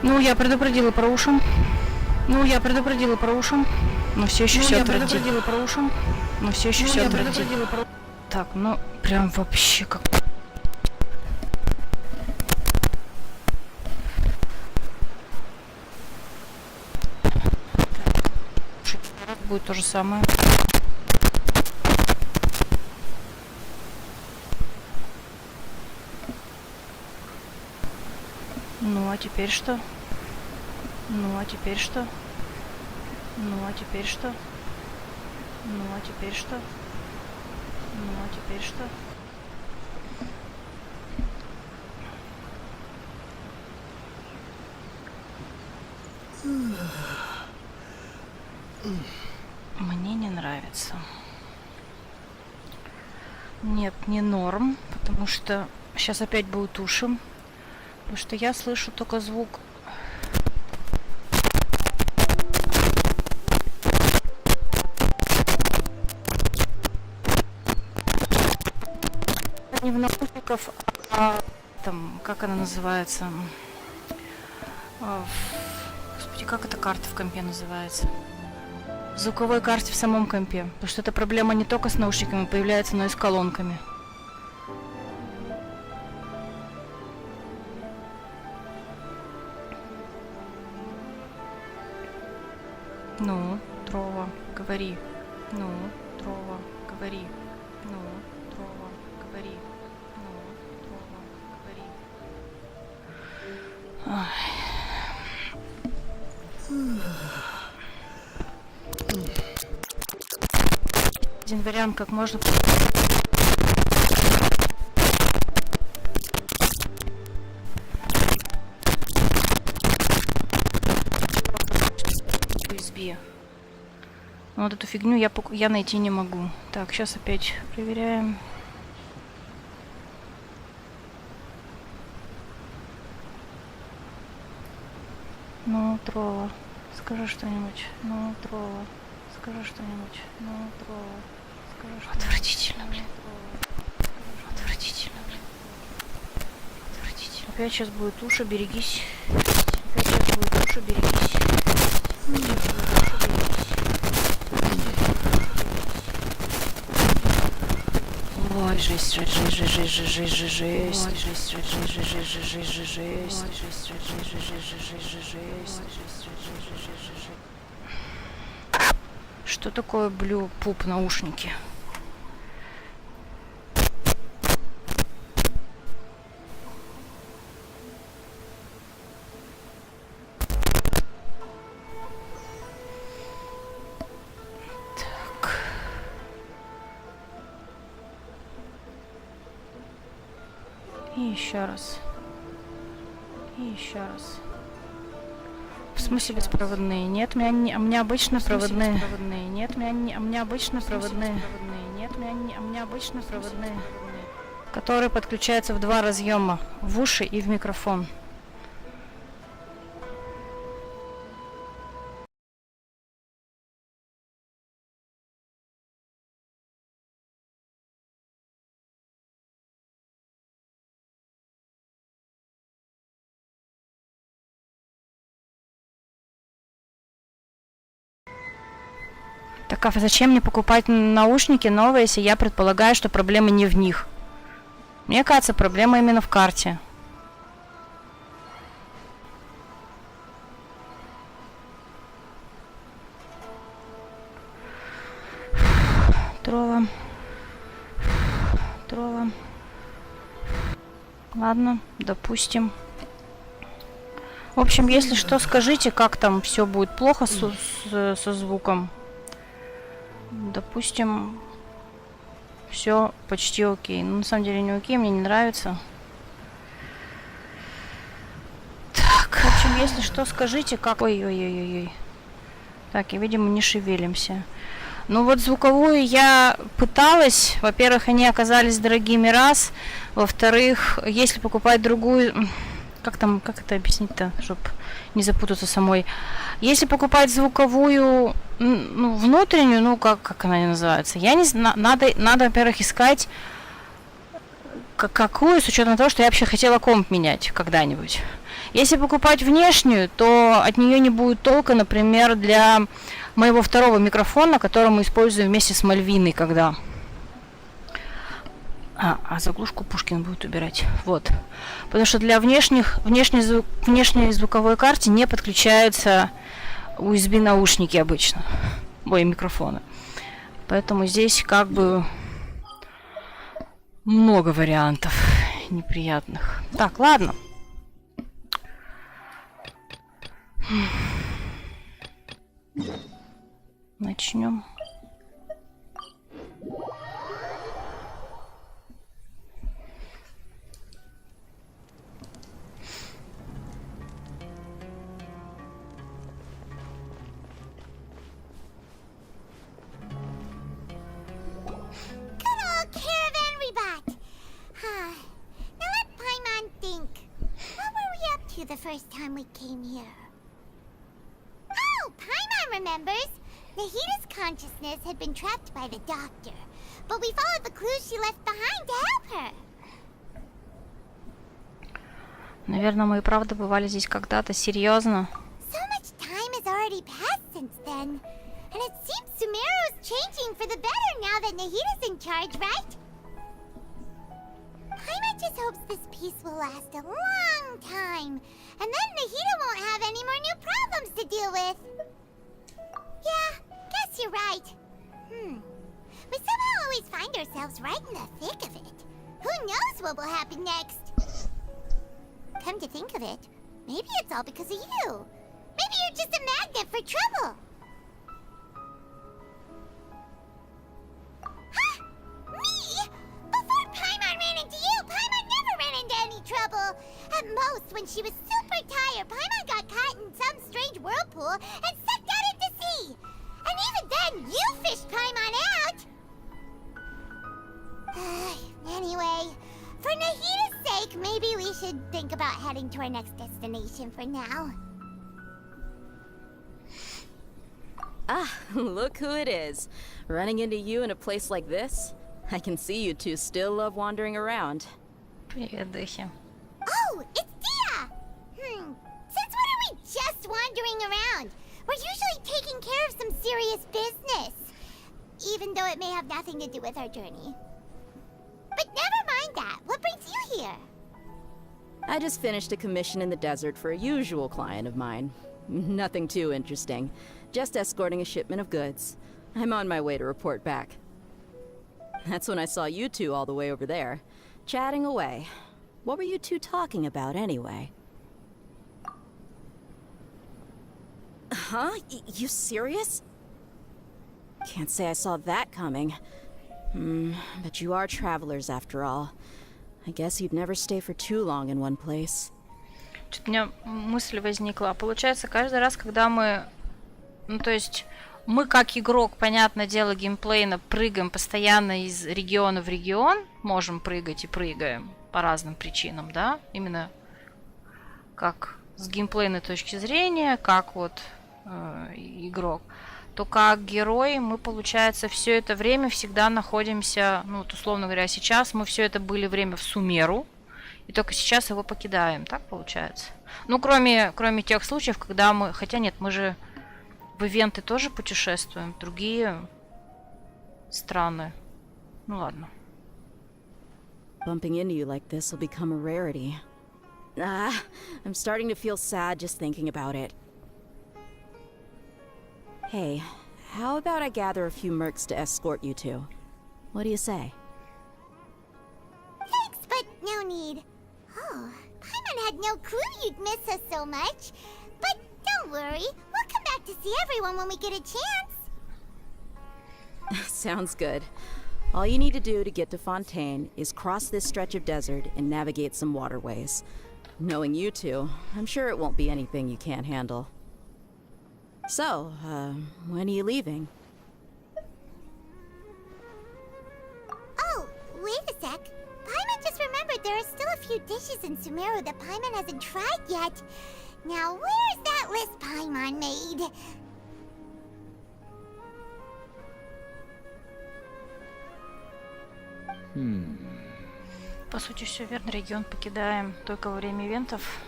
Ну, я предупредила про уши. Но все еще все предупредила про уши. Но все еще все предупредила про... Так, ну, прям вообще как... Будет то же самое. Ну, а теперь что? Ну, а теперь что? Ну, а теперь что? Ну, а теперь что? Ну, а теперь что? Мне не нравится. Нет, не норм, потому что сейчас опять будут уши. Потому что я слышу только звук. Не в наушников, а там, как она называется? Господи, как эта карта в компе называется? В звуковой карте в самом компе. Потому что эта проблема не только с наушниками появляется, но и с колонками. Ну, Трова, говори. Ну, Трова, говори. Ну, Трова, говори. Ну, Трова, говори. Один вариант, как можно... USB. Но вот эту фигню я найти не могу. Так, сейчас опять проверяем. Ну, Трова, скажи что-нибудь. Ну, Трова, скажи что-нибудь. Ну, Трова, скажи что-нибудь. Отвратительно, блин. Отвратительно, блин. Отвратительно. Опять сейчас будет уши, берегись. Опять сейчас будет уши, берегись. Ой, жесть, жесть, жесть, жесть, жесть, жесть, жесть, жесть, жесть, жесть, жесть. Что такое блю пуп наушники? И еще раз. И еще раз. В смысле беспроводные? Нет, у меня обычно проводные. Нет, у меня обычно проводные. Нет, у меня обычно проводные. Которые подключаются в два разъема. В уши и в микрофон. Так а зачем мне покупать наушники новые, если я предполагаю, что проблема не в них? Мне кажется, проблема именно в карте. Трова. Трова. Ладно, допустим. В общем, если что, скажите, как там все будет плохо со звуком. Допустим, все почти окей. Ну, на самом деле не окей, мне не нравится. Так, в общем, если что, скажите, как... Ой-ой-ой-ой. Так, и, видимо, не шевелимся. Ну вот звуковую я пыталась. Во-первых, они оказались дорогими раз. Во-вторых, если покупать другую... Как это объяснить-то, чтобы не запутаться самой? Если покупать звуковую, ну, внутреннюю, ну, как она называется? Я не знаю, надо, во-первых, искать какую, с учетом того, что я вообще хотела комп менять когда-нибудь. Если покупать внешнюю, то от нее не будет толка, например, для моего второго микрофона, который мы используем вместе с Мальвиной, когда... А заглушку Пушкин будет убирать. Вот. Потому что для внешней звуковой карте не подключаются USB наушники обычно. Ой, микрофоны. Поэтому здесь как бы много вариантов неприятных. Так, ладно. Начнем. The first time we came here. Oh, Paimon remembers! Nahita's consciousness had been trapped by the doctor, but we followed the clues she left behind to help her. Наверное, мы и правда бывали здесь когда-то, серьезно. So much time has already passed since then, and it seems Sumeru's changing for the better now that Nahita's in charge, right? Paimon just hopes this peace will last a long time, and then Nahita won't have any more new problems to deal with. Yeah, guess you're right. We somehow always find ourselves right in the thick of it. Who knows what will happen next? Come to think of it, maybe it's all because of you. Maybe you're just a magnet for trouble. Huh? Me? Before Paimon ran into you, Paimon never ran into any trouble. At most, when she was super tired, Paimon got caught in some strange whirlpool and sucked out into sea. And even then, you fished Paimon out. Anyway, for Nahita's sake, maybe we should think about heading to our next destination for now. Ah, look who it is. Running into you in a place like this? I can see you two still love wandering around. Привет, Дыхи. Oh, it's Dia! Since when are we just wandering around? We're usually taking care of some serious business. Even though it may have nothing to do with our journey. But never mind that. What brings you here? I just finished a commission in the desert for a usual client of mine. Nothing too interesting. Just escorting a shipment of goods. I'm on my way to report back. That's when I saw you two all the way over there, chatting away. What were you two talking about anyway? Huh? You serious? Can't say I saw that coming. But you are travelers after all. I guess you'd never stay for too long in one place. Что-то у меня мысль возникла. Получается, каждый раз, когда мы... Ну, то есть, мы как игрок, понятное дело, геймплейно прыгаем постоянно из региона в регион. Можем прыгать и прыгаем по разным причинам, да? Именно как с геймплейной точки зрения, как вот игрок. То как герой мы, получается, все это время всегда находимся, ну, вот, условно говоря, сейчас мы все это были время в Сумеру, и только сейчас его покидаем, так получается? Ну, кроме тех случаев, когда мы... Хотя нет, мы же в ивенты тоже путешествуем, другие страны. Ну, ладно. Bumping into you like this will become a rarity. I'm starting to feel sad just thinking about it. Hey, how about I gather a few mercs to escort you two? What do you say? Thanks, but no need. had no clue you'd miss us so much. But don't worry, we'll come back to see everyone when we get a chance. Sounds good. All you need to do to get to Fontaine is cross this stretch of desert and navigate some waterways. Knowing you two, I'm sure it won't be anything you can't handle. So, when are you leaving? Oh, wait a sec. Paimon just remembered there are still a few dishes in Sumeru that Paimon hasn't tried yet. Now, where's that list Paimon made? По сути, все верно. Регион покидаем только во время ивентов.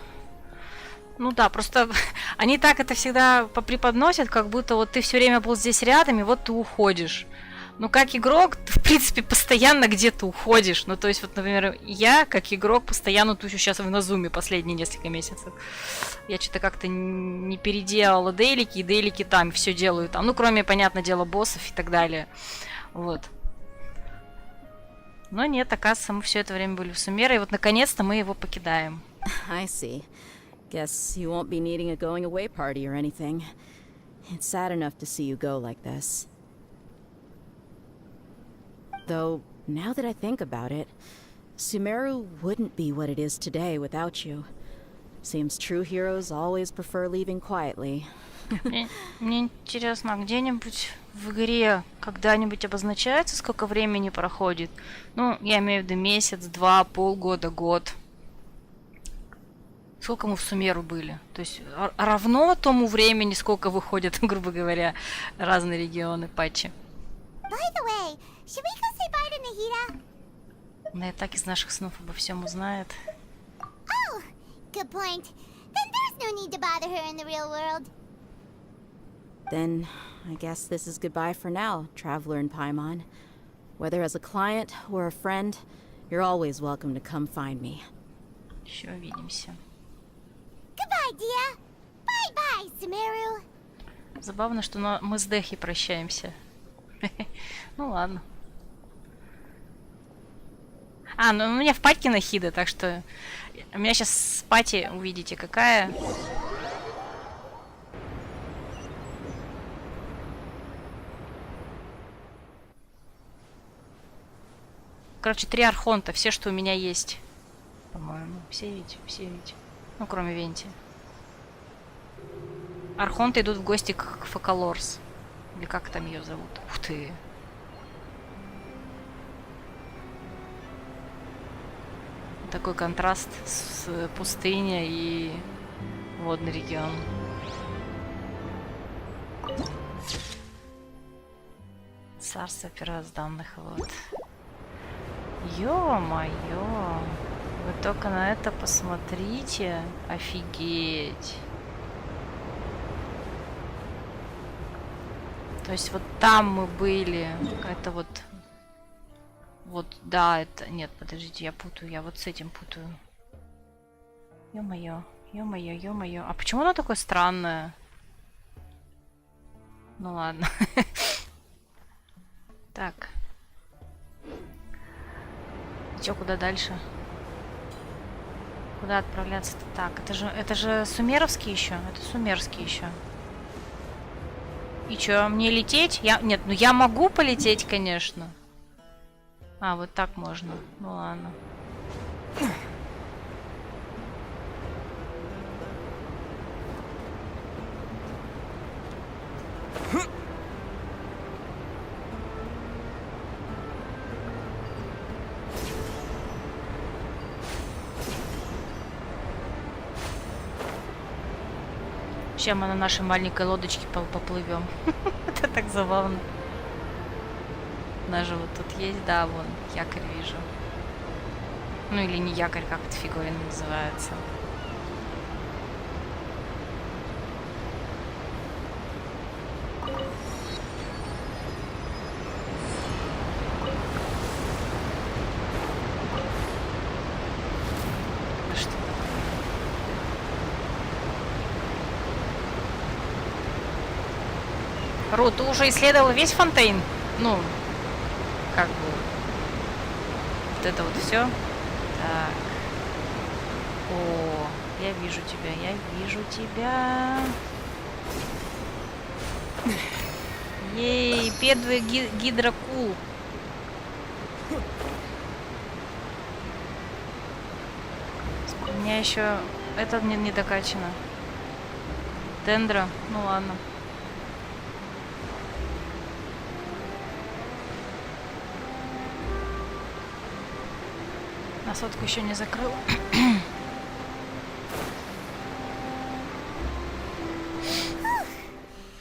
Ну да, просто они так это всегда попреподносят, как будто вот ты все время был здесь рядом, и вот ты уходишь. Ну, как игрок, ты, в принципе, постоянно где-то уходишь. Ну, то есть, вот, например, я, как игрок, постоянно тучу сейчас в Инозуме последние несколько месяцев. Я что-то как-то не переделала дейлики, и дейлики там, все делаю там. Ну, кроме, понятное дело, боссов и так далее. Вот. Но нет, оказывается, мы все это время были в Сумере, и вот, наконец-то, мы его покидаем. I see. Guess you won't be needing a going away party or anything. It's sad enough to see you go like this. Though, now that I think about it, Sumeru wouldn't be what it is today without you. Seems true heroes always prefer leaving quietly. Мне интересно, а где-нибудь в игре когда-нибудь обозначается, сколько времени проходит? Ну, я имею в виду месяц, два, полгода, год. Сколько мы в Сумеру были? То есть равно тому времени, сколько выходят, грубо говоря, разные регионы патчи. By the way, should we go say bye to Nahida? Она и так из наших снов обо всем узнает. Oh, good point. Then there's no need to bother her in the real world. Then, I guess this is goodbye for now, Traveler in Paimon. Whether as a client or a friend, you're always welcome to come find me. Еще увидимся. Goodbye, dear. Bye-bye, Sumeru. Забавно, что мы с Дехи прощаемся. Ну ладно. А, ну у меня в патьке Нахида, так что... У меня сейчас пати, увидите, какая... Короче, 3 архонта, все, что у меня есть. По-моему. Все ведь, все ведь. Ну, кроме Венти. Архонты идут в гости к Фокалорс. Или как там ее зовут? Ух ты. Такой контраст с пустыней и водный регион. Царство первозданных вод. Ё-моё. Вы только на это посмотрите. Офигеть. То есть вот там мы были. Это вот... Вот, да, это... Нет, подождите, я путаю. Я вот с этим путаю. Ё-моё. Ё-моё, ё-моё. А почему оно такое странное? Ну ладно. Так. Чё, куда дальше? Куда отправляться-то? Так, это же Сумеровский еще. Это Сумерский еще. И чё, мне лететь? Нет, ну я могу полететь, конечно. А, вот так можно. Ну ладно. Сейчас мы на нашей маленькой лодочке поплывем. Это так забавно. Даже вот тут есть, да, вон, якорь вижу. Ну или не якорь, как эта фиговина называется. Да что такое? Ру, ты уже исследовал весь Фонтейн? Ну, как бы вот это вот все. Так. О, я вижу тебя, я вижу тебя. Ей, первый гидрокул. У меня еще это не докачано. Дендра, ну ладно. На сотку еще не закрыл.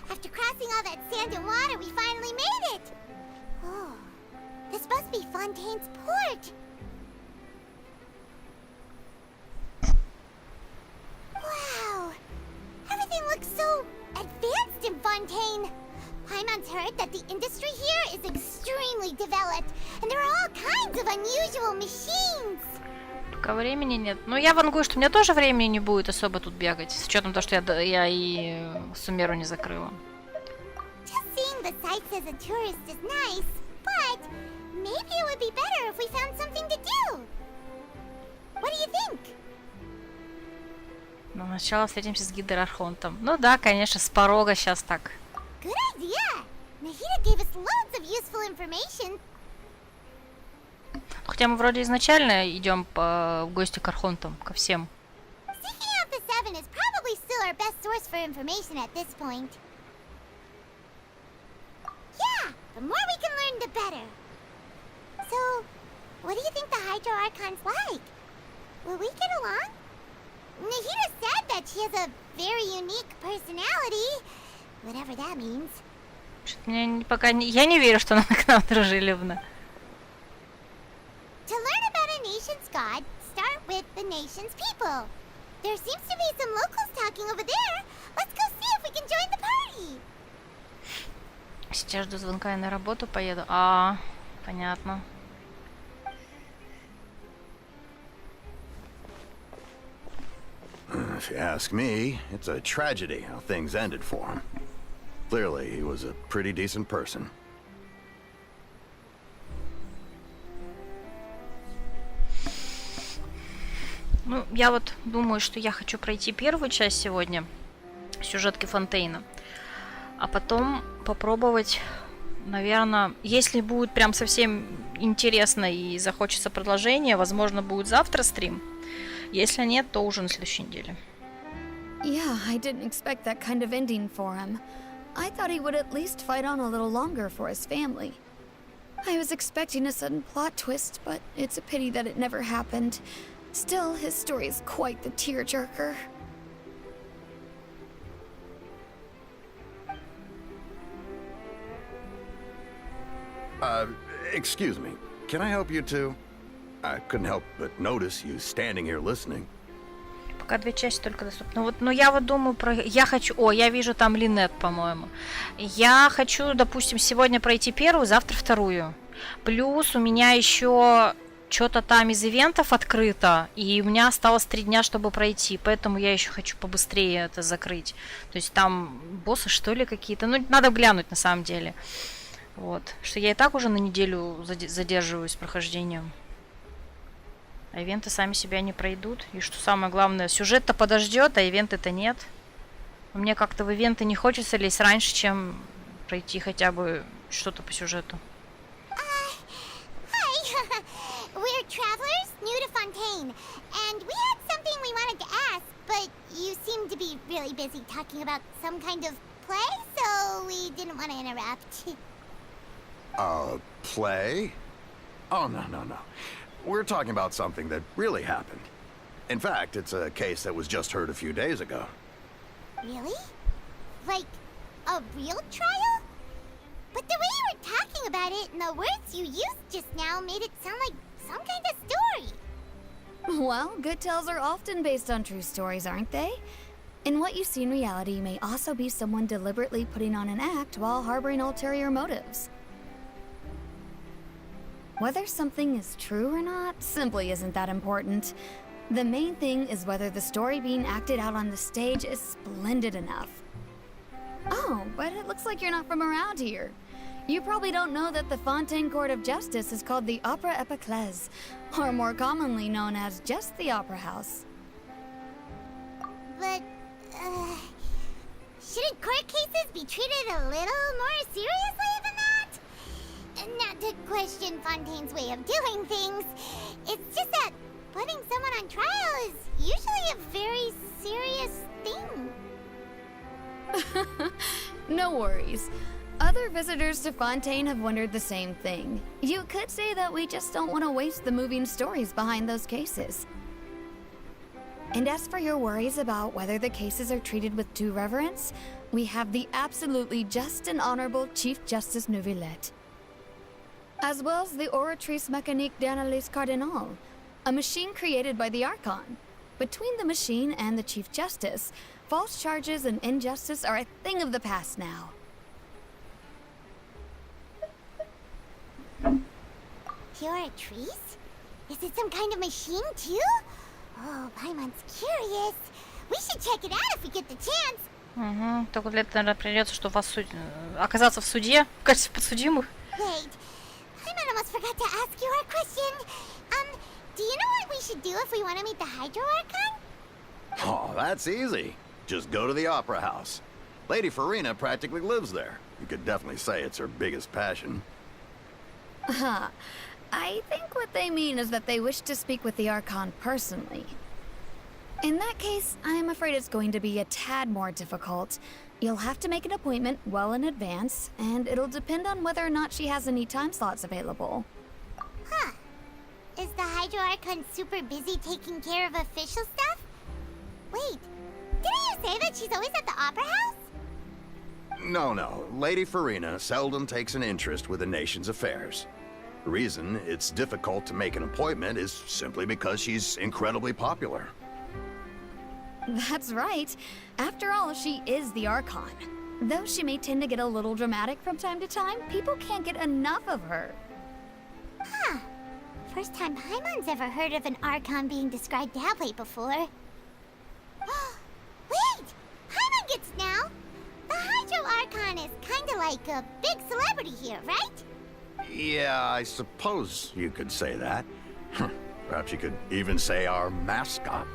After crossing all that sand and water, we finally made it! Oh, this must be Fontaine's port! Wow! Everything looks so advanced in Fontaine! Paimon's heard that the industry here is extremely developed, and there are all kinds of unusual machines! Пока времени нет. Но я вангую, что у меня тоже времени не будет особо тут бегать. С учетом того, что я и Сумеру не закрыла. Just seeing the sights as a tourist is nice, but maybe it would be better if we found something to do. What do you think? Но сначала встретимся с Гидрархонтом. Ну да, конечно, с порога сейчас так. Good idea! Nahida gave us loads of useful information. Хотя мы вроде изначально идем в гости к Архонтам, ко всем. Seeking out the Seven is probably still our best source for information at this point. Yeah, the more we can learn, the better. So, what do you think the Hydro Archon's like? Will we get along? Nahida said that she has a very unique personality, whatever that means. Что-то мне я не верю, что она к нам дружелюбна. To learn about a nation's god, start with the nation's people. There seems to be some locals talking over there. Let's go see if we can join the party. Сейчас жду звонка и на работу поеду. А, понятно. If you ask me, it's a tragedy how things ended for him. Clearly, he was a pretty decent person. Ну, я вот думаю, что я хочу пройти первую часть сегодня, сюжетки Фонтейна, а потом попробовать, наверное, если будет прям совсем интересно и захочется продолжение, возможно, будет завтра стрим. Если нет, то уже на следующей неделе. Yeah, I didn't expect that kind of ending for him. I thought he would at least fight on a little longer for his family. I was expecting a sudden plot twist, but it's a pity that it never happened. Still, his story is quite the tearjerker. Excuse me. Can I help you too? I couldn't help but notice you standing here listening. Пока две части только доступны. Вот, но я вот думаю про... Я хочу... О, я вижу там Линет, по-моему. Я хочу, допустим, сегодня пройти первую, завтра вторую. Плюс у меня еще что-то там из ивентов открыто, и у меня осталось 3 дня, чтобы пройти, поэтому я еще хочу побыстрее это закрыть. То есть там боссы, что ли, какие-то. Ну, надо глянуть на самом деле. Вот. Что я и так уже на неделю задерживаюсь с прохождением. А ивенты сами себя не пройдут. И что самое главное, сюжет-то подождет, а ивенты-то нет. Мне как-то в ивенты не хочется лезть раньше, чем пройти хотя бы что-то по сюжету. Hi! We're travelers new to Fontaine, and we had something we wanted to ask, but you seem to be really busy talking about some kind of play, so we didn't want to interrupt. Play? Oh, no. We're talking about something that really happened. In fact, it's a case that was just heard a few days ago. Really? Like, a real trial? But the way you were talking about it and the words you used just now made it sound like some kind of story. Well, good tales are often based on true stories, aren't they? And what you see in reality may also be someone deliberately putting on an act while harboring ulterior motives. Whether something is true or not simply isn't that important. The main thing is whether the story being acted out on the stage is splendid enough. Oh, but it looks like you're not from around here. You probably don't know that the Fontaine Court of Justice is called the Opera Epiclese, or more commonly known as just the Opera House. but, shouldn't court cases be treated a little more seriously than that? Not to question Fontaine's way of doing things. It's just that putting someone on trial is usually a very serious thing. No worries. Other visitors to Fontaine have wondered the same thing. You could say that we just don't want to waste the moving stories behind those cases. And as for your worries about whether the cases are treated with due reverence, we have the absolutely just and honorable Chief Justice Neuvillette, as well as the Oratrice Mécanique d'Analyse Cardinal, a machine created by the Archon. Between the machine and the Chief Justice, false charges and injustice are a thing of the past now. Oratrice? Is it some kind of machine too? Oh, Paimon's curious. We should check it out if we get the chance. Угу. Только для этого, наверное, придется, что вас оказаться в суде в качестве подсудимых. Wait, Paimon almost forgot to ask you our question. Do you know what we should do if we want to meet the Hydro Archon? Oh, that's easy. Just go to the Opera House. Lady Farina practically lives there. You could definitely say it's her biggest passion. I think what they mean is that they wish to speak with the Archon personally. In that case, I'm afraid it's going to be a tad more difficult. You'll have to make an appointment well in advance, and it'll depend on whether or not she has any time slots available. Huh. Is the Hydro Archon super busy taking care of official stuff? Wait, didn't you say that she's always at the Opera House? No. Lady Farina seldom takes an interest with the nation's affairs. The reason it's difficult to make an appointment is simply because she's incredibly popular. That's right. After all, she is the Archon. Though she may tend to get a little dramatic from time to time, people can't get enough of her. Huh. First time Paimon's ever heard of an Archon being described that way before. Wait! Paimon gets it now! The Hydro Archon is kinda like a big celebrity here, right? Yeah, I suppose you could say that. Perhaps you could even say our mascot.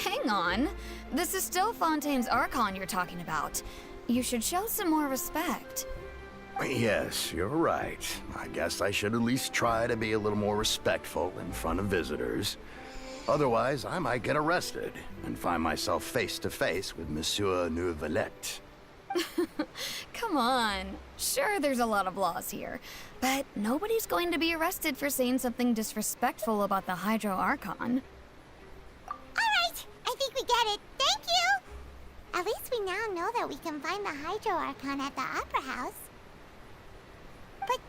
Hang on. This is still Fontaine's Archon you're talking about. You should show some more respect. Yes, you're right. I guess I should at least try to be a little more respectful in front of visitors. Otherwise, I might get arrested and find myself face to face with Monsieur Neuvillette. Come on. Sure, there's a lot of laws here, but nobody's going to be arrested for saying something disrespectful about the Hydro Archon. Alright, I think we get it. Thank you! At least we now know that we can find the Hydro Archon at the Opera House. But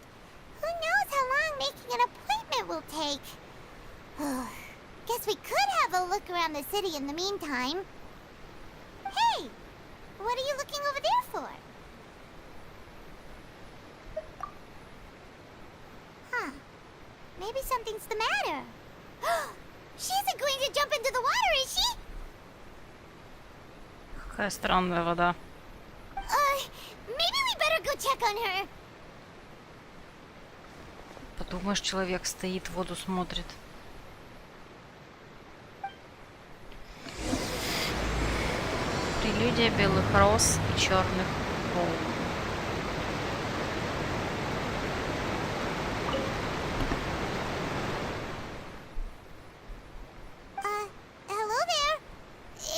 who knows how long making an appointment will take? Guess we could have a look around the city in the meantime. Hey! What are you looking over there for? Huh. Maybe something's the matter. She isn't going to jump into the water, is she? Какая странная вода. Maybe we better go check on her. Подумаешь, человек стоит, воду смотрит. Прелюдия белых роз и черных волн. Hello there.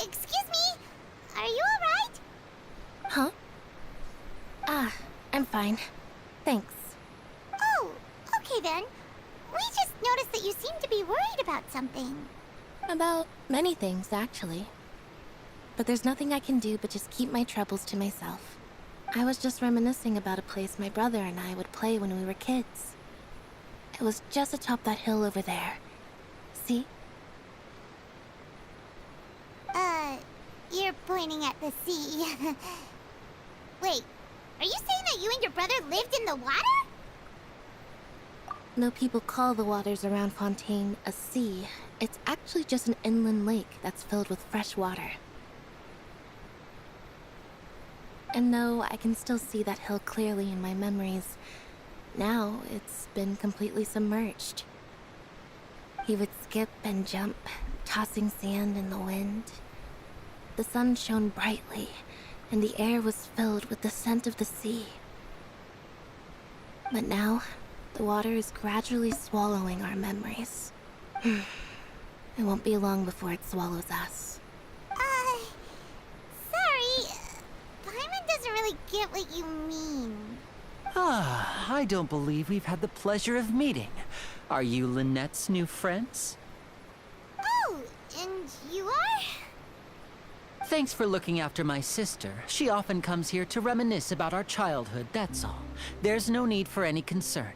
Excuse me. Are you alright? Huh? I'm fine. Thanks. Oh, okay then. We just noticed that you seem to be worried about something. About many things, actually. But there's nothing I can do but just keep my troubles to myself. I was just reminiscing about a place my brother and I would play when we were kids. It was just atop that hill over there. See? You're pointing at the sea. Wait, are you saying that you and your brother lived in the water? No, people call the waters around Fontaine a sea. It's actually just an inland lake that's filled with fresh water. And though I can still see that hill clearly in my memories, now it's been completely submerged. He would skip and jump, tossing sand in the wind. the sun shone brightly, and the air was filled with the scent of the sea. But now, the water is gradually swallowing our memories. It won't be long before it swallows us. Sorry. Paimon doesn't really get what you mean. Ah, I don't believe we've had the pleasure of meeting. Are you Lynette's new friends? Oh, and you are? Thanks for looking after my sister. She often comes here to reminisce about our childhood, that's all. There's no need for any concern.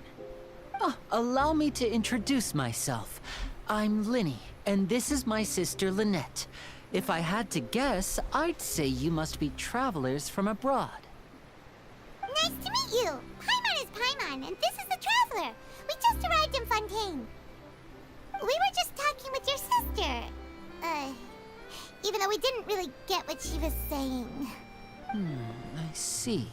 Oh, allow me to introduce myself. I'm Linny, and this is my sister Lynette. If I had to guess, I'd say you must be travelers from abroad. Nice to meet you. Paimon is Paimon, and this is the Traveler. We just arrived in Fontaine. We were just talking with your sister. Even though we didn't really get what she was saying. I see.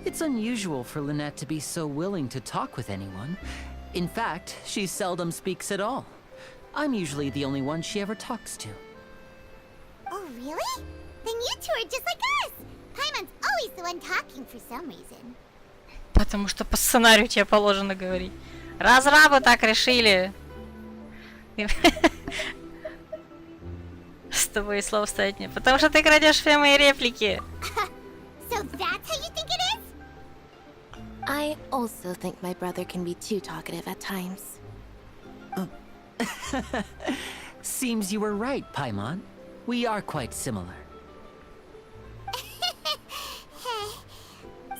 It's unusual for Lynette to be so willing to talk with anyone. In fact, she seldom speaks at all. I'm usually the only one she ever talks to. Oh, really? Then you two are just like us. Paimon's always the one talking for some reason. Потому что по сценарию тебе положено говорить. Разрабы так решили. С тобой и слов стать не. Потому что ты крадешь все мои реплики. So that's how you think it is? I also think my brother can be too talkative at times. Seems you were right, Paimon. We are quite similar.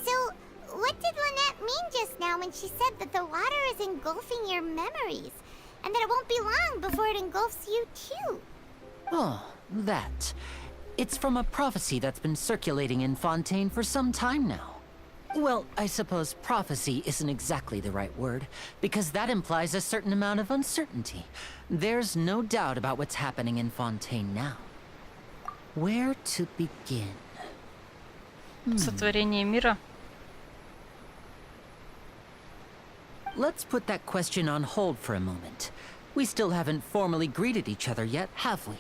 So, what did Lynette mean just now when she said that the water is engulfing your memories? And that it won't be long before it engulfs you too? Oh, that. It's from a prophecy that's been circulating in Fontaine for some time now. Well, I suppose prophecy isn't exactly the right word, because that implies a certain amount of uncertainty. There's no doubt about what's happening in Fontaine now. Where to begin? Сотворение мира. Let's put that question on hold for a moment. We still haven't formally greeted each other yet, have we?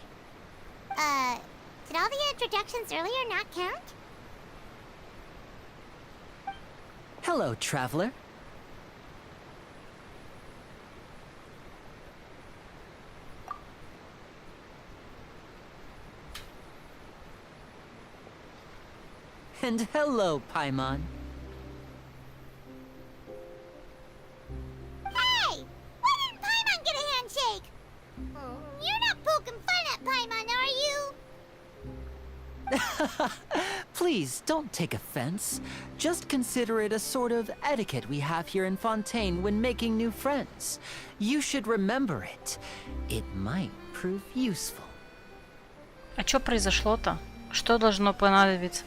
Did all the introductions earlier not count? Hello, traveler. And hello, Paimon. Hey! Why didn't Paimon get a handshake? You're not poking fun at Paimon, are you? Please, don't take offense. Just consider it a sort of etiquette we have here in Fontaine when making new friends. You should remember it. It might prove useful. А что произошло-то? Что должно понадобиться?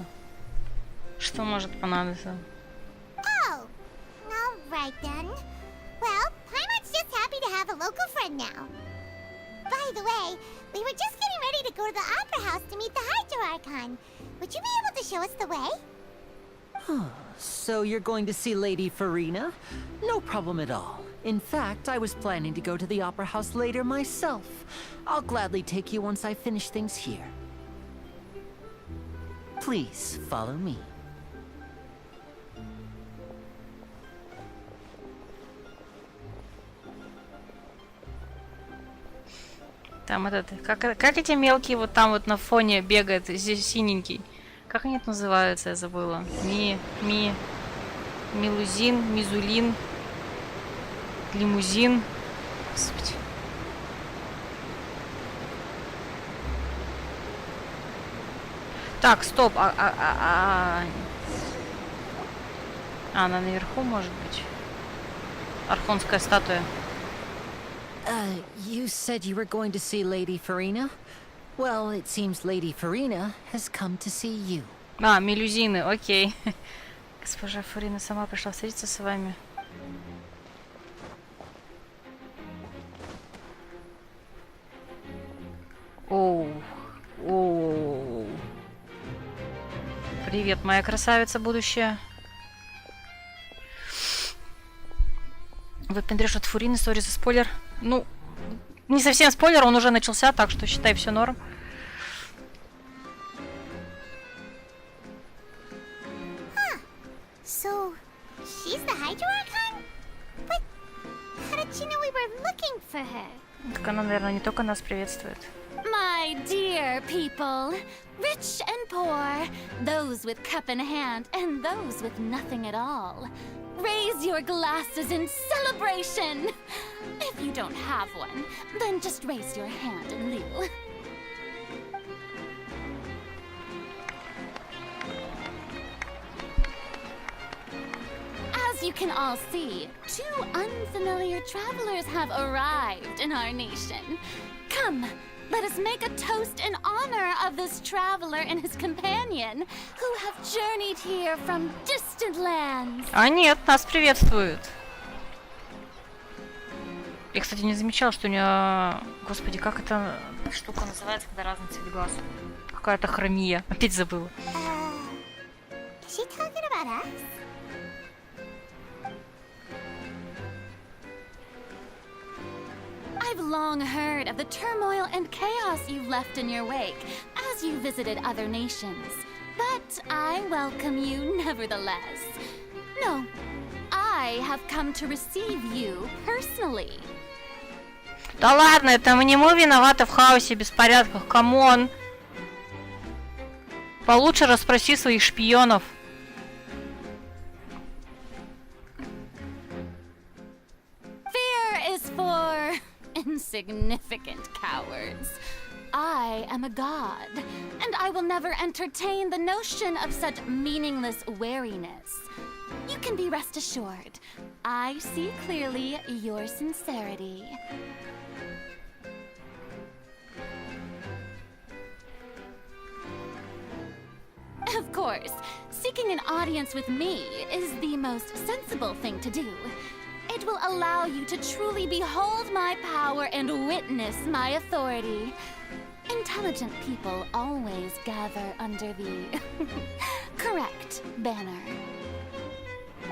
Что может понадобиться? Oh, all right then. Well, Paimon's just happy to have a local friend now. By the way, we were just getting ready to go to the Opera House to meet the Hydro Archon. Would you be able to show us the way? So you're going to see Lady Farina? No problem at all. In fact, I was planning to go to the Opera House later myself. I'll gladly take you once I finish things here. Please follow me. Там этот, как эти мелкие вот там вот на фоне бегают, здесь синенький. Как они это называются, я забыла. Милузин, Мизулин, Лимузин. Господи. Так, стоп. Она наверху, может быть. Архонская статуя. You said you were going to see Lady Farina? Well, it seems Lady Farina has come to see you. Мелюзины, окей. Госпожа Фарина сама пришла встретиться с вами. Оу. Привет, моя красавица будущая. Выпендрёшь от Фурины, сори за спойлер. Ну, не совсем спойлер, он уже начался, так что считай, все норм. Hydro-Archon? But how did she know we were looking for her? Так она, наверное, не только нас приветствует. My dear people, rich and poor, those with cup in hand and those with nothing at all, raise your glasses in celebration. If you don't have one, then just raise your hand in lieu. As you can all see, two unfamiliar travelers have arrived in our nation. Come, let us make a toast in honor of this traveler and his companion, who have journeyed here from distant lands. А нет, нас приветствуют. Я, кстати, не замечала, что у нее... Господи, как эта штука называется, когда разный цвет глаз? Какая-то хромия. Опять забыла. Is she talking about us? I've long heard of the turmoil and chaos you've left in your wake as you visited other nations. But I welcome you nevertheless. No, I have come to receive you personally. Да ладно, это не мы виноваты в хаосе, беспорядках, камон. Получше расспроси своих шпионов. Fear is for insignificant cowards. I am a god, and I will never entertain the notion of such meaningless wariness. You can be rest assured, I see clearly your sincerity. Of course, seeking an audience with me is the most sensible thing to do. It will allow you to truly behold my power and witness my authority. Intelligent people always gather under the correct banner.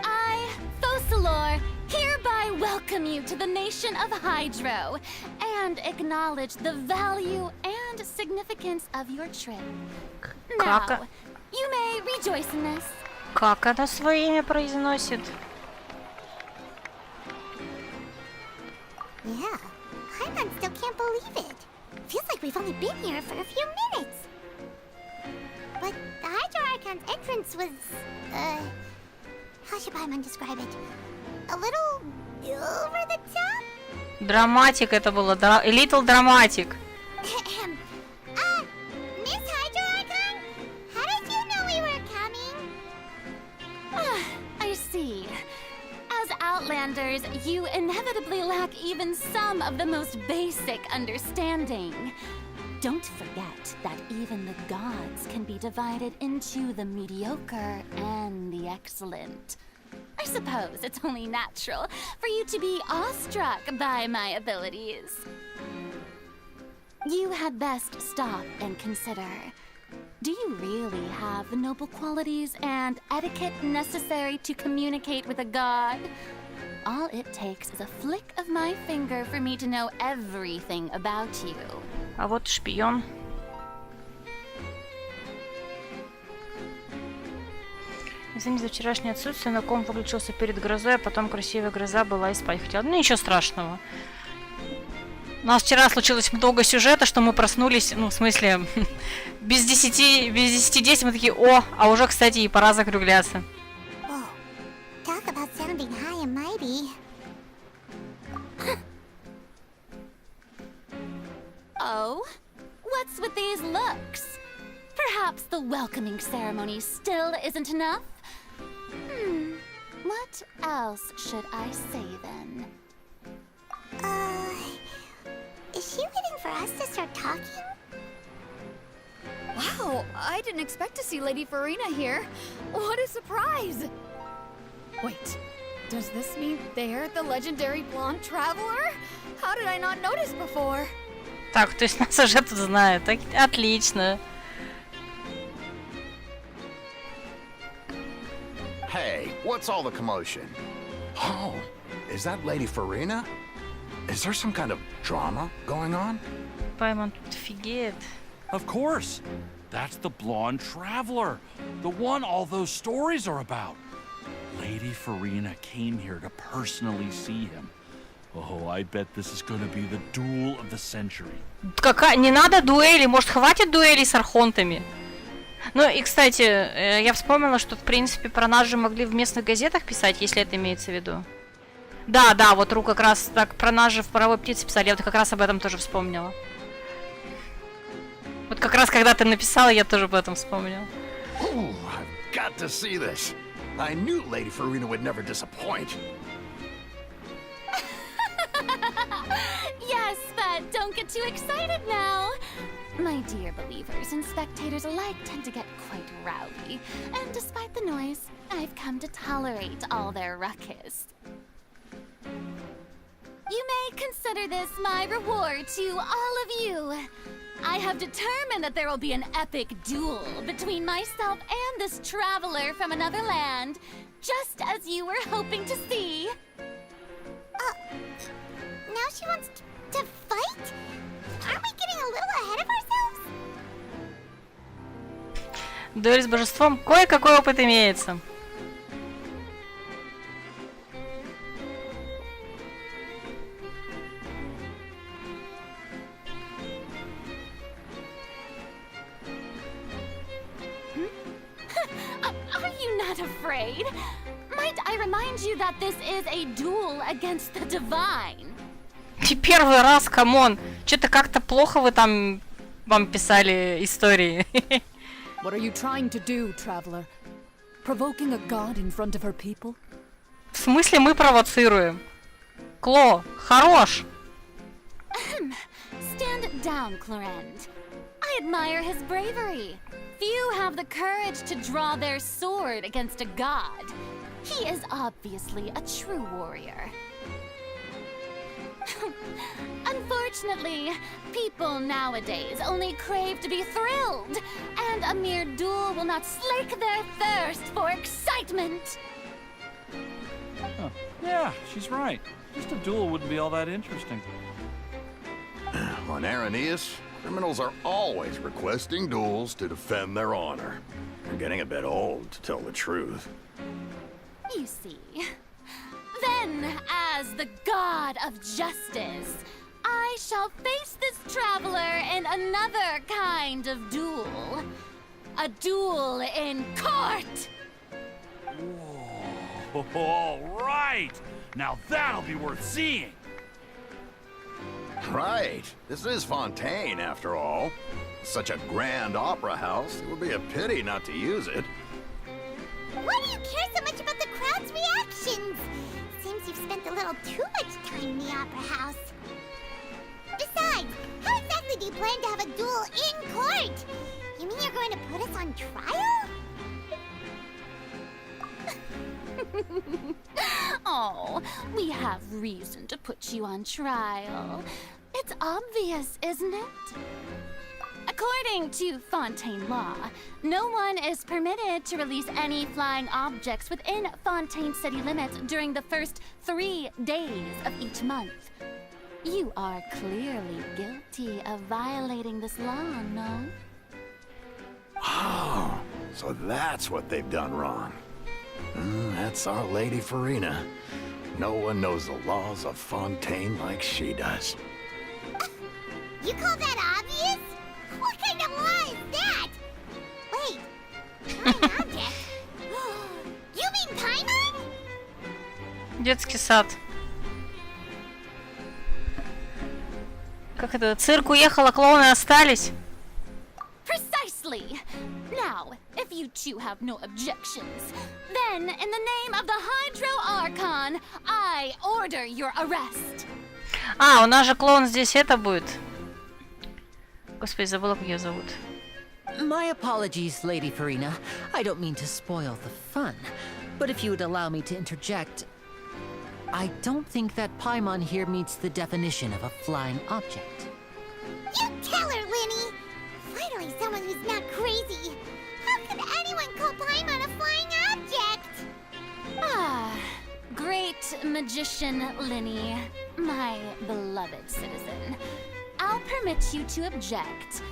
I, Focalor, hereby welcome you to the nation of Hydro and acknowledge the value and significance of your trip. Now, you may rejoice in this. Как она свое имя произносит? Yeah, Paimon still can't believe it. Feels like we've only been here for a few minutes. But the Hydro-Archon's entrance was, how should Paimon describe it? A little over the top? Драматик это было, Little Dramatic. Miss Hydro-Archon? How did you know we were coming? I see. As Outlanders, you inevitably lack even some of the most basic understanding. Don't forget that even the gods can be divided into the mediocre and the excellent. I suppose it's only natural for you to be awestruck by my abilities. You had best stop and consider. Do you really have the noble qualities and etiquette necessary to communicate with a god? All it takes is a flick of my finger for me to know everything about you. А вот шпион. Извини за вчерашнее отсутствие, на ком выключился перед грозой, а потом красивая гроза была и спать хотела. Ну ничего страшного. У нас вчера случилось много сюжета, что мы проснулись, ну, в смысле, без 10 мы такие, о, а уже, кстати, и пора закругляться. Whoa, talk about sounding high and mighty. Oh? What's with these looks? Perhaps the welcoming ceremony still isn't enough? What else should I say then? Is she waiting for us to start talking? Wow, I didn't expect to see Lady Farina here. What a surprise! Wait, does this mean they're the legendary blonde traveler? How did I not notice before? Так, то есть нас уже тут знают. Так, отлично. Hey, what's all the commotion? Oh, is that Lady Farina? Is there some kind of drama going on? Паймон тут офигеет. Of course. That's the blonde traveler. The one all those stories are about. Lady Farina came here to personally see him. Oh, I bet this is gonna be the duel of the century. Какая? Не надо дуэли, может, хватит дуэлей с архонтами? Ну и, кстати, я вспомнила, что, в принципе, про нас же могли в местных газетах писать, если это имеется в виду. Да, да, вот Ру как раз так про нас же в «Паровой птице» писали, я вот как раз об этом тоже вспомнила. Вот как раз когда ты написала, я тоже об этом вспомнила. Ooh, I've got to see this. I knew Lady Farina would never disappoint. Yes, but don't get too excited now. My dear believers and spectators alike tend to get quite rowdy, and despite the noise, I've come to tolerate all their ruckus. You may consider this my reward to all of you. I have determined that there will be an epic duel between myself and this traveler from another land, just as you were hoping to see. Now she wants to fight? Aren't we getting a little ahead of ourselves? Дуэль с божеством, кое-какой опыт имеется. Are you not afraid? Might I remind you that this is a duel against the divine? Не первый раз, камон. Что-то как-то плохо вы там вам писали истории. What are you trying to do, traveler? Provoking a god in front of her people? В смысле мы провоцируем? Кло, хорош! Stand down, Clorend. I admire his bravery. Few have the courage to draw their sword against a god. He is obviously a true warrior. Unfortunately, people nowadays only crave to be thrilled, and a mere duel will not slake their thirst for excitement. Huh. Yeah, she's right. Just a duel wouldn't be all that interesting. On Aranias, criminals are always requesting duels to defend their honor. I'm getting a bit old, to tell the truth. You see. Then, as the god of justice, I shall face this traveler in another kind of duel. A duel in court! Whoa, all right! Now that'll be worth seeing! Right. This is Fontain, after all. Such a grand opera house, it would be a pity not to use it. Why do you care so much about the crowd's reactions? Seems you've spent a little too much time in the opera house. Besides, how exactly do you plan to have a duel in court? You mean you're going to put us on trial? Oh, we have reason to put you on trial. It's obvious, isn't it? According to Fontaine law, no one is permitted to release any flying objects within Fontaine city limits during the first 3 days of each month. You are clearly guilty of violating this law, no? Oh, so that's what they've done wrong. That's our Lady Farina. No one knows the laws of Fontaine like she does. You call that obvious? What kind of law is that? Wait, flying object? You mean Paimon? Детский сад. Как это? Цирк уехал, а клоуны остались? Precisely! Now, if you two have no objections, then in the name of the Hydro Archon, I order your arrest. А, у нас же клоун здесь это будет. Господи, забыла, как ее зовут. My apologies, Lady Farina. I don't mean to spoil the fun. But if you would allow me to interject, I don't think that Paimon here meets the definition of a flying object. You tell her, Linny! Finally someone who's not crazy. How could anyone call Paimon a flying object? Ah, great magician Linny, my beloved citizen. I'll permit you to object,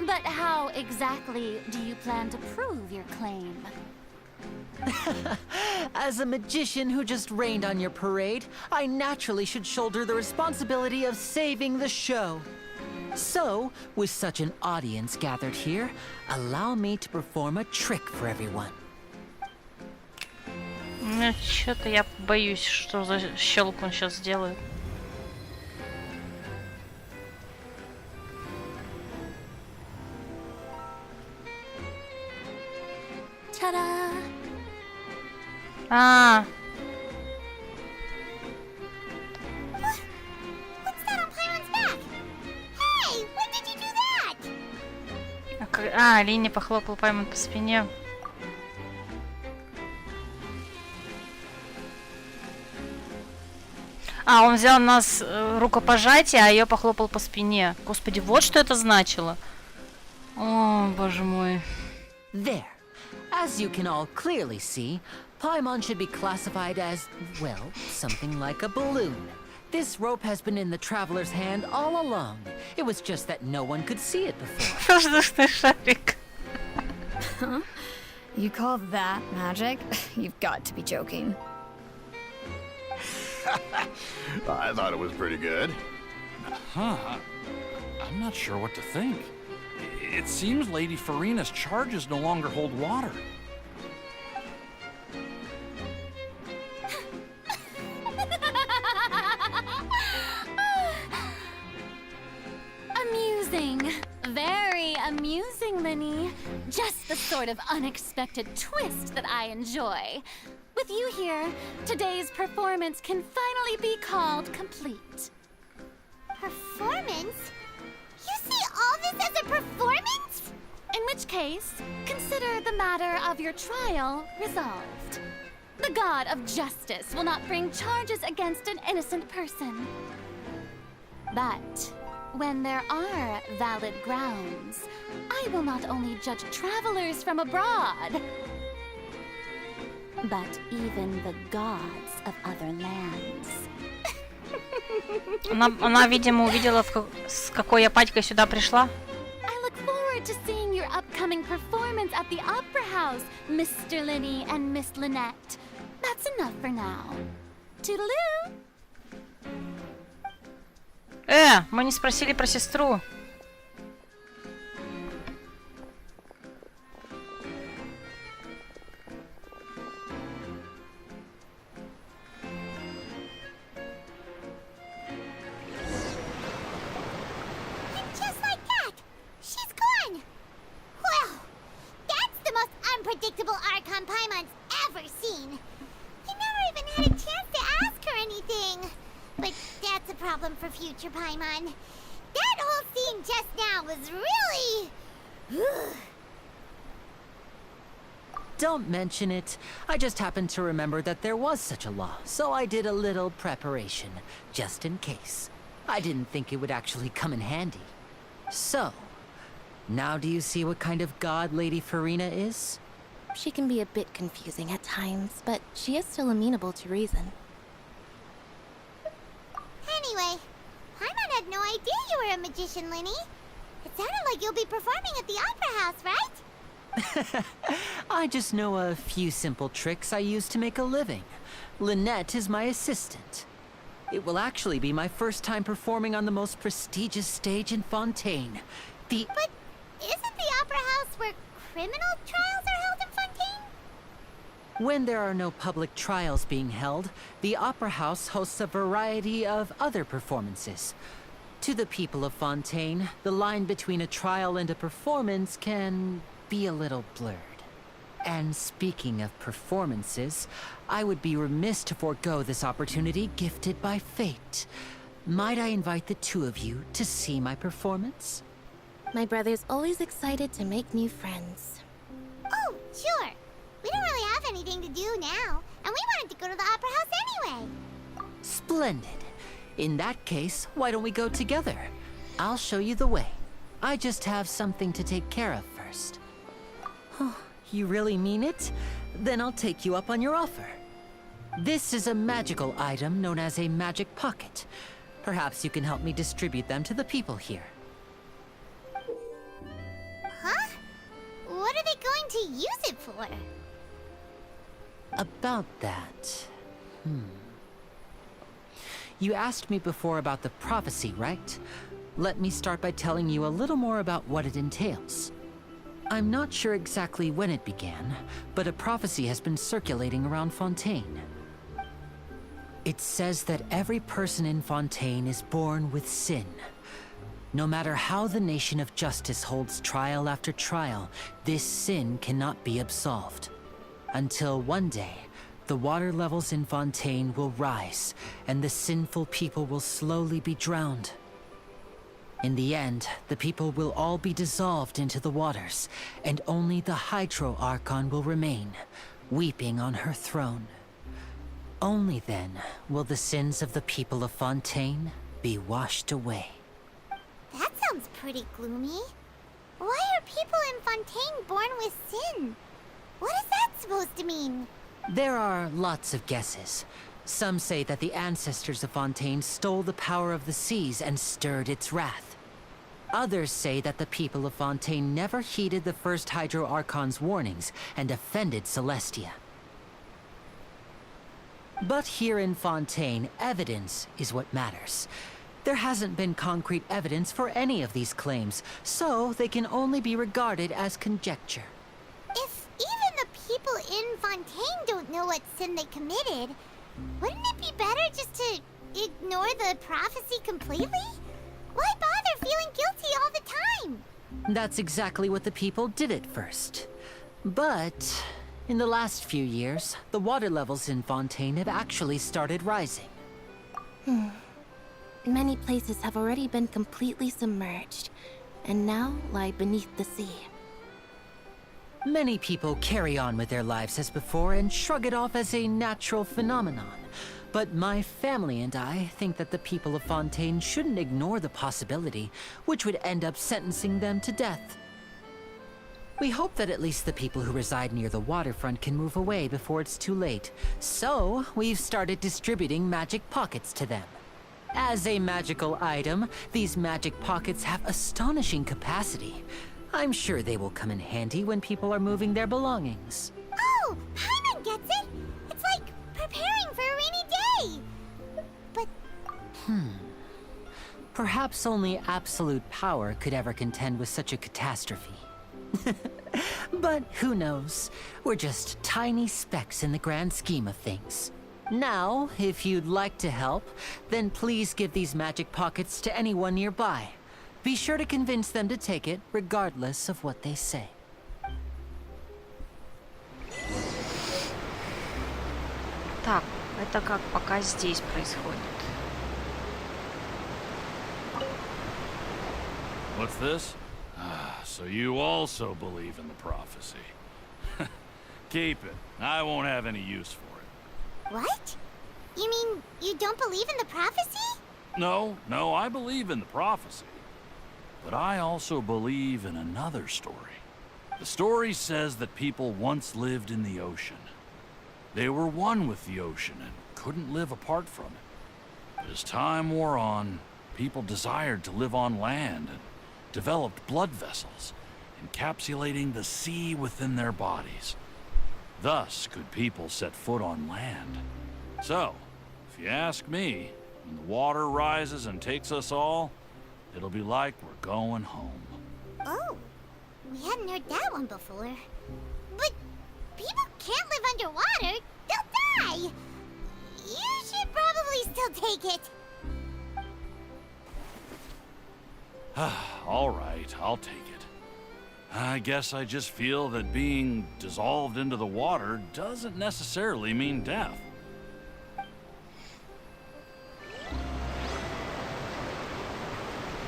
but how exactly do you plan to prove your claim? As a magician who just rained on your parade, I naturally should shoulder the responsibility of saving the show. So, with such an audience gathered here, allow me to perform a trick for everyone. Ну, что-то я боюсь, что за щелку он сейчас сделает. Ta-da! А, What's that on Pyron's back? Hey, when did you do that? Линни похлопал Паймон по спине. Он взял нас рукопожатие, а ее похлопал по спине. Господи, вот что это значило. О, боже мой. There. As you can all clearly see, Paimon should be classified as, well, something like a balloon. This rope has been in the traveler's hand all along. It was just that no one could see it before. Воздушный шарик. You call that magic? You've got to be joking. I thought it was pretty good. Huh. I'm not sure what to think. It seems Lady Farina's charges no longer hold water. Amusing. Very amusing, Linny. Just the sort of unexpected twist that I enjoy. With you here, today's performance can finally be called complete. Performance? You see all this as a performance? In which case, consider the matter of your trial resolved. The god of justice will not bring charges against an innocent person. But when there are valid grounds, I will not only judge travelers from abroad, but even the gods of other lands. Она, видимо, увидела, с какой я патькой сюда пришла. I look forward to seeing your upcoming performance at the Opera House, Mr. Linny and Miss Lynette. That's enough for now. Toodaloo! Мы не спросили про сестру. Just like that, she's gone. Well, that's the most unpredictable Archon Paimon's ever seen. He never even had a chance to ask her anything. But that's a problem for future Paimon. That whole scene just now was really... Don't mention it. I just happened to remember that there was such a law, so I did a little preparation, just in case. I didn't think it would actually come in handy. So, now do you see what kind of god Lady Farina is? She can be a bit confusing at times, but she is still amenable to reason. Anyway, Paimon had no idea you were a magician, Linny. It sounded like you'll be performing at the Opera House, right? I just know a few simple tricks I use to make a living. Lynette is my assistant. It will actually be my first time performing on the most prestigious stage in Fontaine. But isn't the Opera House where criminal trials are held in Fontaine? When there are no public trials being held, the Opera House hosts a variety of other performances. To the people of Fontaine, the line between a trial and a performance can be a little blurred. And speaking of performances, I would be remiss to forego this opportunity gifted by fate. Might I invite the two of you to see my performance? My brother's always excited to make new friends. Oh, sure. We don't really have anything to do now, and we wanted to go to the Opera House anyway. Splendid. In that case, why don't we go together? I'll show you the way. I just have something to take care of first. Oh, you really mean it? Then I'll take you up on your offer. This is a magical item known as a magic pocket. Perhaps you can help me distribute them to the people here. Huh? What are they going to use it for? About that... You asked me before about the prophecy, right? Let me start by telling you a little more about what it entails. I'm not sure exactly when it began, but a prophecy has been circulating around Fontaine. It says that every person in Fontaine is born with sin. No matter how the Nation of Justice holds trial after trial, this sin cannot be absolved. Until one day, the water levels in Fontaine will rise, and the sinful people will slowly be drowned. In the end, the people will all be dissolved into the waters, and only the Hydro Archon will remain, weeping on her throne. Only then will the sins of the people of Fontaine be washed away. That sounds pretty gloomy. Why are people in Fontaine born with sin? What is that supposed to mean? There are lots of guesses. Some say that the ancestors of Fontaine stole the power of the seas and stirred its wrath. Others say that the people of Fontaine never heeded the first Hydro Archon's warnings and offended Celestia. But here in Fontaine, evidence is what matters. There hasn't been concrete evidence for any of these claims, so they can only be regarded as conjecture. If even the people in Fontaine don't know what sin they committed, wouldn't it be better just to ignore the prophecy completely? Why bother feeling guilty all the time? That's exactly what the people did at first. But in the last few years, the water levels in Fontaine have actually started rising. Many places have already been completely submerged, and now lie beneath the sea. Many people carry on with their lives as before and shrug it off as a natural phenomenon. But my family and I think that the people of Fontaine shouldn't ignore the possibility, which would end up sentencing them to death. We hope that at least the people who reside near the waterfront can move away before it's too late. So, we've started distributing magic pockets to them. As a magical item, these magic pockets have astonishing capacity. I'm sure they will come in handy when people are moving their belongings. Oh, Paimon gets it! It's like preparing for a rainy day! But... Perhaps only absolute power could ever contend with such a catastrophe. But who knows? We're just tiny specks in the grand scheme of things. Now, if you'd like to help, then please give these magic pockets to anyone nearby. Be sure to convince them to take it, regardless of what they say. Так, это как пока здесь происходит. What's this? So you also believe in the prophecy. Keep it. I won't have any use for it. what? You mean you don't believe in the prophecy? No, I believe in the prophecy. But I also believe in another story. The story says that people once lived in the ocean. They were one with the ocean and couldn't live apart from it. But as time wore on, people desired to live on land and developed blood vessels, encapsulating the sea within their bodies. Thus could people set foot on land. So, if you ask me, when the water rises and takes us all, it'll be like we're going home. Oh, we hadn't heard that one before. But people can't live underwater. They'll die. You should probably still take it. All right, I'll take it. I guess I just feel that being dissolved into the water doesn't necessarily mean death.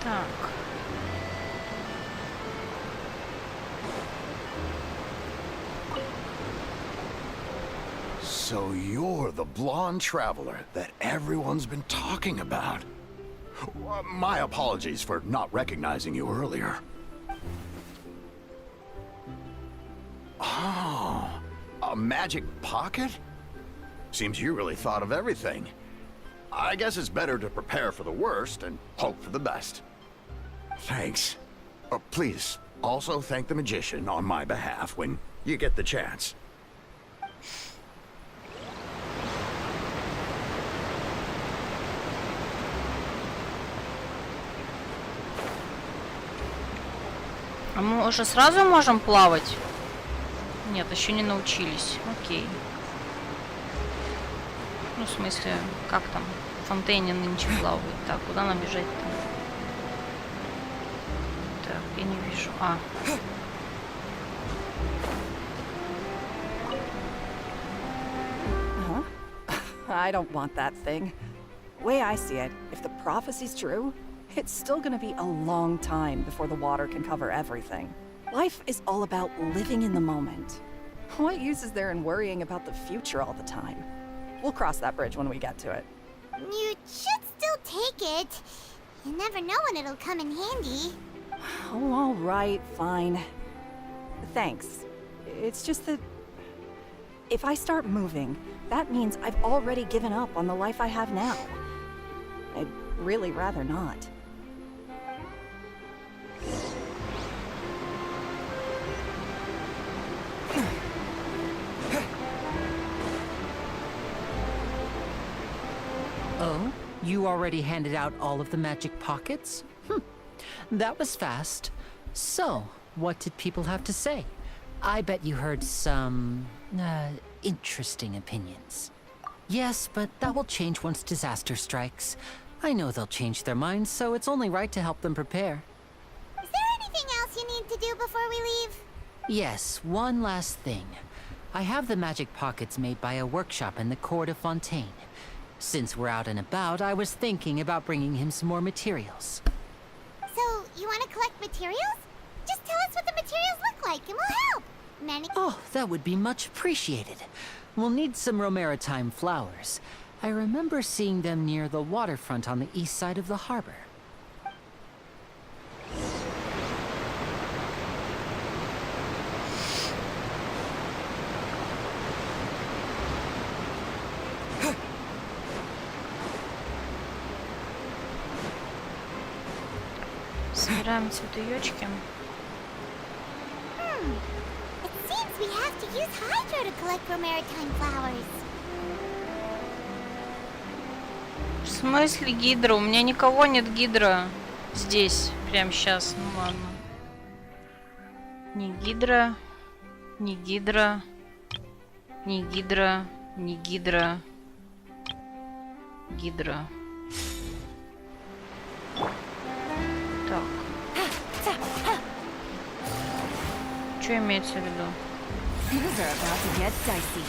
Так. So you're the blonde traveler that everyone's been talking about. My apologies for not recognizing you earlier. Oh, a magic pocket? Seems you really thought of everything. I guess it's better to prepare for the worst and hope for the best. Thanks. Please, also thank the magician on my behalf when you get the chance. А мы уже сразу можем плавать? Нет, еще не научились. Окей. Ну, в смысле, как там? В Фонтейне нынче плавают. Так, куда нам бежать-то? Так, я не вижу. А. I don't want that thing. Way I see it, if the prophecy's true, it's still gonna be a long time before the water can cover everything. Life is all about living in the moment. What use is there in worrying about the future all the time? We'll cross that bridge when we get to it. You should still take it. You never know when it'll come in handy. Oh, all right, fine. Thanks. It's just that if I start moving, that means I've already given up on the life I have now. I'd really rather not. Oh? You already handed out all of the magic pockets? That was fast. So, what did people have to say? I bet you heard some... interesting opinions. Yes, but that will change once disaster strikes. I know they'll change their minds, so it's only right to help them prepare. Is there anything else you need to do before we leave? Yes, one last thing. I have the magic pockets made by a workshop in the court of Fontейn. Since we're out and about, I was thinking about bringing him some more materials. So, you want to collect materials? Just tell us what the materials look like and we'll help. Oh, that would be much appreciated. We'll need some romaritime flowers. I remember seeing them near the waterfront on the east side of the harbor. Собираем цветуёчки. It seems we have to use Hydro to collect romaritime flowers. В смысле гидра? У меня никого нет гидра. Здесь, прямо сейчас. Ну ладно. Ни гидра, ни гидра, ни гидра, ни гидра. Гидра. Так. Что имеется в виду? Things are about to get dicey.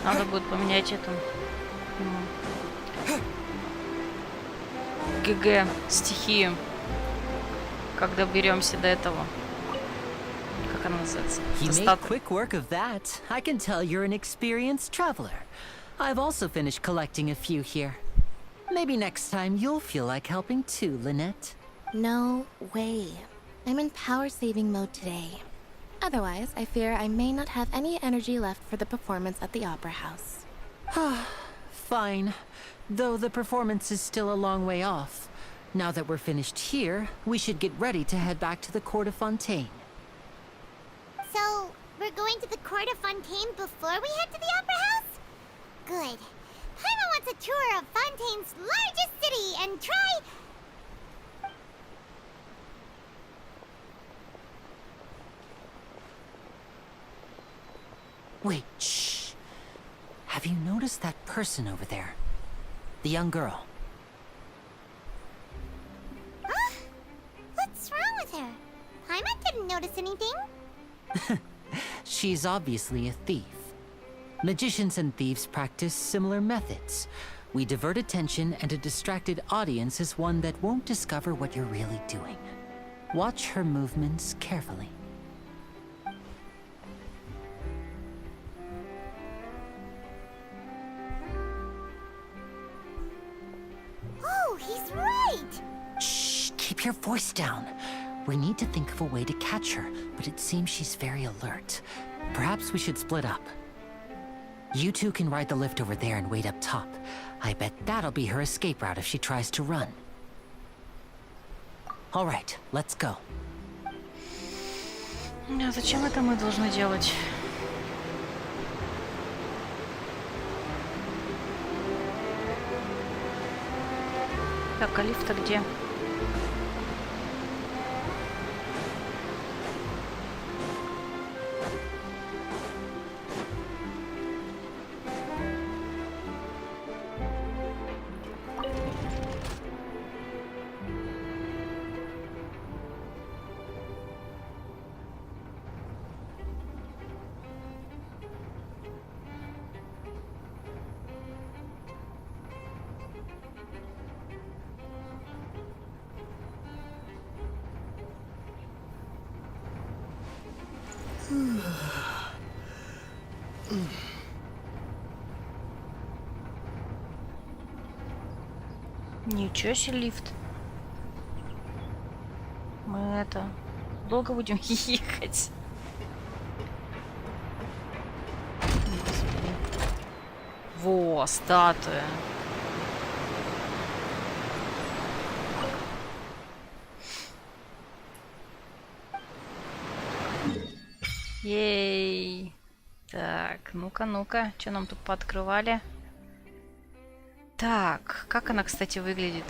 Надо будет поменять эту ГГ стихию, когда беремся до этого. Как она называется? You made quick work of that. I can tell you're an experienced traveler. I've also finished collecting a few here. Maybe next time you'll feel like helping too, Lynette. No way. I'm in power-saving mode today. Otherwise, I fear I may not have any energy left for the performance at the Opera House. Fine. Though the performance is still a long way off. Now that we're finished here, we should get ready to head back to the court of Fontейn. So, we're going to the court of Fontейn before we head to the Opera House? Good. Paimon wants a tour of Fontaine's largest city and try... Wait, shh. Have you noticed that person over there? The young girl. Huh? What's wrong with her? Paimon didn't notice anything. She's obviously a thief. Magicians and thieves practice similar methods. We divert attention, and a distracted audience is one that won't discover what you're really doing. Watch her movements carefully. Oh, he's right! Shh, keep your voice down. We need to think of a way to catch her, but it seems she's very alert. Perhaps we should split up. You two can ride the lift over there and wait up top. I bet that'll be her escape route if she tries to run. All right, let's go. А зачем это мы должны делать? Так, а лифт-то где? Ничего себе лифт. Мы это... долго будем ехать? Господи. Во, статуя. Ей. Так, ну-ка, ну-ка. Что нам тут пооткрывали? Так, как она, кстати, выглядит?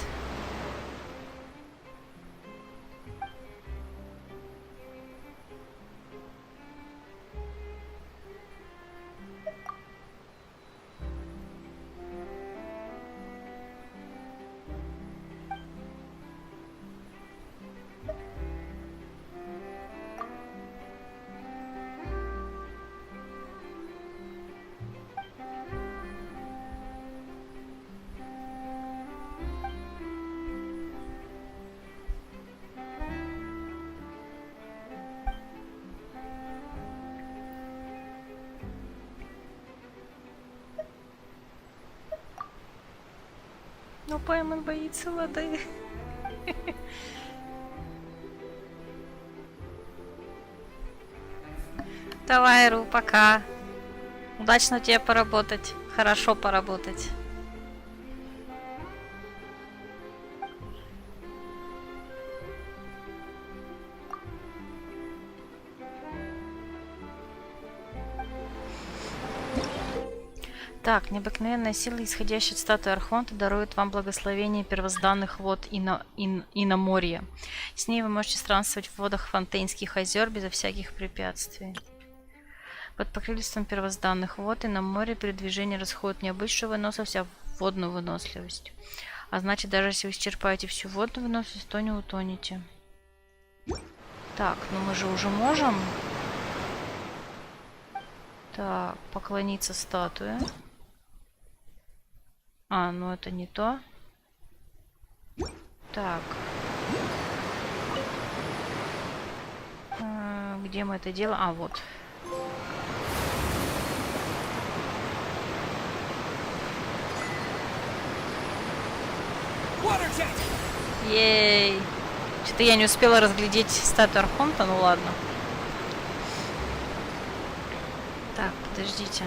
Ну, Паймон боится воды. Давай, Ру, пока. Удачно тебе поработать. Хорошо поработать. Так, необыкновенная сила, исходящая от статуи Архонта, дарует вам благословение первозданных вод и на море. С ней вы можете странствовать в водах Фонтейнских озер безо всяких препятствий. Под покровительством первозданных вод и на море передвижение расходит не обычную выносливость, а водную выносливость. А значит, даже если вы исчерпаете всю водную выносливость, то не утонете. Так, ну мы же уже можем. Так, поклониться статуе. А, ну это не то. Так. Где мы это делаем? А, вот. Ей. Что-то я не успела разглядеть статую Архонта, ну ладно. Так, подождите.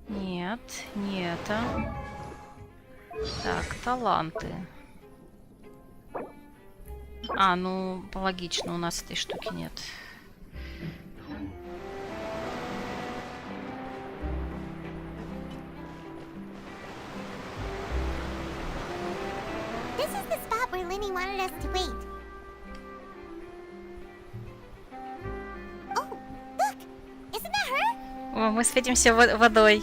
Нет, не это. Так, таланты. А, ну, логично, у нас этой штуки нет. This is the spot where Linny wanted us to wait. Oh, look! Isn't that her? О, мы светимся водой.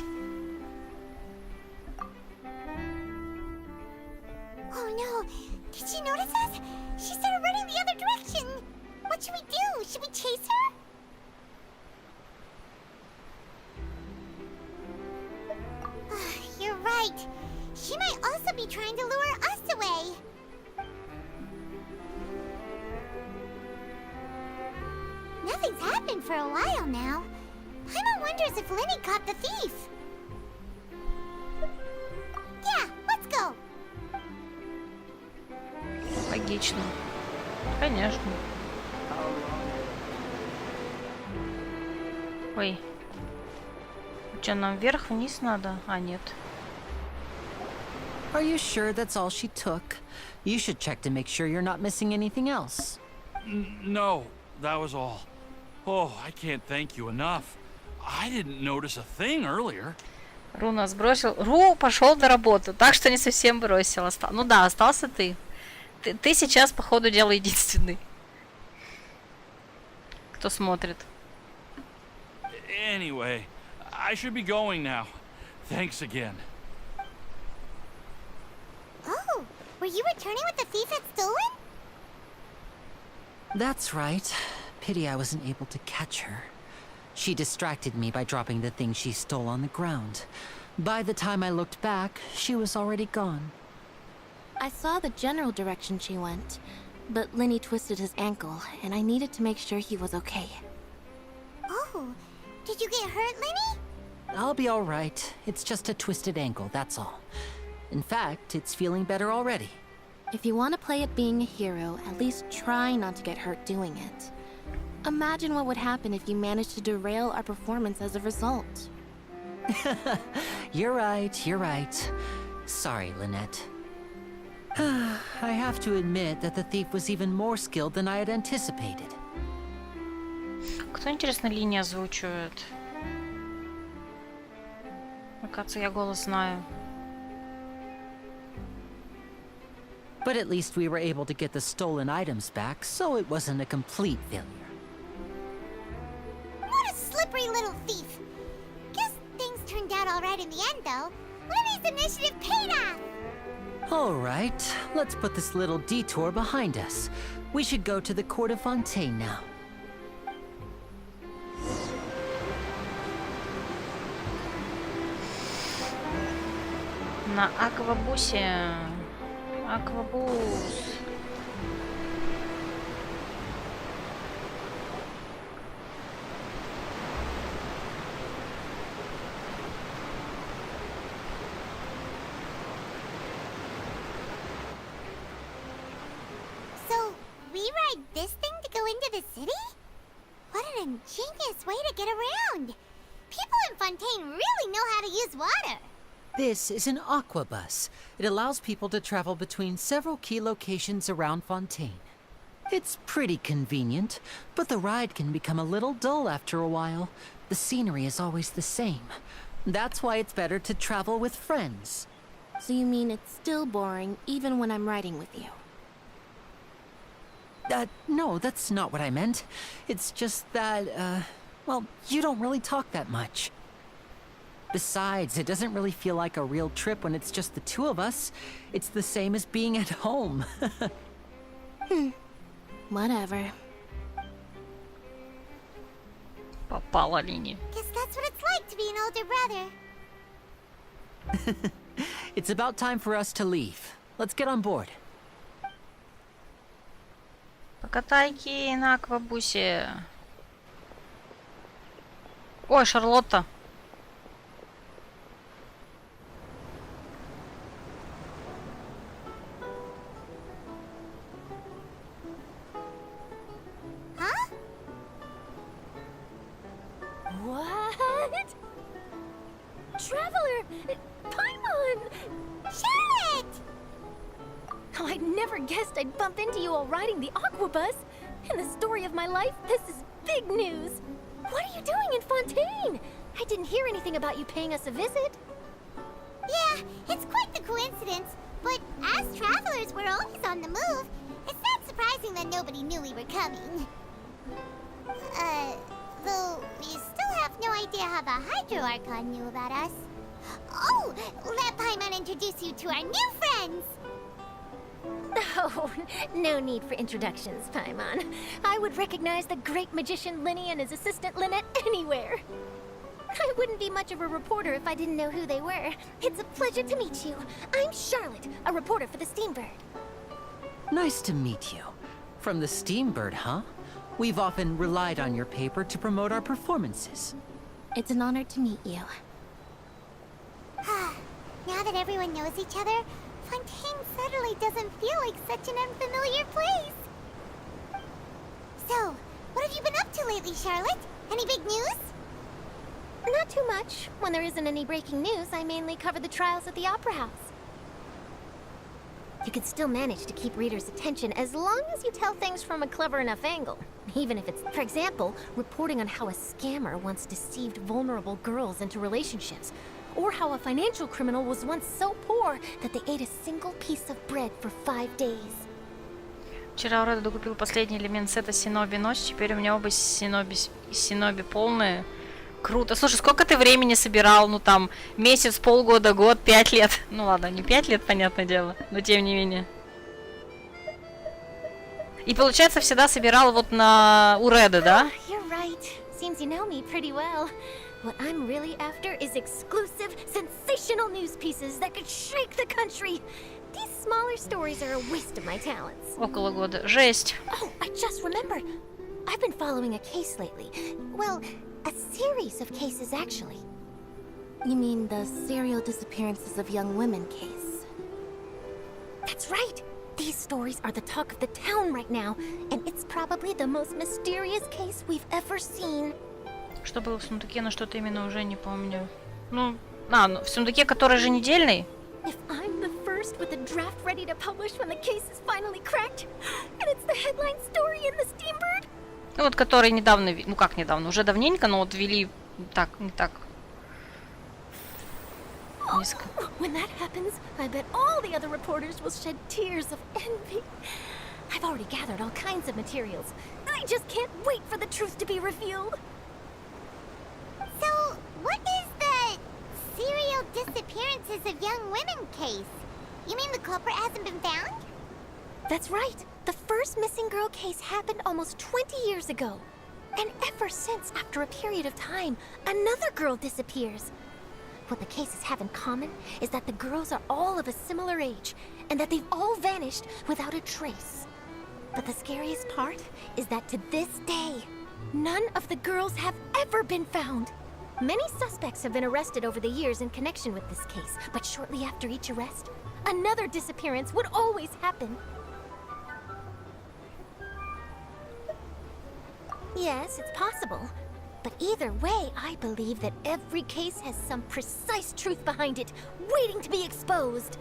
Oh no! Did she notice us? She started running the other direction! What should we do? Should we chase her? You're right. She might also be trying to lure us away. Nothing's happened for a while now. Paimon wonders if Linny caught the thief. Yeah, let's go. Логично. Конечно. Ой. Че, нам вверх-вниз надо? А, нет. Are you sure that's all she took? You should check to make sure you're not missing anything else. No, that was all. Oh, I can't thank you enough. I didn't notice a thing earlier. Ру нас бросил. Ру пошел на работу, так что не совсем бросил. Ну да, остался ты. Ты сейчас, по ходу дела, единственный, кто смотрит. Anyway, I should be going now. Thanks again. Oh, were you returning what the thief had stolen? That's right. Pity I wasn't able to catch her. She distracted me by dropping the thing she stole on the ground. By the time I looked back, she was already gone. I saw the general direction she went, but Lenny twisted his ankle, and I needed to make sure he was okay. Oh, did you get hurt, Lenny? I'll be all right. It's just a twisted ankle, that's all. In fact, it's feeling better already. If you want to play at being a hero, at least try not to get hurt doing it. Imagine what would happen if you managed to derail our performance as a result. You're right. Sorry, Lynette. I have to admit that the thief was even more skilled than I had anticipated. Кто, интересно, линии озвучивает? Оказывается, я голос знаю. But at least we were able to get the stolen items back, so it wasn't a complete failure. What a slippery little thief. Guess things turned out all right in the end, though. Lenny's initiative paid off. All right, let's put this little detour behind us. We should go to the court of Fontейn now. На аквабусе. Аквабус. So, we ride this thing to go into the city? What an ingenious way to get around. People in Fontaine really know how to use water. This is an aquabus. It allows people to travel between several key locations around Fontaine. It's pretty convenient, but the ride can become a little dull after a while. The scenery is always the same. That's why it's better to travel with friends. So you mean it's still boring even when I'm riding with you? No, that's not what I meant. It's just that, well, you don't really talk that much. Besides, it doesn't really feel like a real trip when it's just the two of us. It's the same as being at home. Whatever. Попала линия. Guess that's what it's like to be an older brother. It's about time for us to leave. Let's get on board. Покатайки на аквабусе. Ой, Шарлотта. Huh? What? Traveler! Paimon! Charlotte! Oh, I'd never guessed I'd bump into you while riding the aquabus. In the story of my life, this is big news. What are you doing in Fontaine? I didn't hear anything about you paying us a visit. Yeah, it's quite the coincidence. But as travelers, we're always on the move. It's not surprising that nobody knew we were coming. Though we still have no idea how the Hydro Archon knew about us. Oh, let Paimon introduce you to our new friends! Oh, no need for introductions, Paimon. I would recognize the great magician Lenny and his assistant Lynette anywhere. I wouldn't be much of a reporter if I didn't know who they were. It's a pleasure to meet you. I'm Charlotte, a reporter for the Steambird. Nice to meet you. From the Steambird, huh? We've often relied on your paper to promote our performances. It's an honor to meet you. Now that everyone knows each other, Fontaine suddenly doesn't feel like such an unfamiliar place. So, what have you been up to lately, Charlotte? Any big news? Not too much. When there isn't any breaking news, I mainly cover the trials at the Opera House. You can still manage to keep readers' attention as long as you tell things from a clever enough angle. Even if it's, for example, reporting on how a scammer once deceived vulnerable girls into relationships. Or how a financial criminal was once so poor that they ate a single piece of bread for 5 days. Вчера вроде докупил последний элемент сета Синоби Ночь, теперь у меня оба Синоби полные. Круто. Слушай, сколько ты времени собирал? Ну там, месяц, полгода, год, 5 лет. Ну ладно, не 5 лет, понятное дело, но тем не менее. И получается, всегда собирал вот на Уреда, да? You're right. Seems you know me pretty well. What I'm really after is exclusive, sensational news pieces that could shake the country. These smaller stories are a waste of my talents. Около года. Жесть. Oh, I just remembered. I've been following a case lately. Well, a series of cases, actually. You mean the serial disappearances of young women case? That's right. These stories are the talk of the town right now, and it's probably the most mysterious case we've ever seen. Что было в сундуке, но что-то именно уже не помню. Ну, в сундуке, который еженедельный? If I'm the first with a draft ready to publish when the case is finally cracked, and it's the headline story in the Steambird. Ну вот, который недавно, ну как недавно, уже давненько, но вот вели так, не так. Низко. When that happens, I bet all the other reporters will shed tears of envy. I've already gathered all kinds of materials. I just can't wait for the truth to be revealed. So, what is the serial disappearances of young women case? You mean the culprit hasn't been found? That's right. The first missing girl case happened almost 20 years ago. And ever since, after a period of time, another girl disappears. What the cases have in common is that the girls are all of a similar age, and that they've all vanished without a trace. But the scariest part is that to this day, none of the girls have ever been found. Many suspects have been arrested over the years in connection with this case, but shortly after each arrest, another disappearance would always happen. Yes, it's possible. But either way, I believe that every case has some precise truth behind it, waiting to be exposed.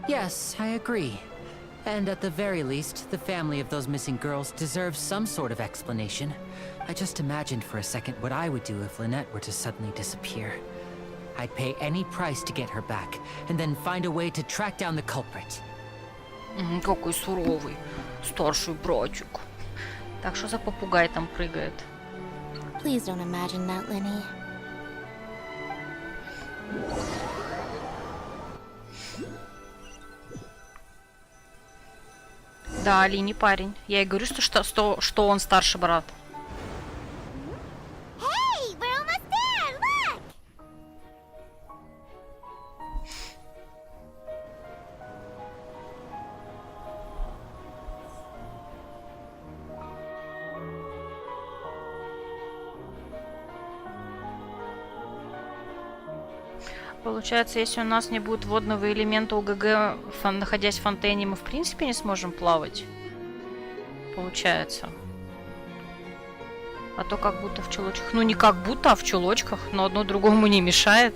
Yes, I agree. And at the very least, the family of those missing girls deserves some sort of explanation. I just imagined for a second what I would do if Lynette were to suddenly disappear. I'd pay any price to get her back, and then find a way to track down the culprit. Какой суровый старший братик. Так, что за попугай там прыгает? Please don't imagine that, Lenny. Да, Али не парень. Я и говорю, что он старший брат. Hey, we're almost there! Look! Получается, если у нас не будет водного элемента УГГ, находясь в фонтейне, мы в принципе не сможем плавать. Получается. А то как будто в чулочках. Ну не как будто, а в чулочках. Но одно другому не мешает.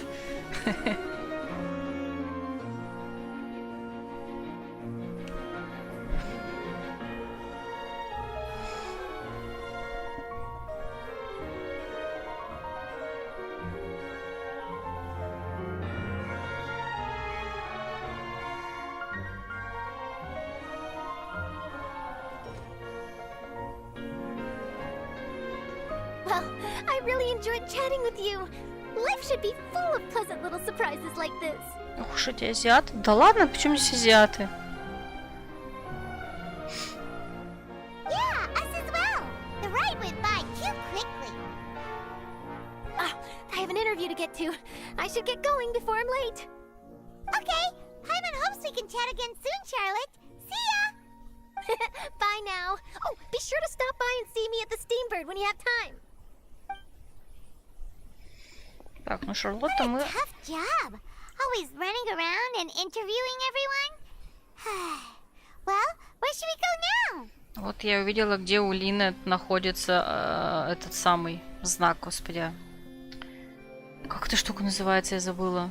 Well, I really enjoyed chatting with you. Life should be full of pleasant little surprises like this. Ох уж эти азиаты. Да ладно, почему здесь азиаты? Yeah, us as well. The ride went by too quickly. I have an interview to get to. I should get going before I'm late. Okay, Hyman hopes we can chat again soon, Charlotte. See ya! Bye now. Oh, be sure to stop by and see me at the Steambird when you have time. Так, ну Шарлотта мы... Tough job. Always running around and interviewing everyone. Well, where should we go now? Вот я увидела, где у Лины находится этот самый знак, господи. Как эта штука называется, я забыла.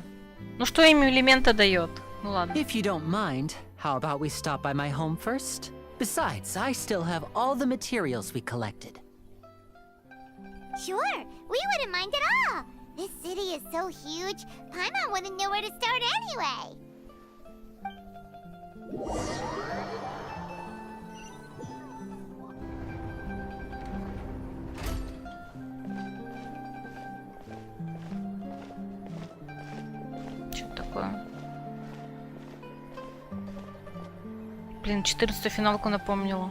Ну что им элемента дает? Ну ладно. If you don't mind, how about we stop by my home first? Besides, I still have all the materials we collected. Sure, we wouldn't mind at all. This city is so huge, Paimon wouldn't know where to start anyway. Что такое? Блин, 14-ю финалку напомнила.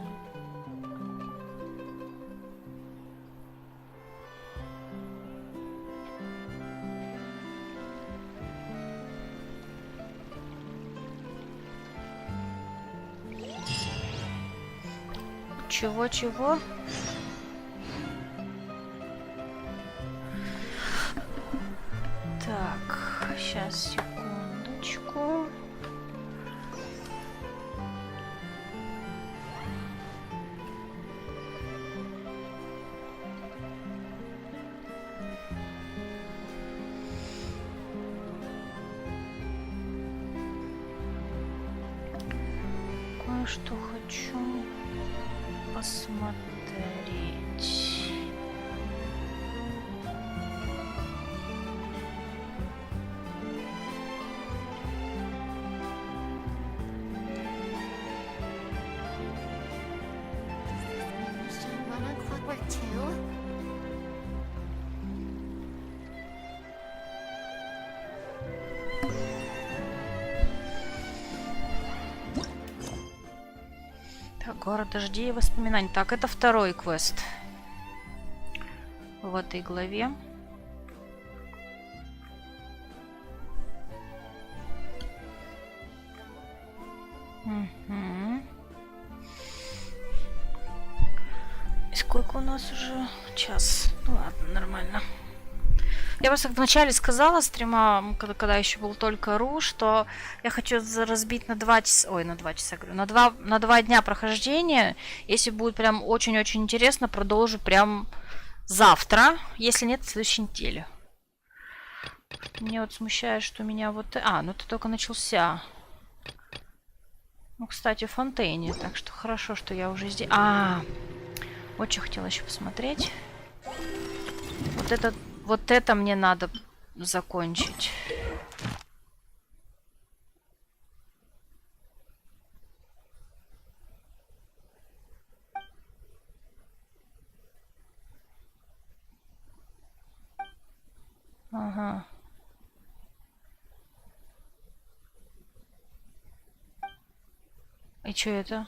Чего? Так, сейчас, секундочку. Кое-что хочу посмотреть. Run on Clockwork too? Так, город дождей и воспоминаний. Так, это второй квест в этой главе. Угу. И сколько у нас уже? Час. Ну ладно, нормально. Я просто вначале сказала стрима, когда еще был только Ру, что я хочу разбить на 2 часа, ой, на 2 часа, говорю, на 2 дня прохождения. Если будет прям очень-очень интересно, продолжу прям завтра, если нет, в следующей неделе. Меня вот смущает, что у меня вот... А, ну это только начался. Ну, кстати, в Фонтейне, так что хорошо, что я уже здесь... Вот что хотела еще посмотреть. Вот это мне надо закончить. Ага. И что это?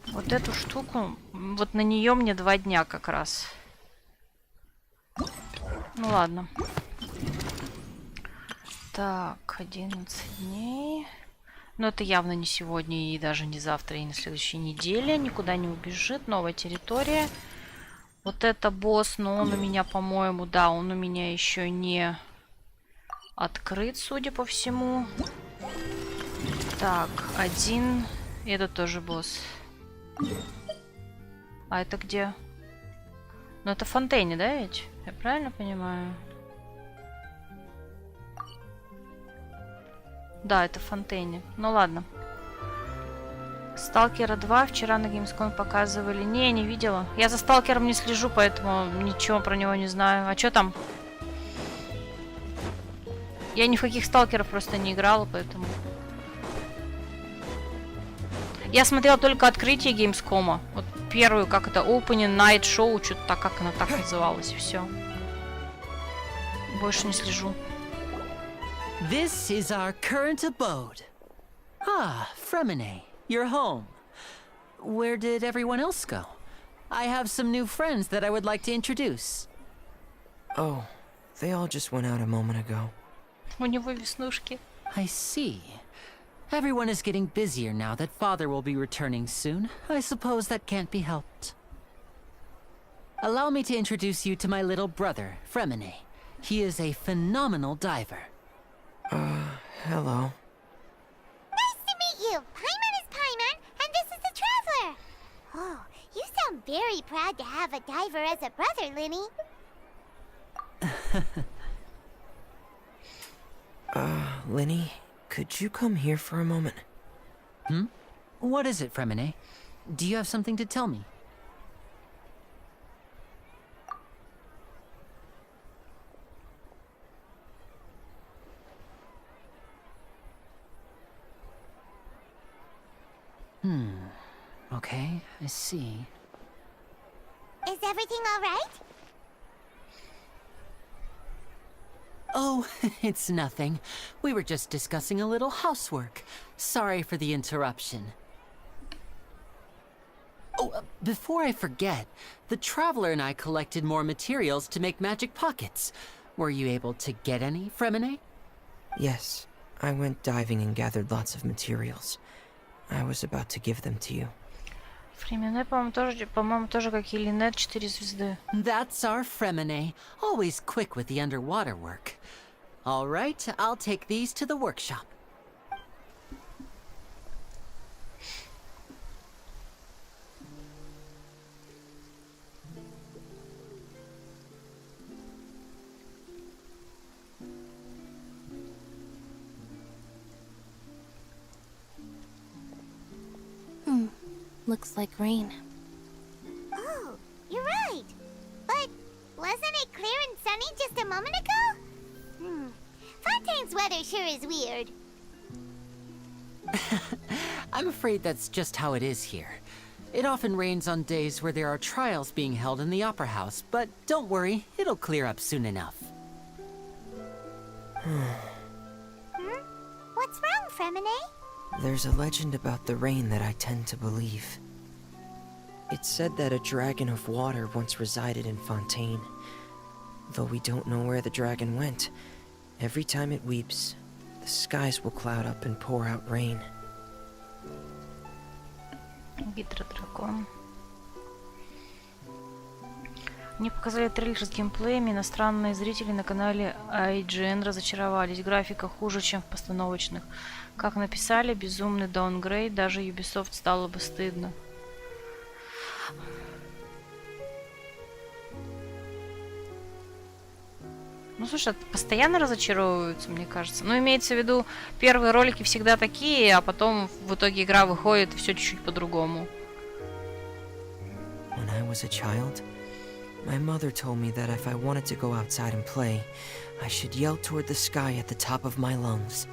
Вот эту штуку, вот на нее мне 2 дня как раз. Ну ладно. Так, 11 дней. Но это явно не сегодня и даже не завтра и на следующей неделе. Никуда не убежит. Новая территория. Вот это босс, но он у меня, по-моему, да, он у меня еще не открыт, судя по всему. Так, один. И это тоже босс. А это где? Ну это в Фонтейне, да ведь? Я правильно понимаю? Да, это в Фонтейне. Ну ладно. Сталкера 2 вчера на Gamescom показывали. Не видела. Я за Сталкером не слежу, поэтому ничего про него не знаю. А что там? Я ни в каких Сталкеров просто не играла, поэтому... Я смотрела только открытие Gamescom. Вот первую, как это, Opening Night Show, что-то так, как она так называлась, и все. Больше не слежу. This is our current abode. Ah, Fremine, you're home. Where did everyone else go? I have some new friends that I would like to introduce. Oh, they all just went out a moment ago. У него веснушки. I see. Everyone is getting busier now that Father will be returning soon. I suppose that can't be helped. Allow me to introduce you to my little brother, Fremine. He is a phenomenal diver. Hello. Nice to meet you. Paimon is Paimon, and this is the Traveler. Oh, you sound very proud to have a diver as a brother, Linny. Linny, could you come here for a moment? Hmm? What is it, Fremine? Do you have something to tell me? Okay, I see. Is everything all right? Oh, it's nothing. We were just discussing a little housework. Sorry for the interruption. Oh, before I forget, the Traveler and I collected more materials to make magic pockets. Were you able to get any, Fremine? Yes, I went diving and gathered lots of materials. I was about to give them to you. Фремине, по-моему, тоже как и Линет, 4 звезды. That's our Fremine, always quick with the underwater work. All right, I'll take these to the workshop. Looks like rain. Oh, you're right. But wasn't it clear and sunny just a moment ago? Fontaine's weather sure is weird. I'm afraid that's just how it is here. It often rains on days where there are trials being held in the Opera House, but don't worry, it'll clear up soon enough. What's wrong, Fremine? There's a legend about the rain that I tend to believe. It's said that a dragon of water once resided in Ffontaine. Though we don't know where the dragon went, every time it weeps, the skies will cloud up and pour out rain. Гидродракон. Мне показали трейлер с геймплеем, иностранные зрители на канале IGN разочаровались. Графика хуже, чем в постановочных. Как написали, безумный даунгрейд, даже Ubisoft стало бы стыдно. Ну, слушай, постоянно разочаровываются, мне кажется. Ну, имеется в виду, первые ролики всегда такие, а потом в итоге игра выходит и все чуть-чуть по-другому. When I was a child, my mother told me that if I wanted to go outside and play, I should yell toward the sky at the top of my lungs.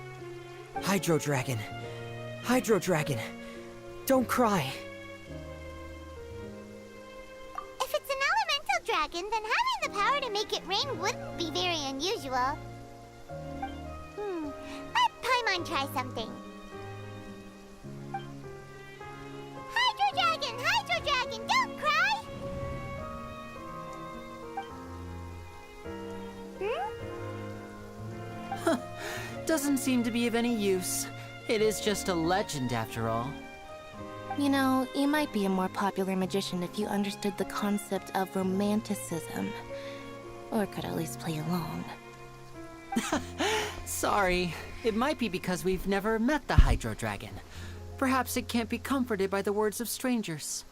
Hydro Dragon! Hydro Dragon! Don't cry! If it's an elemental dragon, then having the power to make it rain wouldn't be very unusual. Let Paimon try something. Hydro Dragon, don't cry! Doesn't seem to be of any use. It is just a legend after all. You know, you might be a more popular magician if you understood the concept of romanticism. Or could at least play along. Sorry. It might be because we've never met the Hydro Dragon. Perhaps it can't be comforted by the words of strangers.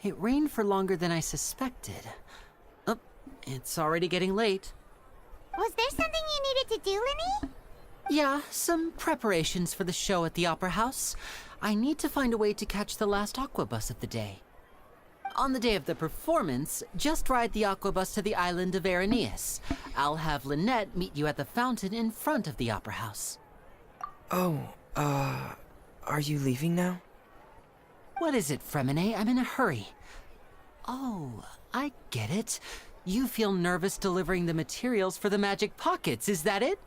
It rained for longer than I suspected. Oh, it's already getting late. Was there something you needed to do, Linny? Yeah, some preparations for the show at the Opera House. I need to find a way to catch the last aqua bus of the day. On the day of the performance, just ride the aqua bus to the island of Araneus. I'll have Lynette meet you at the fountain in front of the Opera House. Oh, are you leaving now? What is it, Fremine? I'm in a hurry. Oh, I get it. You feel nervous delivering the materials for the magic pockets, is that it?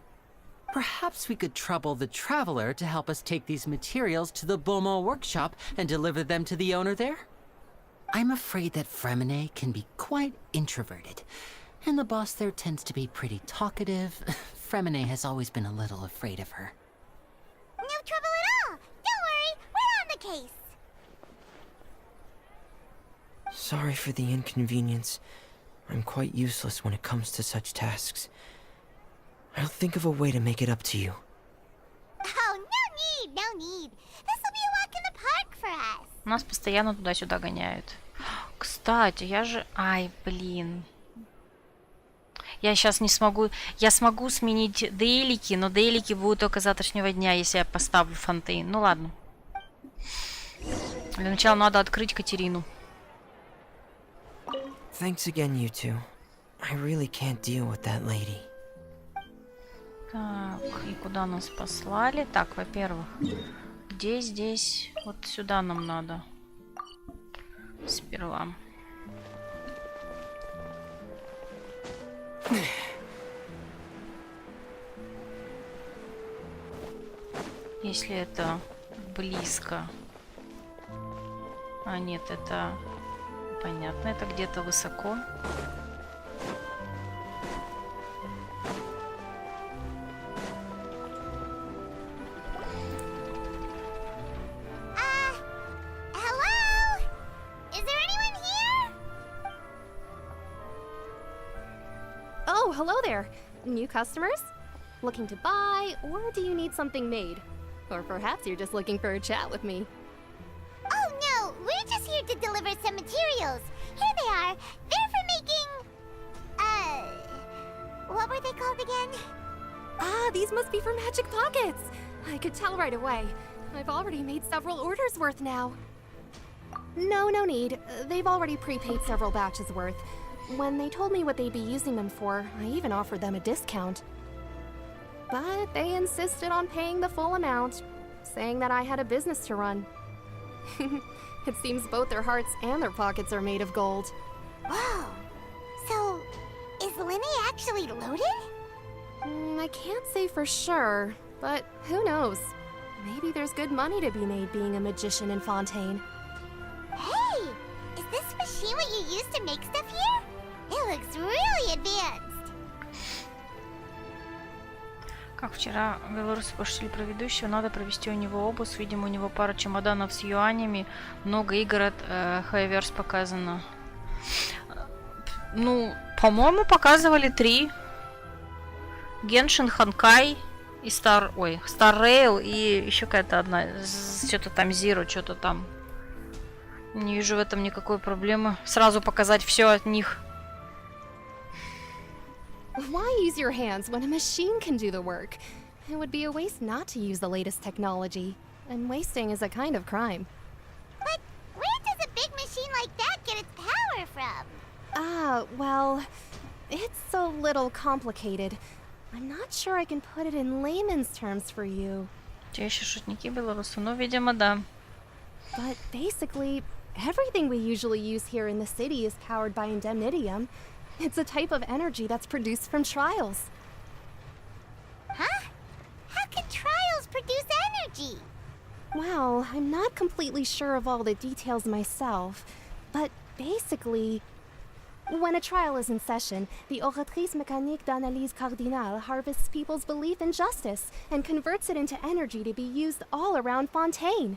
Perhaps we could trouble the Traveler to help us take these materials to the Beaumont workshop and deliver them to the owner there? I'm afraid that Fremine can be quite introverted, and the boss there tends to be pretty talkative. Fremine has always been a little afraid of her. No trouble at all! Don't worry, we're on the case! Sorry for the inconvenience. I'm quite useless when it comes to such tasks. I'll think of a way to make it up to you. Нас постоянно туда-сюда гоняют. Кстати, я же... Ай, блин. Я сейчас не смогу... Я смогу сменить дейлики, но дейлики будут только с завтрашнего дня, если я поставлю Фонтейн. Ну ладно. Для начала надо открыть Катерину. Thanks again, you two. I really can't deal with that lady. Так, и куда нас послали? Так, во-первых, здесь, вот сюда нам надо. Сперва. Если это близко. А нет, это понятно, это где-то высоко. Hello? Is there anyone here? Oh, hello there. New customers? Looking to buy, or do you need something made? Or perhaps you're just looking for a chat with me. Oh no, we're just here to deliver some materials. Here they are. They're for making... what were they called again? Ah, these must be for Magic Pockets. I could tell right away. I've already made several orders worth now. No need. They've already prepaid several batches worth. When they told me what they'd be using them for, I even offered them a discount. But they insisted on paying the full amount, saying that I had a business to run. It seems both their hearts and their pockets are made of gold. Whoa. So, is Linny actually loaded? I can't say for sure, but who knows? Maybe there's good money to be made being a magician in Fontaine. Hey! Is this machine what you use to make stuff here? It looks really advanced. Как вчера белорусы пошли про ведущего, надо провести у него обыск. Видимо, у него пара чемоданов с юанями, много игр от Хайверс показано. Ну, по-моему, показывали 3. Геншин, Ханкай и Star Rail и еще какая-то одна. Что-то там Zero, что-то там. Не вижу в этом никакой проблемы. Сразу показать все от них. Why use your hands when a machine can do the work? It would be a waste not to use the latest technology. And wasting is a kind of crime. But where does a big machine like that get its power from? Ah, well, it's a little complicated. I'm not sure I can put it in layman's terms for you. Те еще шутники белорусы, ну, видимо, да. But basically, everything we usually use here in the city is powered by indemnitium. It's a type of energy that's produced from trials. Huh? How can trials produce energy? Well, I'm not completely sure of all the details myself, but basically, when a trial is in session, the oratrice mécanique d'analyse cardinale harvests people's belief in justice and converts it into energy to be used all around Fontaine.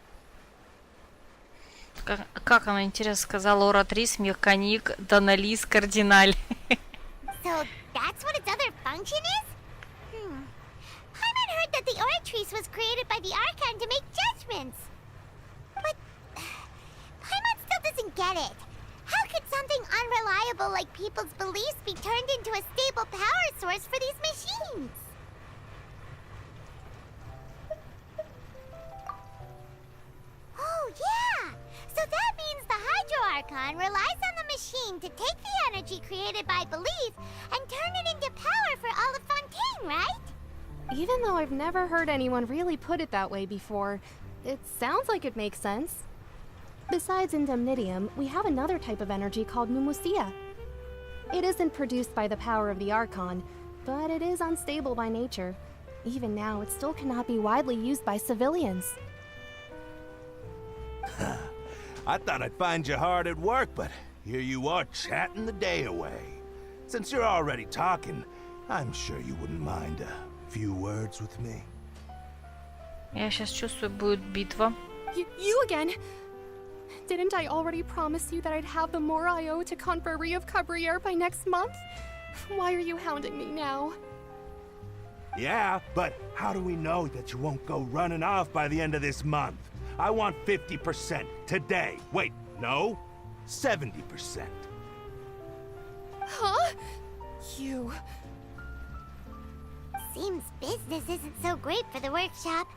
Как она, интересно, сказала, оратрис, механик, донализ, кардиналь. So that's what its other function is? Paimon heard that the Oratrice was created by the Archon to make judgments. But Paimon still doesn't get it. How could something unreliable like people's beliefs be turned into a stable power source for these machines? Oh, yeah! So that means the Hydro Archon relies on the machine to take the energy created by belief and turn it into power for all of Fontaine, right? Even though I've never heard anyone really put it that way before, it sounds like it makes sense. Besides indemnitium, we have another type of energy called Mumusia. It isn't produced by the power of the Archon, but it is unstable by nature. Even now, it still cannot be widely used by civilians. I thought I'd find you hard at work, but here you are chatting the day away. Since you're already talking, I'm sure you wouldn't mind a few words with me. Я сейчас чувствую, будет битва. You again? Didn't I already promise you that I'd have the more I owe to Confrérie of Cabriere by next month? Why are you hounding me now? Yeah, but how do we know that you won't go running off by the end of this month? I want 50% today. Wait, no, 70%. Huh? You... Seems business isn't so great for the workshop.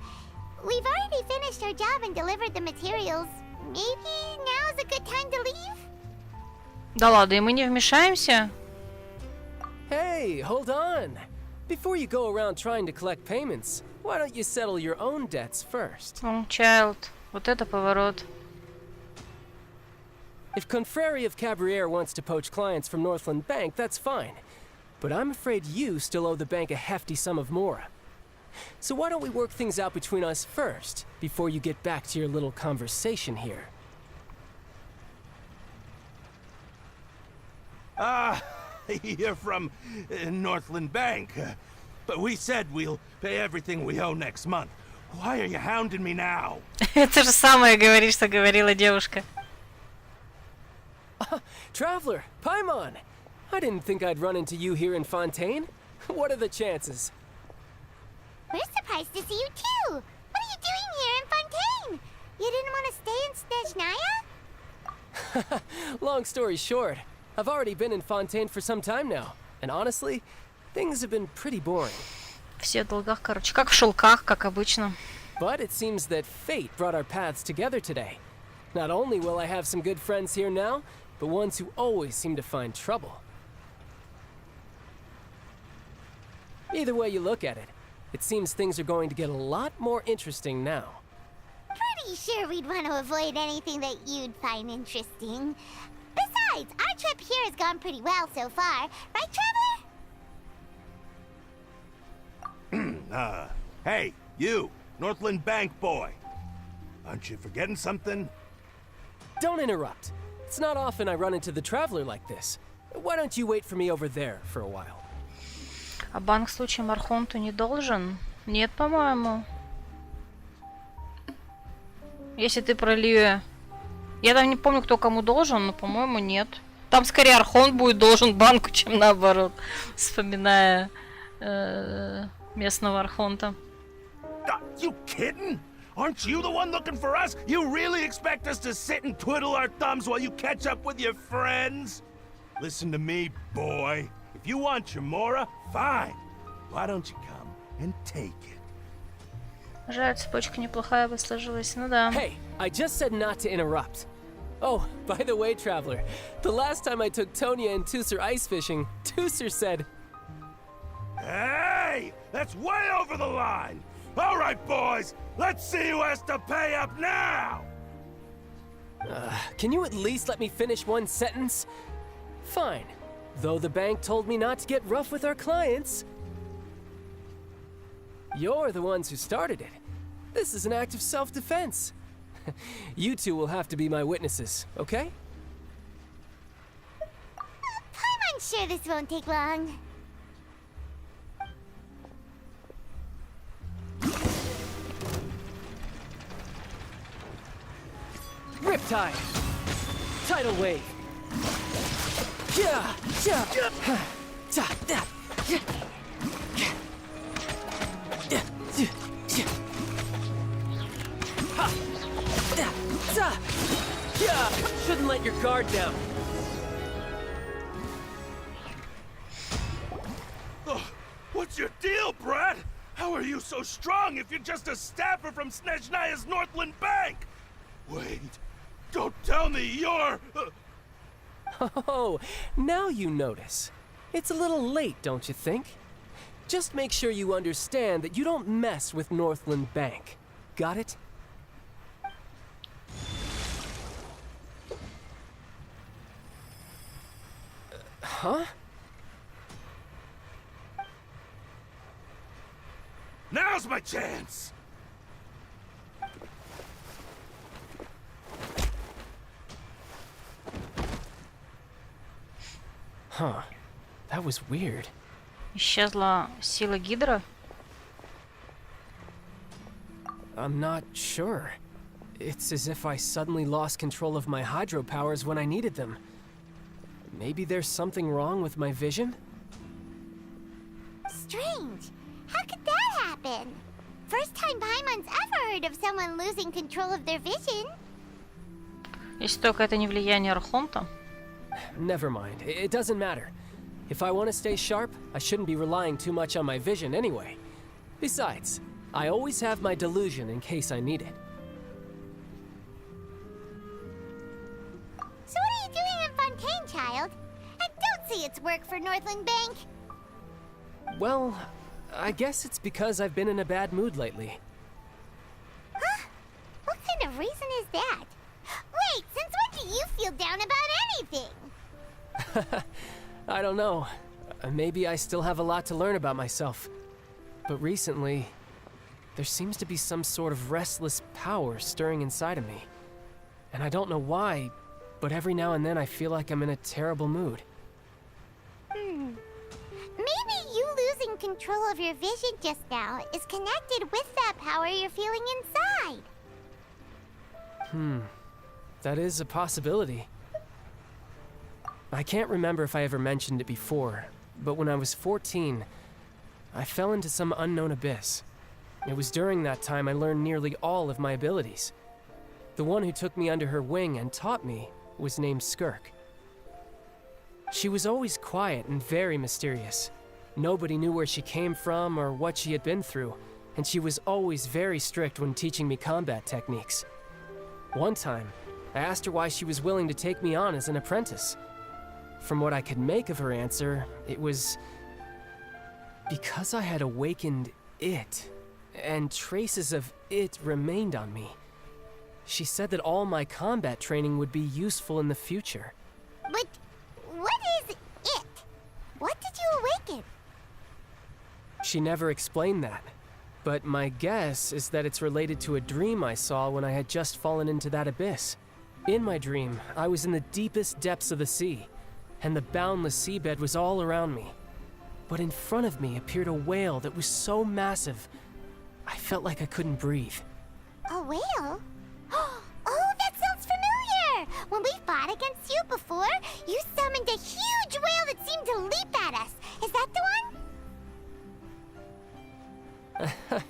We've already finished our job and delivered the materials. Maybe now's a good time to leave? Да ладно, и мы не вмешаемся? Hey, hold on. Before you go around trying to collect payments, why don't you settle your own debts first? Child, вот это поворот. If Confreri of Cabriere wants to poach clients from Northland Bank, that's fine. But I'm afraid you still owe the bank a hefty sum of mora. So why don't we work things out between us first, before you get back to your little conversation here? You're from Northland Bank. But we said we'll pay everything we owe next month. Why are you hounding me now? Это же самое говоришь, что говорила девушка. Traveler, Paimon! I didn't think I'd run into you here in Fontaine. What are the chances? We're surprised to see you too. What are you doing here in Fontaine? You didn't want to stay in Snezhnaya? Long story short, I've already been in Fontaine for some time now. And honestly, things have been pretty boring. Все в долгах, короче, как в шелках, как обычно. But it seems that fate brought our paths together today. Not only will I have some good friends here now, but ones who always seem to find trouble. Either way you look at it, it seems things are going to get a lot more interesting now. Pretty sure we'd want to avoid anything that you'd find interesting. Besides, our trip here has gone pretty well so far. Right, Traveler? Hey, you, Northland Bank boy. Aren't you forgetting something? Don't interrupt. It's not often I run into the Traveler like this. Why don't you wait for me over there for a while? А банк случаем Архонту не должен? Нет, по-моему. Если ты про Лию. Я там не помню, кто кому должен, но, по-моему, нет. Там скорее Архонт будет должен банку, чем наоборот. Вспоминая местного Архонта. You kidding? Aren't you the one looking for us? You really expect us to sit and twiddle our thumbs while you catch up with your friends? Listen to me, boy. If you want your mora, fine. Why don't you come and take it? Жаль, цепочка неплохая бы сложилась, ну да. Hey, I just said not to interrupt. Oh, by the way, Traveler, the last time I took Tonya and Tusser ice fishing, Tusser said... Hey! That's way over the line! All right, boys, let's see who has to pay up now! Can you at least let me finish one sentence? Fine. Though the bank told me not to get rough with our clients. You're the ones who started it. This is an act of self-defense. You two will have to be my witnesses, okay? I'm sure this won't take long. Riptide! Tidal wave! Yeah! Yeah! Shouldn't let your guard down. Oh, what's your deal, Brad? How are you so strong if you're just a staffer from Snezhnaya's Northland Bank? Wait, don't tell me you're... Oh, now you notice. It's a little late, don't you think? Just make sure you understand that you don't mess with Northland Bank. Got it? Huh? Now's my chance! Huh. That was weird. Исчезла сила Гидра? I'm not sure. It's as if I suddenly lost control of my hydro powers when I needed them. Maybe there's something wrong with my vision? Strange. How could that happen? First time Paimon's ever heard of someone losing control of their vision. Если только это не влияние Архонта. Never mind. It doesn't matter. If I want to stay sharp, I shouldn't be relying too much on my vision anyway. Besides, I always have my delusion in case I need it. So what are you doing in Fontaine, child? I don't see it's work for Northland Bank. Well, I guess it's because I've been in a bad mood lately. Huh? What kind of reason is that? Wait, since when do you feel down about anything? I don't know. Maybe I still have a lot to learn about myself. But recently, there seems to be some sort of restless power stirring inside of me. And I don't know why, but every now and then I feel like I'm in a terrible mood. Maybe you losing control of your vision just now is connected with that power you're feeling inside. That is a possibility. I can't remember if I ever mentioned it before, but when I was 14, I fell into some unknown abyss. It was during that time I learned nearly all of my abilities. The one who took me under her wing and taught me was named Skirk. She was always quiet and very mysterious. Nobody knew where she came from or what she had been through, and she was always very strict when teaching me combat techniques. One time, I asked her why she was willing to take me on as an apprentice. From what I could make of her answer, it was because I had awakened it, and traces of it remained on me. She said that all my combat training would be useful in the future. But what is it? What did you awaken? She never explained that, but my guess is that it's related to a dream I saw when I had just fallen into that abyss. In my dream, I was in the deepest depths of the sea, and the boundless seabed was all around me. But in front of me appeared a whale that was so massive, I felt like I couldn't breathe. A whale? Oh, that sounds familiar! When we fought against you before, you summoned a huge whale that seemed to leap at us. Is that the one?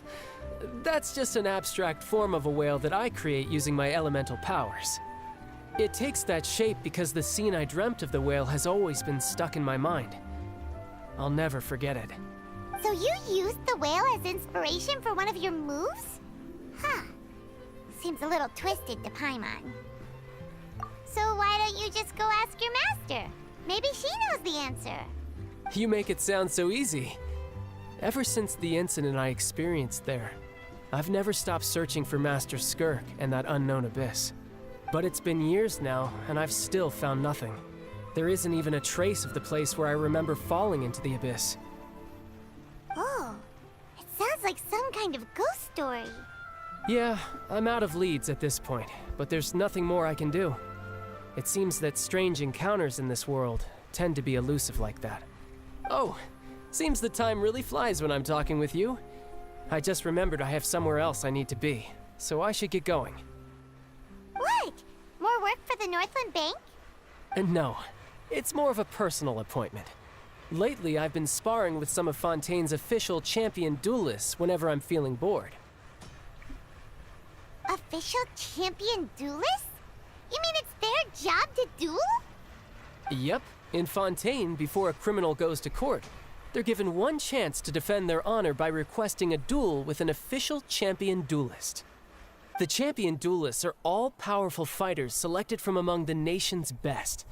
That's just an abstract form of a whale that I create using my elemental powers. It takes that shape because the scene I dreamt of the whale has always been stuck in my mind. I'll never forget it. So you used the whale as inspiration for one of your moves? Huh. Seems a little twisted to Paimon. So why don't you just go ask your master? Maybe she knows the answer. You make it sound so easy. Ever since the incident I experienced there, I've never stopped searching for Master Skirk and that unknown abyss. But it's been years now, and I've still found nothing. There isn't even a trace of the place where I remember falling into the abyss. Oh, it sounds like some kind of ghost story. Yeah, I'm out of leads at this point, but there's nothing more I can do. It seems that strange encounters in this world tend to be elusive like that. Oh, seems the time really flies when I'm talking with you. I just remembered I have somewhere else I need to be, so I should get going. What? More work for the Northland Bank? No, it's more of a personal appointment. Lately, I've been sparring with some of Fontaine's official champion duelists whenever I'm feeling bored. Official champion duelists? You mean it's their job to duel? Yep, in Fontaine, before a criminal goes to court, they're given one chance to defend their honor by requesting a duel with an official champion duelist. The champion duelists are all-powerful fighters selected from among the nation's best,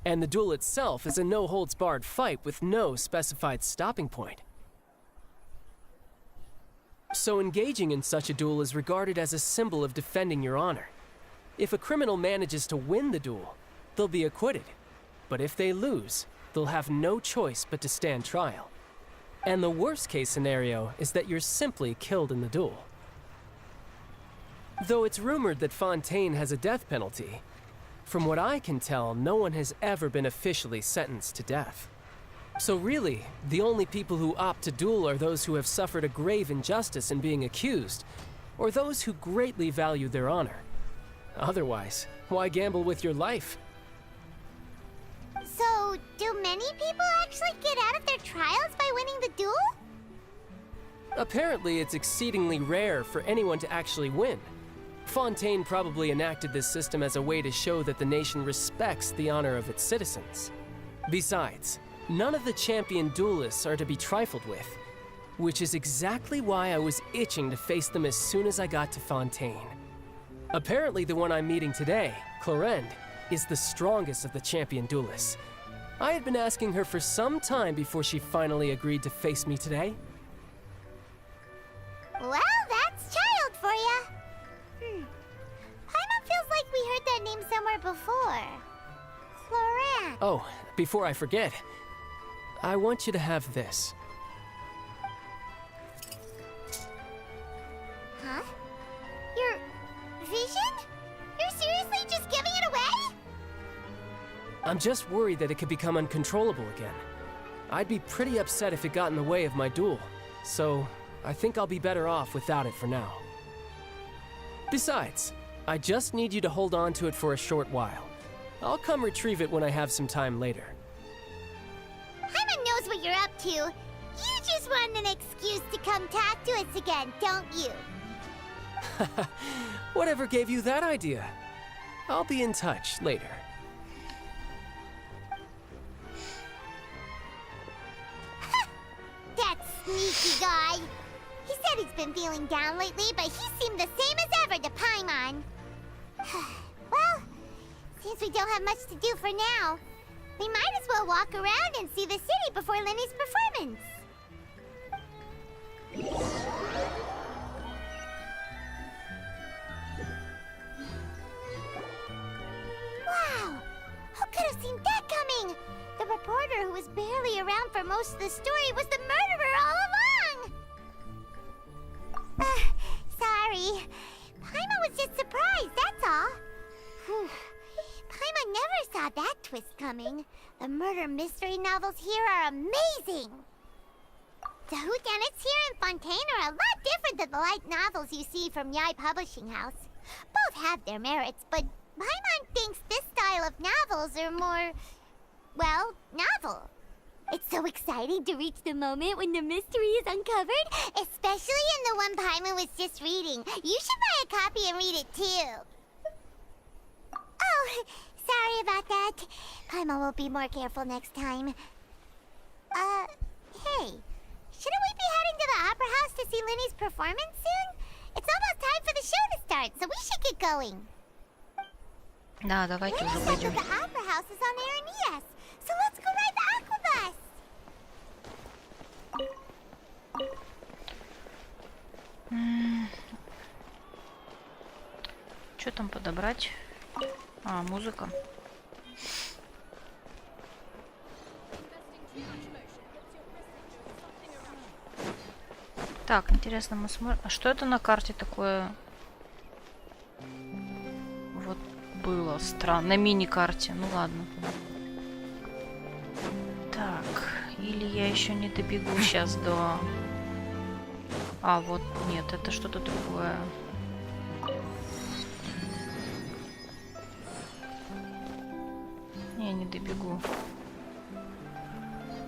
and the duel itself is a no-holds-barred fight with no specified stopping point. So engaging in such a duel is regarded as a symbol of defending your honor. If a criminal manages to win the duel, they'll be acquitted. But if they lose, they'll have no choice but to stand trial. And the worst-case scenario is that you're simply killed in the duel. Though it's rumored that Fontaine has a death penalty, from what I can tell, no one has ever been officially sentenced to death. So really, the only people who opt to duel are those who have suffered a grave injustice in being accused, or those who greatly value their honor. Otherwise, why gamble with your life? So, do many people actually get out of their trials by winning the duel? Apparently, it's exceedingly rare for anyone to actually win. Fontaine probably enacted this system as a way to show that the nation respects the honor of its citizens. Besides, none of the champion duelists are to be trifled with, which is exactly why I was itching to face them as soon as I got to Fontaine. Apparently, the one I'm meeting today, Clorinde, is the strongest of the champion duelists. I had been asking her for some time before she finally agreed to face me today. Well, that's child for ya. Paimon feels like we heard that name somewhere before. Clorinde. Oh, before I forget, I want you to have this. Huh? Your vision? You're seriously just giving it away? I'm just worried that it could become uncontrollable again. I'd be pretty upset if it got in the way of my duel, so I think I'll be better off without it for now. Besides, I just need you to hold on to it for a short while. I'll come retrieve it when I have some time later. Paimon knows what you're up to. You just want an excuse to come talk to us again, don't you? Whatever gave you that idea? I'll be in touch later. That sneaky guy. He said he's been feeling down lately, but he seemed the same as ever to Paimon. Well, since we don't have much to do for now, we might as well walk around and see the city before Lenny's performance. Wow! Who could have seen that coming? The reporter who was barely around for most of the story was the murderer all along! Sorry. Paimon was just surprised, that's all. Paimon never saw that twist coming. The murder mystery novels here are amazing! The whodunits here in Fontaine are a lot different than the light novels you see from Yai Publishing House. Both have their merits, but Paimon thinks this style of novels are more, well, novel. It's so exciting to reach the moment when the mystery is uncovered, especially in the one Paimon was just reading. You should buy a copy and read it too. Oh, sorry about that. Paimon will be more careful next time. Hey, shouldn't we be heading to the Opera House to see Lenny's performance soon? It's almost time for the show to start, so we should get going. Да, давайте уже пойдем. The Opera House is on Aeneas, so let's go ride the Aquabus. Что там подобрать? А, музыка. Так, интересно, мы смотрим. А что это на карте такое? Вот было странно. На мини-карте. Ну ладно. Так, или я еще не добегу сейчас до... А, вот, нет, это что-то другое. Я не добегу.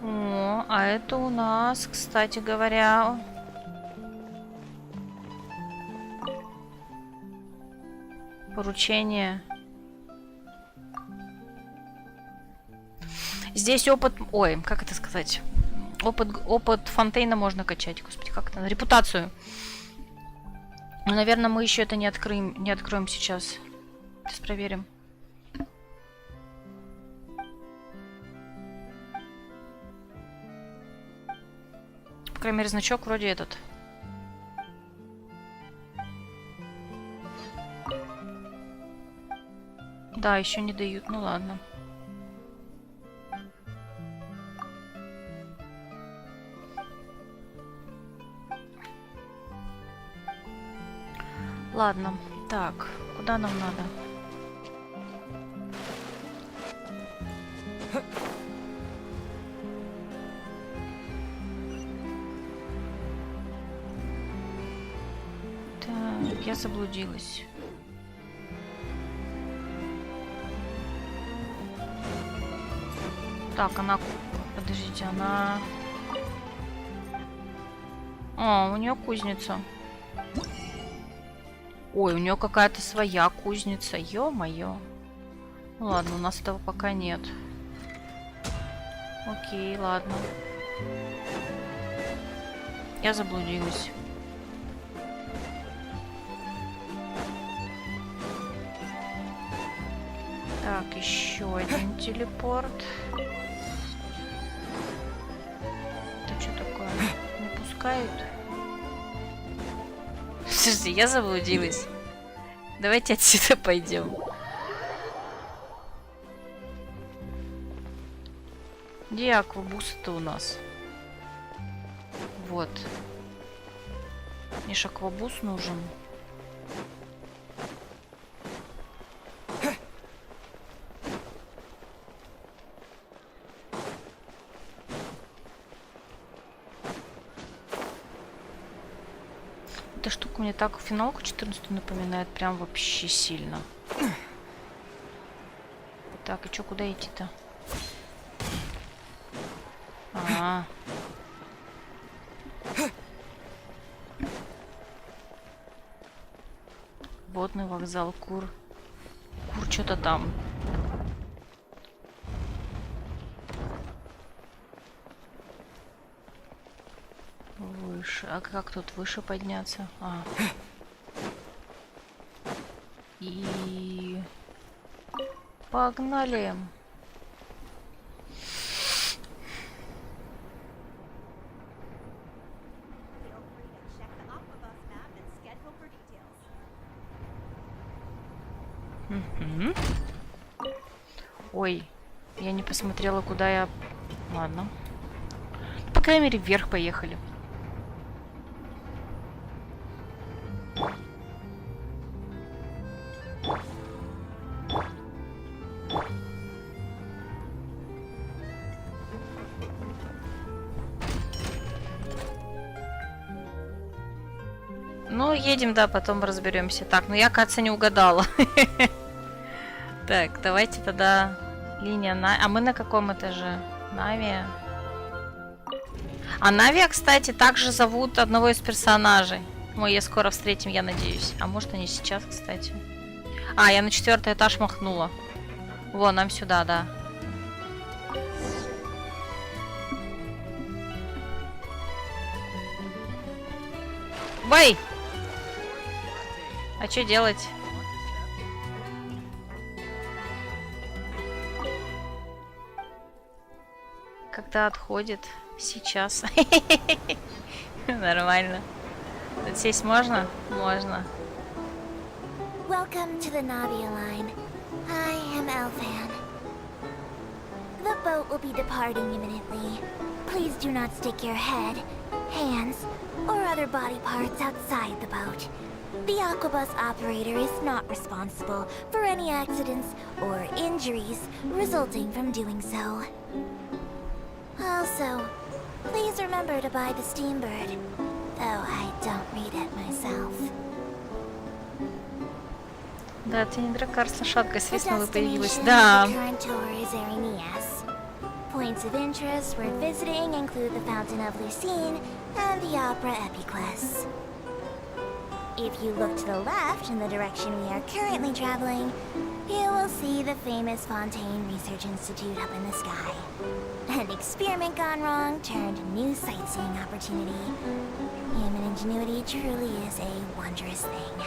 О, а это у нас, кстати говоря... Поручение. Здесь опыт... Ой, как это сказать? Опыт Фонтейна можно качать. Господи, как это? Репутацию. Но, наверное, мы еще это не откроем сейчас. Сейчас проверим. По крайней мере, значок вроде этот. Да, еще не дают. Ну ладно. Ладно. Так, куда нам надо? Так, я заблудилась. Так, она... Подождите, она... О, у нее кузница. Ой, у нее какая-то своя кузница. Ё-моё. Ну ладно, у нас этого пока нет. Окей, ладно. Я заблудилась. Так, еще один телепорт. Это что такое? Не пускают? Слушайте, я заблудилась. Давайте отсюда пойдем. Где аквабусы-то у нас? Вот. Мне ж аквабус нужен. Эта штука мне так финалку 14 напоминает, прям вообще сильно. Так, и чё, куда идти-то? Ага. Водный вокзал, Кур. Кур, что-то там. Выше. А как тут выше подняться? А. И... Погнали! Угу. Ой, я не посмотрела, куда я... Ладно. По крайней мере, вверх поехали. Ну, едем, да, потом разберемся. Так, ну я, кажется, не угадала. Так, давайте тогда линия на... А мы на каком этаже? Навия. А Навия, кстати, также зовут одного из персонажей. Мы ее скоро встретим, я надеюсь. А может, они сейчас, кстати. А, я на 4-й этаж махнула. Вон, нам сюда, да. Бай! А что делать? Когда отходит? Сейчас. Нормально. Тут сесть можно? Можно. Welcome to the Navia line. I am Elfan. The boat will be departing imminently. Please do not stick your head, hands, or other body parts outside the boat. The Aquabus operator is not responsible for any accidents or injuries resulting from doing so. Also, please remember to buy the Steambird, though I don't read it myself. Да, ты не дракарство, шатка свистнула и появилась. Да. Points of interest worth visiting include the Fountain of Lucine and the Opera Epiclese. If you look to the left in the direction we are currently traveling, you will see the famous Fontейn Research Institute up in the sky. An experiment gone wrong turned new sightseeing opportunity. Human ingenuity truly is a wondrous thing.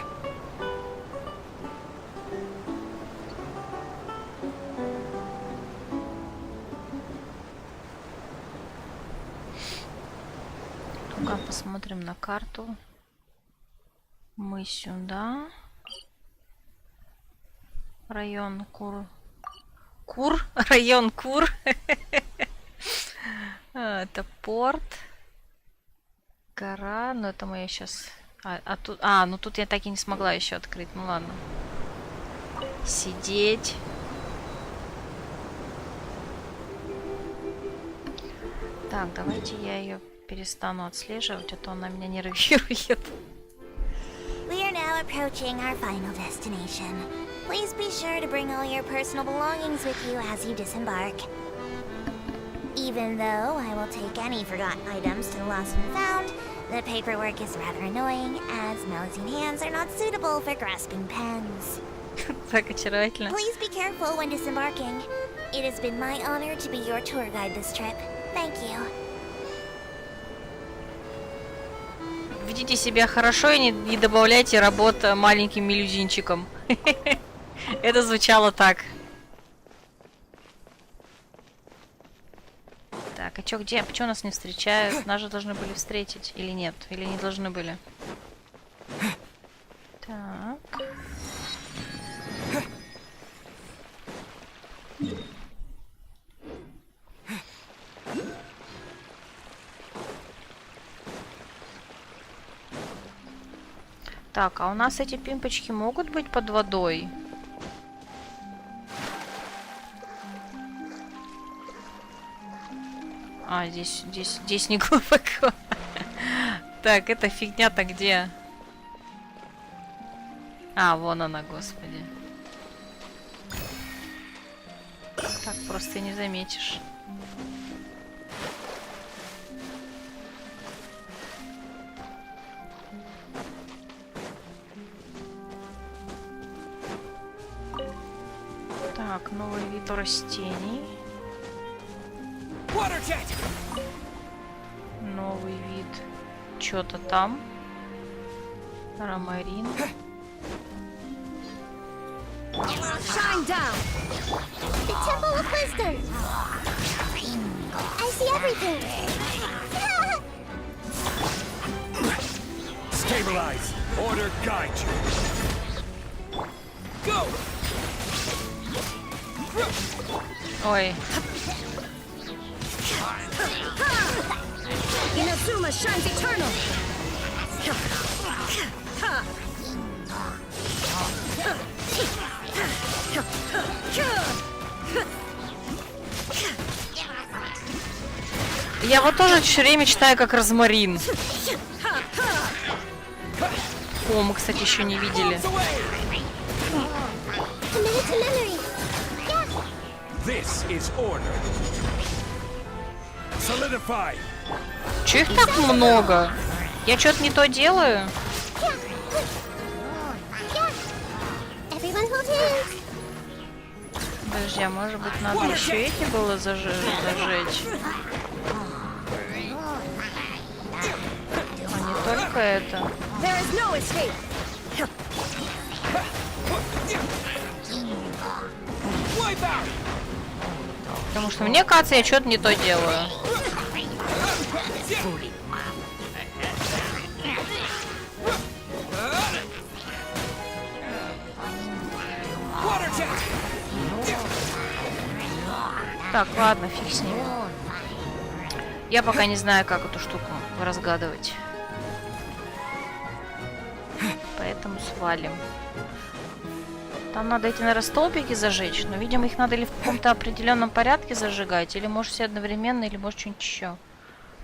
Ну-ка, посмотрим на карту. Мы сюда. Район Кур. Кур? Район Кур. Это порт. Гора. Ну, это мы сейчас... тут... ну тут я так и не смогла еще открыть. Ну ладно. Сидеть. Так, давайте я ее перестану отслеживать, а то она меня нервирует. We are now approaching our final destination. Please be sure to bring all your personal belongings with you as you disembark. Even though I will take any forgotten items to the lost and found, The paperwork is rather annoying, as Melusine hands are not suitable for grasping pens. Так очаровательно. Please be careful when disembarking. It has been my honor to be your tour guide this trip. Thank you. Ведите себя хорошо и не добавляйте работ маленьким мелюзинчиком. Это звучало так. Так, а чё, где? Почему нас не встречают? Нас же должны были встретить. Или нет? Или не должны были? Так. Так, а у нас эти пимпочки могут быть под водой? А, здесь не глубоко. Так, эта фигня-то где? А, вон она, господи. Так просто и не заметишь. Так, новый вид растений. Новый вид. Что-то там. Ромарин. Shine down! The Temple of Wisdom! I see everything! Stabilize! Order guide you! Go! Ой. Inazuma shines eternal! Я вот тоже все время читаю как розмарин. О, мы, кстати, еще не видели. This is order. Solidify. Че их так много? Я что-то не то делаю? Подожди, а может быть надо еще эти было зажечь? А не только это. Потому что мне кажется, я что-то не то делаю. Так, ладно, фиг с ним. Я пока не знаю, как эту штуку разгадывать. Поэтому свалим. Там надо эти, наверное, столбики зажечь, но, видимо, их надо или в каком-то определенном порядке зажигать, или, может, все одновременно, или, может, что-нибудь еще.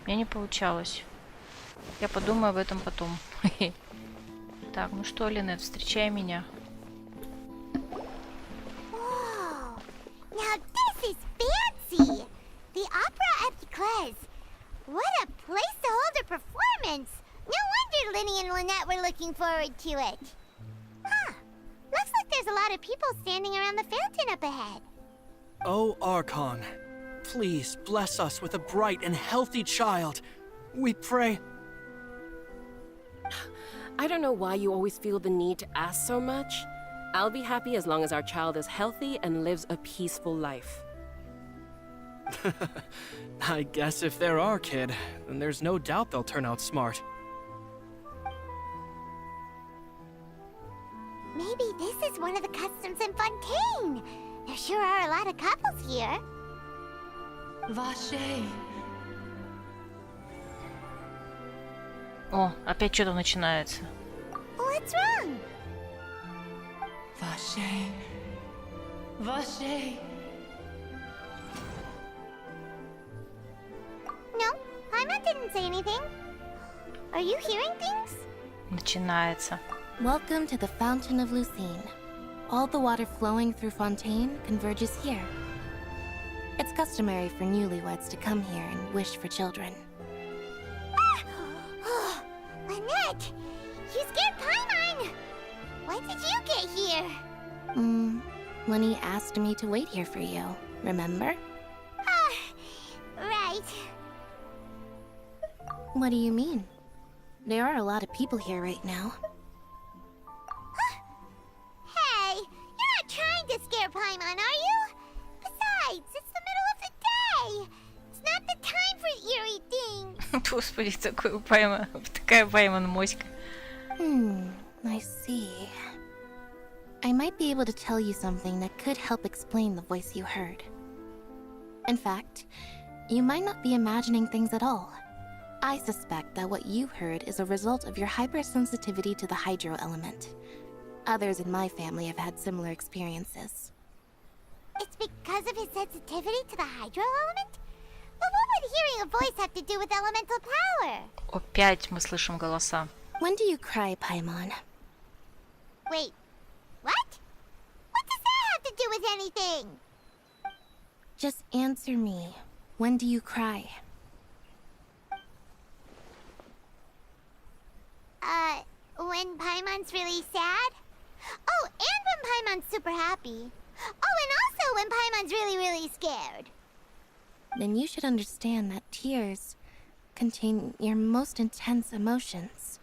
У меня не получалось. Я подумаю об этом потом. Так, ну что, Линет, встречай меня. Now this is fancy! The opera at Clez. What a place to hold a performance! No wonder Linny and Lynette were looking forward to it. Huh. Looks like there's a lot of people standing around the fountain up ahead. Oh, Archon, please bless us with a bright and healthy child. We pray. I don't know why you always feel the need to ask so much. I'll be happy as long as our child is healthy and lives a peaceful life. I guess if they're our kid, then there's no doubt they'll turn out smart. Maybe this is one of the customs in Fontaine. There sure are a lot of couples here. Vache. О, опять что-то начинается. What's wrong? Vache. Vache. No, Paimon didn't say anything. Are you hearing things? Начинается. Welcome to the Fountain of Lucine. All the water flowing through Fontaine converges here. It's customary for newlyweds to come here and wish for children. Ah! Lenny asked me to wait here for you, remember? Right. What do you mean? There are a lot of people here right now. Hey, you're not trying to scare Paimon, are you? Besides, it's the middle of the day. It's not the time for eerie things. Господи, такая Паймон моська. I see. I might be able to tell you something that could help explain the voice you heard. In fact, you might not be imagining things at all. I suspect that what you heard is a result of your hypersensitivity to the hydro element. Others in my family have had similar experiences. It's because of his sensitivity to the hydro element? But what would hearing a voice have to do with elemental power? Опять мы слышим голоса. When do you cry, Paimon? Wait, what? What does that have to do with anything? Just answer me. When do you cry? When Paimon's really sad? Oh, and when Paimon's super happy. Oh, and also when Paimon's really, really scared. Then you should understand that tears contain your most intense emotions.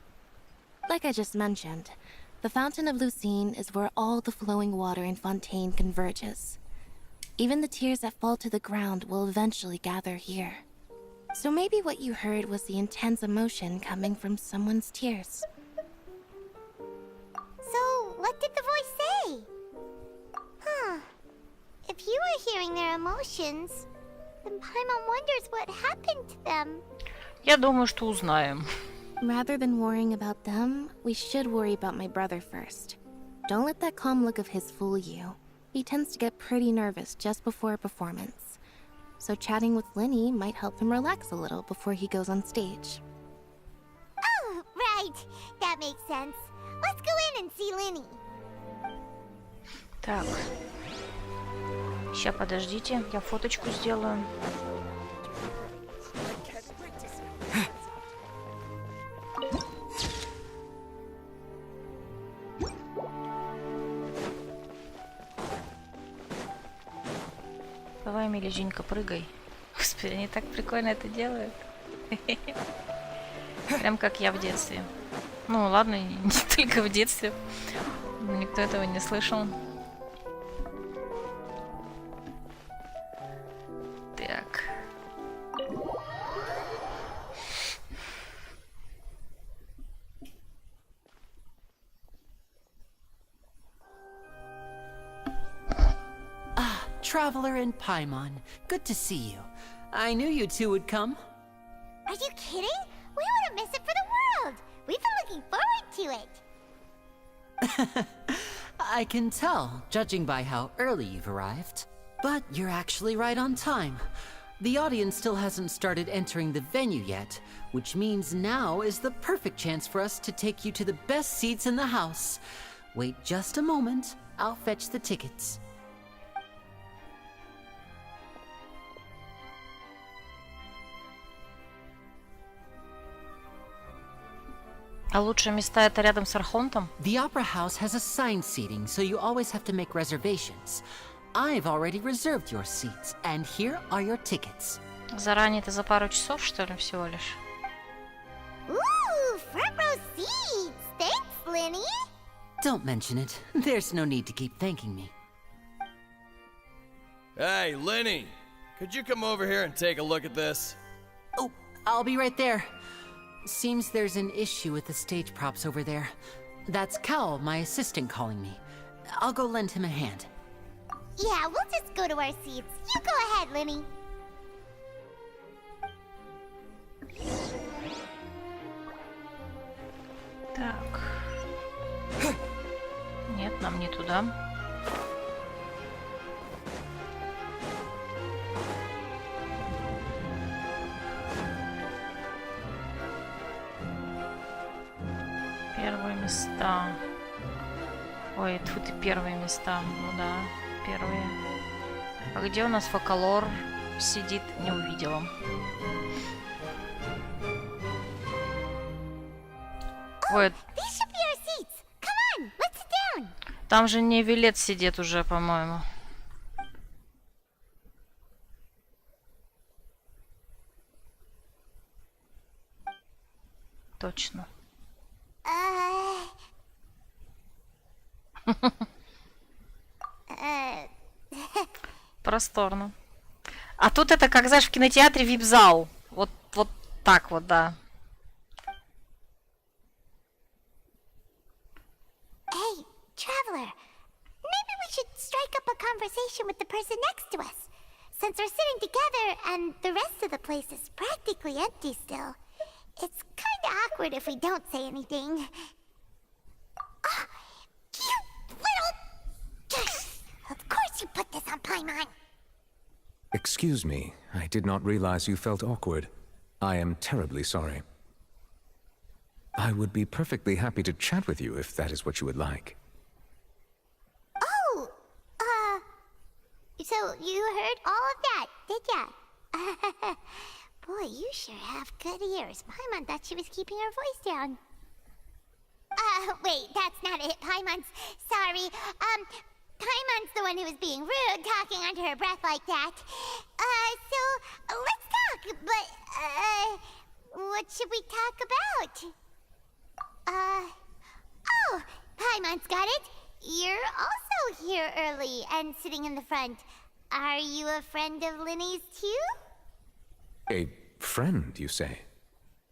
Like I just mentioned, the Fountain of Lucine is where all the flowing water in Fontaine converges. Even the tears that fall to the ground will eventually gather here. So maybe what you heard was the intense emotion coming from someone's tears. So, what did the voice say? If you were hearing their emotions, then Paimon wonders what happened to them. Я думаю, что узнаем. Rather than worrying about them, we should worry about my brother first. Don't let that calm look of his fool you. He tends to get pretty nervous just before a performance. So chatting with Lenny might help him relax a little before he goes on stage. Oh, right. That makes sense. Let's go in and see Lenny. Так. Сейчас, подождите, я фоточку сделаю. Давай, миленькая, прыгай. Господи, они так прикольно это делают. Прям как я в детстве. Ну ладно, не только в детстве. Никто этого не слышал. Так. Traveler and Paimon, good to see you. I knew you two would come. Are you kidding? We wouldn't miss it for the world. We've been looking forward to it. I can tell, judging by how early you've arrived. But you're actually right on time. The audience still hasn't started entering the venue yet, which means now is the perfect chance for us to take you to the best seats in the house. Wait just a moment, I'll fetch the tickets. А лучшие места это рядом с Архонтом? The Opera House has assigned seating, so you always have to make reservations. I've already reserved your seats, and here are your tickets. Заранее это за пару часов, что ли, всего лишь? Ooh, front row seats. Thanks, Lenny. Don't mention it. There's no need to keep thanking me. Hey, Lenny! Could you come over here and take a look at this? Oh, I'll be right there. Seems there's an issue with the stage props over there. That's Cal, my assistant, calling me. I'll go lend him a hand. Yeah, we'll just go to our seats. You go ahead, Lenny. Так. Нет, нам не туда. Первые места. Ой, тут и первые места. Ну да, первые. А где у нас Фокалор сидит? Не увидела. Ой, Там же не Вилет сидит уже, по-моему. Точно. Просторно. А тут это, как знаешь, в кинотеатре вип-зал. Вот так вот, да. Hey, traveler. Maybe we should strike up a conversation with the person next to us. Since we're sitting together and the rest of the place is practically empty still. It's kinda awkward if we don't say anything. Oh, you little... Of course you put this on Paimon. Excuse me, I did not realize you felt awkward. I am terribly sorry. I would be perfectly happy to chat with you if that is what you would like. Oh, so you heard all of that, did ya? Boy, you sure have good ears. Paimon thought she was keeping her voice down. Wait, that's not it. Paimon's sorry. Paimon's the one who was being rude, talking under her breath like that. So, let's talk, but, what should we talk about? Oh, Paimon's got it. You're also here early and sitting in the front. Are you a friend of Linny's too? A friend, you say?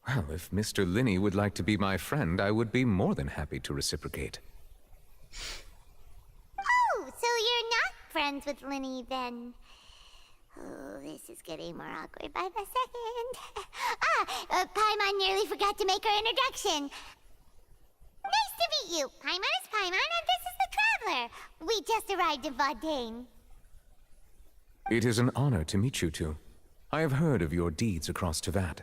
Well, if Mr. Linney would like to be my friend, I would be more than happy to reciprocate. Oh, so you're not friends with Linny then? Oh, this is getting more awkward by the second. Paimon nearly forgot to make her introduction. Nice to meet you. Paimon is Paimon, and this is the Traveler. We just arrived in Fondane. It is an honor to meet you two. I have heard of your deeds across Tevat.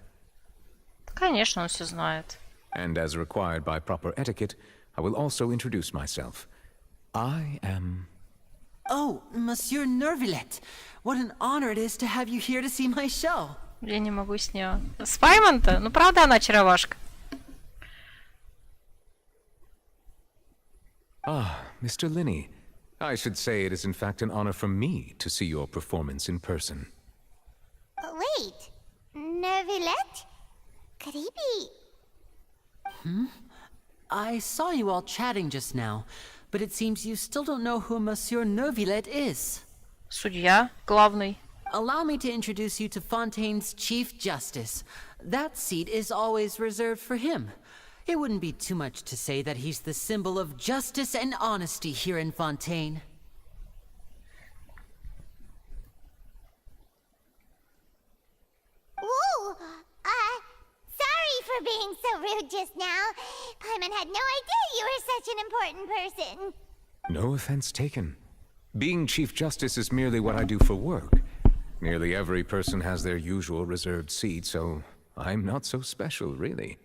Конечно, он все знает. And as required by proper etiquette, I will also introduce myself. I am... Oh, Monsieur Nervillet. What an honor it is to have you here to see my show. Я не могу с нее. С Паймон-то? Ну, правда, она очаровашка. Ah, Mr. Linney. I should say it is in fact an honor for me to see your performance in person. Wait, Nervillet? Could he be... I saw you all chatting just now, but it seems you still don't know who Monsieur Nervillet is. Судья, главный. Allow me to introduce you to Fontaine's Chief Justice. That seat is always reserved for him. It wouldn't be too much to say that he's the symbol of justice and honesty here in Fontaine. Whoa! Sorry for being so rude just now. Paimon had no idea you were such an important person. No offense taken. Being Chief Justice is merely what I do for work. Nearly every person has their usual reserved seat, so I'm not so special, really.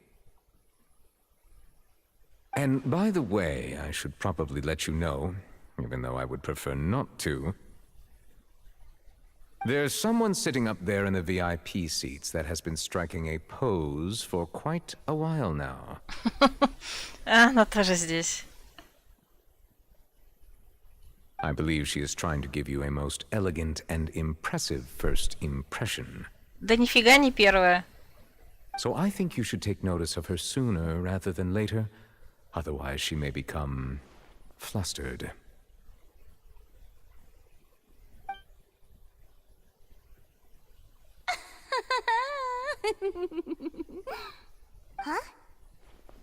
And by the way, I should probably let you know, even though I would prefer not to. There's someone sitting up there in the VIP seats that has been striking a pose for quite a while now. Она тоже здесь. I believe she is trying to give you a most elegant and impressive first impression. Да нифига не первая. So I think you should take notice of her sooner rather than later. Otherwise, she may become flustered. Huh?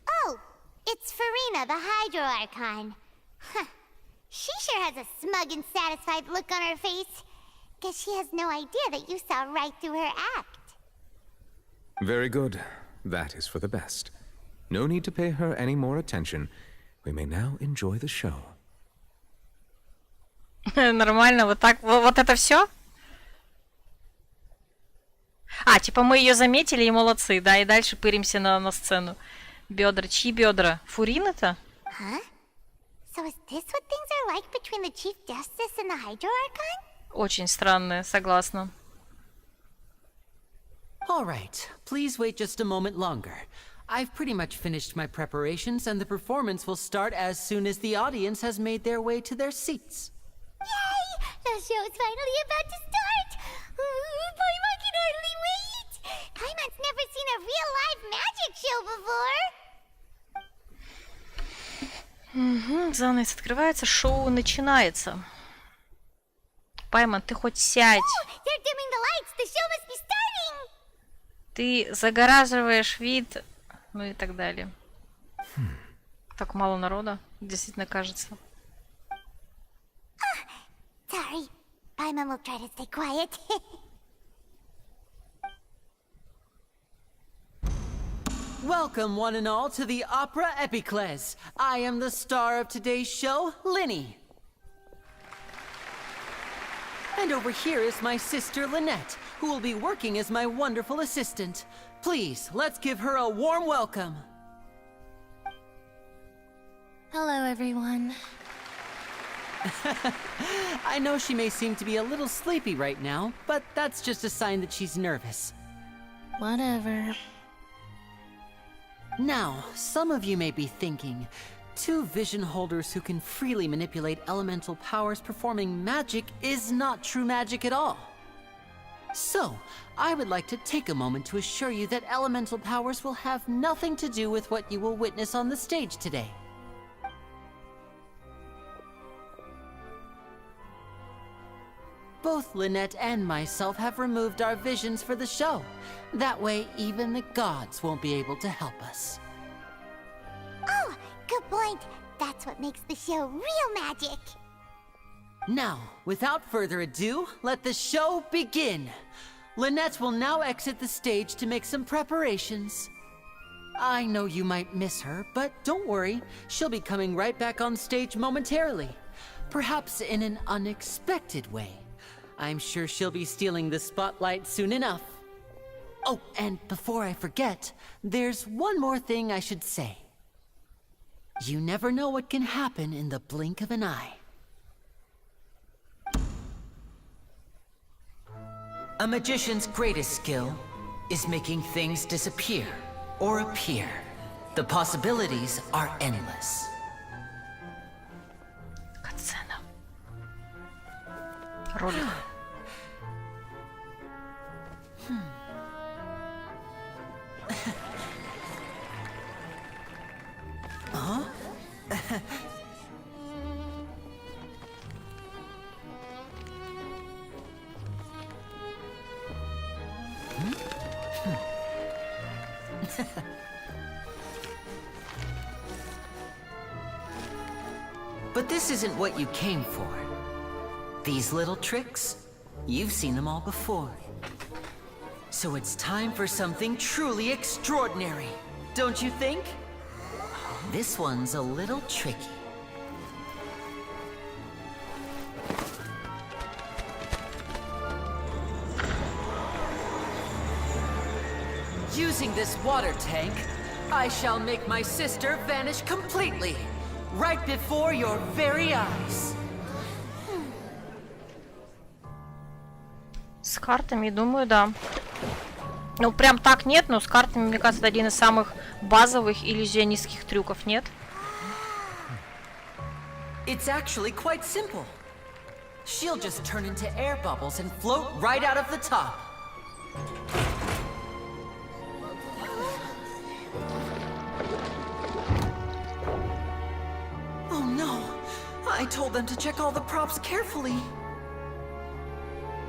Oh, it's Farina, the Hydro Archon. Huh. She sure has a smug and satisfied look on her face. Guess she has no idea that you saw right through her act. Very good. That is for the best. No need to pay her any more attention. We may now enjoy the show. Нормально, вот так, вот это все? А, типа мы ее заметили и молодцы, да, и дальше пыримся на сцену. Бедра, чьи бедра? Фурин-то? Huh? So is this what things are like between the Chief Justice and the Hydro Archon? Очень странная, согласна. All right, please wait just a moment longer. I've pretty much finished my preparations, and the performance will start as soon as the audience has made their way to their seats. Yay! The show's finally about to start! Paimon can hardly wait! Paimon's never seen a real live magic show before! Угу, занавес открывается, шоу начинается. Паймон, ты хоть сядь. Oh, they're dimming the lights! The show must be starting! Ты загораживаешь вид, ну и так далее. Так мало народа, действительно кажется. Sorry. Paimon will try to stay quiet. Welcome, one and all, to the Opera Epiclese. I am the star of today's show, Linny. And over here is my sister, Lynette, who will be working as my wonderful assistant. Please, let's give her a warm welcome. Hello, everyone. I know she may seem to be a little sleepy right now, but that's just a sign that she's nervous. Whatever. Now, some of you may be thinking, two vision holders who can freely manipulate elemental powers performing magic is not true magic at all. So, I would like to take a moment to assure you that elemental powers will have nothing to do with what you will witness on the stage today. Both Lynette and myself have removed our visions for the show. That way, even the gods won't be able to help us. Oh, good point. That's what makes the show real magic. Now, without further ado, let the show begin. Lynette will now exit the stage to make some preparations. I know you might miss her, but don't worry. She'll be coming right back on stage momentarily. Perhaps in an unexpected way. I'm sure she'll be stealing the spotlight soon enough. Oh, and before I forget, there's one more thing I should say. You never know what can happen in the blink of an eye. A magician's greatest skill is making things disappear or appear. The possibilities are endless. Катсцена. Ролик. Huh? But this isn't what you came for. These little tricks, you've seen them all before. So it's time for something truly extraordinary, don't you think? This one's a little tricky. Using this water tank, I shall make my sister vanish completely, right before your very eyes. С картами, думаю, да. Ну, прям так нет, но с картами, мне кажется, это один из самых базовых иллюзионистских трюков, нет? It's actually quite simple. She'll just turn into air bubbles and float right out of the top. Oh no! I told them to check all the props carefully.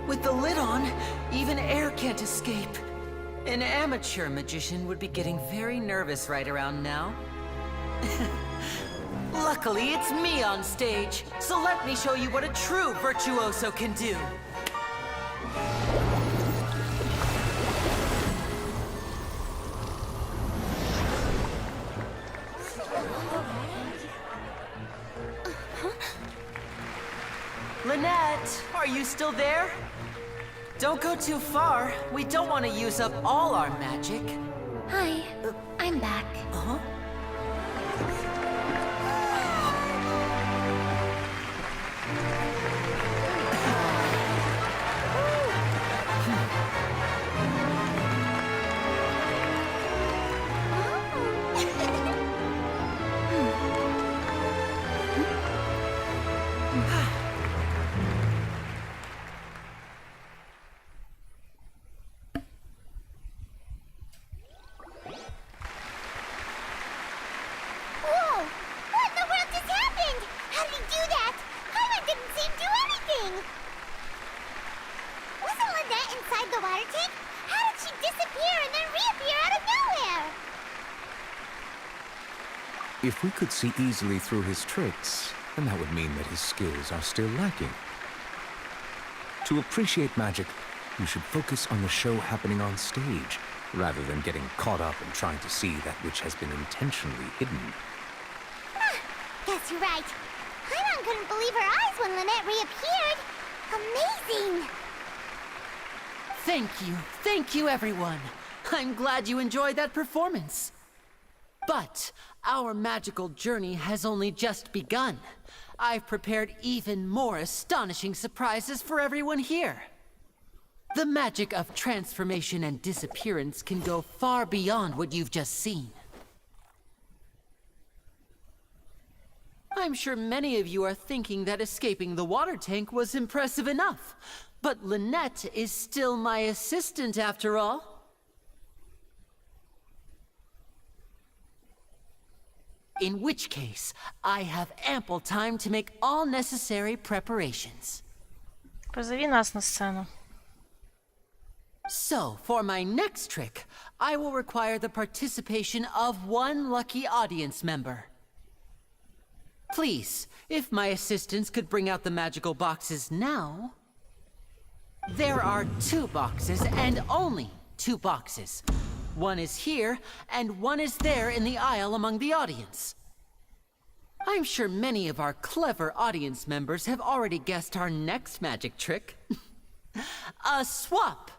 With the lid on, even air can't escape. An amateur magician would be getting very nervous right around now. Luckily, it's me on stage, so let me show you what a true virtuoso can do. Lynette, are you still there? Don't go too far. We don't want to use up all our magic. Hi, I'm back. Uh-huh. the water tank? How did she disappear and then reappear out of nowhere? If we could see easily through his tricks, then that would mean that his skills are still lacking. To appreciate magic, you should focus on the show happening on stage, rather than getting caught up in trying to see that which has been intentionally hidden. Guess you're right. Paimon couldn't believe her eyes when Lynette reappeared. Amazing! Thank you everyone. I'm glad you enjoyed that performance. But our magical journey has only just begun. I've prepared even more astonishing surprises for everyone here. The magic of transformation and disappearance can go far beyond what you've just seen. I'm sure many of you are thinking that escaping the water tank was impressive enough. But Lynette is still my assistant after all. In which case, I have ample time to make all necessary preparations. Позови нас на сцену. So, for my next trick, I will require the participation of one lucky audience member. Please, if my assistants could bring out the magical boxes now. There are 2 boxes, and only 2 boxes. One is here, and one is there in the aisle among the audience. I'm sure many of our clever audience members have already guessed our next magic trick. A swap!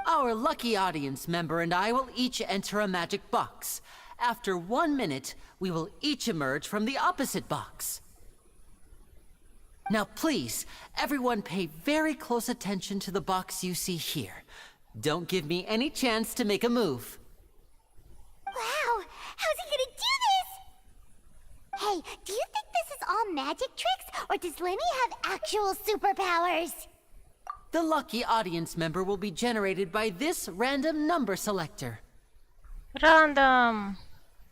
Our lucky audience member and I will each enter a magic box. After 1 minute, we will each emerge from the opposite box. Now please, everyone pay very close attention to the box you see here. Don't give me any chance to make a move. Wow! How's he gonna do this? Hey, do you think this is all magic tricks, or does Lenny have actual superpowers? The lucky audience member will be generated by this random number selector. Random!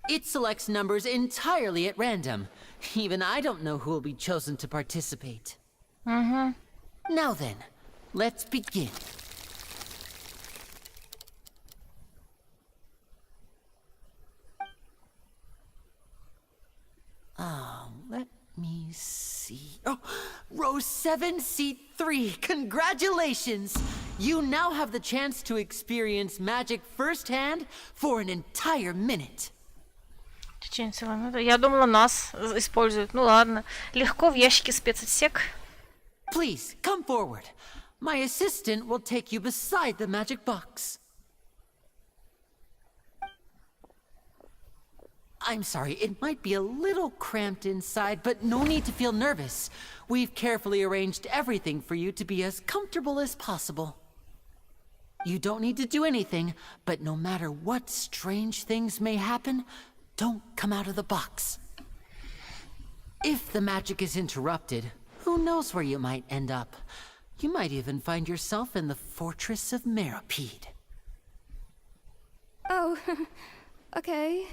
It selects numbers entirely at random. Even I don't know who will be chosen to participate. Mm-hmm. Now then, let's begin. Let me see. Oh, row 7, seat 3. Congratulations! You now have the chance to experience magic firsthand for an entire minute. Я думала, нас используют. Ну ладно. Легко в ящике спецотсек. Please, come forward. My assistant will take you beside the magic box. I'm sorry, it might be a little cramped inside, but no need to feel nervous. We've carefully arranged everything for you to be as comfortable as possible. You don't need to do anything, but no matter what strange things may happen, don't come out of the box. If the magic is interrupted, who knows where you might end up? You might even find yourself in the fortress of Meropide. Oh, okay.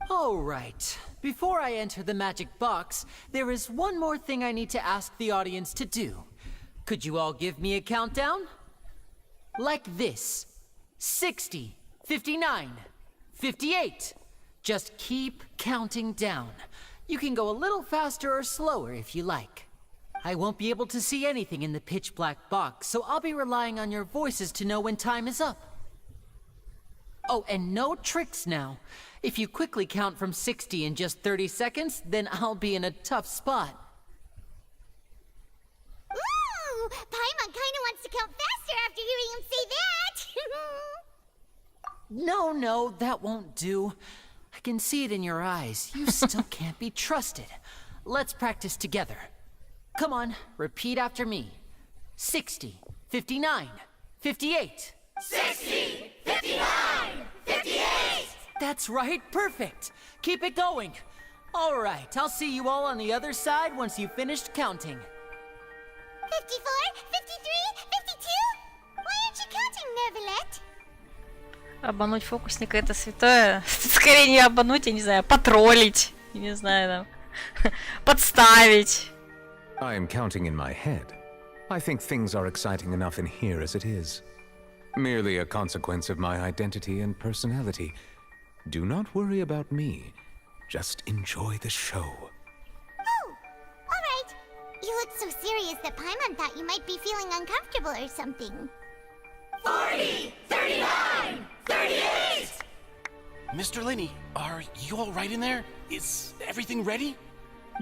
All right. Before I enter the magic box, there is one more thing I need to ask the audience to do. Could you all give me a countdown? Like this. 60, 59, 58. Just keep counting down. You can go a little faster or slower if you like. I won't be able to see anything in the pitch black box, so I'll be relying on your voices to know when time is up. Oh, and no tricks now. If you quickly count from 60 in just 30 seconds, then I'll be in a tough spot. Ooh! Paimon kinda wants to count faster after hearing him say that! No, that won't do. I can see it in your eyes. You still can't be trusted. Let's practice together. Come on, repeat after me. 60, 59, 58. 60, 59, 58! That's right, perfect. Keep it going. All right, I'll see you all on the other side once you've finished counting. 54, 53, 52? Why aren't you counting, Nervalet? Обмануть фокусника — это святое. Скорее не обмануть, я не знаю, потроллить. Я не знаю, там, подставить. I am counting in my head. I think things are exciting enough in here as it is. Merely a consequence of my identity and personality. Do not worry about me. Just enjoy the show. Oh, all right. You look so serious that Paimon thought you might be feeling uncomfortable or something. 40, 39, 38! Mr. Linney, are you all right in there? Is everything ready?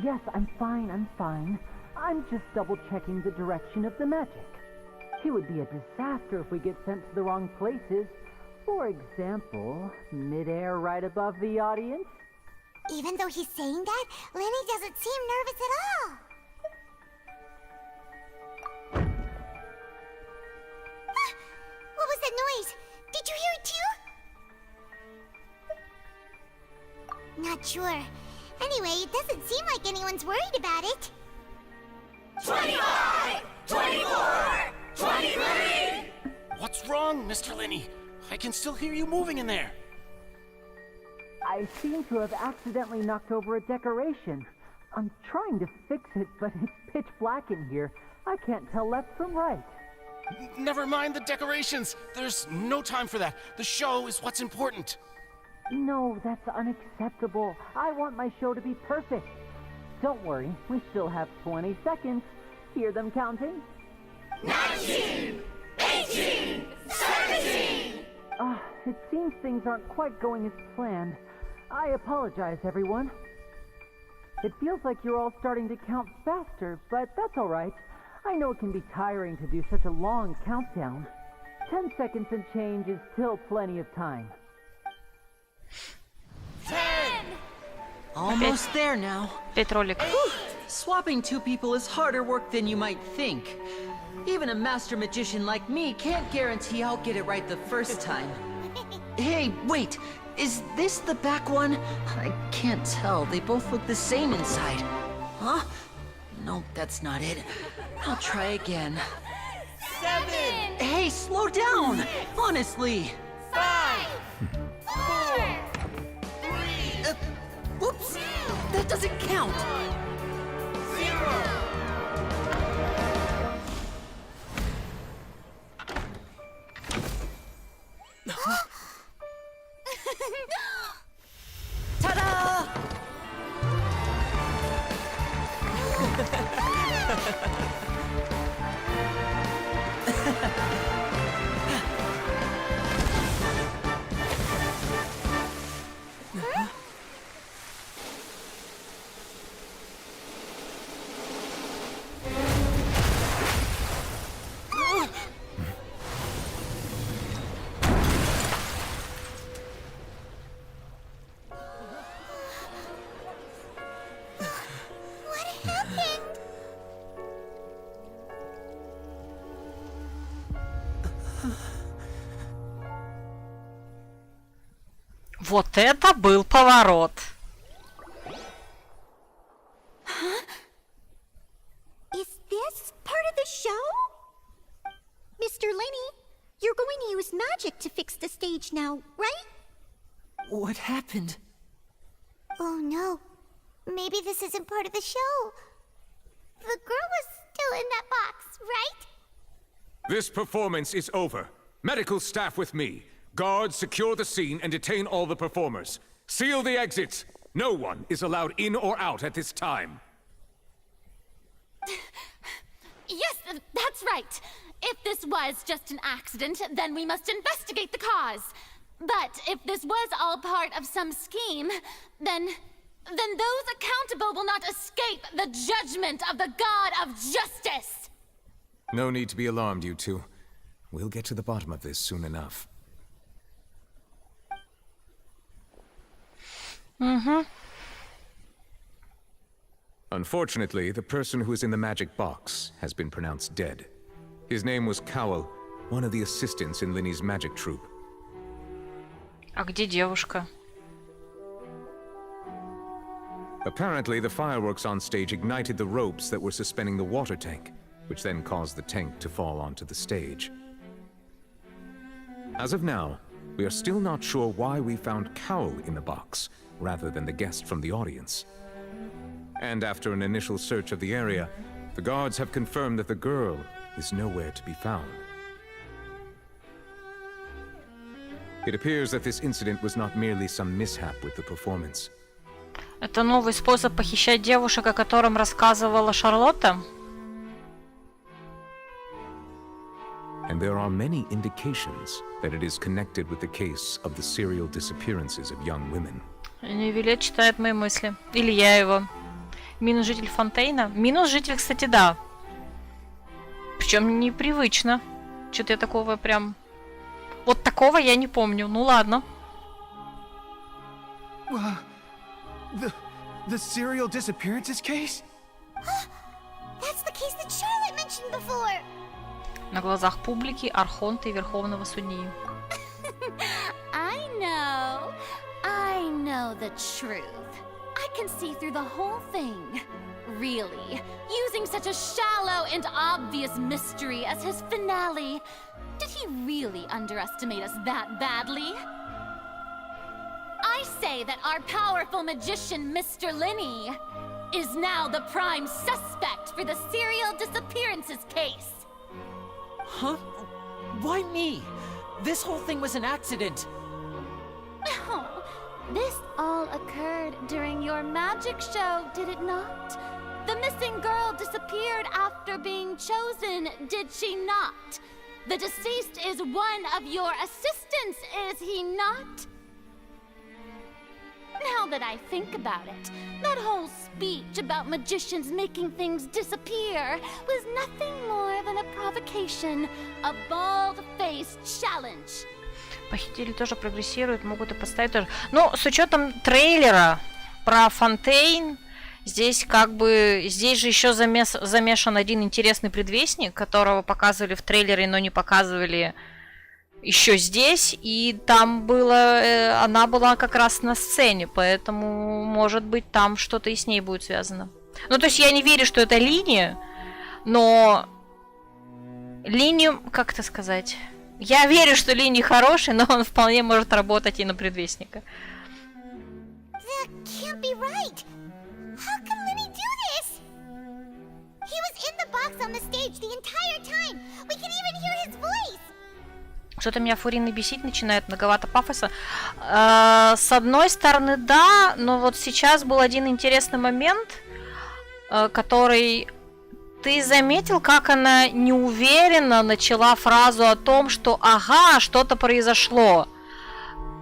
Yes, I'm fine. I'm just double-checking the direction of the magic. It would be a disaster if we get sent to the wrong places. For example, midair right above the audience. Even though he's saying that, Lenny doesn't seem nervous at all. Ah, what was that noise? Did you hear it too? Not sure. Anyway, it doesn't seem like anyone's worried about it. 25! 24! 23! What's wrong, Mr. Linney? I can still hear you moving in there. I seem to have accidentally knocked over a decoration. I'm trying to fix it, but it's pitch black in here. I can't tell left from right. Never mind the decorations. There's no time for that. The show is what's important. No, that's unacceptable. I want my show to be perfect. Don't worry, we still have 20 seconds. Hear them counting? 19! 18! 17! It seems things aren't quite going as planned. I apologize, everyone. It feels like you're all starting to count faster, but that's all right. I know it can be tiring to do such a long countdown. 10 seconds and change is still plenty of time. 10! Almost there now. Петролик. Swapping two people is harder work than you might think. Even a master magician like me can't guarantee I'll get it right the first time. Hey, wait! Is this the back one? I can't tell. They both look the same inside. Huh? No, that's not it. I'll try again. 7! Hey, slow down! Honestly! 5! 4! 3! Whoops! That doesn't count! 0! Ta-da! Вот это был поворот. Huh? Is this part of the show? Mr. Linney, you're going to use magic to fix the stage now, right? What happened? Oh no. Maybe this isn't part of the show. The girl was still in that box, right? This performance is over. Medical staff with me. Guards, secure the scene and detain all the performers. Seal the exits. No one is allowed in or out at this time. Yes, that's right. If this was just an accident, then we must investigate the cause. But if this was all part of some scheme, then those accountable will not escape the judgment of the God of Justice. No need to be alarmed, you two. We'll get to the bottom of this soon enough. Unfortunately, the person who is in the magic box has been pronounced dead. His name was Cowell, one of the assistants in Linny's magic troupe. А где девушка? Apparently, the fireworks on stage ignited the ropes that were suspending the water tank, which then caused the tank to fall onto the stage. As of now, we are still not sure why we found Cowell in the box, rather than the guest from the audience. And after an initial search of the area, the guards have confirmed that the girl is nowhere to be found. It appears that this incident was not merely some mishap with the performance. Это новый способ похищать девушек, о котором рассказывала Шарлотта? And there are many indications that it is connected with the case of the serial disappearances of young women. Вилет читает мои мысли. Или я его. Минус житель Фонтейна. Минус житель, кстати, да. Причем непривычно. Что-то я такого прям... Вот такого я не помню. Ну ладно. The serial disappearances case? That's the case that Charlotte mentioned before. На глазах публики, архонта и верховного судьи. I know the truth. I can see through the whole thing. Really, using such a shallow and obvious mystery as his finale. Did he really underestimate us that badly? I say that our powerful magician, Mr. Linney, is now the prime suspect for the serial disappearances case. Huh? Why me? This whole thing was an accident. Oh, this all occurred during your magic show, did it not? The missing girl disappeared after being chosen, did she not? The deceased is one of your assistants, is he not? Now that I think about it, that whole speech about magicians making things disappear was nothing more than a provocation, a bald-faced challenge. Похитители тоже прогрессируют, могут и поставить тоже. Ну, с учетом трейлера про Фонтейн, здесь как бы... Здесь же еще замешан один интересный предвестник, которого показывали в трейлере, но не показывали еще здесь. И там было... Она была как раз на сцене, поэтому, может быть, там что-то и с ней будет связано. Ну, то есть я не верю, что это линия, но... Линию... Как это сказать... Я верю, что Линни хороший, но он вполне может работать и на предвестника. That can't be right. How can Linny do this? He was in the box on the stage the entire time. We can even hear his voice. Что-то меня Фурины бесить начинает, многовато пафоса. С одной стороны, да, но вот сейчас был один интересный момент, который... Ты заметил, как она неуверенно начала фразу о том, что ага, что-то произошло?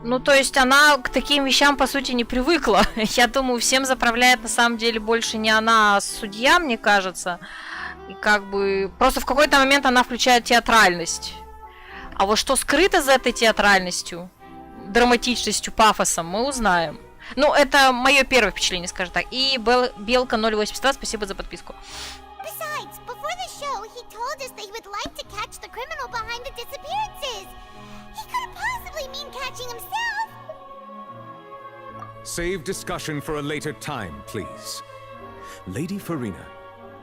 Ну, то есть она к таким вещам, по сути, не привыкла. Я думаю, всем заправляет на самом деле больше не она, а судья, мне кажется. И как бы... Просто в какой-то момент она включает театральность. А вот что скрыто за этой театральностью, драматичностью, пафосом, мы узнаем. Ну, это мое первое впечатление, скажем так. И Белка 082, спасибо за подписку. Besides, before the show, he told us that he would like to catch the criminal behind the disappearances. He couldn't possibly mean catching himself. Save discussion for a later time, please. Lady Farina,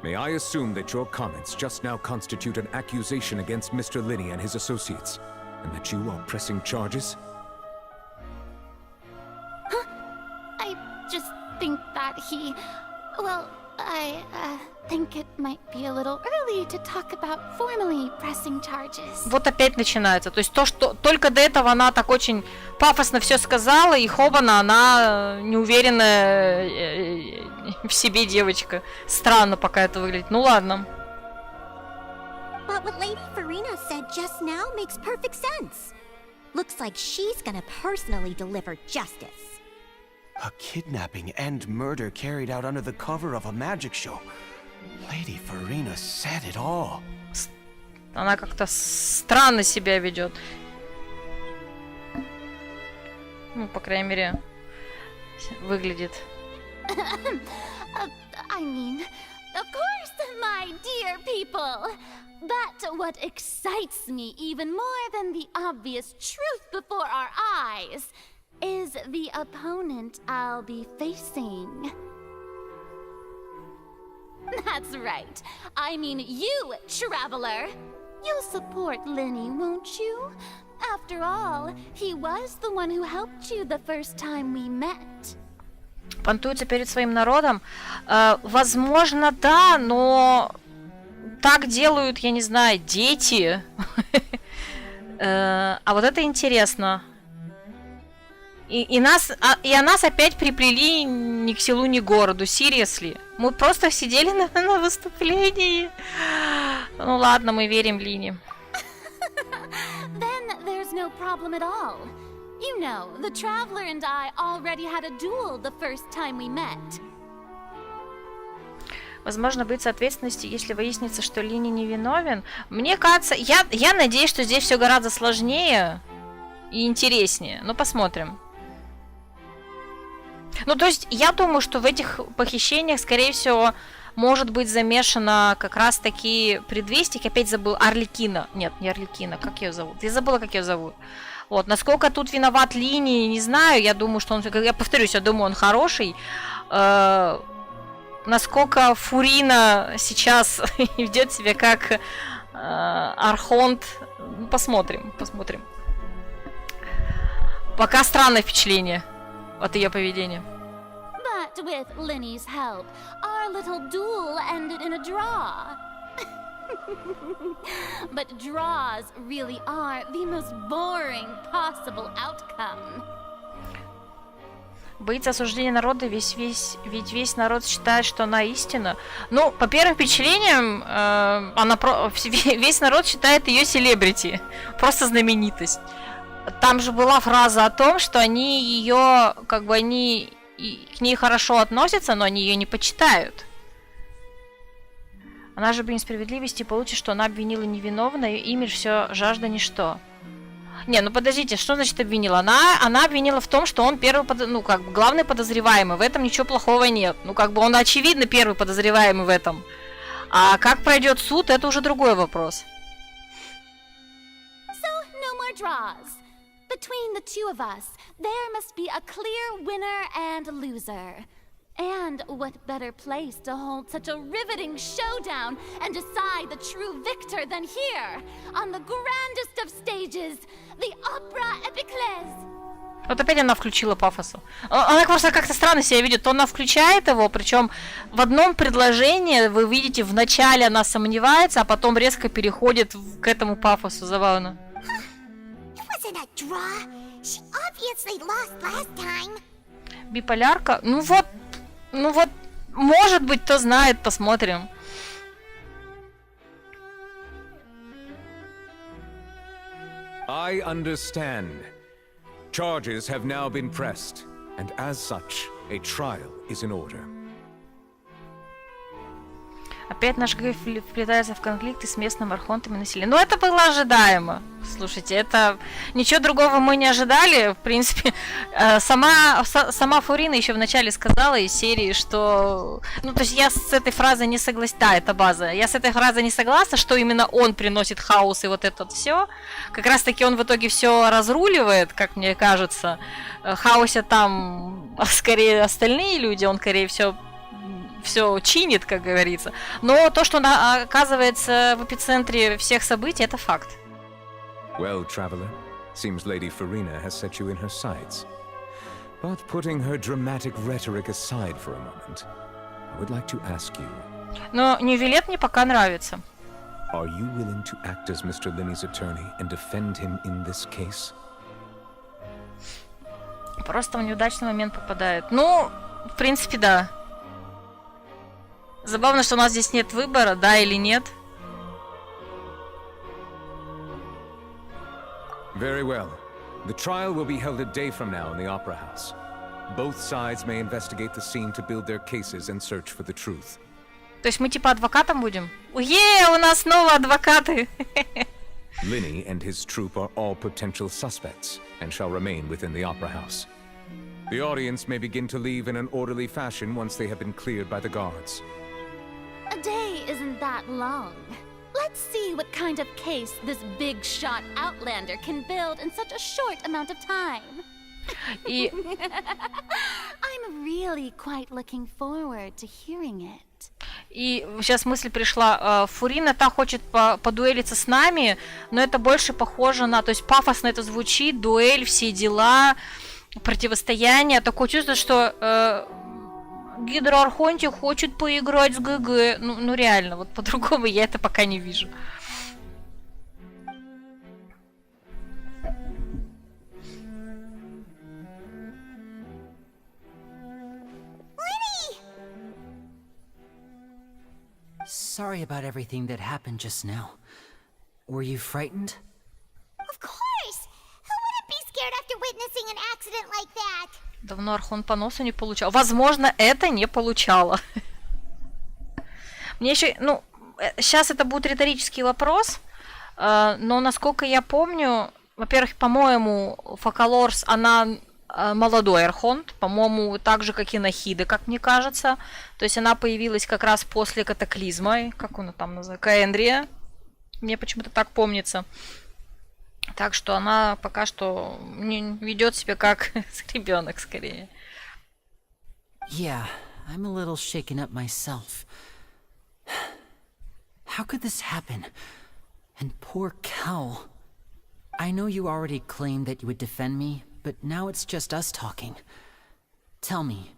may I assume that your comments just now constitute an accusation against Mr. Linney and his associates, and that you are pressing charges? Huh? I just think that he... Well, I think it might be a little early to talk about formally pressing charges. Вот опять начинается. То есть то, что только до этого она так очень пафосно все сказала, и хобана, она неуверенная в себе девочка. Странно пока это выглядит. Ну ладно. But what Lady Farina said just now makes perfect sense. Looks like she's gonna personally deliver justice. A kidnapping and murder carried out under the cover of a magic show. Lady Farina said it all. Она как-то странно себя ведет. Ну, по крайней мере, выглядит. I mean, of course, my dear people. But what excites me even more than the obvious truth before our eyes is the opponent I'll be facing. That's right. I mean you, Traveler. You'll support Linney, won't you? After all, he was the one who helped you the first time we met. Понтуется перед своим народом. Возможно, да, но так делают, я не знаю, дети. А вот это интересно. И нас опять приплели ни к селу, ни к городу. Seriously. Мы просто сидели на выступлении. Ну ладно, мы верим Лине. Then there's no problem at all. You know, the Traveler and I already had a duel the first time we met. Возможно, боится ответственности, если выяснится, что Лини невиновен. Мне кажется, я надеюсь, что здесь все гораздо сложнее и интереснее. Ну, посмотрим. Ну, то есть, я думаю, что в этих похищениях, скорее всего, может быть замешана как раз-таки предвестник. Опять забыл. Арлекина. Нет, не Арлекина. Как ее зовут? Я забыла, как ее зовут. Вот. Насколько тут виноват Лини, не знаю. Я думаю, что он... Я повторюсь, я думаю, он хороший. Насколько Фурина сейчас ведет себя как архонт. Посмотрим. Пока странное впечатление от ее поведения. But with Linny's help, our little duel ended in a draw. But draws really are the most boring possible outcome. Боится осуждения народа, ведь весь народ считает, что она истина. Ну, по первым впечатлениям, весь народ считает ее селебрити, просто знаменитость. Там же была фраза о том, что они ее, как бы они к ней хорошо относятся, но они ее не почитают. Она же, блин, справедливости получит, что она обвинила невиновную, имидж все жажда ничто. Не, ну подождите, что значит обвинила? Она обвинила в том, что он главный подозреваемый. В этом ничего плохого нет. Ну, как бы он, очевидно, первый подозреваемый в этом. А как пройдет суд, это уже другой вопрос. So, no more draws. Between the two of us, there must be a clear winner and loser. And what better place to hold such a riveting showdown and decide the true victor than here, on the grandest of stages, the Opera Epiclese. Вот опять она включила пафосу. Она просто как-то странно себя ведет. То она включает его, причем в одном предложении вы видите, вначале она сомневается, а потом резко переходит к этому пафосу. Забавно. Биполярка? Ну вот, может быть, кто знает, посмотрим. I understand. Charges have now been pressed, and as such, a trial is in order. Опять наш Гэй вплетается в конфликты с местным архонтом и населением. Ну, это было ожидаемо. Слушайте, это... Ничего другого мы не ожидали. В принципе, сама Фурина еще вначале сказала из серии, что... Ну, то есть я с этой фразой не согласна. Да, это база. Я с этой фразой не согласна, что именно он приносит хаос и вот это все. Как раз-таки он в итоге все разруливает, как мне кажется. Хаосят там скорее остальные люди, он скорее все чинит, как говорится. Но то, что она оказывается в эпицентре всех событий, это факт. Well, traveler, seems Lady Farina has set you in her sights. But putting her dramatic rhetoric aside for a moment, I would like to ask you. Но Нью-Вилет мне пока нравится. Are you willing to act as Mr. Linney's attorney and defend him in this case? Просто в неудачный момент попадает. Ну, в принципе, да. Забавно, что у нас здесь нет выбора, да или нет. Very well. The trial will be held a day from now in the Opera House. Both sides may investigate the scene to build their cases and search for the truth. То есть мы типа адвокатом будем? У нас снова адвокаты! Linney and his troupe are all potential suspects and shall remain within the Opera House. The audience may begin to leave in an orderly fashion once they have been cleared by the guards. A day isn't that long. Let's see what kind of case this big shot outlander can build in such a short amount of time. I'm really quite looking forward to hearing it. И сейчас мысль пришла. Фурина та хочет подуэлиться с нами, но это больше похоже на... То есть пафосно это звучит, дуэль, все дела, противостояние. Такое чувство, что... Гидроархонтик хочет поиграть с ГГ. Ну реально, вот по-другому я это пока не вижу. sorry about everything that happened just now. Were you frightened? Of course! Who wouldn't be scared after witnessing an accident like that? Давно Архон по носу не получал. Возможно, это не получало. Мне еще, ну, сейчас это будет риторический вопрос, но насколько я помню, во-первых, по-моему, Фокалорс, она молодой архонт, по-моему, так же, как и Нахида, как мне кажется. То есть она появилась как раз после катаклизма, как она там называется, Каэндрия. Мне почему-то так помнится. Так что она пока что ведет себя как ребенок скорее. Yeah, I'm a little shaken up myself. How could this happen? And poor Cal. I know you already claimed that you would defend me, but now it's just us talking. Tell me,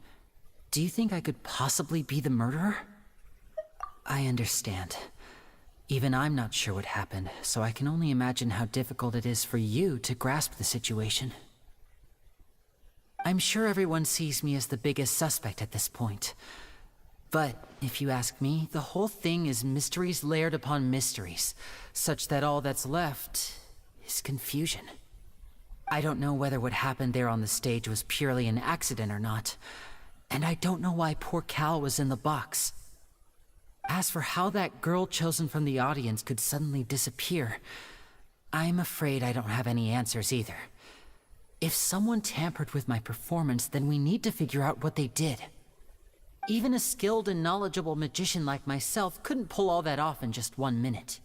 do you think I could possibly be the murderer? I understand. Even I'm not sure what happened, so I can only imagine how difficult it is for you to grasp the situation. I'm sure everyone sees me as the biggest suspect at this point. But, if you ask me, the whole thing is mysteries layered upon mysteries, such that all that's left is confusion. I don't know whether what happened there on the stage was purely an accident or not, and I don't know why poor Cal was in the box. As for how that girl chosen from the audience could suddenly disappear, I'm afraid I don't have any answers either. If someone tampered with my performance, then we need to figure out what they did. Even a skilled and knowledgeable magician like myself couldn't pull all that off in just 1 minute.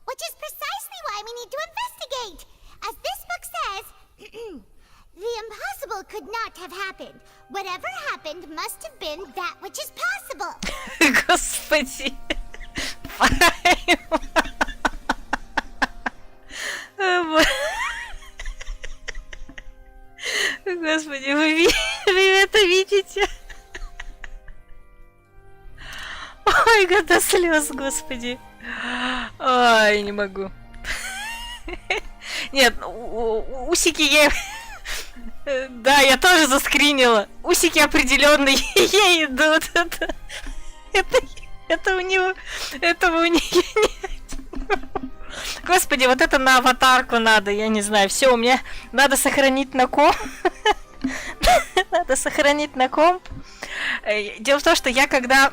Which is precisely why we need to investigate! As this book says, the impossible could not have happened. Whatever happened must have been that which is possible. Господи. Господи, вы это видите? Ой, до слез, господи. Ой, не могу. Нет, усики я... Да, я тоже заскринила. Усики определенно ей идут. Это у него... Этого у нее нет. Господи, вот это на аватарку надо, я не знаю. Все, у меня надо сохранить на комп. Надо сохранить на комп. Дело в том, что я когда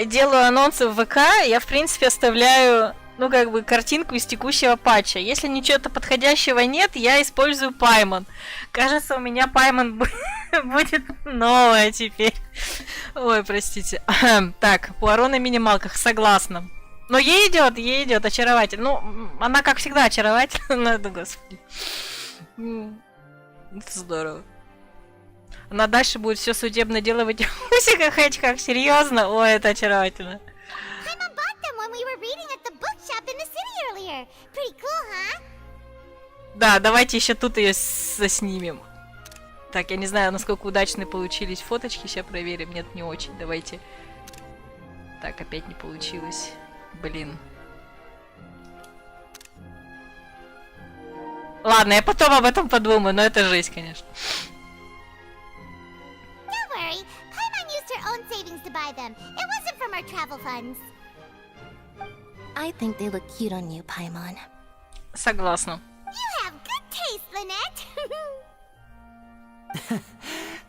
делаю анонсы в ВК, я в принципе оставляю, ну как бы, картинку из текущего патча. Если ничего-то подходящего нет, я использую Пайман. Кажется, у меня Пайман будет новая теперь. Ой, простите. Так, Пуаро на минималках, согласна. Но ей идет, очаровательно. Ну, она как всегда очаровательна, ну, господи. Это здорово. Она дальше будет все судебное дело в этих усиках, очках. Серьезно? Ой, это очаровательно. Да, давайте еще тут ее заснимем. Так, я не знаю, насколько удачные получились фоточки. Сейчас проверим. Нет, не очень. Давайте. Так, опять не получилось. Блин. Ладно, я потом об этом подумаю, но это жесть, конечно. Don't worry, Paimon used her own savings to buy them. It wasn't from our travel funds. I think they look cute on you, Paimon. Согласна. You have good taste, Lynette.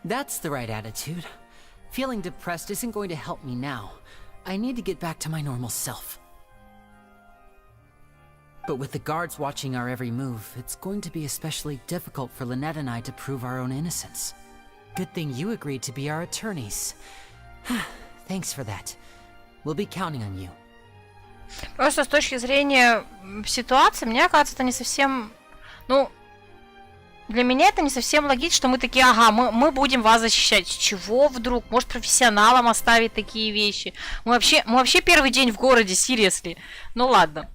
That's the right attitude. Feeling depressed isn't going to help me now. I need to get back to my normal self. But with the guards watching our every move, it's going to be especially difficult for Lynette and I to prove our own innocence. Good thing you agreed to be our attorneys. Thanks for that. We'll be counting on you. Просто с точки зрения ситуации, мне кажется, это не совсем... Ну, для меня это не совсем логично, что мы такие, ага, мы будем вас защищать. С чего вдруг? Может, профессионалам оставить такие вещи? Мы вообще первый день в городе, seriously. Ну ладно.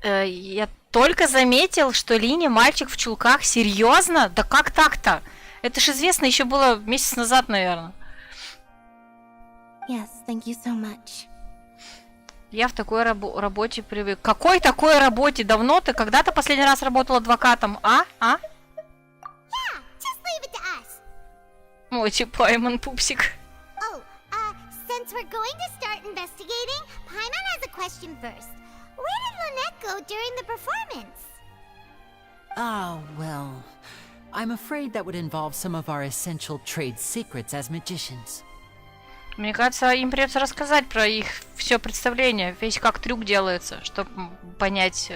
Я только заметил, что Линя мальчик в чулках. Серьезно? Да как так-то? Это ж известно еще было месяц назад, наверное. Yes, thank you so much. Я в такой работе привык. Какой такой работе? Давно ты? Когда ты последний раз работал адвокатом? А? Yeah, just leave it to us. Ой, Паймон, пупсик. Since we're going to start investigating, Paimon has a question first. Where did Lynette go during the performance? Ah, well, I'm afraid that would involve some of our essential trade secrets as magicians. Мне кажется, им придется рассказать про их все представление, весь как трюк делается, чтобы понять,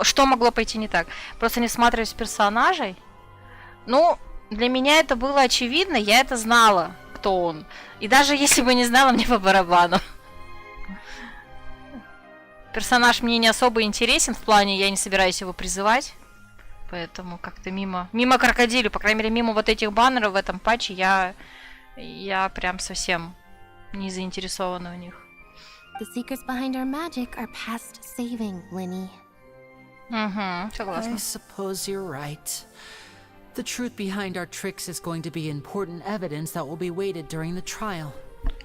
что могло пойти не так. Просто не всматриваясь в персонажей. Ну, для меня это было очевидно, я это знала, кто он. И даже если бы не знала, мне по барабану. Персонаж мне не особо интересен, в плане я не собираюсь его призывать. Поэтому как-то мимо крокодилю, по крайней мере, мимо вот этих баннеров в этом патче я прям совсем не заинтересована в них. The secrets behind our magic are past saving, Linny. Согласна. I suppose you're right. The truth behind our tricks is going to be important evidence that will be weighted during the trial.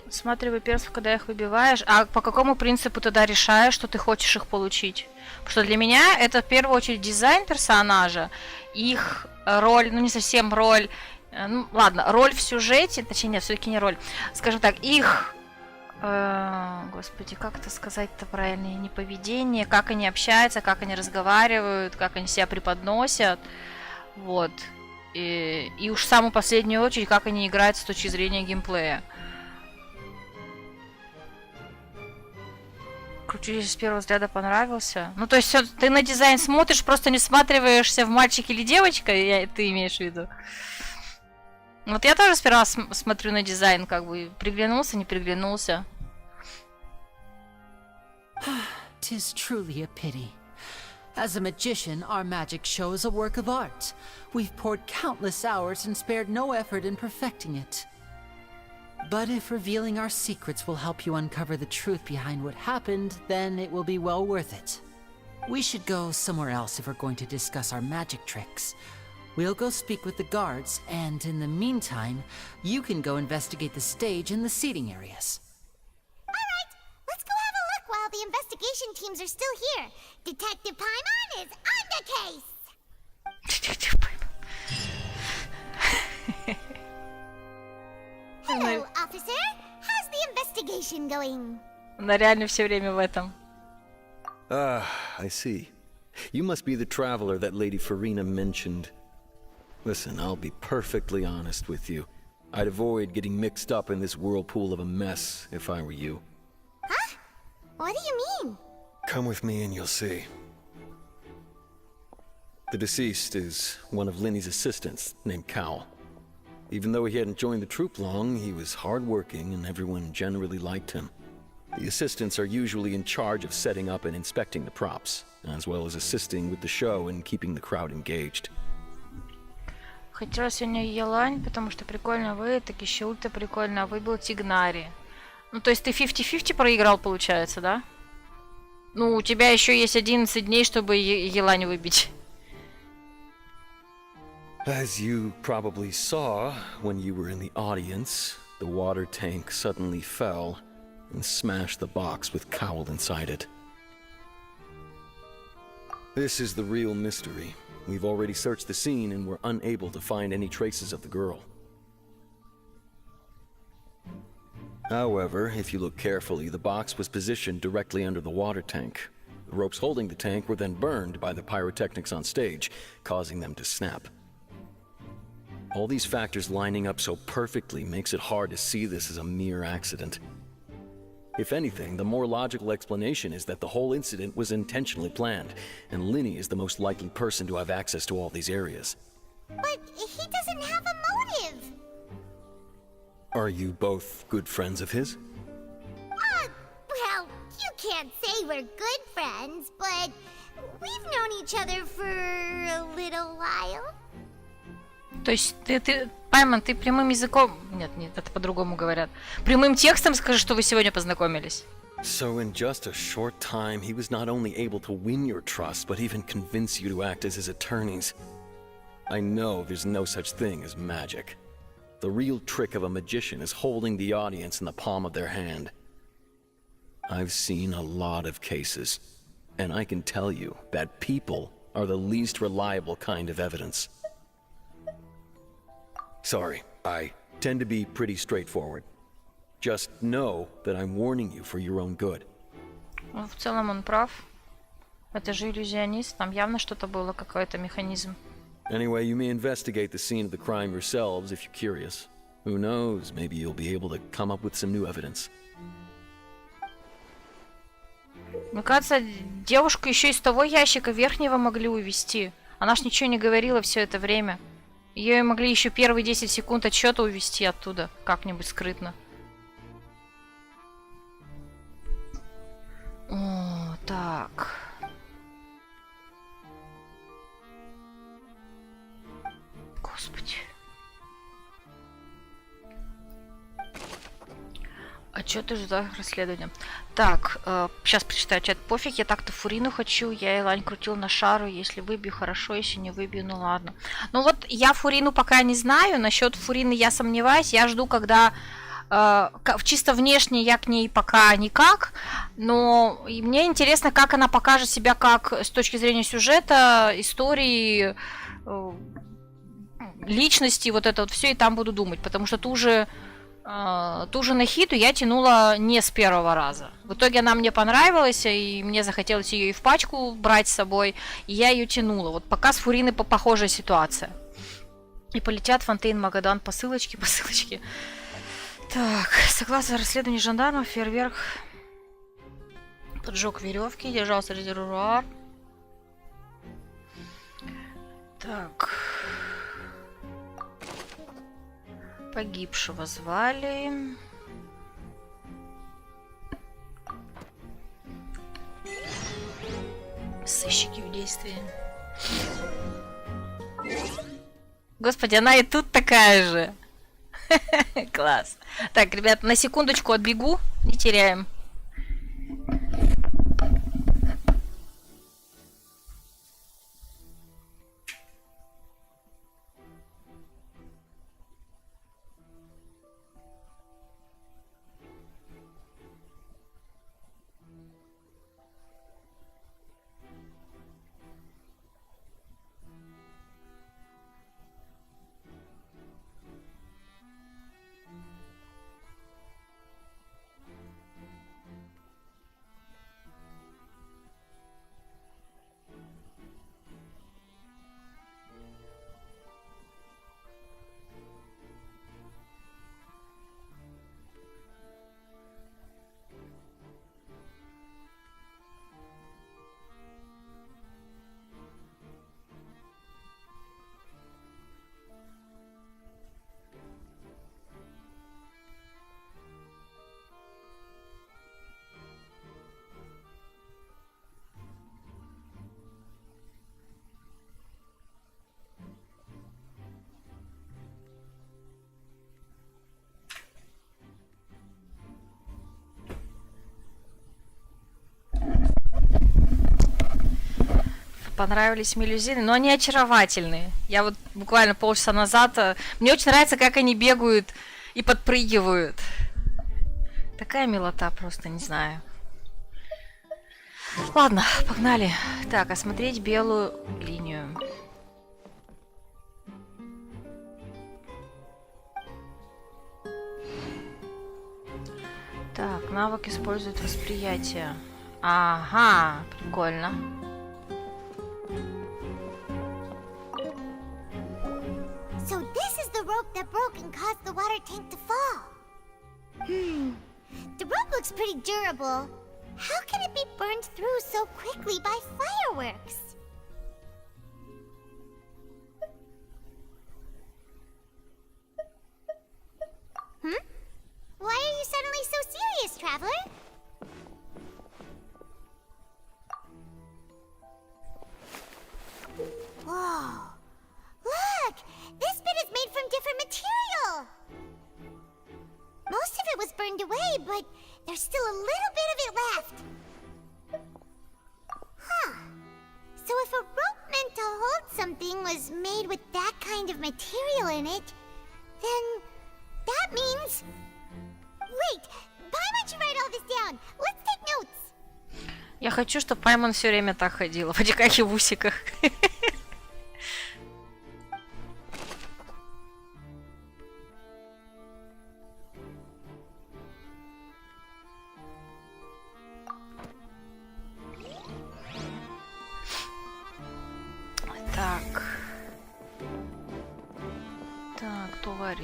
Усматривай персов, когда их выбиваешь. А по какому принципу тогда решаешь, что ты хочешь их получить? Потому что для меня это в первую очередь дизайн персонажа, их роль, ну не совсем роль, ну ладно, роль в сюжете, точнее нет, все-таки не роль. Скажем так, их, господи, как это сказать-то правильнее, не поведение, как они общаются, как они разговаривают, как они себя преподносят, вот. И уж в самую последнюю очередь, как они играют с точки зрения геймплея. Кручу с первого взгляда понравился. Ну, то есть ты на дизайн смотришь, просто не всматриваешься в мальчик или девочка, ты имеешь в виду? Вот я тоже сперва смотрю на дизайн, как бы приглянулся, не приглянулся. 'Tis truly a pity. As a magician, our magic show is a work of art. We've poured countless hours and spared no effort in perfecting it. But if revealing our secrets will help you uncover the truth behind what happened, then it will be well worth it. We should go somewhere else if we're going to discuss our magic tricks. We'll go speak with the guards, and in the meantime, you can go investigate the stage and the seating areas. Alright, let's go have a look while the investigation teams are still here. Detective Paimon is on the case! Detective Paimon. Hello, officer. How's the investigation going? Она реально все время в этом. Ah, I see. You must be the traveler that Lady Farina mentioned. Listen, I'll be perfectly honest with you. I'd avoid getting mixed up in this whirlpool of a mess if I were you. Huh? What do you mean? Come with me and you'll see. The deceased is one of Linny's assistants, named Cowell. Even though he hadn't joined the troupe long, he was hardworking and everyone generally liked him. The assistants are usually in charge of setting up and inspecting the props, as well as assisting with the show and keeping the crowd engaged. Хотела сегодня Елань, потому что прикольно вы, так еще ульта прикольно, а выбил Тигнари. Ну, то есть ты 50-50 проиграл, получается, да? Ну, у тебя еще есть 11 дней, чтобы Елань выбить. As you probably saw when you were in the audience, the water tank suddenly fell and smashed the box with Cowell inside it. This is the real mystery. We've already searched the scene and were unable to find any traces of the girl. However, if you look carefully, the box was positioned directly under the water tank. The ropes holding the tank were then burned by the pyrotechnics on stage, causing them to snap. All these factors lining up so perfectly makes it hard to see this as a mere accident. If anything, the more logical explanation is that the whole incident was intentionally planned, and Linny is the most likely person to have access to all these areas. But he doesn't have a motive! Are you both good friends of his? Well, you can't say we're good friends, but we've known each other for a little while. То есть Паймон, ты прямым языком... Нет, это по-другому говорят. Прямым текстом скажи, что вы сегодня познакомились. So in just a short time, he was not only able to win your trust, but even convince you to act as his attorneys. I know there's no such thing as magic. The real trick of a magician is holding the audience in the palm of their hand. I've seen a lot of cases, and I can tell you that people are the least reliable kind of evidence. Sorry, I tend to be pretty straightforward. Just know that I'm warning you for your own good. Ну, в целом он прав. Это же иллюзионист. Там явно что-то было, какой-то механизм. Anyway, you may investigate the scene of the crime yourselves if you're curious. Who knows, maybe you'll be able to come up with some new evidence. Мне кажется, девушку еще из того ящика верхнего могли увести. Она ж ничего не говорила все это время. Ее могли еще первые 10 секунд отсчета увести оттуда. Как-нибудь скрытно. О, так. Господи. Отчеты за расследованием. Так, сейчас прочитаю чат. Пофиг, я так-то Фурину хочу. Я Элань крутил на шару. Если выбью, хорошо. Если не выбью, ну ладно. Ну вот я Фурину пока не знаю. Насчет Фурины я сомневаюсь. Я жду, когда чисто внешне я к ней пока никак. Но и мне интересно, как она покажет себя как с точки зрения сюжета, истории, личности, вот это вот все, и там буду думать. Потому что ту же Нахиду я тянула не с первого раза. В итоге она мне понравилась, и мне захотелось ее и в пачку брать с собой, и я ее тянула. Вот пока с Фуриной похожая ситуация. И полетят Фонтейн, Магадан, посылочки. Так, согласно расследованию жандармов, фейерверк поджег веревки, держался резервуар. Так. Погибшего звали. Сыщики в действии. Господи, она и тут такая же. Класс. Так, ребят, на секундочку отбегу. Не теряем. Понравились мелюзины, но они очаровательные. Я вот буквально полчаса назад... Мне очень нравится, как они бегают и подпрыгивают. Такая милота, просто не знаю. Ладно, погнали. Так, осмотреть белую линию. Так, навык использует восприятие. Ага, прикольно. So this is the rope that broke and caused the water tank to fall. The rope looks pretty durable. How can it be burned through so quickly by fireworks? Why are you suddenly so serious, Traveler? Whoa. Look! This bit is made from different material! Most of it was burned away, but there's still a little bit of it left. Huh. So if a rope meant to hold something was made with that kind of material in it, then that means... Wait, why don't you write all this down? Let's take notes. Я хочу, чтобы Паймон все время так ходила, в очках и в усиках.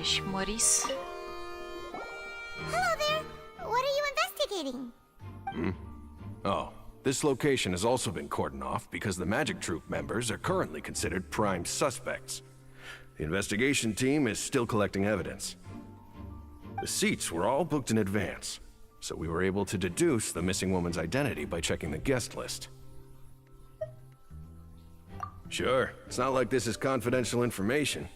товарищ Морис. Hello there. What are you investigating? Oh, this location has also been cordoned off because the Magic Troop members are currently considered prime suspects. The investigation team is still collecting evidence. The seats were all booked in advance, so we were able to deduce the missing woman's identity by checking the guest list. Sure, it's not like this is confidential information.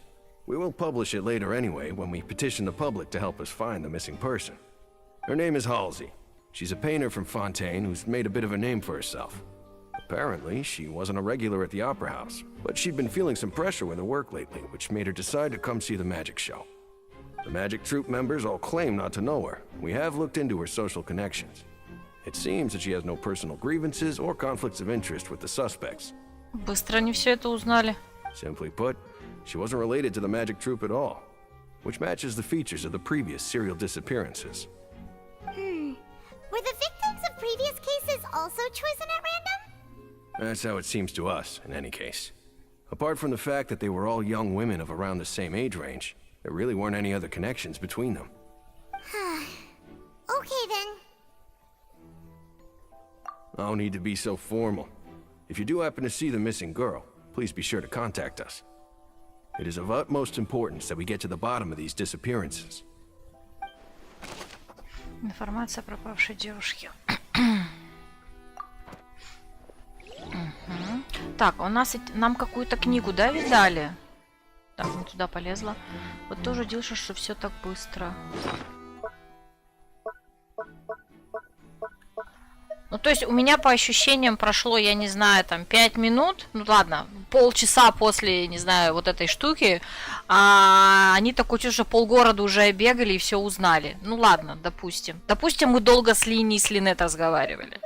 We will publish it later anyway when we petition the public to help us find the missing person. Her name is Halsey. She's a painter from Fontейн who's made a bit of a name for herself. Apparently, she wasn't a regular at the Opera House, but she'd been feeling some pressure with her work lately, which made her decide to come see the magic show. The Magic Troop members all claim not to know her. We have looked into her social connections. It seems that she has no personal grievances or conflicts of interest with the suspects. Быстро они все это узнали. Simply put, she wasn't related to the Magic Troop at all, which matches the features of the previous serial disappearances. Were the victims of previous cases also chosen at random? That's how it seems to us, in any case. Apart from the fact that they were all young women of around the same age range, there really weren't any other connections between them. Okay then. No need to be so formal. If you do happen to see the missing girl, please be sure to contact us. It is of utmost importance that we get to the bottom of these disappearances. Информация о пропавшей девушке. Так, у нас нам какую-то книгу, да, видали? Так, не туда полезла. Вот тоже удивился, что все так быстро. Ну, то есть у меня по ощущениям прошло, я не знаю, там 5 минут, ну ладно, полчаса после, не знаю, вот этой штуки, а они такой чуть что полгорода уже бегали и все узнали. Ну ладно, допустим. Допустим, мы долго с Линет разговаривали.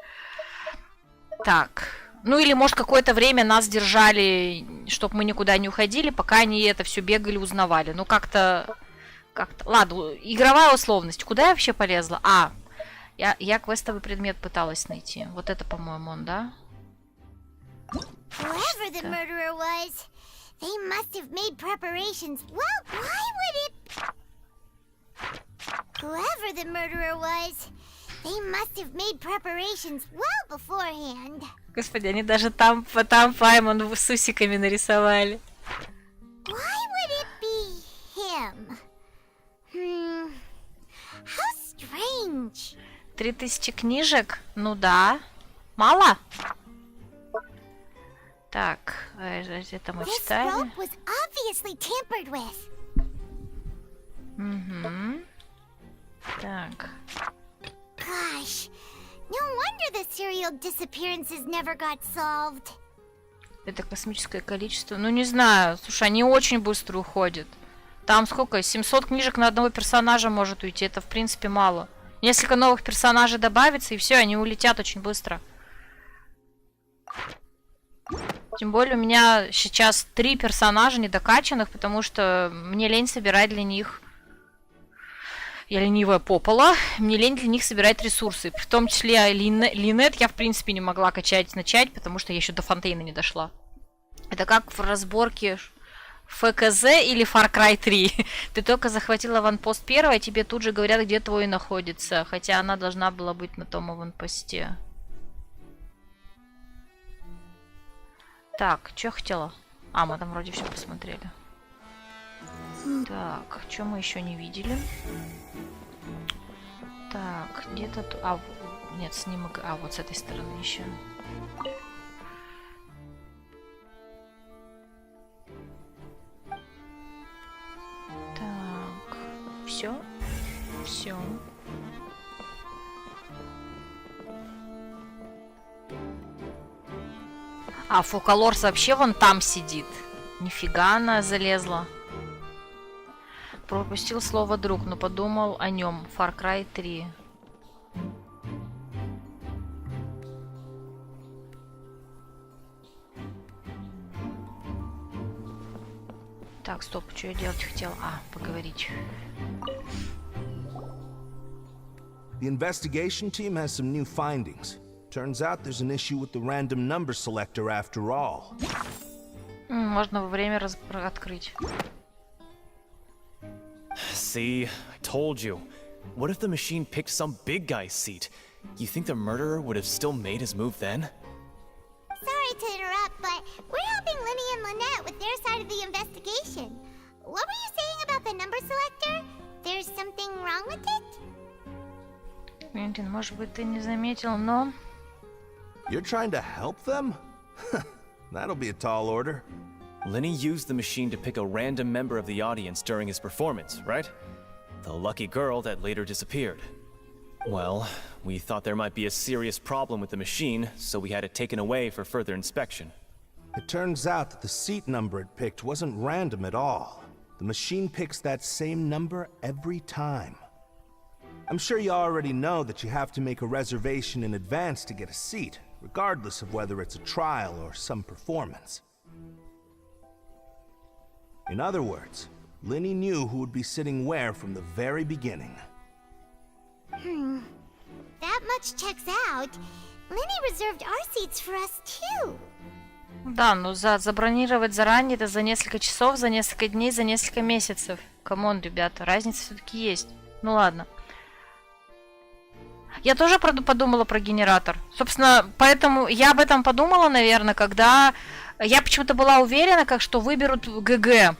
Так, ну или может какое-то время нас держали, чтобы мы никуда не уходили, пока они это все бегали, узнавали. Ну как-то, ладно, игровая условность. Куда я вообще полезла? Я квестовый предмет пыталась найти. Вот это, по-моему, он, да? Whoever the murderer was, they must have made preparations. Well, why would it... Whoever the murderer was, they must have made preparations well beforehand. Господи, они даже там Паймон с усиками нарисовали. Why would it be him? How strange. 3000 книжек? Ну да. Мало? Так, это мы читали. Угу. Так. Gosh, no wonder the serial disappearances never got solved. Это космическое количество. Ну не знаю. Слушай, они очень быстро уходят. Там сколько? 700 книжек на одного персонажа может уйти. Это в принципе мало. Несколько новых персонажей добавится, и все, они улетят очень быстро. Тем более у меня сейчас 3 персонажа недокачанных, потому что мне лень собирать для них... Я ленивая попала. Мне лень для них собирать ресурсы. В том числе Линет я в принципе не могла начать, потому что я еще до Фонтейна не дошла. Это как в разборке... ФКЗ или Far Cry 3. Ты только захватила аванпост 1, а тебе тут же говорят, где твой находится. Хотя она должна была быть на том аванпосте. Так, что хотела? Мы там вроде все посмотрели. Так, что мы еще не видели? Так, где-то... нет, снимок... вот с этой стороны еще. Все. Все. Фокалорс вообще вон там сидит. Нифига она залезла. Пропустил слово друг, но подумал о нем. Far Cry 3. Так, стоп, что я делать хотел? Поговорить. The investigation team has some new findings. Turns out there's an issue with the random number selector after all. Можно во время открыть. See, I told you. What if the machine picked some big guy's seat? You think the murderer would have still made his move then? Sorry to interrupt, but we're helping Linny and Lynette with their side of the investigation. What were you saying about the number selector? There's something wrong with it? Квентин, может быть, ты не заметил, но... You're trying to help them? That'll be a tall order. Lenny used the machine to pick a random member of the audience during his performance, right? The lucky girl that later disappeared. Well, we thought there might be a serious problem with the machine, so we had it taken away for further inspection. It turns out that the seat number it picked wasn't random at all. The machine picks that same number every time. I'm sure you already know that you have to make a reservation in advance to get a seat, regardless of whether it's a trial or some performance. In other words, Linny knew who would be sitting where from the very beginning. That much checks out. Linny reserved our seats for us too. Да, но забронировать заранее это за несколько часов, за несколько дней, за несколько месяцев. Камон, ребята, разница все-таки есть. Ну ладно. Я тоже подумала про генератор. Собственно, поэтому я об этом подумала, наверное, когда... Я почему-то была уверена, как что выберут ГГ.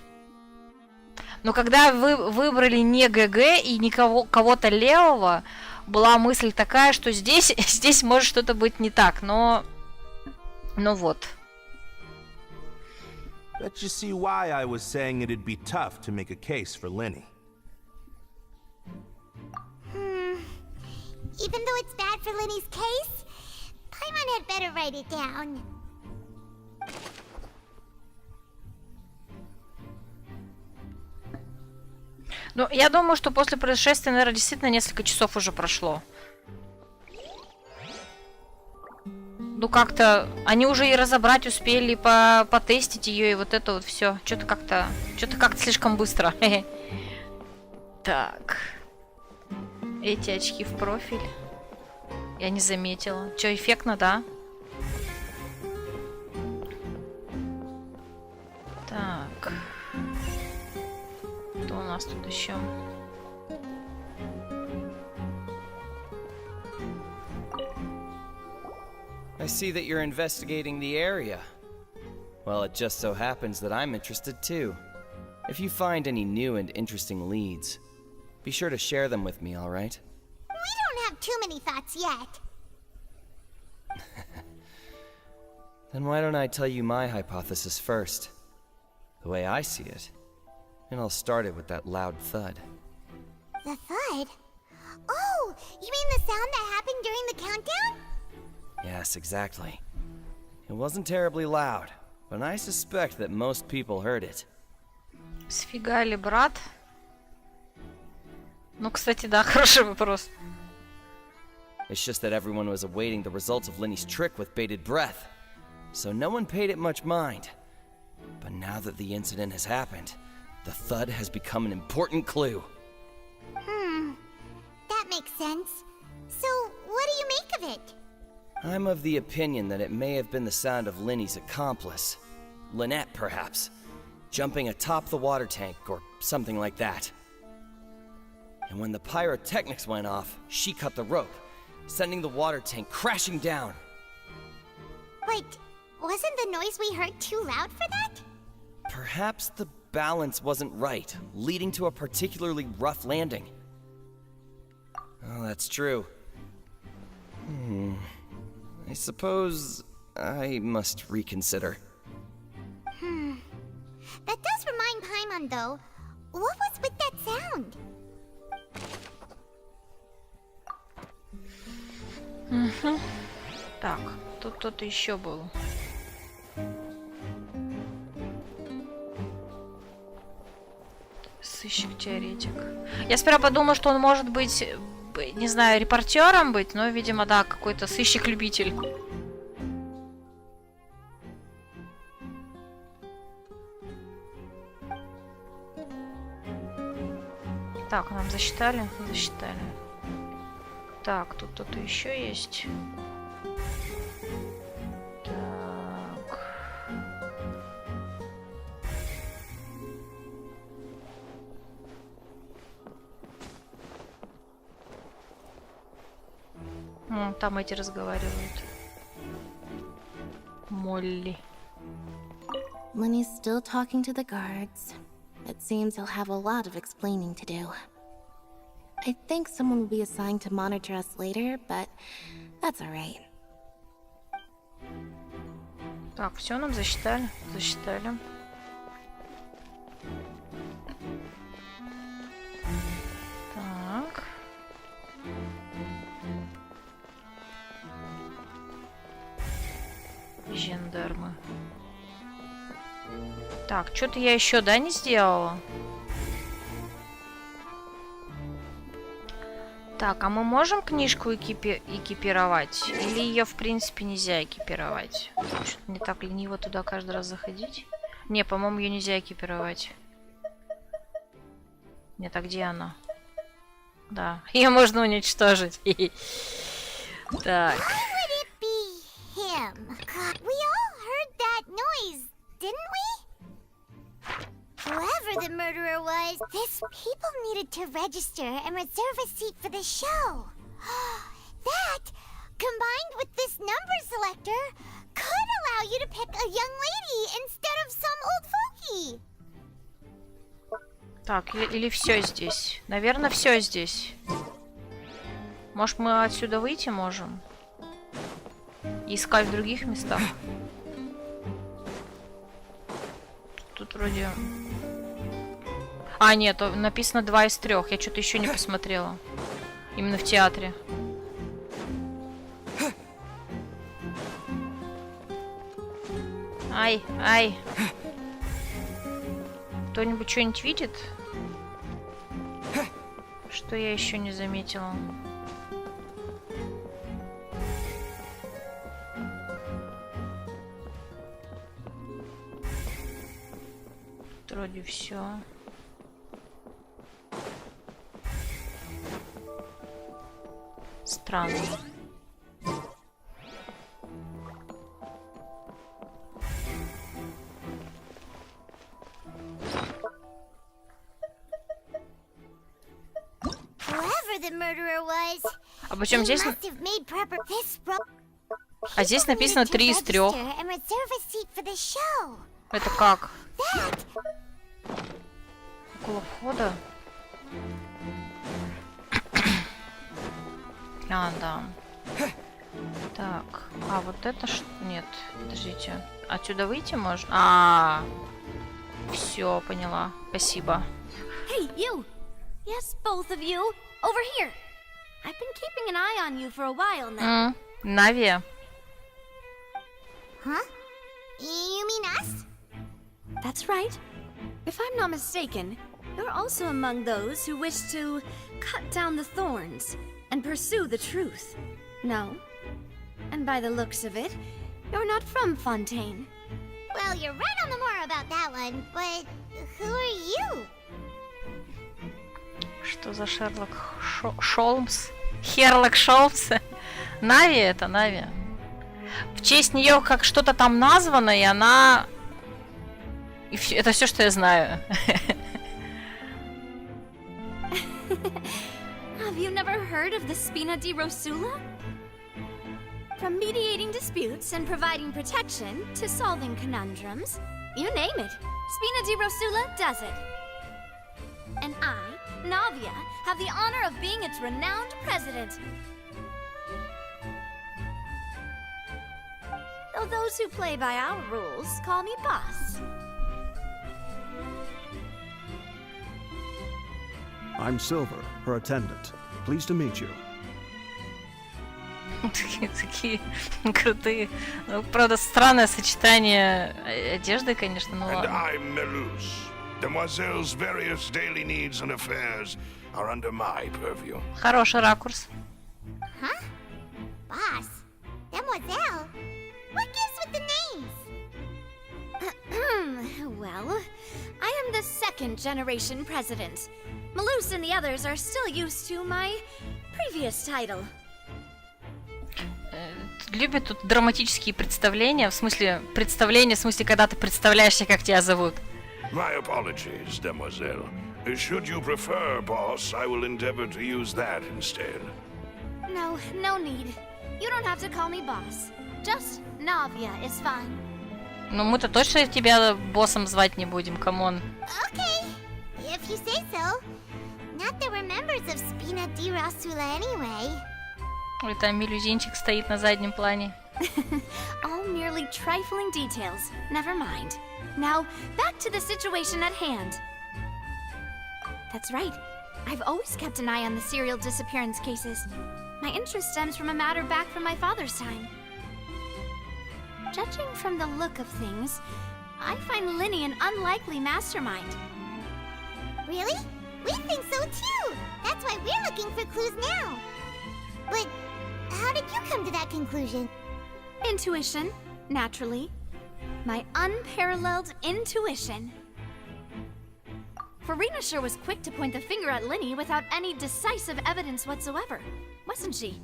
Но когда вы выбрали не ГГ и никого кого-то левого, была мысль такая, что здесь может что-то быть не так, но вот. Bet you see why I was saying it'd be tough to make a case for Linny. Even though it's bad for Linny's case, Paimon had better write it down. Ну, я думаю, что после происшествия, наверное, действительно несколько часов уже прошло. Ну, как-то они уже и разобрать успели, потестить ее, и вот это вот все. Что-то как-то слишком быстро. Так. Эти очки в профиль. Я не заметила. Че, эффектно, да? Так. Что у нас тут еще? I see that you're investigating the area. Well, it just so happens that I'm interested too. If you find any new and interesting leads, be sure to share them with me, all right? We don't have too many thoughts yet. Then why don't I tell you my hypothesis first? The way I see it. And I'll start it with that loud thud. The thud? Oh, you mean the sound that happened during the countdown? Yes, exactly. It wasn't terribly loud, but I suspect that most people heard it. Сфига ли, брат? Ну, кстати, да, хороший вопрос. It's just that everyone was awaiting the results of Linny's trick with bated breath, so no one paid it much mind. But now that the incident has happened, the thud has become an important clue. That makes sense. So, what do you make of it? I'm of the opinion that it may have been the sound of Linny's accomplice. Lynette, perhaps. Jumping atop the water tank, or something like that. And when the pyrotechnics went off, she cut the rope, sending the water tank crashing down. But wasn't the noise we heard too loud for that? Perhaps the balance wasn't right, leading to a particularly rough landing. Oh, that's true. I suppose I must reconsider. That does remind Paimon, though. What was with that sound? Так, тут кто-то еще был. Сыщик-теоретик. Я сперва подумала, что он может быть, не знаю, репортером быть, но, видимо, да, какой-то сыщик-любитель. Так, нам засчитали? Засчитали. Так, тут кто-то еще есть. Так. там эти разговаривают? Молли. Lenny's still talking to the guards. It seems he'll have a lot of explaining to do. I think someone will be assigned to monitor us later, but that's alright. Так, все нам засчитали. Засчитали. Так. Жандармы. Так, что-то я еще, да, не сделала? Так, а мы можем книжку экипировать? Или ее, в принципе, нельзя экипировать? Что-то мне так лениво туда каждый раз заходить. Не, по-моему, ее нельзя экипировать. Нет, а где она? Да, ее можно уничтожить. Так. Whoever the murderer was, these people needed to register and reserve a seat for the show. That, combined with this number selector, could allow you to pick a young lady instead of some old fogey. Так, или все здесь? Наверное, все здесь. Может, мы отсюда выйти можем? Искать в других местах? Тут вроде... А, нет, написано 2 из 3. Я что-то еще не посмотрела. Именно в театре. Ай, ай. Кто-нибудь что-нибудь видит? Что я еще не заметила? Вроде все. Странно. А причем здесь... А здесь написано 3 из 3. Это как? Около входа? А, да. Так, а вот это что? Нет, подождите. Отсюда выйти можно? Все, поняла. Спасибо. Hey, you! Yes, both of you. Over here. I've been keeping an eye on you for a while now. Нави. Huh? You mean us? That's right. If I'm not mistaken, you're also among those who wish to cut down the thorns and pursue the truth. No? And by the looks of it, you're not from Fontейн. Well, you're right on the mark about that one, but who are you? Что за Шерлок Холмс? Херлок Холмс? Нави это, Нави. В честь нее как что-то там названо, и она... И это все, что я знаю. Have you never heard of the Spina di Rosula? From mediating disputes and providing protection to solving conundrums, you name it, Spina di Rosula does it. And I, Navia, have the honor of being its renowned president. Though those who play by our rules call me boss. I'm Silver, her attendant. Pleased to meet you. Такие крутые. Правда, странное сочетание одежды, конечно, но ладно. I'm Melus. Demoiselle's various daily needs and affairs are under my purview. Хороший ракурс. Huh? Boss? Demoiselle? What gives with the names? Well, I am the second generation president. Melus and the others are still used to my previous title. Любят тут драматические представления, в смысле, когда ты представляешься, как тебя зовут. My apologies, Demoiselle. Should you prefer, boss, I will endeavor to use that instead. No, no need. You don't have to call me boss. Just Navia is fine. Ну мы-то точно тебя боссом звать не будем, камон. Okay, if you say so. Not that we're members of Spina di Rosula anyway. Ой, там мелюзинчик стоит на заднем плане. All merely trifling details. Never mind. Now, back to the situation at hand. That's right. I've always kept an eye on the serial disappearance cases. My interest stems from a matter back from my father's time. Judging from the look of things, I find Linny an unlikely mastermind. Really? We think so too! That's why we're looking for clues now. But how did you come to that conclusion? Intuition, naturally. My unparalleled intuition. Farina sure was quick to point the finger at Linny without any decisive evidence whatsoever, wasn't she?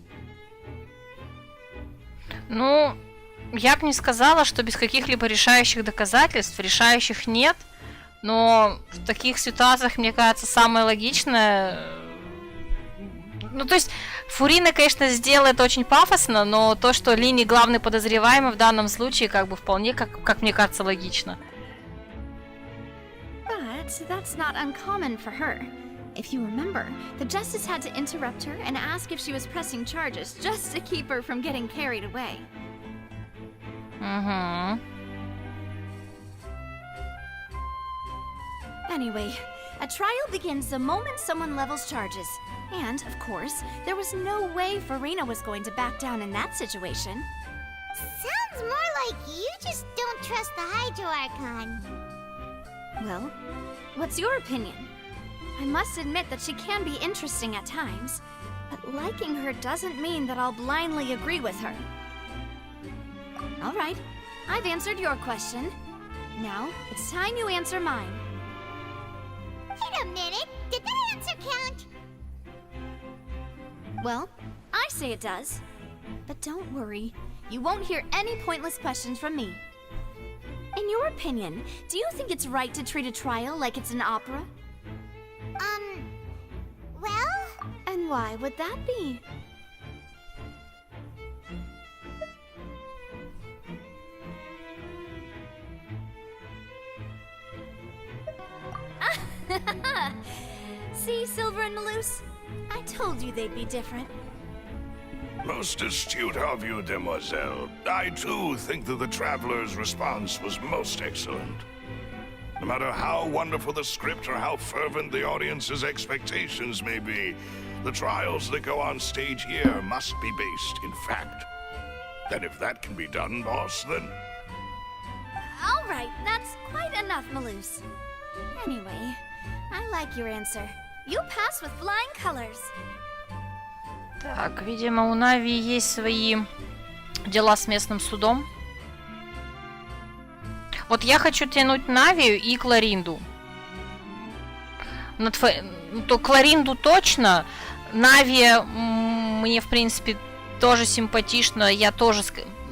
Ну, я бы не сказала, что без каких-либо решающих доказательств, решающих нет, но в таких ситуациях, мне кажется, самое логичное... Ну, то есть, Фурина, конечно, сделает очень пафосно, но то, что Линни главный подозреваемый в данном случае, как бы вполне, как мне кажется, логично. But that's not uncommon for her. If you remember, the Justice had to interrupt her and ask if she was pressing charges just to keep her from getting carried away. Mm-hmm. Anyway, a trial begins the moment someone levels charges. And, of course, there was no way Farina was going to back down in that situation. Sounds more like you just don't trust the Hydro Archon. Well, what's your opinion? I must admit that she can be interesting at times, but liking her doesn't mean that I'll blindly agree with her. All right, I've answered your question. Now, it's time you answer mine. Wait a minute, did that answer count? Well, I say it does. But don't worry, you won't hear any pointless questions from me. In your opinion, do you think it's right to treat a trial like it's an opera? Well? And why would that be? See, Silver and Malus? I told you they'd be different. Most astute of you, demoiselle. I too think that the Traveler's response was most excellent. No matter how wonderful the script or how fervent the audience's expectations may be, the trials that go on stage here must be based in fact. And if that can be done, boss, then... All right, that's quite enough, Malus. Anyway, I like your answer. You pass with flying colors. Так, видимо, у Нави есть свои дела с местным судом. Вот я хочу тянуть Навию и Кларинду. То Кларинду точно. Навия мне, в принципе, тоже симпатична. Я тоже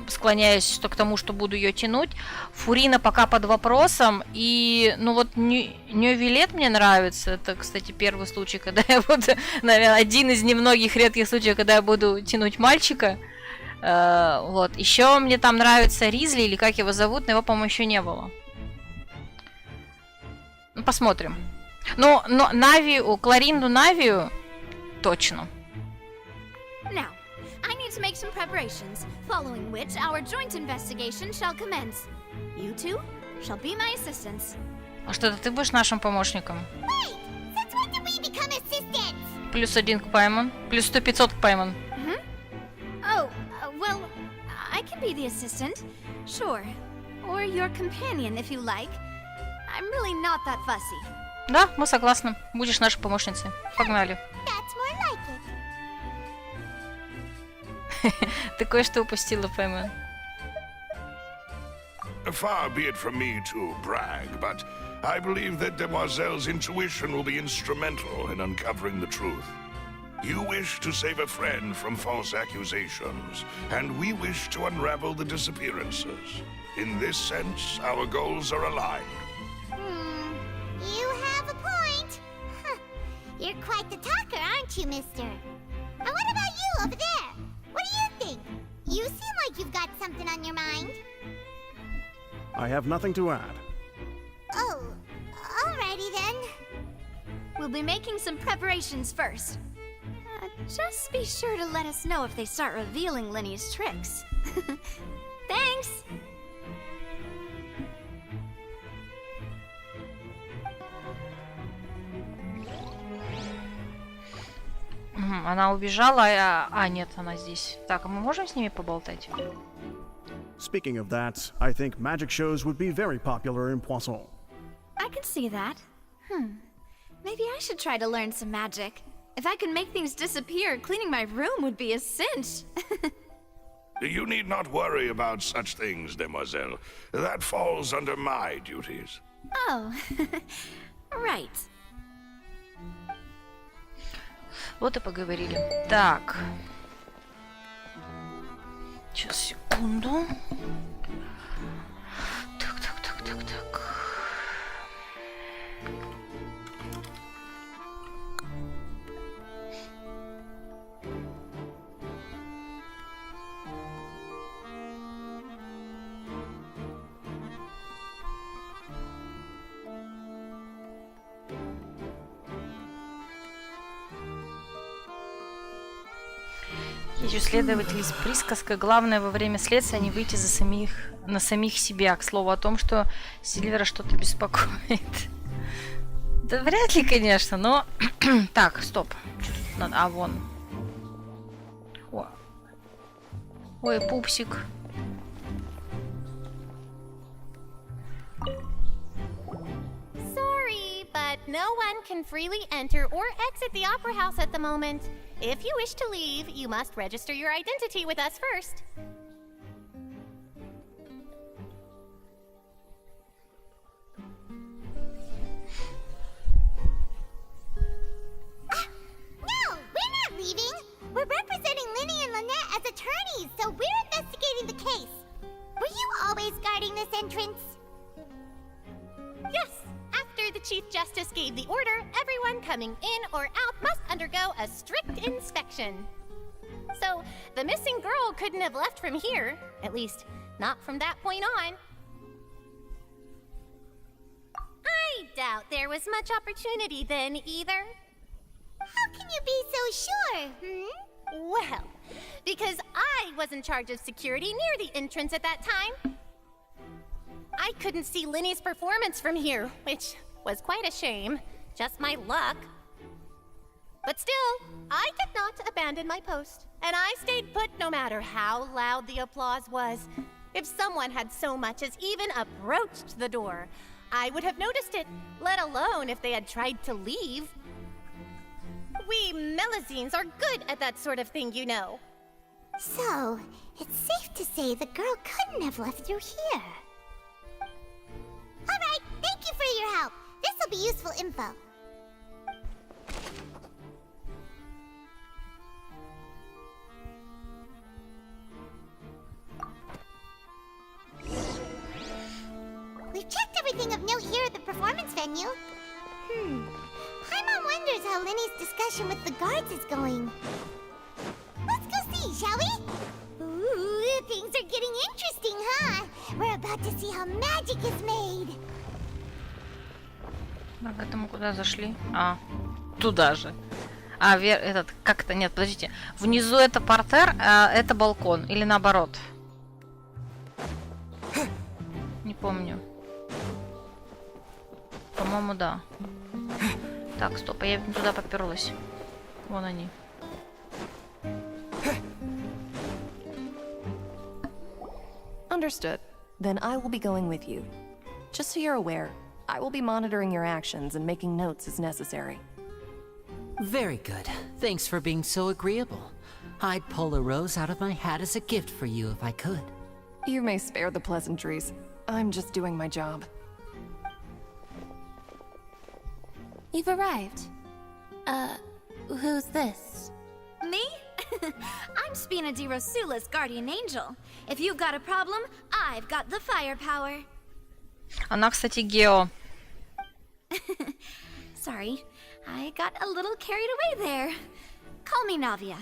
склоняюсь к тому, что буду ее тянуть. Фурина пока под вопросом. И, ну вот, Нёвилет мне нравится. Это, кстати, первый случай, когда я буду... Наверное, один из немногих редких случаев, когда я буду тянуть мальчика. Вот. Еще мне там нравится Ризли, или как его зовут, но его, по-моему, еще не было. Ну, посмотрим. Но Навию, Кларинду Навию точно. Now, I need to make some preparations, following which our joint investigation shall commence. You two shall be my assistants. А что, ты будешь нашим помощником? Wait! Since when did we become assistants? +1 к Паймон. +100, 500 к Паймон. Oh, well, I can be the assistant, sure. Or your companion, if you like. I'm really not that fussy. Да, мы согласны. Будешь нашей помощницей. Погнали. That's more like it. Ты кое-что упустила, Паймон. Far be it from me to brag, but I believe that Demoiselle's intuition will be instrumental in uncovering the truth. You wish to save a friend from false accusations, and we wish to unravel the disappearances. In this sense, our goals are aligned. You have a point. Huh. You're quite the talker, aren't you, mister? And what about you over there? What do you think? You seem like you've got something on your mind. I have nothing to add. Oh, alrighty then. We'll be making some preparations first. Just be sure to let us know if they start revealing Lenny's tricks. Thanks! Она убежала, нет, она здесь. Так, а мы можем с ними поболтать? Speaking of that, I think magic shows would be very popular in Poisson. I can see that. Maybe I should try to learn some magic. If I could make things disappear, cleaning my room would be a cinch. You need not worry about such things, demoiselle. That falls under my duties. Oh, right. Вот и поговорили. Так. Сейчас, секунду. Так. Есть у следователей с присказкой: главное во время следствия не выйти на самих себя. К слову о том, что Сильвера что-то беспокоит. Да вряд ли, конечно, но... Так, стоп. Что тут надо? А, вон. Ой, пупсик. Sorry, but no one can freely enter or exit the Opera House at the moment. If you wish to leave, you must register your identity with us first. No, we're not leaving. We're representing Linny and Lynette as attorneys, so we're investigating the case. Were you always guarding this entrance? Yes. After the Chief Justice gave the order, everyone coming in or out must undergo a strict inspection. So, the missing girl couldn't have left from here. At least, not from that point on. I doubt there was much opportunity then, either. How can you be so sure, Well, because I was in charge of security near the entrance at that time. I couldn't see Linny's performance from here, which was quite a shame. Just my luck. But still, I did not abandon my post, and I stayed put no matter how loud the applause was. If someone had so much as even approached the door, I would have noticed it, let alone if they had tried to leave. We Melazines are good at that sort of thing, you know. So, it's safe to say the girl couldn't have left through here. Alright, thank you for your help. This'll be useful info. We've checked everything of note here at the performance venue. Paimon wonders how Linny's discussion with the guards is going. Let's go see, shall we? Ooh, things are getting interesting, huh? We're about to see how magic is made. Так, это мы куда зашли? А, туда же. А, этот, как-то, нет, подождите. Внизу это портер, а это балкон. Или наоборот. Не помню. По-моему, да. Так, стоп, я туда поперлась. Вон они. Understood. Then I will be going with you. Just so you're aware, I will be monitoring your actions and making notes as necessary. Very good. Thanks for being so agreeable. I'd pull a rose out of my hat as a gift for you if I could. You may spare the pleasantries. I'm just doing my job. You've arrived. Who's this? Me? I'm Spina di Rosula's guardian angel. If you've got a problem, I've got the firepower. Она, кстати, Гео. Sorry, I got a little carried away there. Call me Navia.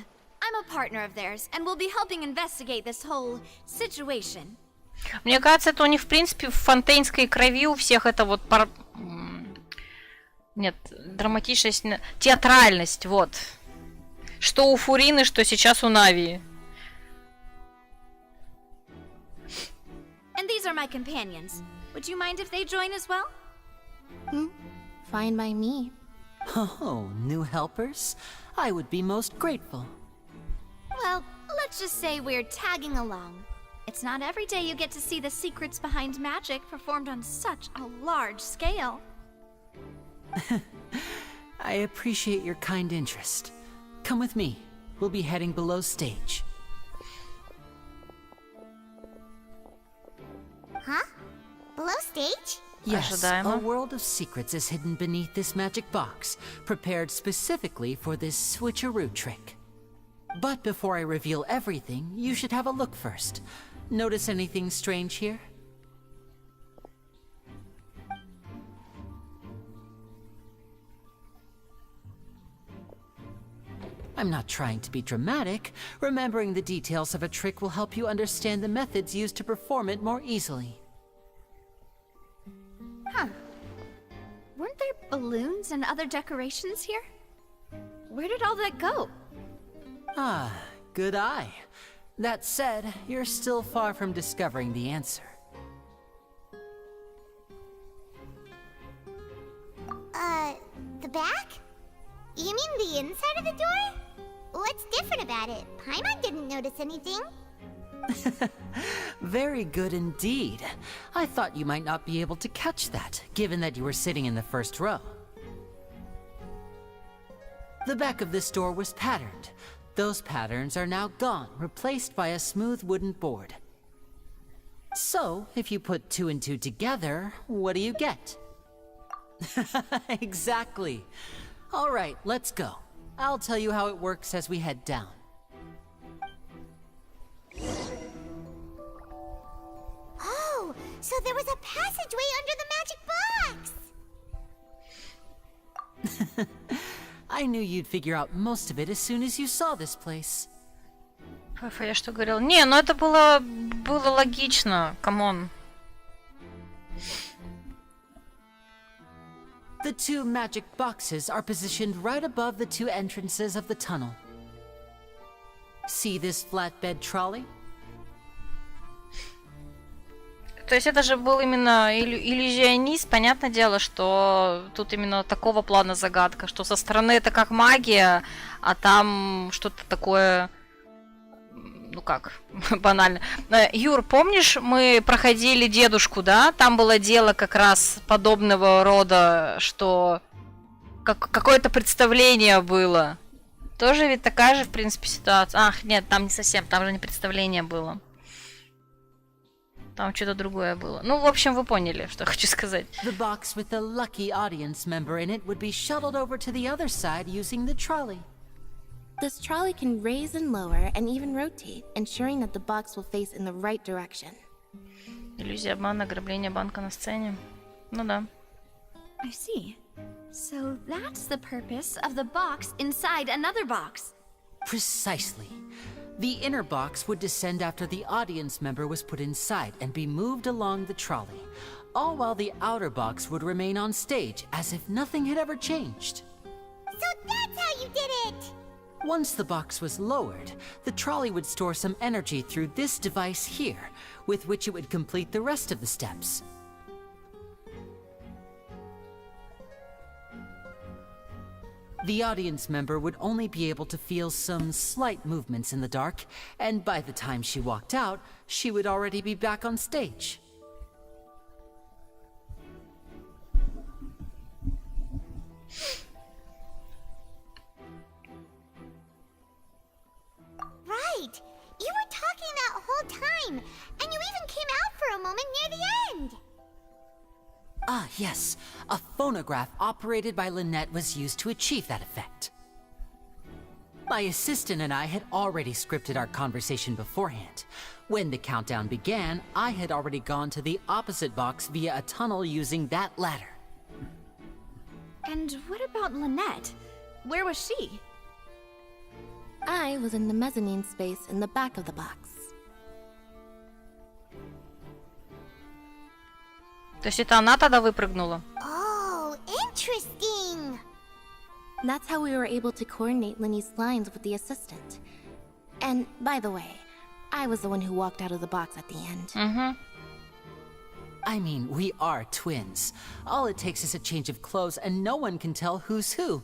I'm a partner of theirs, and will be helping investigate this whole situation. Мне кажется, это у них, в принципе, в фонтейнской крови у всех это вот... Нет, драматичность... Театральность, вот. Что у Фурины, что сейчас у Навии. And these are my companions. Would you mind if they join as well? Fine by me. Oh, new helpers? I would be most grateful. Well, let's just say we're tagging along. It's not every day you get to see the secrets behind magic performed on such a large scale. I appreciate your kind interest. Come with me. We'll be heading below stage. Huh? Below stage? Yes, a world of secrets is hidden beneath this magic box, prepared specifically for this switcheroo trick. But before I reveal everything, you should have a look first. Notice anything strange here? I'm not trying to be dramatic. Remembering the details of a trick will help you understand the methods used to perform it more easily. Huh. Weren't there balloons and other decorations here? Where did all that go? Ah, good eye. That said, you're still far from discovering the answer. The back? You mean the inside of the door? What's different about it? Paimon didn't notice anything. Very good indeed. I thought you might not be able to catch that, given that you were sitting in the first row. The back of this door was patterned. Those patterns are now gone, replaced by a smooth wooden board. So, if you put 2 and 2 together, what do you get? Exactly. All right, let's go. I'll tell you how it works as we head down. Oh, so there was a passageway under the magic box! I knew you'd figure out most of it as soon as you saw this place. Я что говорил? Не, ну это было логично. Камон. The 2 magic boxes are positioned right above the 2 entrances of the tunnel. See this flatbed trolley? То есть это же был именно иллюзионист. Понятное дело, что тут именно такого плана загадка, что со стороны это как магия, а там что-то такое, ну как, банально. Юр, помнишь, мы проходили дедушку, да? Там было дело как раз подобного рода, что какое-то представление было. Тоже ведь такая же, в принципе, ситуация. Ах, нет, там не совсем, там же не представление было. Там что-то другое было. Ну, в общем, вы поняли, что я хочу сказать. The box with the lucky audience member in it would be shuttled over to the other side using the trolley. This trolley can raise and lower and even rotate, ensuring that the box will face in the right direction. Иллюзия обмана, ограбление банка на сцене. Ну да. I see. So that's the purpose of the box inside another box. Precisely. The inner box would descend after the audience member was put inside and be moved along the trolley, all while the outer box would remain on stage as if nothing had ever changed. So that's how you did it! Once the box was lowered, the trolley would store some energy through this device here, with which it would complete the rest of the steps. The audience member would only be able to feel some slight movements in the dark, and by the time she walked out, she would already be back on stage. Right! You were talking that whole time, and you even came out for a moment near the end! Ah, yes. A phonograph operated by Lynette was used to achieve that effect. My assistant and I had already scripted our conversation beforehand. When the countdown began, I had already gone to the opposite box via a tunnel using that ladder. And what about Lynette? Where was she? I was in the mezzanine space in the back of the box. То есть это она тогда выпрыгнула? Oh, interesting. That's how we were able to coordinate Linny's lines with the assistant. And by the way, I was the one who walked out of the box at the end. I mean, we are twins. All it takes is a change of clothes, and no one can tell who's who.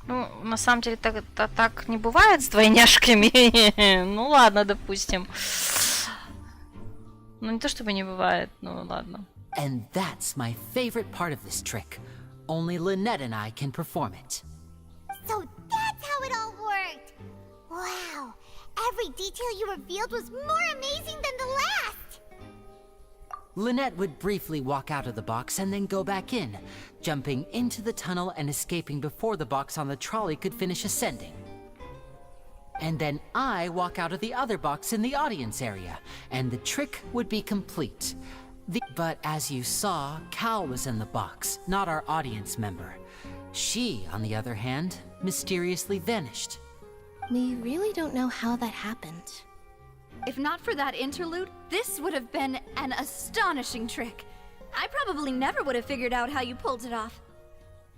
Ну, на самом деле, так не бывает с двойняшками. Ну ладно, допустим. Ну не то чтобы не бывает, ну ладно. And that's my favorite part of this trick. Only Lynette and I can perform it. So that's how it all worked. Wow, every detail you revealed was more amazing than the last. Lynette would briefly walk out of the box and then go back in, jumping into the tunnel and escaping before the box on the trolley could finish ascending. And then I walk out of the other box in the audience area, and the trick would be complete. But as you saw, Cal was in the box, not our audience member. She, on the other hand, mysteriously vanished. We really don't know how that happened. If not for that interlude, this would have been an astonishing trick. I probably never would have figured out how you pulled it off.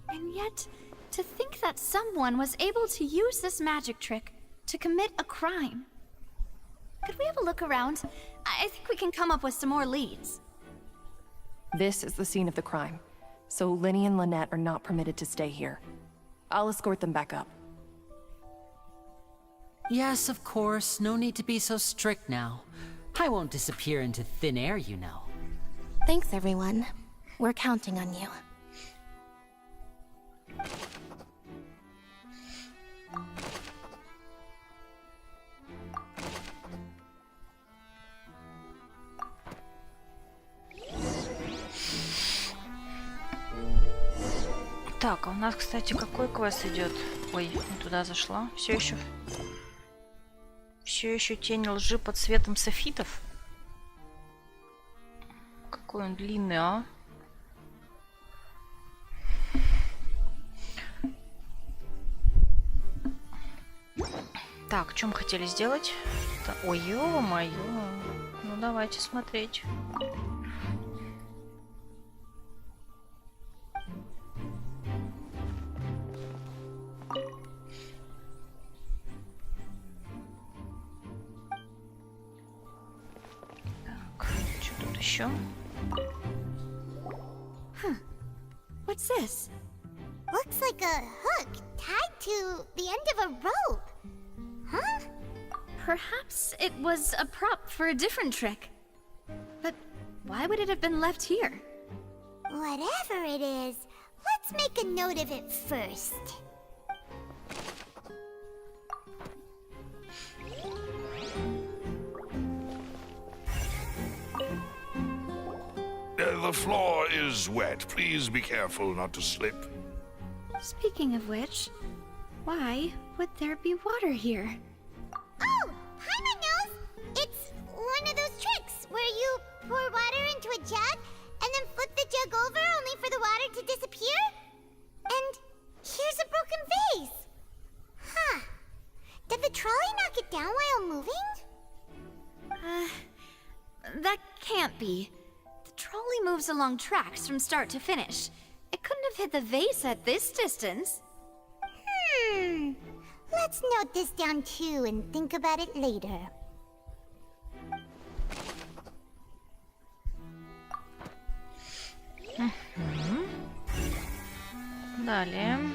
And yet, to think that someone was able to use this magic trick to commit a crime. Could we have a look around? I think we can come up with some more leads. This is the scene of the crime, so Linny and Lynette are not permitted to stay here. I'll escort them back up. Yes, of course. No need to be so strict now. I won't disappear into thin air, you know. Thanks, everyone. We're counting on you. Так, а у нас, кстати, какой квест идет? Ой, не туда зашла. Все еще тень лжи под светом софитов. Какой он длинный, а? Так, что мы хотели сделать? Ой, ё-моё. Ну, давайте смотреть. Еще. Huh. What's this? Looks like a hook tied to the end of a rope. Huh? Perhaps it was a prop for a different trick. But why would it have been left here? Whatever it is, let's make a note of it first. The floor is wet. Please be careful not to slip. Speaking of which, why would there be water here? Oh, Paimon knows! It's one of those tricks where you pour water into a jug and then flip the jug over only for the water to disappear? And here's a broken vase. Huh. Did the trolley knock it down while moving? That can't be. The trolley moves along tracks from start to finish. It couldn't have hit the vase at this distance. Let's note this down too and think about it later. Далее.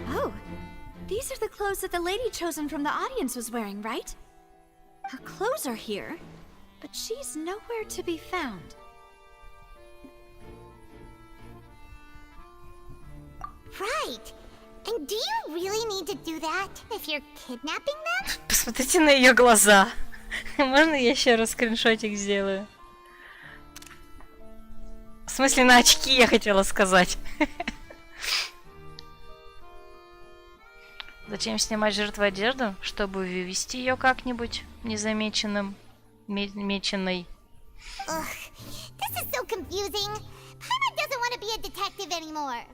Oh, these are the clothes that the lady chosen from the audience was wearing, right? Her clothes are here, but she's nowhere to be found. Right. And do you really need to do that if you're kidnapping them? Посмотрите на ее глаза. Можно я еще раз скриншотик сделаю? В смысле, на очки я хотела сказать. Зачем снимать жертву одежду? Чтобы вывести ее как-нибудь незамеченным, меченной. Ugh, this is so confusing. Paimon doesn't want to be a detective anymore.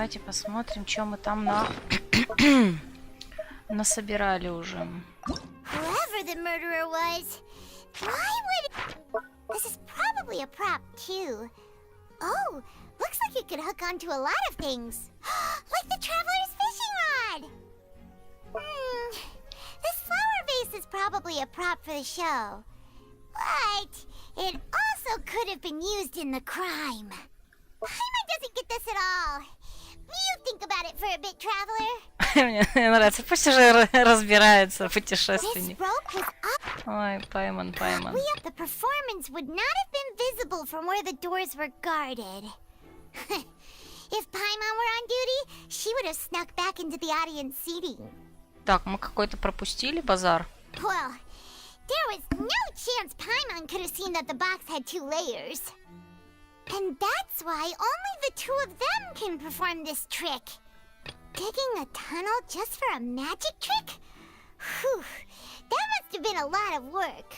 Давайте посмотрим, что мы там насобирали уже. Whoever the murderer was, why would... This is probably a prop, too. Oh, looks like it could hook onto a lot of things. Like the Traveler's fishing rod! This flower vase is probably a prop for the show. But it also could have been used in the crime. Paimon doesn't get this at all. You think about it for a bit, Traveler. Мне нравится, пусть уже разбирается путешественник. Ой, Паймон. Probably the performance would not have been visible from where the doors were guarded. If Paimon were on duty, she would have snuck back into the audience seating. Так, мы какой-то пропустили базар. Well, there was no chance Paimon could have seen that the box had 2 layers. And that's why only the 2 of them can perform this trick. Digging a tunnel just for a magic trick? Whew, that must have been a lot of work.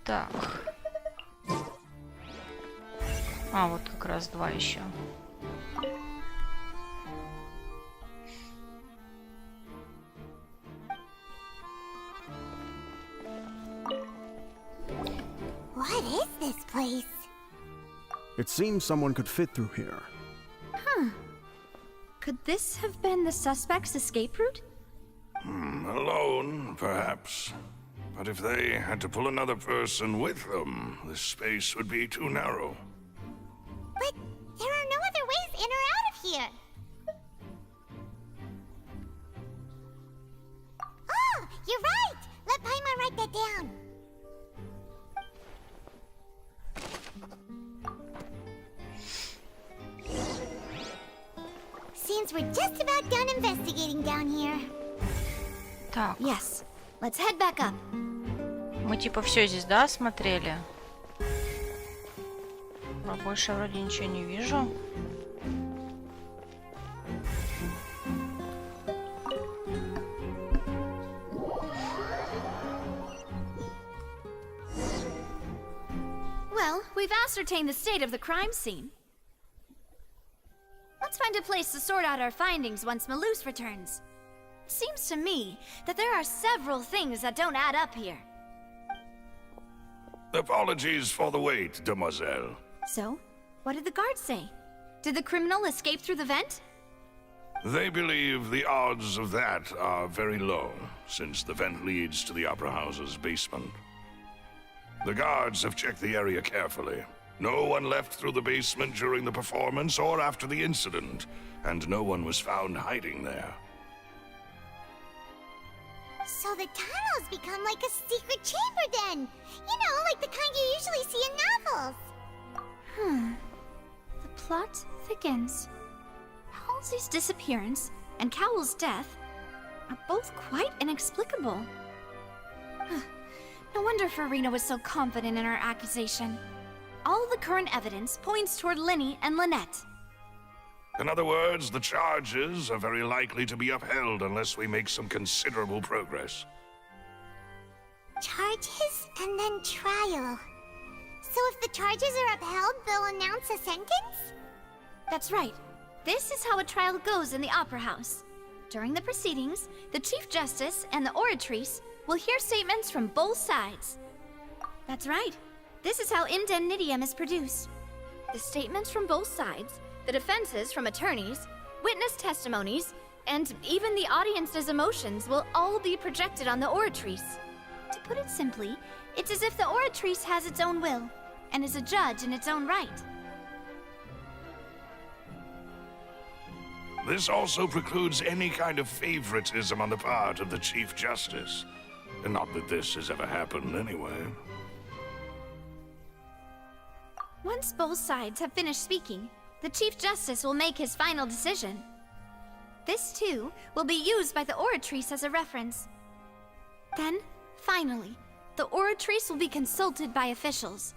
Так. А, вот как раз 2 еще. What is this place? It seems someone could fit through here. Huh. Could this have been the suspect's escape route? Alone, perhaps. But if they had to pull another person with them, the space would be too narrow. But there are no other ways in or out of here. Oh, you're right! Let Paimon write that down. Seems we're just about done investigating down here. Так. Yes. Let's head back up. Мы типа все здесь, да, осмотрели? А больше вроде ничего не вижу. Well, we've ascertained the state of the crime scene. Let's find a place to sort out our findings once Malus returns. It seems to me that there are several things that don't add up here. Apologies for the wait, demoiselle. So, what did the guards say? Did the criminal escape through the vent? They believe the odds of that are very low, since the vent leads to the Opera House's basement. The guards have checked the area carefully. No one left through the basement during the performance or after the incident, and no one was found hiding there. So the tunnels become like a secret chamber then! You know, like the kind you usually see in novels! The plot thickens. Halsey's disappearance and Cowell's death are both quite inexplicable. No wonder Farina was so confident in her accusation. All the current evidence points toward Linny and Lynette. In other words, the charges are very likely to be upheld unless we make some considerable progress. Charges and then trial. So if the charges are upheld, they'll announce a sentence? That's right. This is how a trial goes in the Opera House. During the proceedings, the Chief Justice and the Oratrice will hear statements from both sides. That's right. This is how indemnitium is produced. The statements from both sides, the defenses from attorneys, witness testimonies, and even the audience's emotions will all be projected on the Oratrice. To put it simply, it's as if the Oratrice has its own will, and is a judge in its own right. This also precludes any kind of favoritism on the part of the Chief Justice. And not that this has ever happened anyway. Once both sides have finished speaking, the Chief Justice will make his final decision. This, too, will be used by the Oratrice as a reference. Then, finally, the Oratrice will be consulted by officials.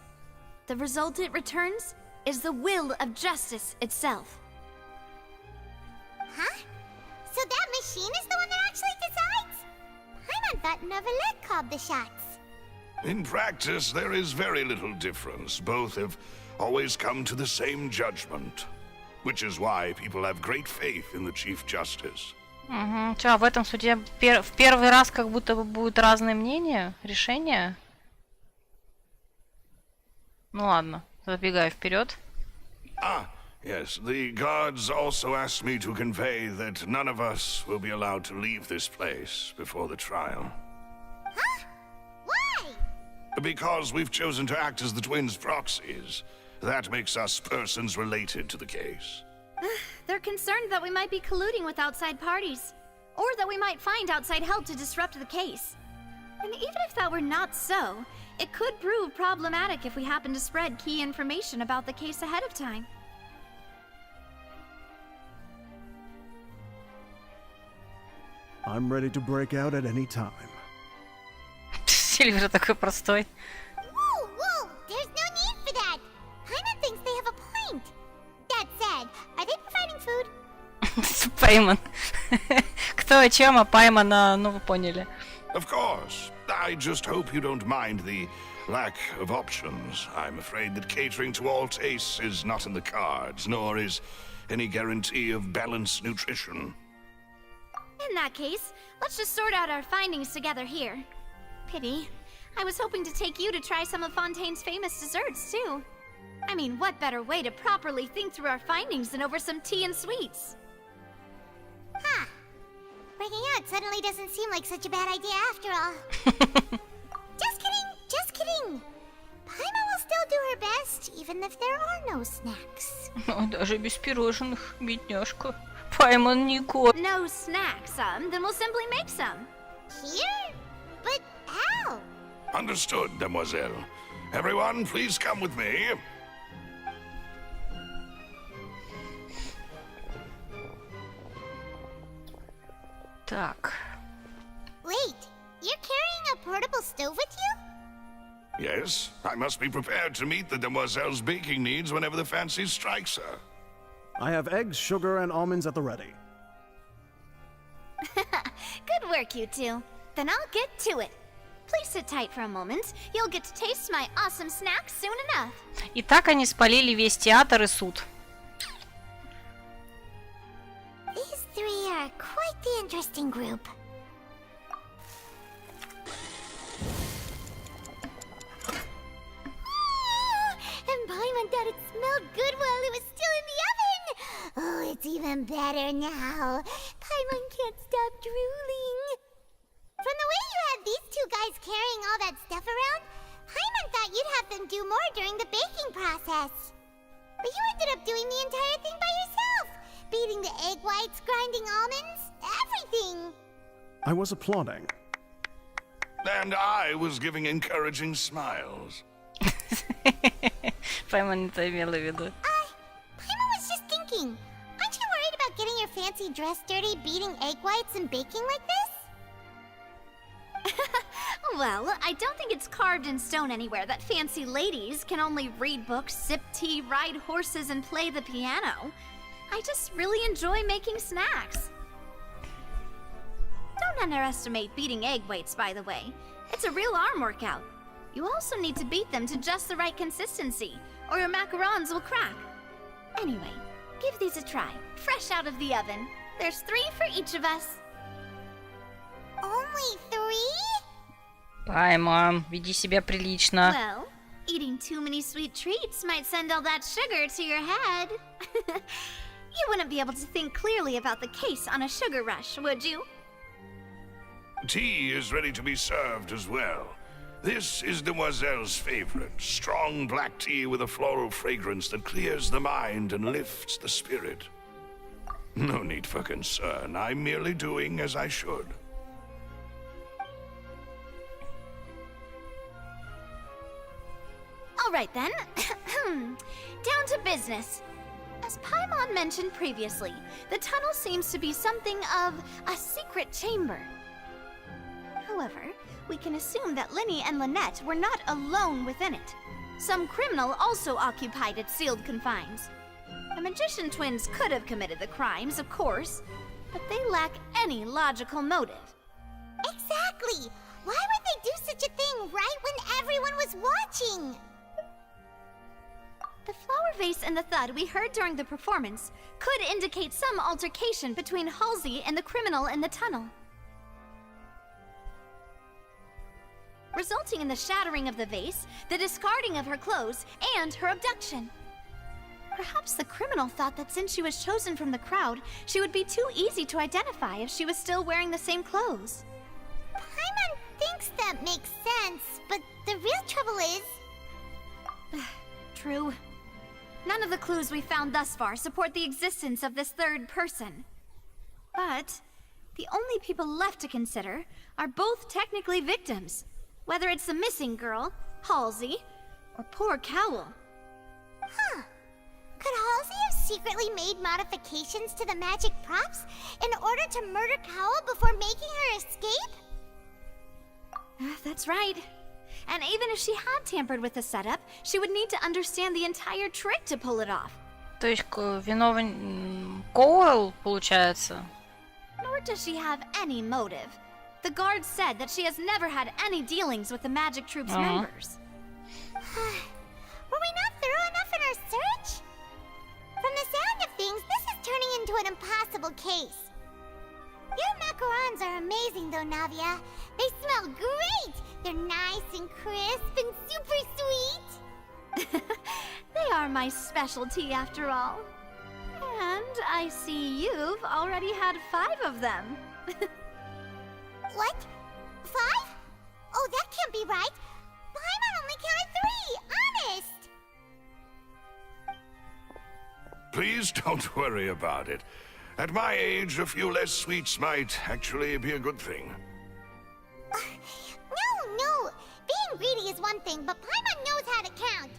The result it returns is the will of justice itself. Huh? So that machine is the one that actually decides? Paimon thought Neverlet called the shots. In practice, there is very little difference. Both have always come to the same judgment. which is why people have great faith in the Chief Justice. Угу. Чё, а в этом суде в первый раз как будто бы будут разные мнения, решения? Ну ладно, забегаю вперед. Yes, the guards also asked me to convey that none of us will be allowed to leave this place before the trial. Huh? Why? Because we've chosen to act as the twins' proxies. That makes us persons related to the case. They're concerned that we might be colluding with outside parties, or that we might find outside help to disrupt the case. And even if that were not so, it could prove problematic if we happen to spread key information about the case ahead of time. I'm ready to break out at any time. Сильвер такой простой. Whoa, whoa! There's no need for that! Paimon thinks they have a point! That said, are they providing food? Паймон. Кто о чем, а Паймона, ну вы поняли. Of course. I just hope you don't mind the lack of options. I'm afraid that catering to all tastes is not in the cards, nor is any guarantee of balanced nutrition. In that case, let's just sort out our findings together here. Pity. I was hoping to take you to try some of Fontaine's famous desserts, too. I mean, what better way to properly think through our findings than over some tea and sweets? Huh. Breaking out suddenly doesn't seem like such a bad idea after all. Just kidding, just kidding. Paimon will still do her best, even if there are no snacks. Даже без пирожных, бедняжка. Паймон не кот. No snacks, then we'll simply make some. Here? But how? Understood, Demoiselle. Everyone, please come with me. Так. Wait, you're carrying a portable stove with you? Yes, I must be prepared to meet the Demoiselle's baking needs whenever the fancy strikes her. I have eggs, sugar, and almonds at the ready. Good work, you two. Then I'll get to it. Please sit tight for a moment. You'll get to taste my awesome snacks soon enough. И так они спалили весь театр и суд. These three are quite the interesting group. And Paimon thought it smelled good while it was still in the oven! Oh, it's even better now. Paimon can't stop drooling. From the way you had these two guys carrying all that stuff around, Paimon thought you'd have them do more during the baking process. But you ended up doing the entire thing by yourself! Beating the egg whites, grinding almonds, everything! I was applauding. And I was giving encouraging smiles. Паймон это имела в виду. Paimon was just thinking, aren't you worried about getting your fancy dress dirty beating egg whites and baking like this? Well, I don't think it's carved in stone anywhere that fancy ladies can only read books, sip tea, ride horses, and play the piano. I just really enjoy making snacks. Don't underestimate beating egg whites, by the way. It's a real arm workout. You also need to beat them to just the right consistency, or your macarons will crack. Anyway, give these a try, fresh out of the oven. There's 3 for each of us. Only 3? Паймон, веди себя прилично. Well, eating too many sweet treats might send all that sugar to your head. You wouldn't be able to think clearly about the case on a sugar rush, would you? Tea is ready to be served as well. This is Demoiselle's favorite, strong black tea with a floral fragrance that clears the mind and lifts the spirit. No need for concern. I'm merely doing as I should. All right then. Down to business. As Paimon mentioned previously, the tunnel seems to be something of a secret chamber. However, we can assume that Linny and Lynette were not alone within it. Some criminal also occupied its sealed confines. The magician twins could have committed the crimes, of course, but they lack any logical motive. Exactly! Why would they do such a thing right when everyone was watching? The flower power vase and the thud we heard during the performance could indicate some altercation between Halsey and the criminal in the tunnel, resulting in the shattering of the vase, the discarding of her clothes, and her abduction. Perhaps the criminal thought that since she was chosen from the crowd, she would be too easy to identify if she was still wearing the same clothes. Paimon thinks that makes sense, but the real trouble is... True. None of the clues we found thus far support the existence of this third person. But the only people left to consider are both technically victims, whether it's the missing girl, Halsey, or poor Cowl. Huh. Could Halsey have secretly made modifications to the magic props in order to murder Cowl before making her escape? That's right. And even if she had tampered with the setup, she would need to understand the entire trick to pull it off. То есть виновен Коуэлл, получается? Nor does she have any motive. The guard said that she has never had any dealings with the Magic Troop's members. Were we not thorough enough in our search? From the sound of things, this is turning into an impossible case. Your macarons are amazing though, Navia. They smell great! They're nice and crisp and super sweet! They are my specialty after all. And I see you've already had 5 of them. What? 5? Oh, that can't be right! Paimon only counted 3, honest! Please don't worry about it. At my age, a few less sweets might actually be a good thing. No! Being greedy is one thing, but Paimon knows how to count.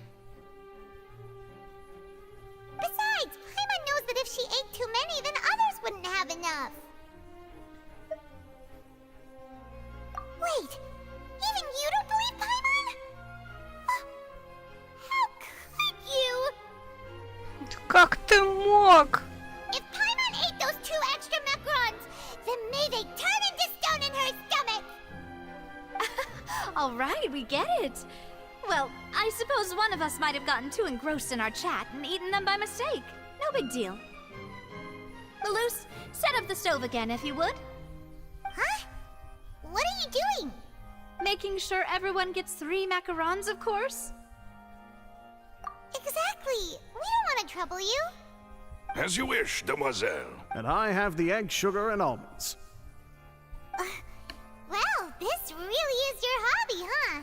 Besides, Paimon knows that if she ate too many, then others wouldn't have enough. Wait! Even you don't believe Paimon? How could you? Как ты мог? If Paimon ate those 2 extra macarons, then may they turn into stone in her stomach! All right, we get it. Well, I suppose one of us might have gotten too engrossed in our chat and eaten them by mistake. No big deal. Malus, set up the stove again if you would. Huh? What are you doing? Making sure everyone gets 3 macarons, of course. Exactly. We don't want to trouble you. As you wish, demoiselle. And I have the egg, sugar, and almonds. Well, this really is your hobby, huh?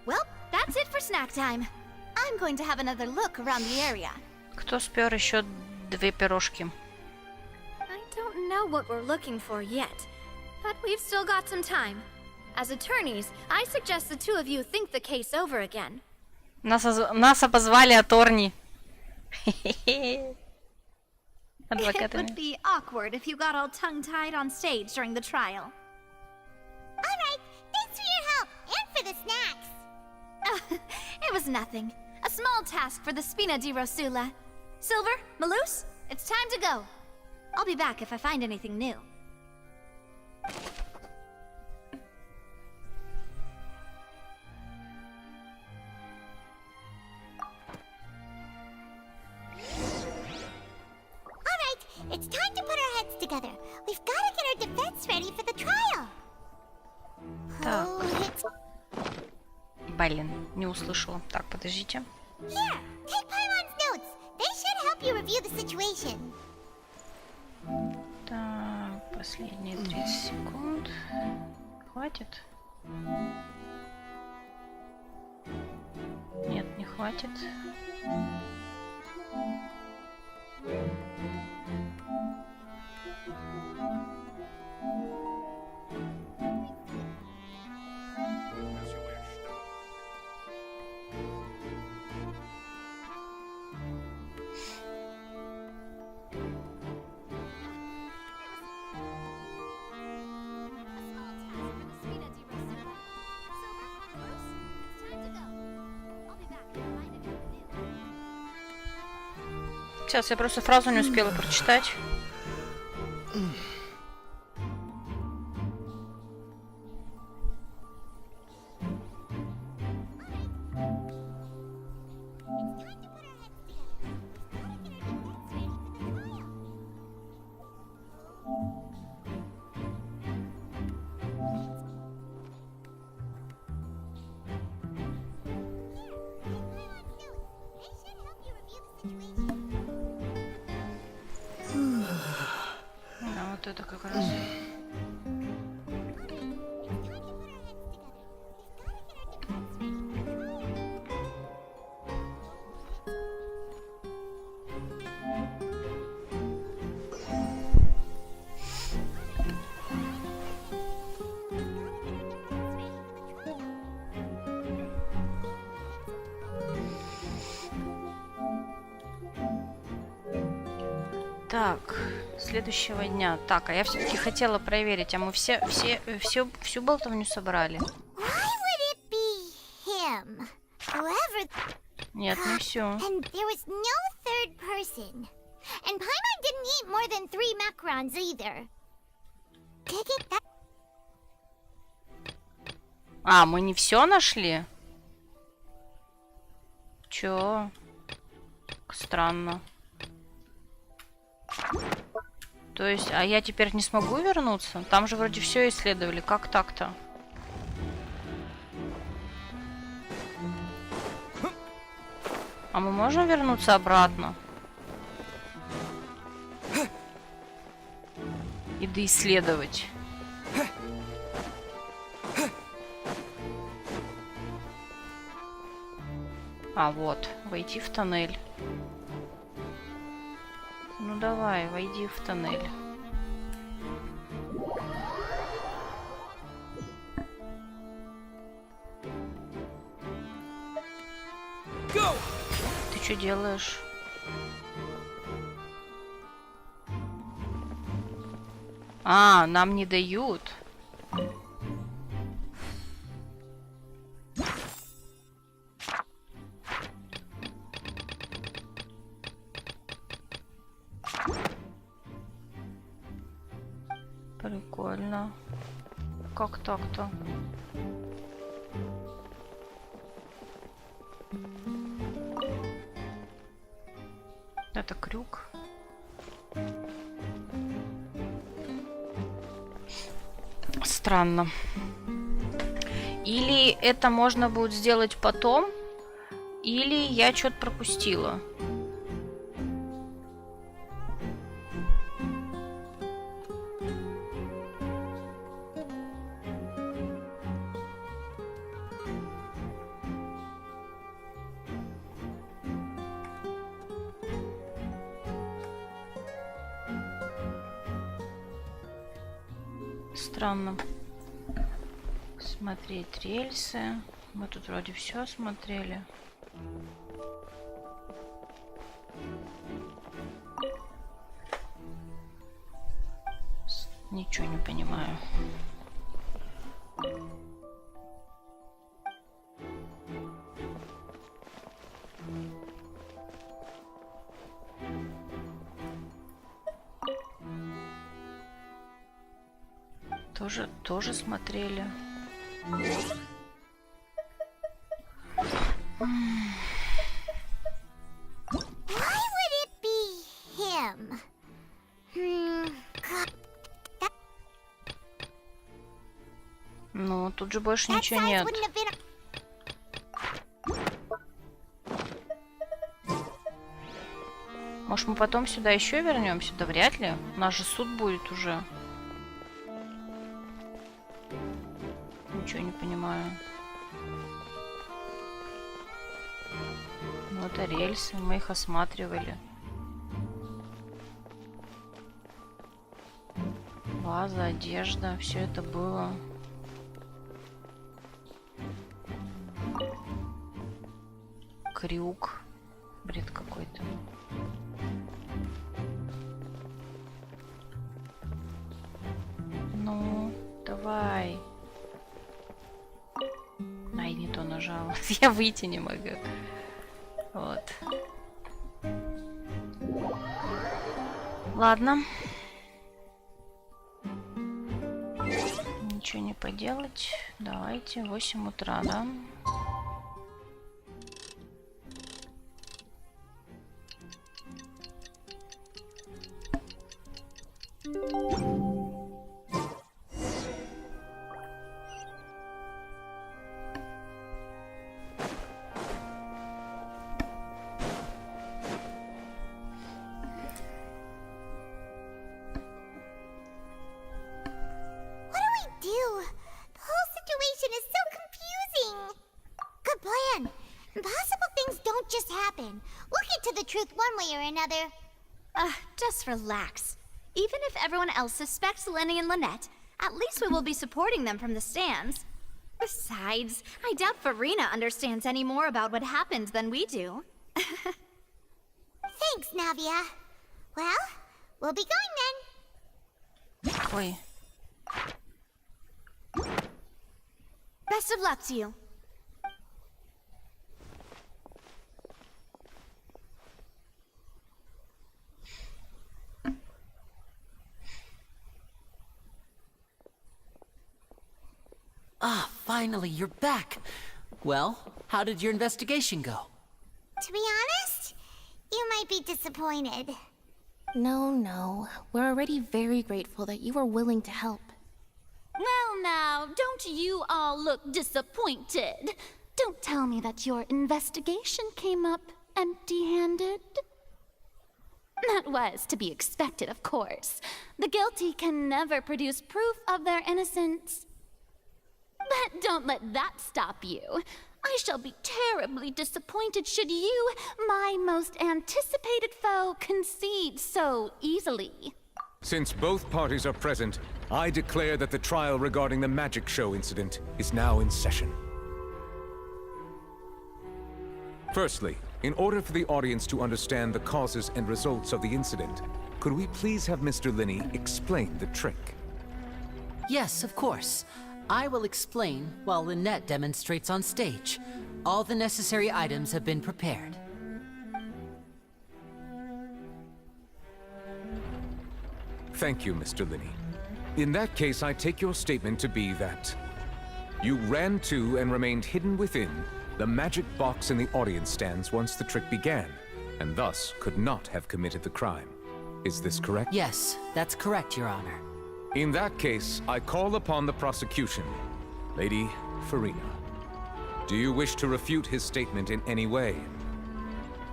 Well, that's it for snack time. I'm going to have another look around the area. Кто спер еще 2 пирожки? I don't know what we're looking for yet, but we've still got some time. As attorneys, I suggest the 2 of you think the case over again. Нас обозвали Аторни. It would be awkward if you got all tongue-tied on stage during the trial. Alright, thanks for your help, and for the snacks. It was nothing. A small task for the Spina di Rosula. Silver, Malus, it's time to go. I'll be back if I find anything new. Alright, it's time to put our heads together. We've got to get our defense ready for the trial. Так. Oh, it's... Блин, не услышала. Так, подождите. Here, take Paimon's notes. They should help you review the situation. Так, последние 30 секунд. Хватит? Нет, не хватит. Сейчас, я просто фразу не успела прочитать. Вот это как раз. Так, следующего дня. Так, а я все-таки хотела проверить, а мы всю болтовню собрали? Him. Whoever. Нет, не все. And there was no third person. And Paimon didn't eat more than 3 macarons either. Did it that? А, мы не все нашли? Чё? Странно. То есть, а я теперь не смогу вернуться? Там же вроде все исследовали. Как так-то? А мы можем вернуться обратно? И доисследовать. А, вот. Войти в тоннель. Ну давай, войди в тоннель. Ты что делаешь? А, нам не дают. Прикольно. Как так-то? Это крюк. Странно. Или это можно будет сделать потом, или я что-то пропустила. Странно. Смотреть рельсы. Мы тут вроде все смотрели. Ничего не понимаю. Тоже смотрели. Why would it be him? Ну, тут же больше ничего нет. Может, мы потом сюда еще вернемся? Да вряд ли. У нас же суд будет уже. Ничего не понимаю. Ну, это рельсы, мы их осматривали. Ваза, одежда, все это было. Крюк. Бред какой-то. Ну, давай. Ай, не то нажала. Я выйти не могу. Вот. Ладно. Ничего не поделать. Давайте, 8 утра, да? the truth one way or another. Just relax. Even if everyone else suspects Lenny and Lynette, at least we will be supporting them from the stands. Besides, I doubt Farina understands any more about what happened than we do. Thanks, Navia. Well, we'll be going then. Ой. Best of luck to you. Ah, finally, you're back. Well, how did your investigation go? To be honest, you might be disappointed. No. We're already very grateful that you were willing to help. Well now, don't you all look disappointed. Don't tell me that your investigation came up empty-handed. That was to be expected, of course. The guilty can never produce proof of their innocence. But don't let that stop you. I shall be terribly disappointed should you, my most anticipated foe, concede so easily. Since both parties are present, I declare that the trial regarding the magic show incident is now in session. Firstly, in order for the audience to understand the causes and results of the incident, could we please have Mr. Linney explain the trick? Yes, of course. I will explain while Lynette demonstrates on stage. All the necessary items have been prepared. Thank you, Mr. Linney. In that case, I take your statement to be that you ran to and remained hidden within the magic box in the audience stands once the trick began, and thus could not have committed the crime. Is this correct? Yes, that's correct, Your Honor. In that case, I call upon the prosecution. Lady Farina, do you wish to refute his statement in any way?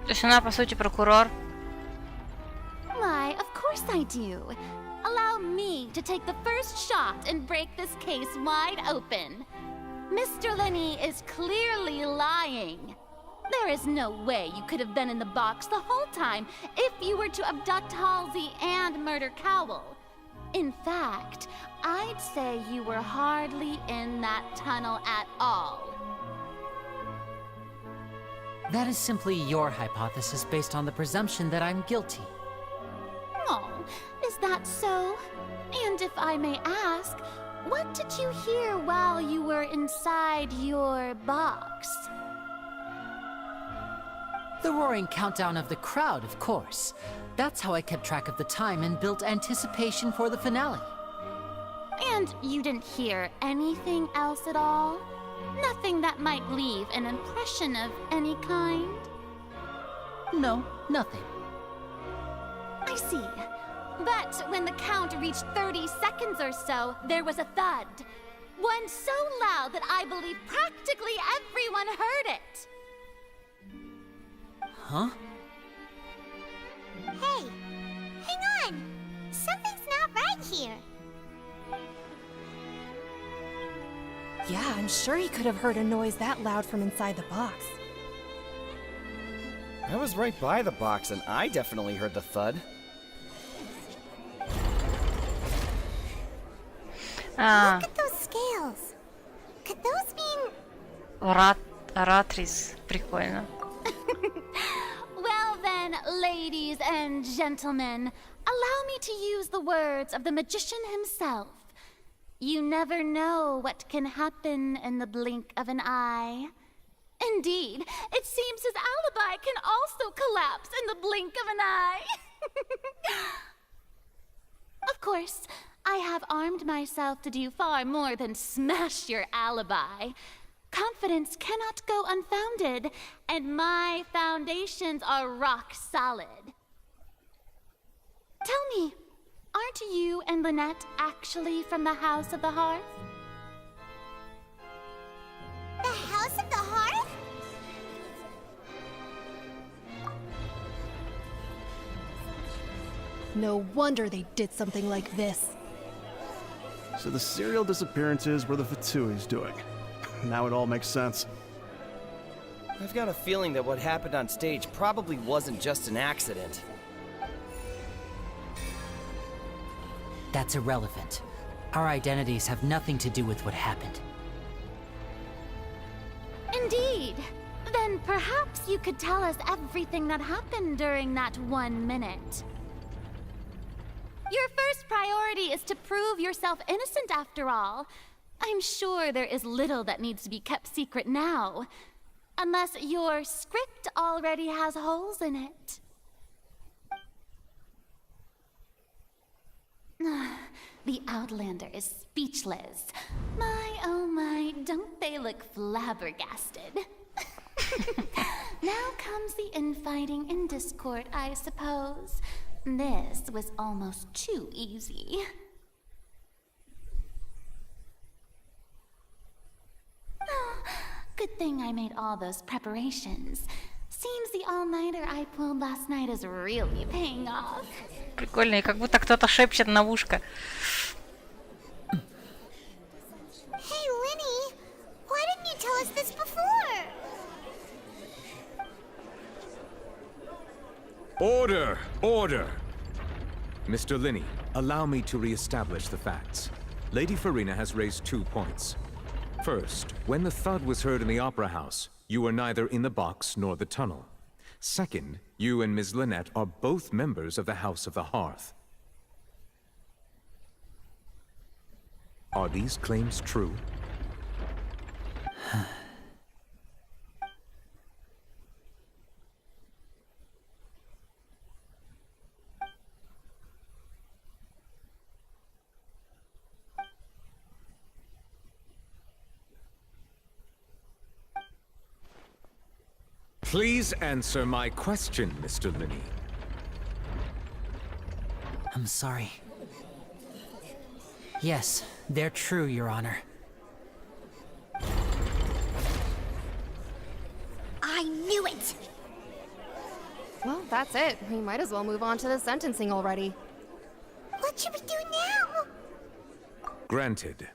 То есть она, по сути, прокурор. Why, of course I do. Allow me to take the first shot and break this case wide open. Mr. Linney is clearly lying. There is no way you could have been in the box the whole time if you were to abduct Halsey and murder Cowell. In fact, I'd say you were hardly in that tunnel at all. That is simply your hypothesis based on the presumption that I'm guilty. Oh, is that so? And if I may ask, what did you hear while you were inside your box? The roaring countdown of the crowd, of course. That's how I kept track of the time and built anticipation for the finale. And you didn't hear anything else at all? Nothing that might leave an impression of any kind? No, nothing. I see. But when the count reached 30 seconds or so, there was a thud. One so loud that I believe practically everyone heard it. Huh? Hey, hang on. Something's not right here. Yeah, I'm sure he could have heard a noise that loud from inside the box. I was right by the box, and I definitely heard the thud. Look at those scales. Could those mean... Оратрис. Прикольно. Well then, ladies and gentlemen, allow me to use the words of the magician himself. You never know what can happen in the blink of an eye. Indeed, it seems his alibi can also collapse in the blink of an eye. Of course, I have armed myself to do far more than smash your alibi. Confidence cannot go unfounded, and my foundations are rock solid. Tell me, aren't you and Lynette actually from the House of the Hearth? The House of the Hearth? No wonder they did something like this. So the serial disappearances were the Fatui's doing. Now it all makes sense. I've got a feeling that what happened on stage probably wasn't just an accident. That's irrelevant. Our identities have nothing to do with what happened. Indeed. Then perhaps you could tell us everything that happened during that 1 minute. Your first priority is to prove yourself innocent after all. I'm sure there is little that needs to be kept secret now. Unless your script already has holes in it. The Outlander is speechless. My, oh my, don't they look flabbergasted? Now comes the infighting and discord, I suppose. This was almost too easy. Good thing I made all those preparations. Seems the all-nighter I pulled last night is really paying off. Прикольно, и как будто кто-то шепчет на ушко. Hey, Linny, why didn't you tell us this before? Order! Order! Mr. Linney, allow me to re-establish the facts. Lady Farina has raised 2 points. First, when the thud was heard in the Opera House, you were neither in the box nor the tunnel. Second, you and Ms. Lynette are both members of the House of the Hearth. Are these claims true? Please answer my question, Mr. Linney. I'm sorry. Yes, they're true, Your Honor. I knew it! Well, that's it. We might as well move on to the sentencing already. What should we do now? Granted.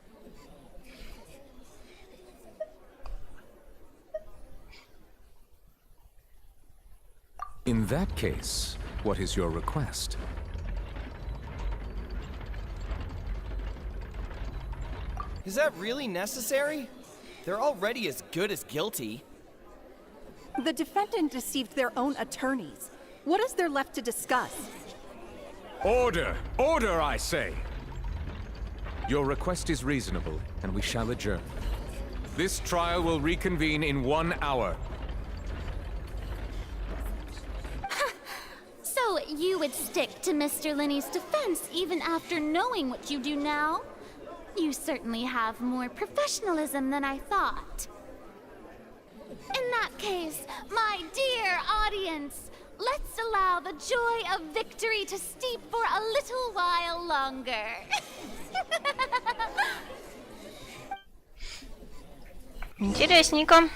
In that case, what is your request? Is that really necessary? They're already as good as guilty. The defendant deceived their own attorneys. What is there left to discuss? Order! Order, I say! Your request is reasonable, and we shall adjourn. This trial will reconvene in 1 hour. So you would stick to Mr. Linney's defense even after knowing what you do now? You certainly have more professionalism than I thought. In that case, my dear audience, let's allow the joy of victory to steep for a little while longer. Интересненько.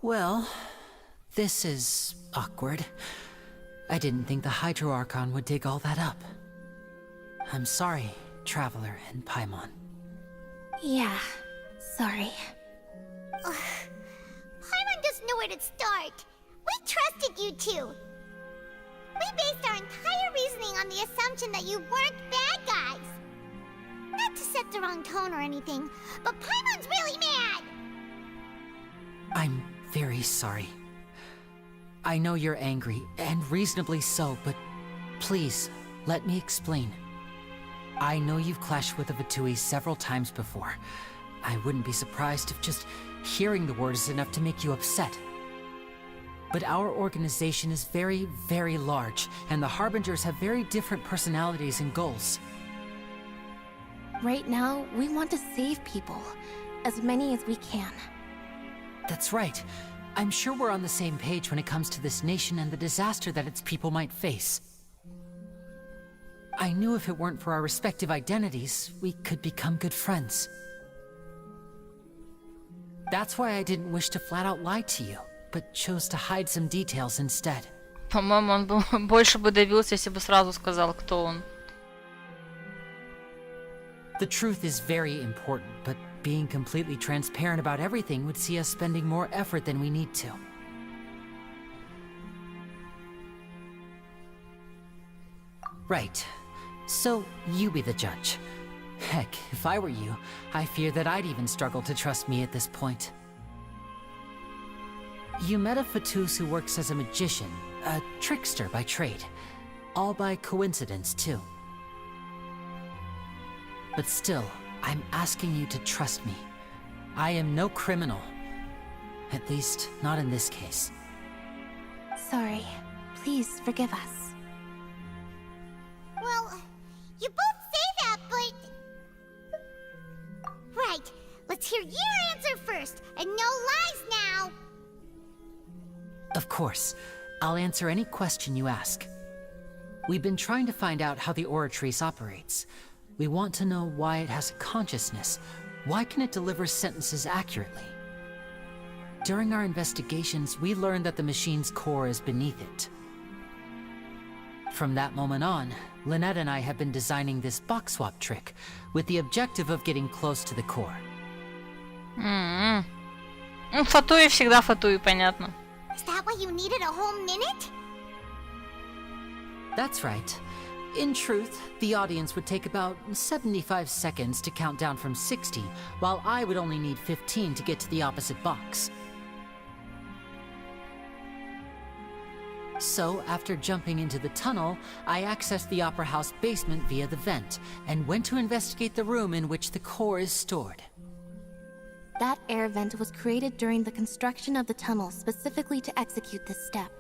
Well, this is awkward. I didn't think the Hydro Archon would dig all that up. I'm sorry, Traveler and Paimon. Yeah, sorry. Paimon doesn't know where to start. We trusted you two. We based our entire reasoning on the assumption that you weren't bad guys. Not to set the wrong tone or anything, but Paimon's really mad! I'm very sorry. I know you're angry, and reasonably so, but please, let me explain. I know you've clashed with the Vatui several times before. I wouldn't be surprised if just hearing the word is enough to make you upset. But our organization is very, very large, and the Harbingers have very different personalities and goals. Right now, we want to save people. As many as we can. That's right. I'm sure we're on the same page when it comes to this nation and the disaster that its people might face. I knew if it weren't for our respective identities, we could become good friends. That's why I didn't wish to flat out lie to you, but chose to hide some details instead. По-моему, он бы больше бы добился, если бы сразу сказал, кто он. The truth is very important, but being completely transparent about everything would see us spending more effort than we need to. Right. So, you be the judge. Heck, if I were you, I fear that I'd even struggle to trust me at this point. You met a Fatus who works as a magician, a trickster by trade. All by coincidence, too. But still, I'm asking you to trust me. I am no criminal. At least, not in this case. Sorry. Please forgive us. Well, you both say that, but... Right, let's hear your answer first, and no lies now! Of course. I'll answer any question you ask. We've been trying to find out how the Oratrice operates. We want to know why it has a consciousness. Why can it deliver sentences accurately? During our investigations, we learned that the machine's core is beneath it. From that moment on, Lynette and I have been designing this box swap trick, with the objective of getting close to the core. Ну, фатуи всегда фатуи, понятно. Is that why you needed a whole minute? That's right. In truth, the audience would take about 75 seconds to count down from 60, while I would only need 15 to get to the opposite box. So, after jumping into the tunnel, I accessed the Opera House basement via the vent, and went to investigate the room in which the core is stored. That air vent was created during the construction of the tunnel specifically to execute this step.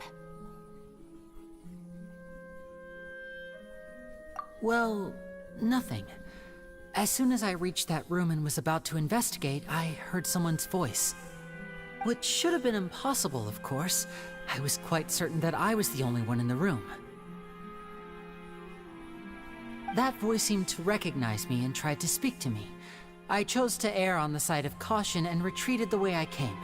Well, nothing. As soon as I reached that room and was about to investigate, I heard someone's voice. Which should have been impossible, of course. I was quite certain that I was the only one in the room. That voice seemed to recognize me and tried to speak to me. I chose to err on the side of caution and retreated the way I came.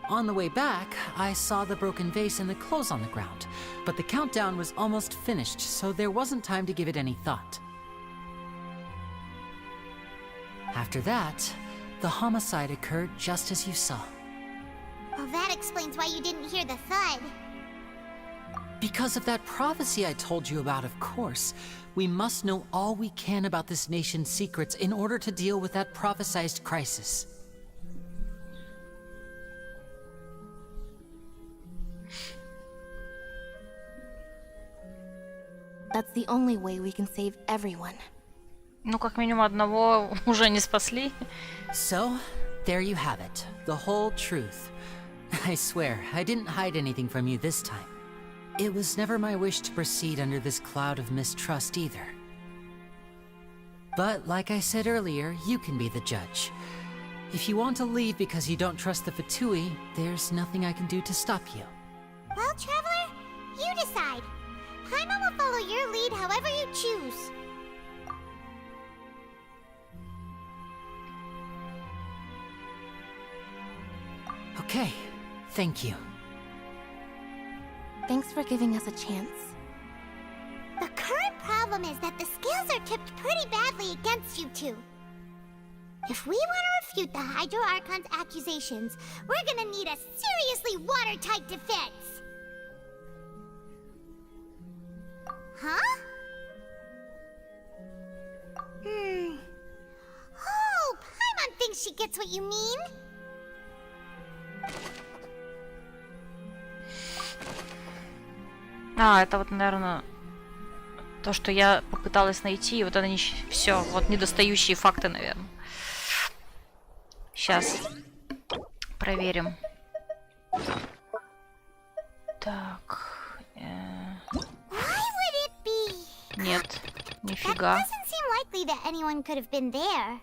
On the way back, I saw the broken vase and the clothes on the ground, but the countdown was almost finished, so there wasn't time to give it any thought. After that, the homicide occurred just as you saw. Well, that explains why you didn't hear the thud. Because of that prophecy I told you about, of course. We must know all we can about this nation's secrets in order to deal with that prophesized crisis. That's the only way we can save everyone. Ну, как минимум одного уже не спасли. So, there you have it. The whole truth. I swear, I didn't hide anything from you this time. It was never my wish to proceed under this cloud of mistrust either. But, like I said earlier, you can be the judge. If you want to leave because you don't trust the Fatui, there's nothing I can do to stop you. Well, Traveler, you decide. Paimon will follow your lead however you choose. Okay, thank you. Thanks for giving us a chance. The current problem is that the scales are tipped pretty badly against you two. If we want to refute the Hydro Archon's accusations, we're gonna need a seriously watertight defense. Huh? Oh, Paimon thinks she gets what you mean. А, это вот, наверное, то, что я попыталась найти, и вот они все, вот недостающие факты, наверное. Сейчас проверим. Так. Нет, нифига. Doesn't seem likely that anyone could have been there.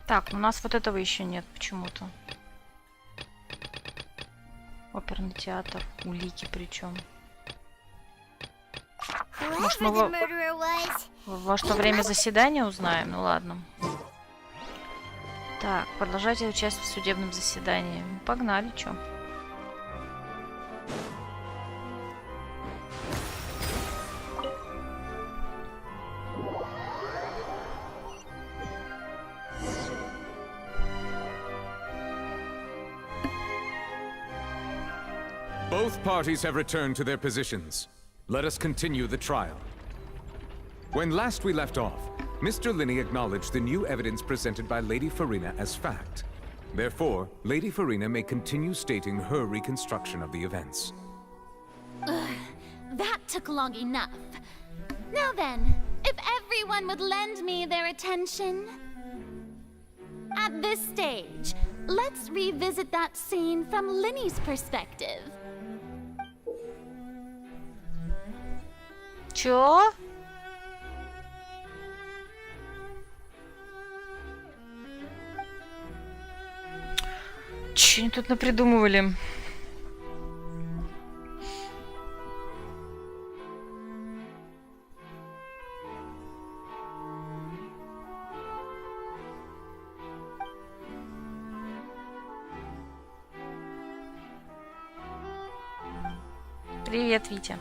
Так, у нас вот этого еще нет почему-то. Оперный театр, улики причем. Может, мы whoever the murderer was. во время заседания узнаем? Ну ладно. Так, продолжайте участвовать в судебном заседании. Погнали, чё? Both parties have returned to their positions. Let us continue the trial. When last we left off, Mr. Linney acknowledged the new evidence presented by Lady Farina as fact. Therefore, Lady Farina may continue stating her reconstruction of the events. That took long enough. Now then, if everyone would lend me their attention. At this stage, let's revisit that scene from Linney's perspective. Чё? Чё они тут напридумывали? Привет, Витя.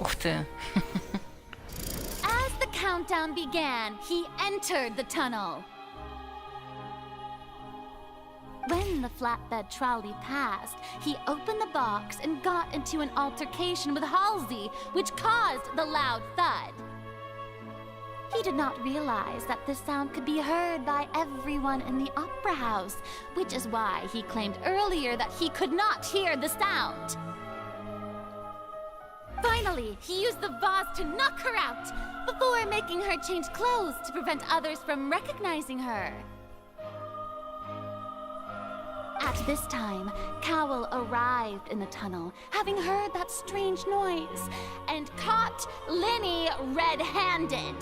Ух ты. As the countdown began, he entered the tunnel. When the flatbed trolley passed, he opened the box and got into an altercation with Halsey, which caused the loud thud. He did not realize that this sound could be heard by everyone in the opera house, which is why he claimed earlier that he could not hear the sound. Finally, he used the vase to knock her out, before making her change clothes to prevent others from recognizing her. At this time, Cowell arrived in the tunnel, having heard that strange noise, and caught Linney red-handed.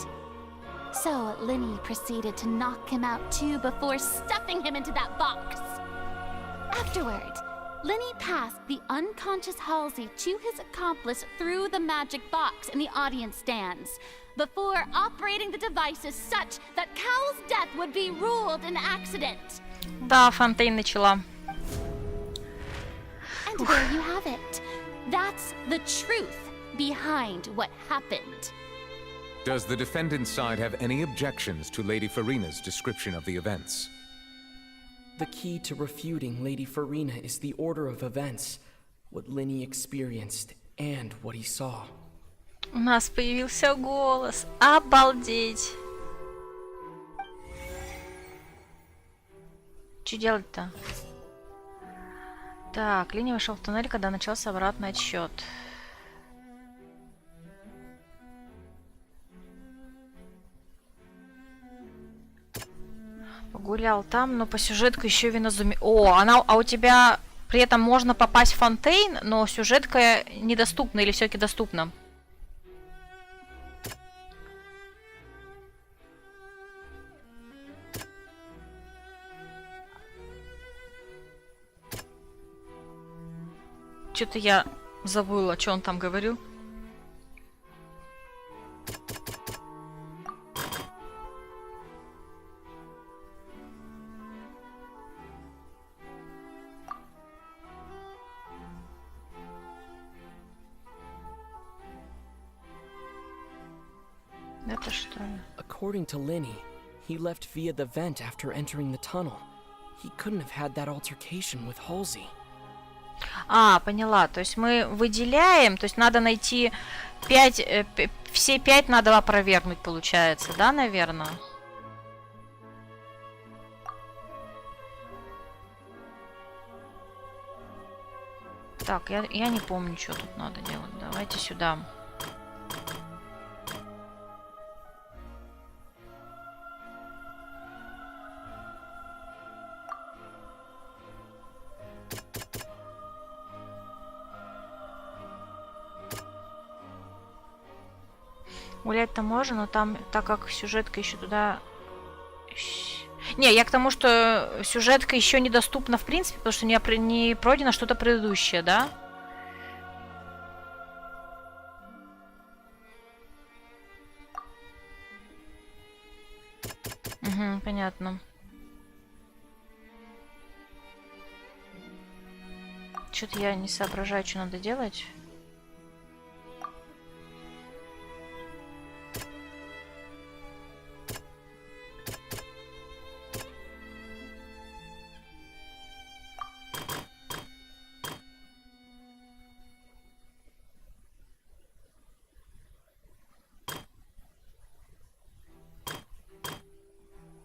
So Linney proceeded to knock him out too before stuffing him into that box. Afterward, Linney passed the unconscious Halsey to his accomplice through the magic box in the audience stands, before operating the devices such that Cowell's death would be ruled an accident. Да, Фонтейн начала. And there you have it. That's the truth behind what happened. Does the defendant's side have any objections to Lady Farina's description of the events? The key to refuting Lady Farina is the order of events, what Linney experienced and what he saw. У нас появился голос. Обалдеть. Что делать-то? Так, Линни вошел в туннель, когда начался обратный отсчет. Погулял там, но по сюжетке еще винозуми. О, а у тебя при этом можно попасть в Фонтейн, но сюжетка недоступна или все-таки доступна? Что-то я забыла, что он там говорил. Это что ли? According to Linney, he left via the vent after entering the tunnel. He couldn't have had that altercation with Halsey. А, поняла. То есть мы выделяем, то есть надо найти 5, все 5 надо опровергнуть, получается, да, наверное? Так, я не помню, что тут надо делать. Давайте сюда. Гулять-то можно, но там, так как сюжетка еще туда... Не, я к тому, что сюжетка еще недоступна в принципе, потому что не пройдено что-то предыдущее, да? Угу, понятно. Что-то я не соображаю, что надо делать.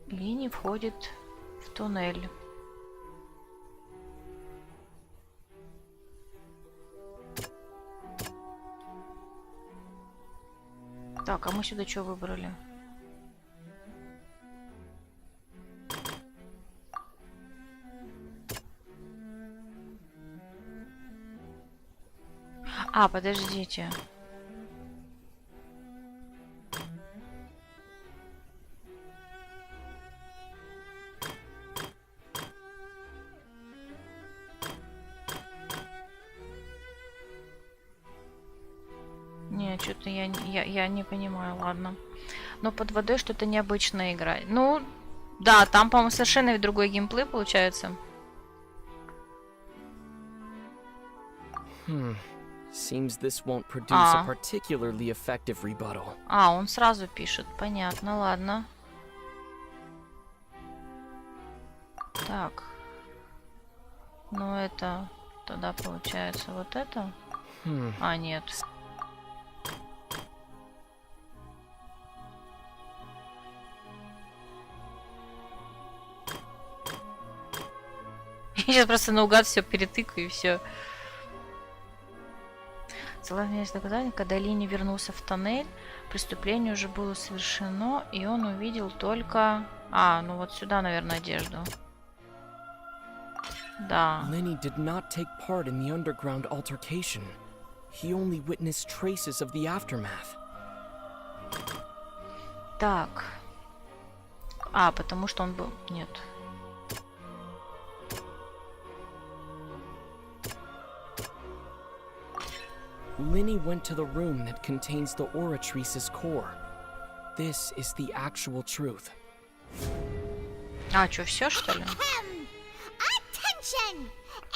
Лини входит в туннель. Так, а мы сюда что выбрали? А, подождите. Нет, что-то я не понимаю, ладно. Но под водой что-то необычное играть. Ну, да, там, по-моему, совершенно другой геймплей получается. Seems this won't produce a particularly effective rebuttal. А, он сразу пишет. Понятно, ладно. Так. Ну, это тогда получается вот это. А, нет. Я сейчас просто наугад все перетыкаю и все. Согласно доказательствам, когда Лини вернулся в тоннель, преступление уже было совершено, и он увидел только... А, ну вот сюда, наверное, одежду. Да. Lenny did not take part in the underground altercation. He only witnessed traces of the aftermath. Так. А, потому что он был... Нет. Lenny went to the room that contains the Oratrice's core. This is the actual truth. А, что, все, что ли? Attention!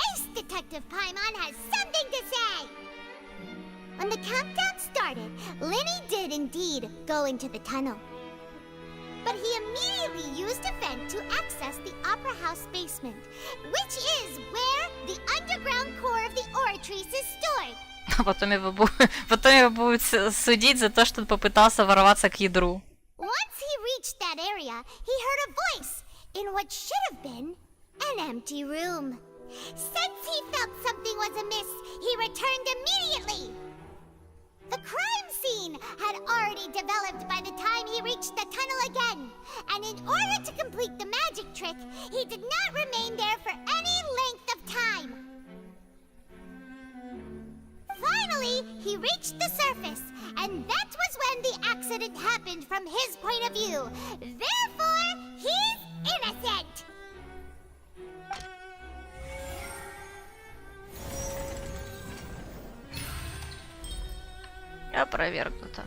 Ace Detective Paimon has something to say! When the countdown started, Lenny did indeed go into the tunnel. But he immediately used a vent to access the Opera House basement, which is where the underground core of the Oratrice is stored. А потом его будут судить за то, что он попытался ворваться к ядру. Once he reached that area, he heard a voice in what should have been an empty room. Since he felt something was amiss, he returned immediately. The crime scene had already developed by the time he reached the tunnel again, and in order to complete the magic trick, he did not remain there for any length of time. Finally, he reached the surface, and that was when the accident happened from his point of view. Therefore, he's innocent! Опровергнуто.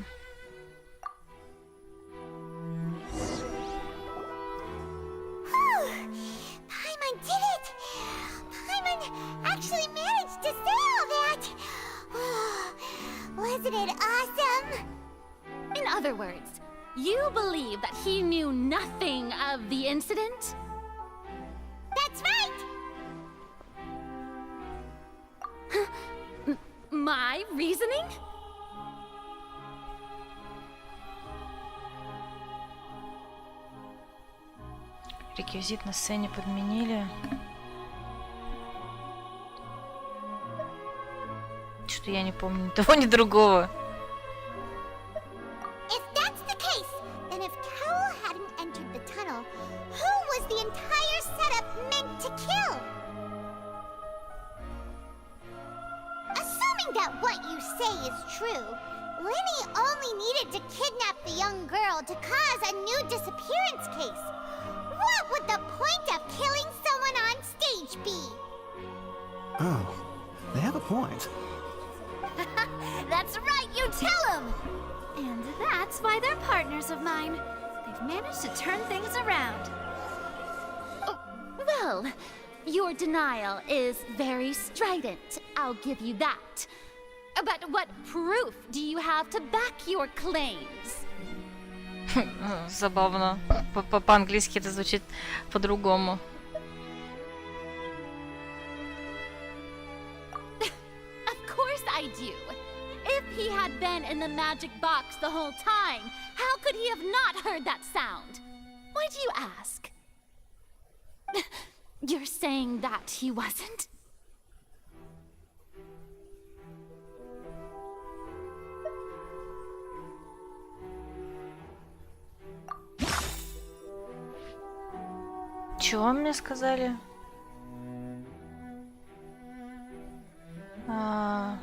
Paimon did it! Paimon actually managed to say all that! Wasn't it awesome? In other words, you believe that he knew nothing of the incident? That's right! My reasoning? Реквизит на сцене подменили. Что-то я не помню ни того, ни другого. If that's the case, then if Carol hadn't entered the tunnel, who was the entire setup meant to kill? Assuming that what you say is true, Lenny only needed to kidnap the young girl to cause a new disappearance case. What message be? Oh, they have a point. That's right, you tell them! And that's why they're partners of mine. They've managed to turn things around. Oh, well, your denial is very strident, I'll give you that. But what proof do you have to back your claims? Забавно. По-английски это звучит по-другому. Of course I do. If he had been in the magic box the whole time, how could he have not heard that sound? Why do you ask? You're saying that he wasn't? Чего мне сказали?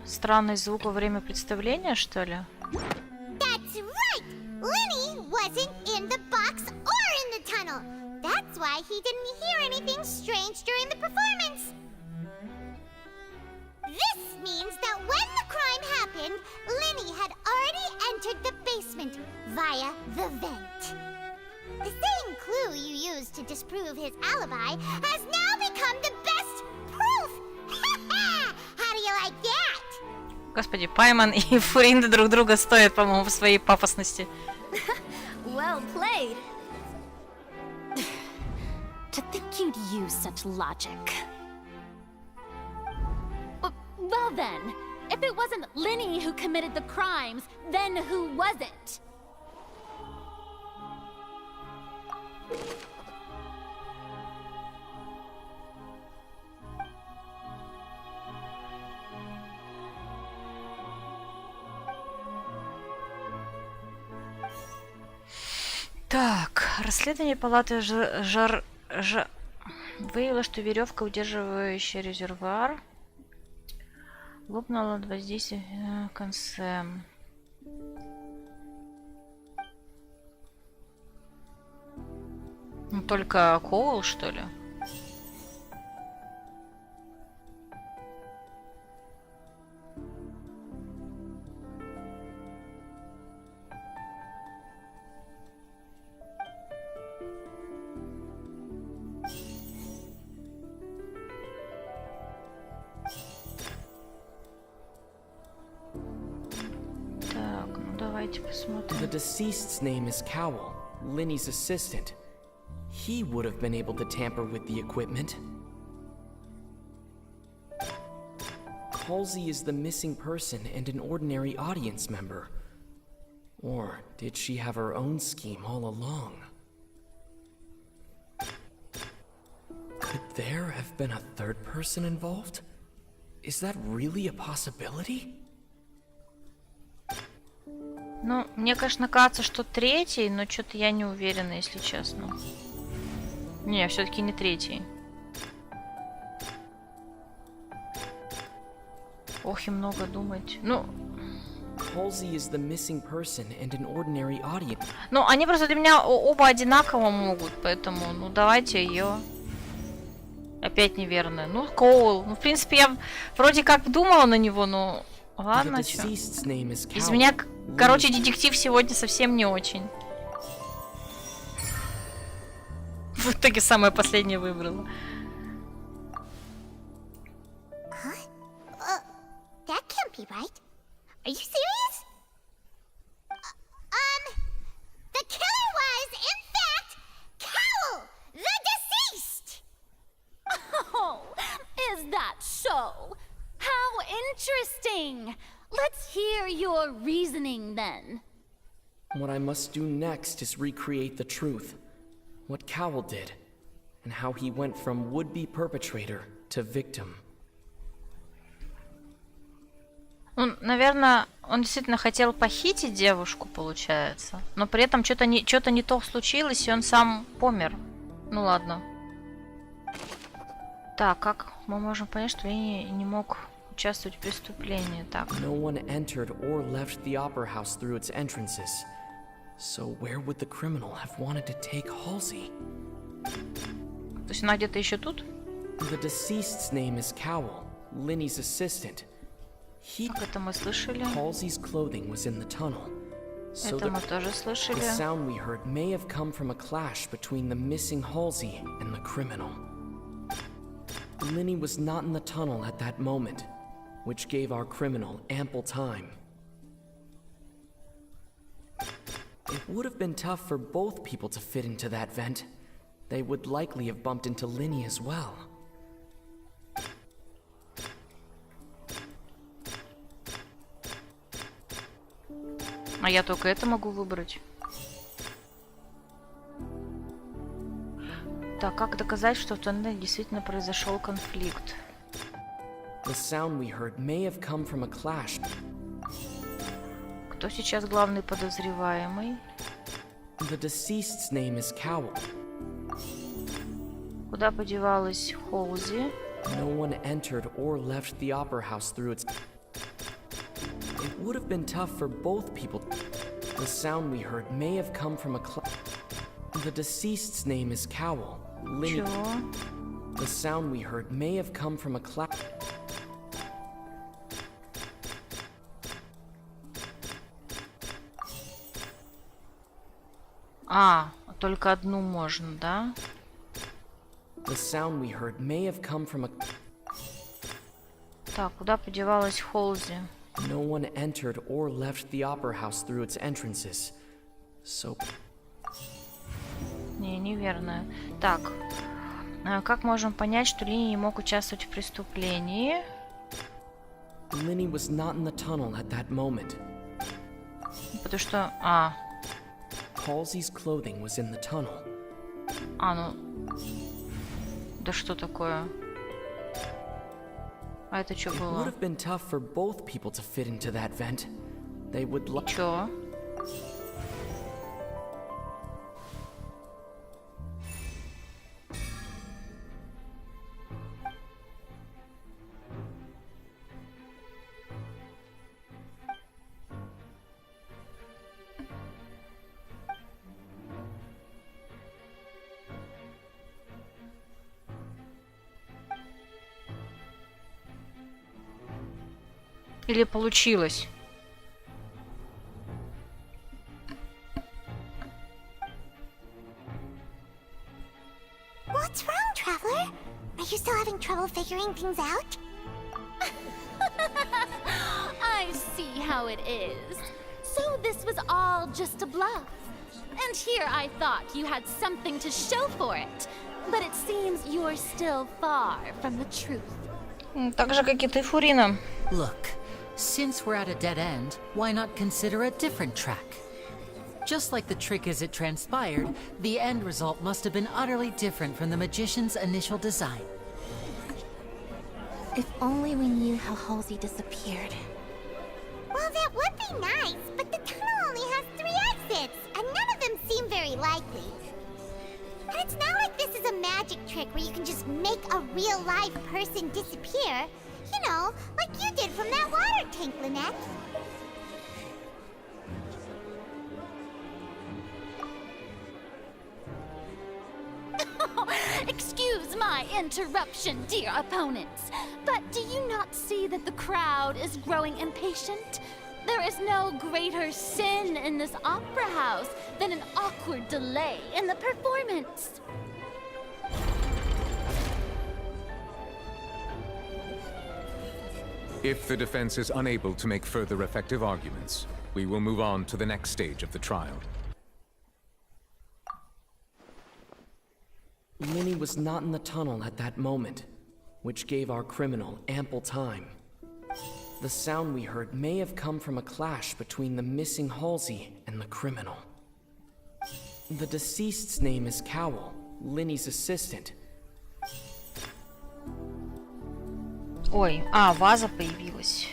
Странный звук во время представления, что ли? That's right! Lenny wasn't in the box or in the tunnel. That's why he didn't hear anything strange during the performance. This means that when the crime happened, Lenny had already entered the basement via the vent. The same clue you used to disprove his alibi has now become the best proof! How do you like that? Господи, Пайман и Фуринда друг друга стоят, по-моему, в своей пафосности. Well played. To think you'd use such logic. Well then, if it wasn't Lenny who committed the crimes, then who was it? Так, расследование палаты выявило, что веревка, удерживающая резервуар, лопнула от воздействия в конце. Ну, только Коул, что ли? Так, ну давайте посмотрим. The deceased's name is Cowell, Linny's assistant. He would have been able to tamper with the equipment. Halsey is the missing person and an ordinary audience member. Or did she have her own scheme all along? Could there have been a third person involved? Is that really a possibility? Ну, мне, конечно, кажется, что третий, но что-то я не уверена, если честно. Не, все-таки не третий. Ох, и много думать. Ну... Ну, они просто для меня оба одинаково могут, поэтому, ну, давайте ее. Опять неверно. Ну, Коул. Ну, в принципе, я вроде как думала на него, но... Ладно, чё. Из меня, короче, детектив сегодня совсем не очень. В итоге самое последнее выбрала. That can't be right. Are you serious? The killer was, in fact, Cowell, the deceased! Oh, is that so? How interesting! Let's hear your reasoning then. What I must do next is recreate the truth. What Cowell did, and how he went from would-be perpetrator to victim. Ну, наверное, он действительно хотел похитить девушку, получается. Но при этом что-то не то случилось, и он сам помер. Ну ладно. Так, как мы можем понять, что я не мог участвовать в преступлении? Так. No one entered or left the opera house through its entrances. So where would the criminal have wanted to take Halsey? То есть она где-то еще тут? The deceased's name is Cowell, Linny's assistant. Это мы слышали. Halsey's clothing was in the tunnel. So Это мы тоже слышали. the sound we heard may have come from a clash between the missing Halsey and the criminal. Linny was not in the tunnel at that moment, which gave our criminal ample time. It would have been tough for both people to fit into that vent. They would likely have bumped into Linny as well. А я только это могу выбрать. Так, как доказать, что в тоннеле действительно произошел конфликт? The sound we heard may have come from a clash. Кто сейчас главный подозреваемый? The deceased's name is Cowell. Куда подевалась Холзи? No one entered or left the opera house through its... It would have been tough for both people. The sound we heard may have come from a The deceased's name is Cowell. Linny. The sound we heard may have come from a только одну можно, да? The sound we heard may have come from a... Так, куда подевалась Холзи? No one entered or left the opera house through its entrances. So... Не, неверно. Так, как можем понять, что Линни не мог участвовать в преступлении? Linny was not in the tunnel at that moment. Потому что... Halsey's clothing was in the tunnel. Да что такое? А это что It было? would have been tough for both people to fit into that vent. They would like... Чё? Или получилось? What's wrong, Traveler? Are you still having trouble figuring things out? I see how it is. So this was all just a bluff. And here I thought you had something to show for it. But it seems you're still far from the truth. Так же, как и ты, Фурина. Look, since we're at a dead end, why not consider a different track? Just like the trick as it transpired, the end result must have been utterly different from the magician's initial design. If only we knew how Halsey disappeared. Well, that would be nice, but the tunnel only has 3 exits, and none of them seem very likely. And it's not like this is a magic trick where you can just make a real-life person disappear. You know, like you did from that water tank, Lynette. Excuse my interruption, dear opponents, but do you not see that the crowd is growing impatient? There is no greater sin in this opera house than an awkward delay in the performance. If the defense is unable to make further effective arguments, we will move on to the next stage of the trial. Linny was not in the tunnel at that moment, which gave our criminal ample time. The sound we heard may have come from a clash between the missing Halsey and the criminal. The deceased's name is Cowell, Linny's assistant. Ой, ваза появилась.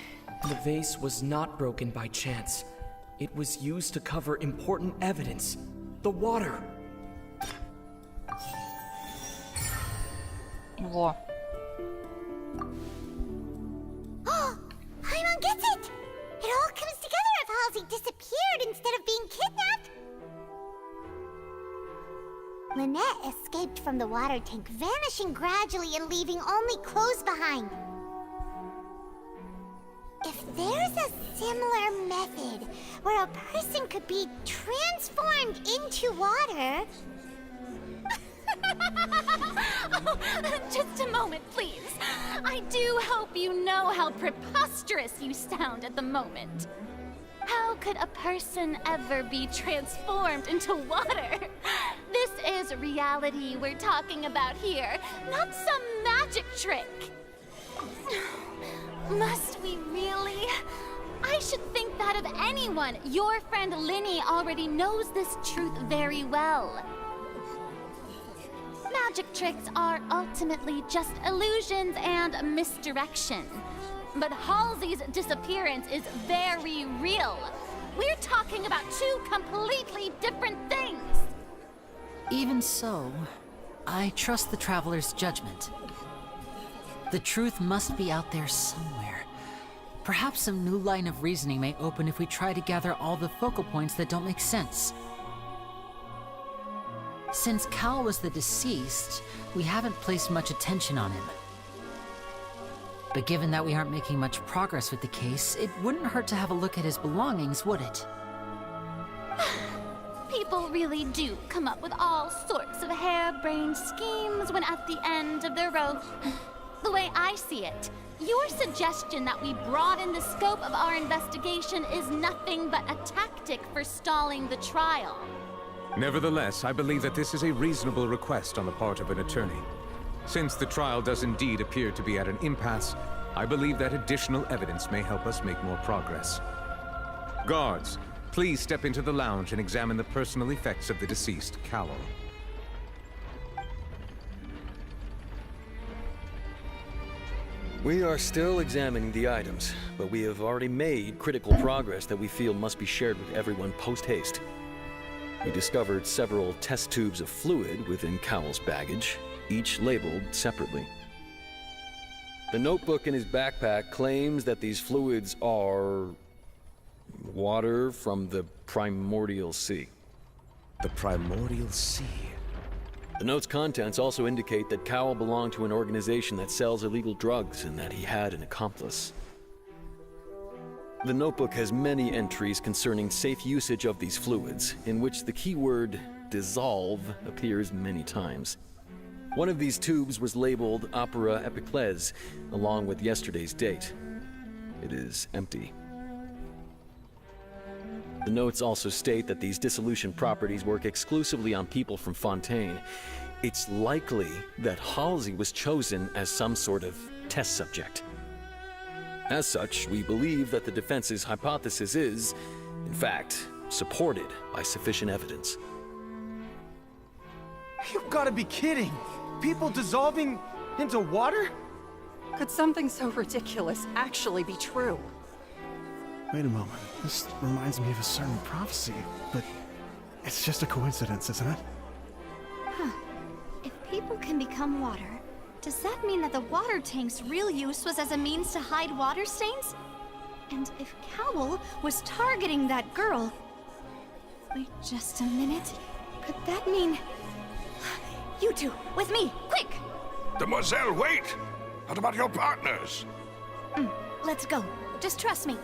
The vase was not broken by chance. It was used to cover important evidence. The water. Во. Paimon gets it! It all comes together if Halsey disappeared instead of being kidnapped. Lynette escaped from the water tank, vanishing gradually and leaving only clothes behind. If there's a similar method where a person could be transformed into water... Oh, just a moment, please. I do hope you know how preposterous you sound at the moment. How could a person ever be transformed into water? This is reality we're talking about here, not some magic trick. Must we really? I should think that of anyone. Your friend Linny already knows this truth very well. Magic tricks are ultimately just illusions and misdirection. But Halsey's disappearance is very real. We're talking about two completely different things. Even so, I trust the Traveler's judgment. The truth must be out there somewhere. Perhaps some new line of reasoning may open if we try to gather all the focal points that don't make sense. Since Cal was the deceased, we haven't placed much attention on him. But given that we aren't making much progress with the case, it wouldn't hurt to have a look at his belongings, would it? People really do come up with all sorts of harebrained schemes when at the end of their rope. The way I see it, your suggestion that we broaden the scope of our investigation is nothing but a tactic for stalling the trial. Nevertheless, I believe that this is a reasonable request on the part of an attorney. Since the trial does indeed appear to be at an impasse, I believe that additional evidence may help us make more progress. Guards, please step into the lounge and examine the personal effects of the deceased, Cowell. We are still examining the items, but we have already made critical progress that we feel must be shared with everyone post-haste. We discovered several test tubes of fluid within Cowell's baggage, each labeled separately. The notebook in his backpack claims that these fluids are... water from the Primordial Sea. The Primordial Sea? The note's contents also indicate that Cowell belonged to an organization that sells illegal drugs and that he had an accomplice. The notebook has many entries concerning safe usage of these fluids, in which the keyword dissolve appears many times. One of these tubes was labeled Opera Epiclese, along with yesterday's date. It is empty. The notes also state that these dissolution properties work exclusively on people from Fontейн. It's likely that Halsey was chosen as some sort of test subject. As such, we believe that the defense's hypothesis is, in fact, supported by sufficient evidence. You've got to be kidding! People dissolving into water? Could something so ridiculous actually be true? Wait a moment. This reminds me of a certain prophecy, but it's just a coincidence, isn't it? Huh. If people can become water, does that mean that the water tank's real use was as a means to hide water stains? And if Cowell was targeting that girl... Wait just a minute. Could that mean... You two, with me, quick! Demoiselle, wait! What about your partners? Let's go. Just trust me.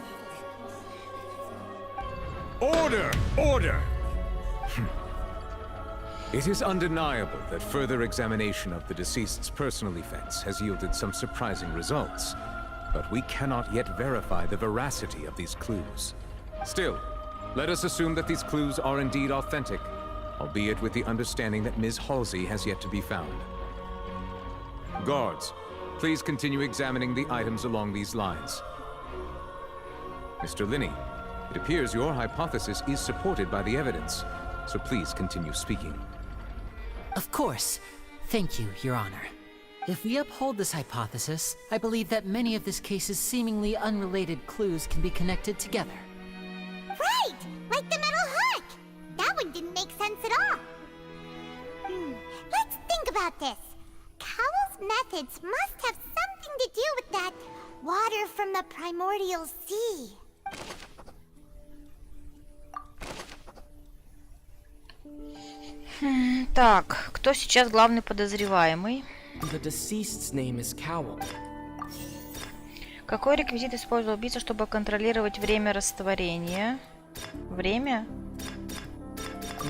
Order! Order! It is undeniable that further examination of the deceased's personal effects has yielded some surprising results, but we cannot yet verify the veracity of these clues. Still, let us assume that these clues are indeed authentic, albeit with the understanding that Ms. Halsey has yet to be found. Guards, please continue examining the items along these lines. Mr. Linney, it appears your hypothesis is supported by the evidence, so please continue speaking. Of course. Thank you, Your Honor. If we uphold this hypothesis, I believe that many of this case's seemingly unrelated clues can be connected together. Right! Like the metal hook! That one didn't make sense at all. Let's think about this. Cowell's methods must have something to do with that water from the Primordial Sea. Так, кто сейчас главный подозреваемый? The deceased's name is Cowl. Какой реквизит использовал убийца, чтобы контролировать время растворения? Время?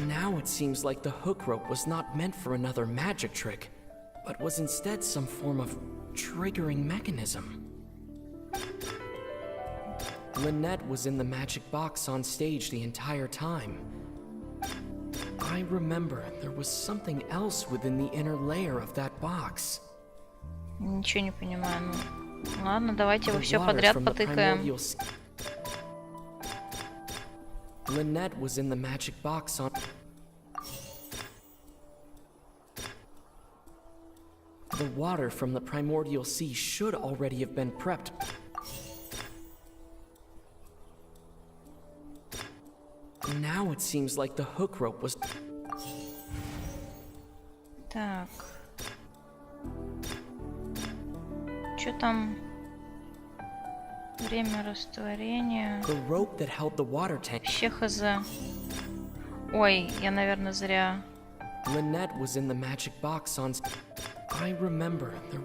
Now it seems like the hook rope was not meant for another magic trick, but was instead some form of triggering mechanism. Lynette was in the magic box on stage the entire time. I remember there was something else within the inner layer of that box. Ничего не понимаю. Ладно, давайте вы все подряд потыкаем. Lynette was in the magic box on... The water from the primordial sea should already have been prepped. Now it seems like the hook rope was... Так. Чё там? Время растворения. The rope that held the water tank. Вообще хз. Ой, я, наверное, зря. Lynette was in the magic box on... I remember there...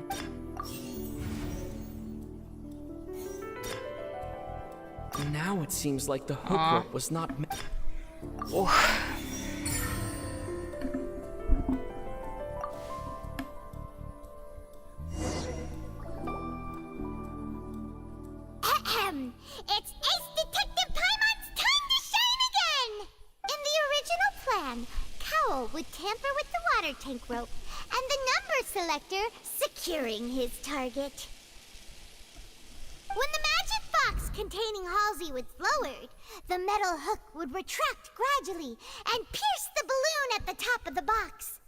Now it seems like the hook rope was not... Ох. It's Ace Detective Paimon's time to shine again! In the original plan, Cowl would tamper with the water tank rope and the number selector securing his target. When the magic box containing Halsey was lowered, the metal hook would retract gradually and pierce the balloon at the top of the box.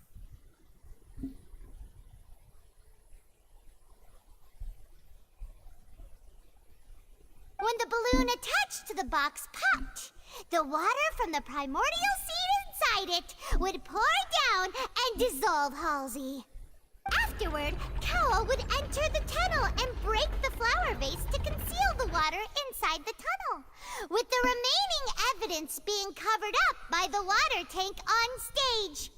When the balloon attached to the box popped, the water from the primordial seed inside it would pour down and dissolve Halsey. Afterward, Cowl would enter the tunnel and break the flower vase to conceal the water inside the tunnel, with the remaining evidence being covered up by the water tank on stage.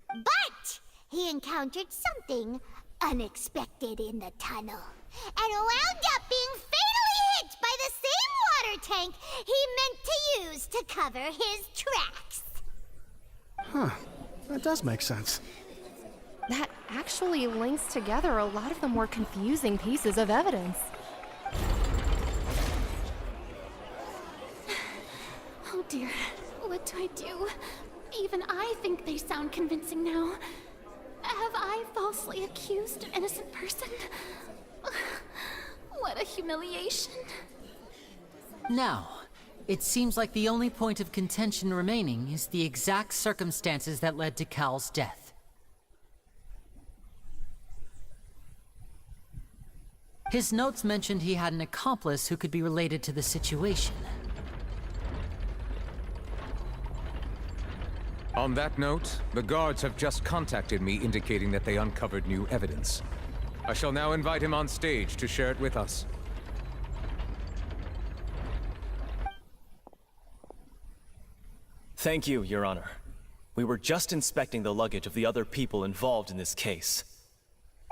But he encountered something unexpected in the tunnel, and wound up being fatally hit by the same water tank he meant to use to cover his tracks. Huh. That does make sense. That actually links together a lot of the more confusing pieces of evidence. Oh dear, what do I do? Even I think they sound convincing now. Have I falsely accused an innocent person? What a humiliation. Now, it seems like the only point of contention remaining is the exact circumstances that led to Cowl's death. His notes mentioned he had an accomplice who could be related to the situation. On that note, the guards have just contacted me indicating that they uncovered new evidence. I shall now invite him on stage to share it with us. Thank you, Your Honor. We were just inspecting the luggage of the other people involved in this case.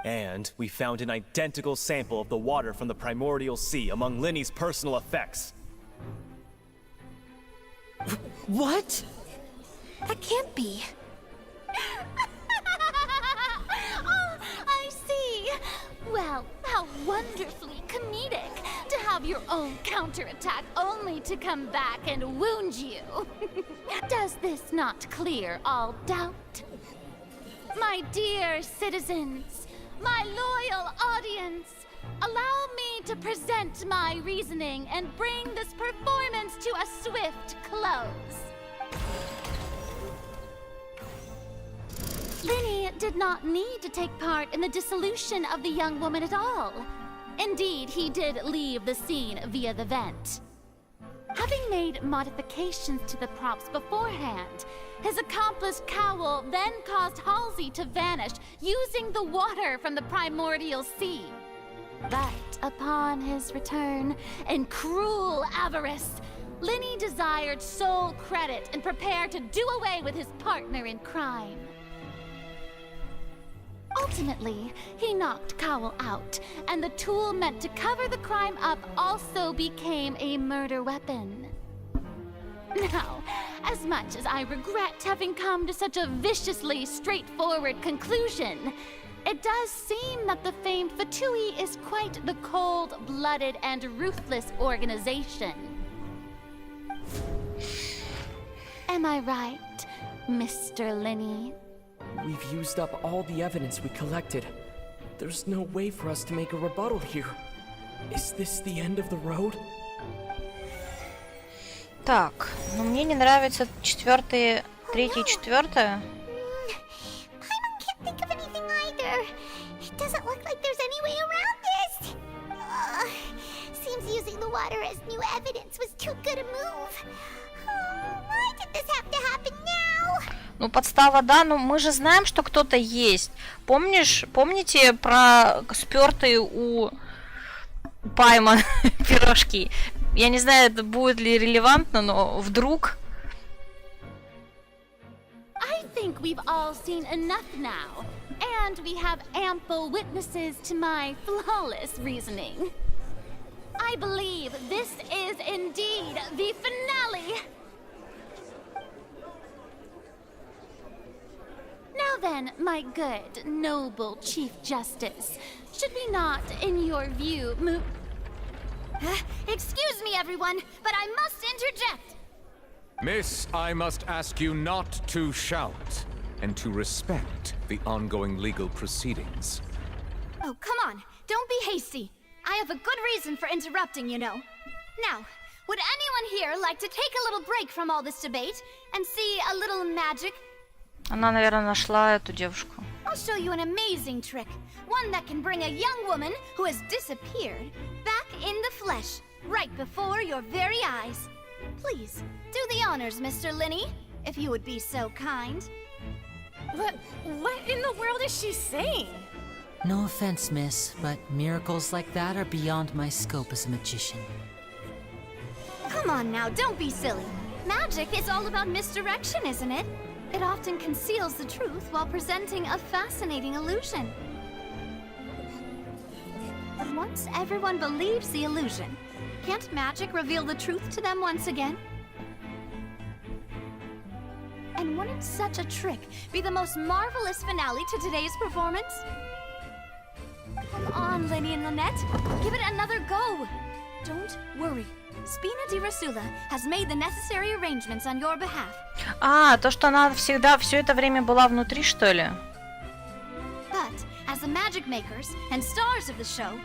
And we found an identical sample of the water from the primordial sea among Linny's personal effects. What? That can't be. Oh, I see. Well, how wonderfully comedic to have your own counterattack only to come back and wound you. Does this not clear all doubt? My dear citizens, my loyal audience, allow me to present my reasoning and bring this performance to a swift close. Linny did not need to take part in the dissolution of the young woman at all. Indeed, he did leave the scene via the vent. Having made modifications to the props beforehand, his accomplice Cowl then caused Halsey to vanish using the water from the primordial sea. But upon his return, in cruel avarice, Linny desired sole credit and prepared to do away with his partner in crime. Ultimately, he knocked Cowell out, and the tool meant to cover the crime up also became a murder weapon. Now, as much as I regret having come to such a viciously straightforward conclusion, it does seem that the famed Fatui is quite the cold-blooded and ruthless organization. Am I right, Mr. Linny? We've used up all the evidence we collected. There's no way for us to make a rebuttal here. Is this the end of the road? Так, ну мне не нравится третье и четвертое. Paimon can't think of anything either. It doesn't look like there's any way around this. Seems using the water as new evidence was too good a move. Why did this have to happen now? Ну, подстава, да, но мы же знаем, что кто-то есть. Помните про спёртые у Паймон пирожки? Я не знаю, это будет ли релевантно, но вдруг... I think we've all seen enough now, and we have ample witnesses to my flawless reasoning. I believe this is indeed the finale. Now then, my good, noble Chief Justice, should we not, in your view, move... Excuse me, everyone, but I must interject. Miss, I must ask you not to shout, and to respect the ongoing legal proceedings. Oh, come on. Don't be hasty. I have a good reason for interrupting, you know. Now, would anyone here like to take a little break from all this debate and see a little magic? Она, наверное, нашла эту девушку. I'll show you an amazing trick. One that can bring a young woman who has disappeared back in the flesh, right before your very eyes. Please, do the honors, Mr. Linny, if you would be so kind. What in the world is she saying? No offense, miss, but miracles like that are beyond my scope as a magician. Come on now, don't be silly. Magic is all about misdirection, isn't it? It often conceals the truth while presenting a fascinating illusion. But once everyone believes the illusion, can't magic reveal the truth to them once again? And wouldn't such a trick be the most marvelous finale to today's performance? Come on, Lenny and Lynette. Give it another go. Don't worry. Spina di Rasula has made the necessary arrangements on your behalf. То, что она всегда, все это время была внутри, что ли? But, as the magic makers and stars of the show,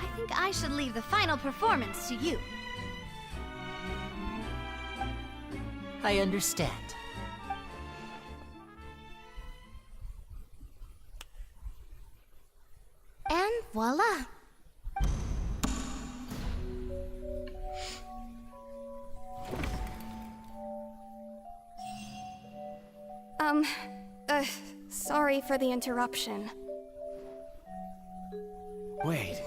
I think I should leave the final performance to you. I understand. And voila! Sorry for the interruption. Wait,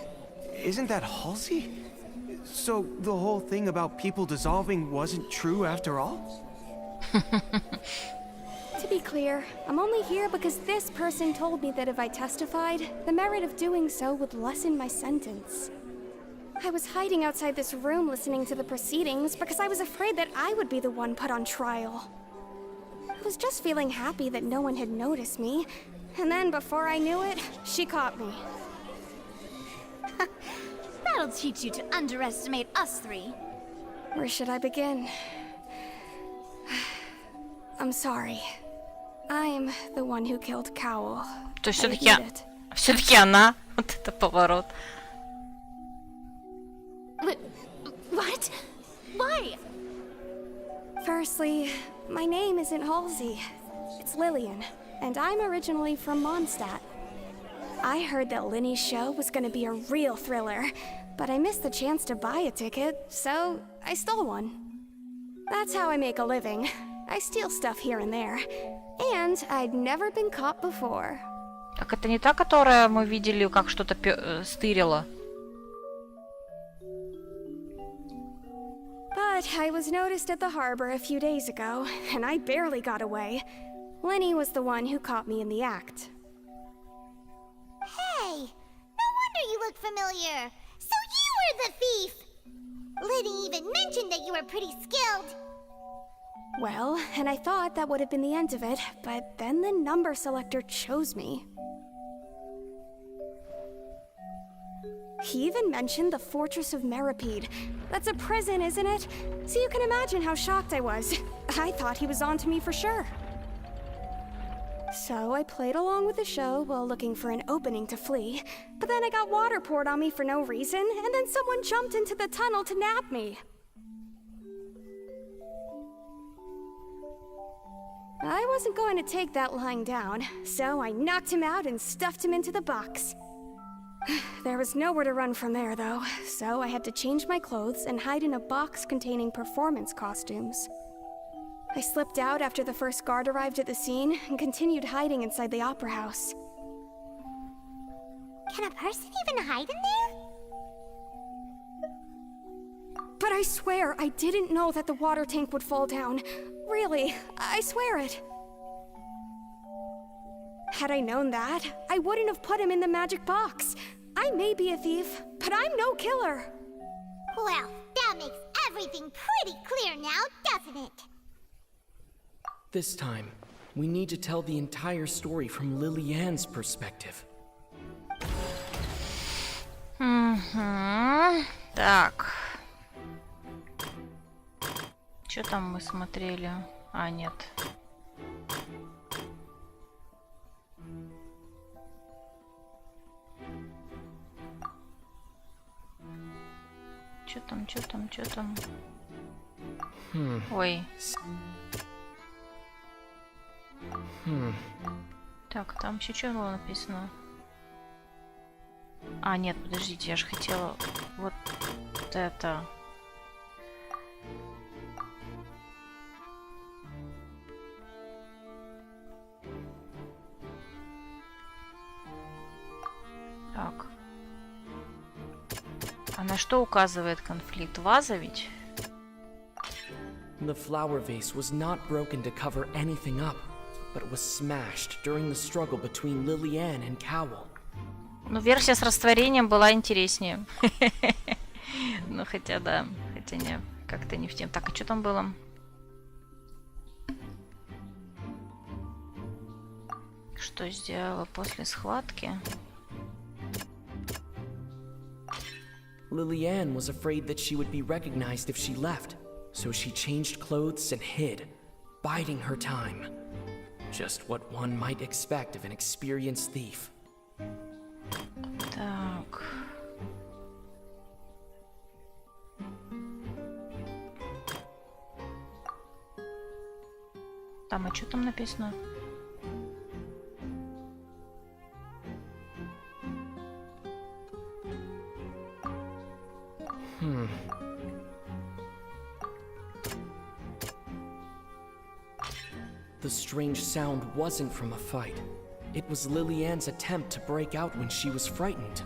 isn't that Halsey? So the whole thing about people dissolving wasn't true after all? To be clear, I'm only here because this person told me that if I testified, the merit of doing so would lessen my sentence. I was hiding outside this room listening to the proceedings because I was afraid that I would be the one put on trial. I was just feeling happy that no one had noticed me, and then before I knew it, she caught me. That'll teach you to underestimate us three. Where should I begin? I'm sorry. I'm the one who killed Cowell. То есть все-таки она. Вот это поворот. What? Why? Firstly, my name isn't Halsey. It's Lillian, and I'm originally from Mondstadt. I heard that Linny's show was gonna be a real thriller, but I missed the chance to buy a ticket, so I stole one. That's how I make a living. I steal stuff here and there. And I'd never been caught before. Так это не та, которая мы видели, как что-то стырила? But But I was noticed at the harbor a few days ago, and I barely got away. Lenny was the one who caught me in the act. Hey, no wonder you look familiar. So you were the thief! Liddy even mentioned that you were pretty skilled. Well, and I thought that would have been the end of it, but then the number selector chose me. He even mentioned the Fortress of Meripede. That's a prison, isn't it? So you can imagine how shocked I was. I thought he was onto me for sure. So I played along with the show while looking for an opening to flee, but then I got water poured on me for no reason, and then someone jumped into the tunnel to nab me. I wasn't going to take that lying down, so I knocked him out and stuffed him into the box. There was nowhere to run from there, though, so I had to change my clothes and hide in a box containing performance costumes. I slipped out after the first guard arrived at the scene and continued hiding inside the opera house. Can a person even hide in there? But I swear I didn't know that the water tank would fall down. Really, I swear it. Had I known that, I wouldn't have put him in the magic box. I may be a thief, but I'm no killer. Well, that makes everything pretty clear now, doesn't it? This time, we need to tell the entire story from Lily-Ann's perspective. Так. Что там мы смотрели? А, нет. Что там, что там, что там? Ой. Так, там еще что было написано? А, нет, подождите, я же хотела вот это. Так. А на что указывает конфликт? Ваза ведь? The flower vase was not broken to cover anything up, but was smashed during the struggle between Lily-Ann and Cowell. Ну, версия с растворением была интереснее. Ну, хотя да, хотя не, как-то не в тем. Так, а что там было? Что сделала после схватки? Lily-Ann was afraid that she would be recognized if she left, so she changed clothes and hid, biding her time. Just what one might expect of an experienced thief. Так. Там, а что там написано? The strange sound wasn't from a fight. It was Lily-Ann's attempt to break out when she was frightened.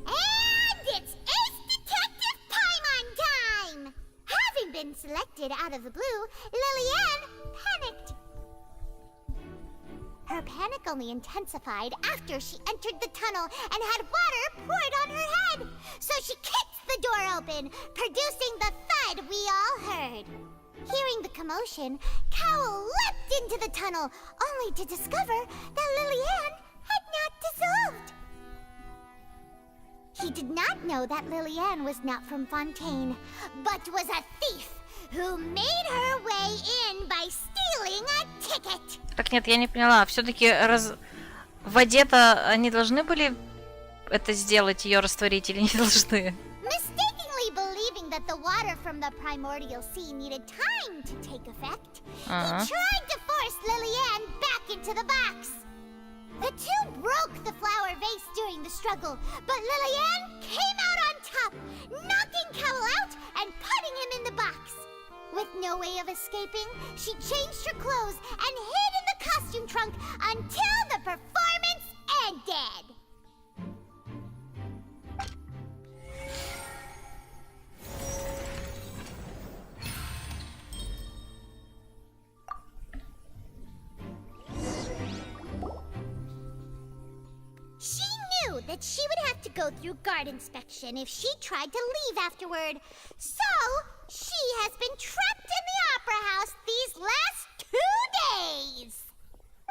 And it's Ace Detective Paimon time! Having been selected out of the blue, Lily-Ann panicked. Her panic only intensified after she entered the tunnel and had water poured on her head. So she kicked the door open, producing the thud we all heard. Hearing the commotion, Cowell leapt into the tunnel, only to discover that Lily-Ann had not dissolved. He did not know that Lily-Ann was not from Fontaine, but was a thief who made her way in by stealing a ticket. Так, нет, я не поняла. Все-таки в воде-то они должны были это сделать, ее растворить, или не должны? Mistakenly believing that the water from the primordial sea needed time to take effect, he tried to force Lily-Ann back into the box. The two broke the flower vase during the struggle, but Lily-Ann came out on top, knocking Cowell out and putting him in the box. With no way of escaping, she changed her clothes and hid in the costume trunk until the performance ended. that she would have to go through guard inspection if she tried to leave afterward. So, she has been trapped in the Opera House these last 2 days!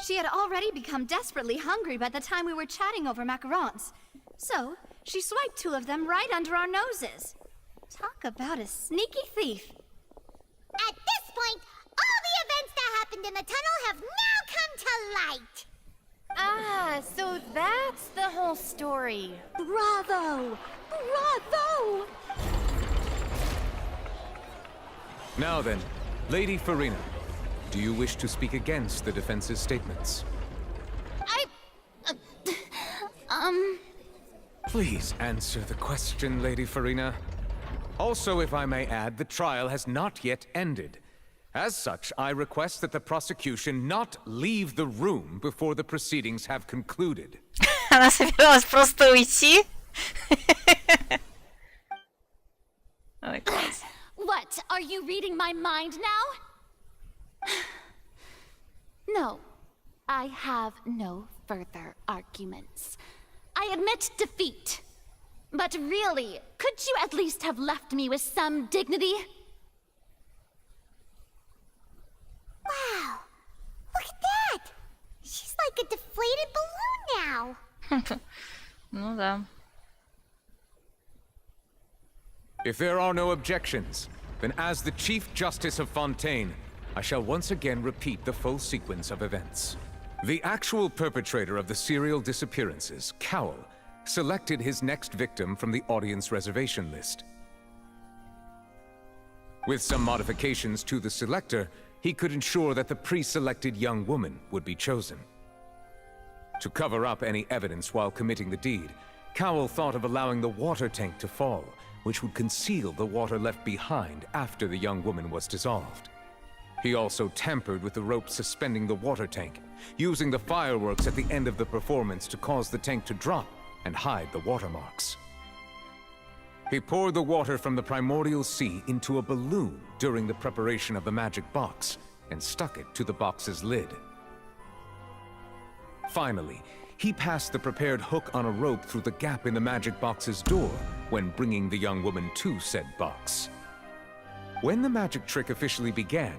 She had already become desperately hungry by the time we were chatting over macarons. So, she swiped 2 of them right under our noses. Talk about a sneaky thief. At this point, all the events that happened in the tunnel have now come to light! Ah, so that's the whole story. Bravo! Bravo! Now then, Lady Farina, do you wish to speak against the defense's statements? Please answer the question, Lady Farina. Also, if I may add, the trial has not yet ended. As such, I request that the prosecution not leave the room before the proceedings have concluded. Она собиралась просто уйти. Ой, класс. What? Are you reading my mind now? No, I have no further arguments. I admit defeat. But really, could you at least have left me with some dignity? Wow! Look at that! She's like a deflated balloon now! Ну да. If there are no objections, then as the Chief Justice of Fontейn, I shall once again repeat the full sequence of events. The actual perpetrator of the serial disappearances, Cowell, selected his next victim from the audience reservation list. With some modifications to the selector, he could ensure that the pre-selected young woman would be chosen. To cover up any evidence while committing the deed, Cowell thought of allowing the water tank to fall, which would conceal the water left behind after the young woman was dissolved. He also tampered with the rope suspending the water tank, using the fireworks at the end of the performance to cause the tank to drop and hide the watermarks. He poured the water from the primordial sea into a balloon during the preparation of the magic box and stuck it to the box's lid. Finally, he passed the prepared hook on a rope through the gap in the magic box's door when bringing the young woman to said box. When the magic trick officially began,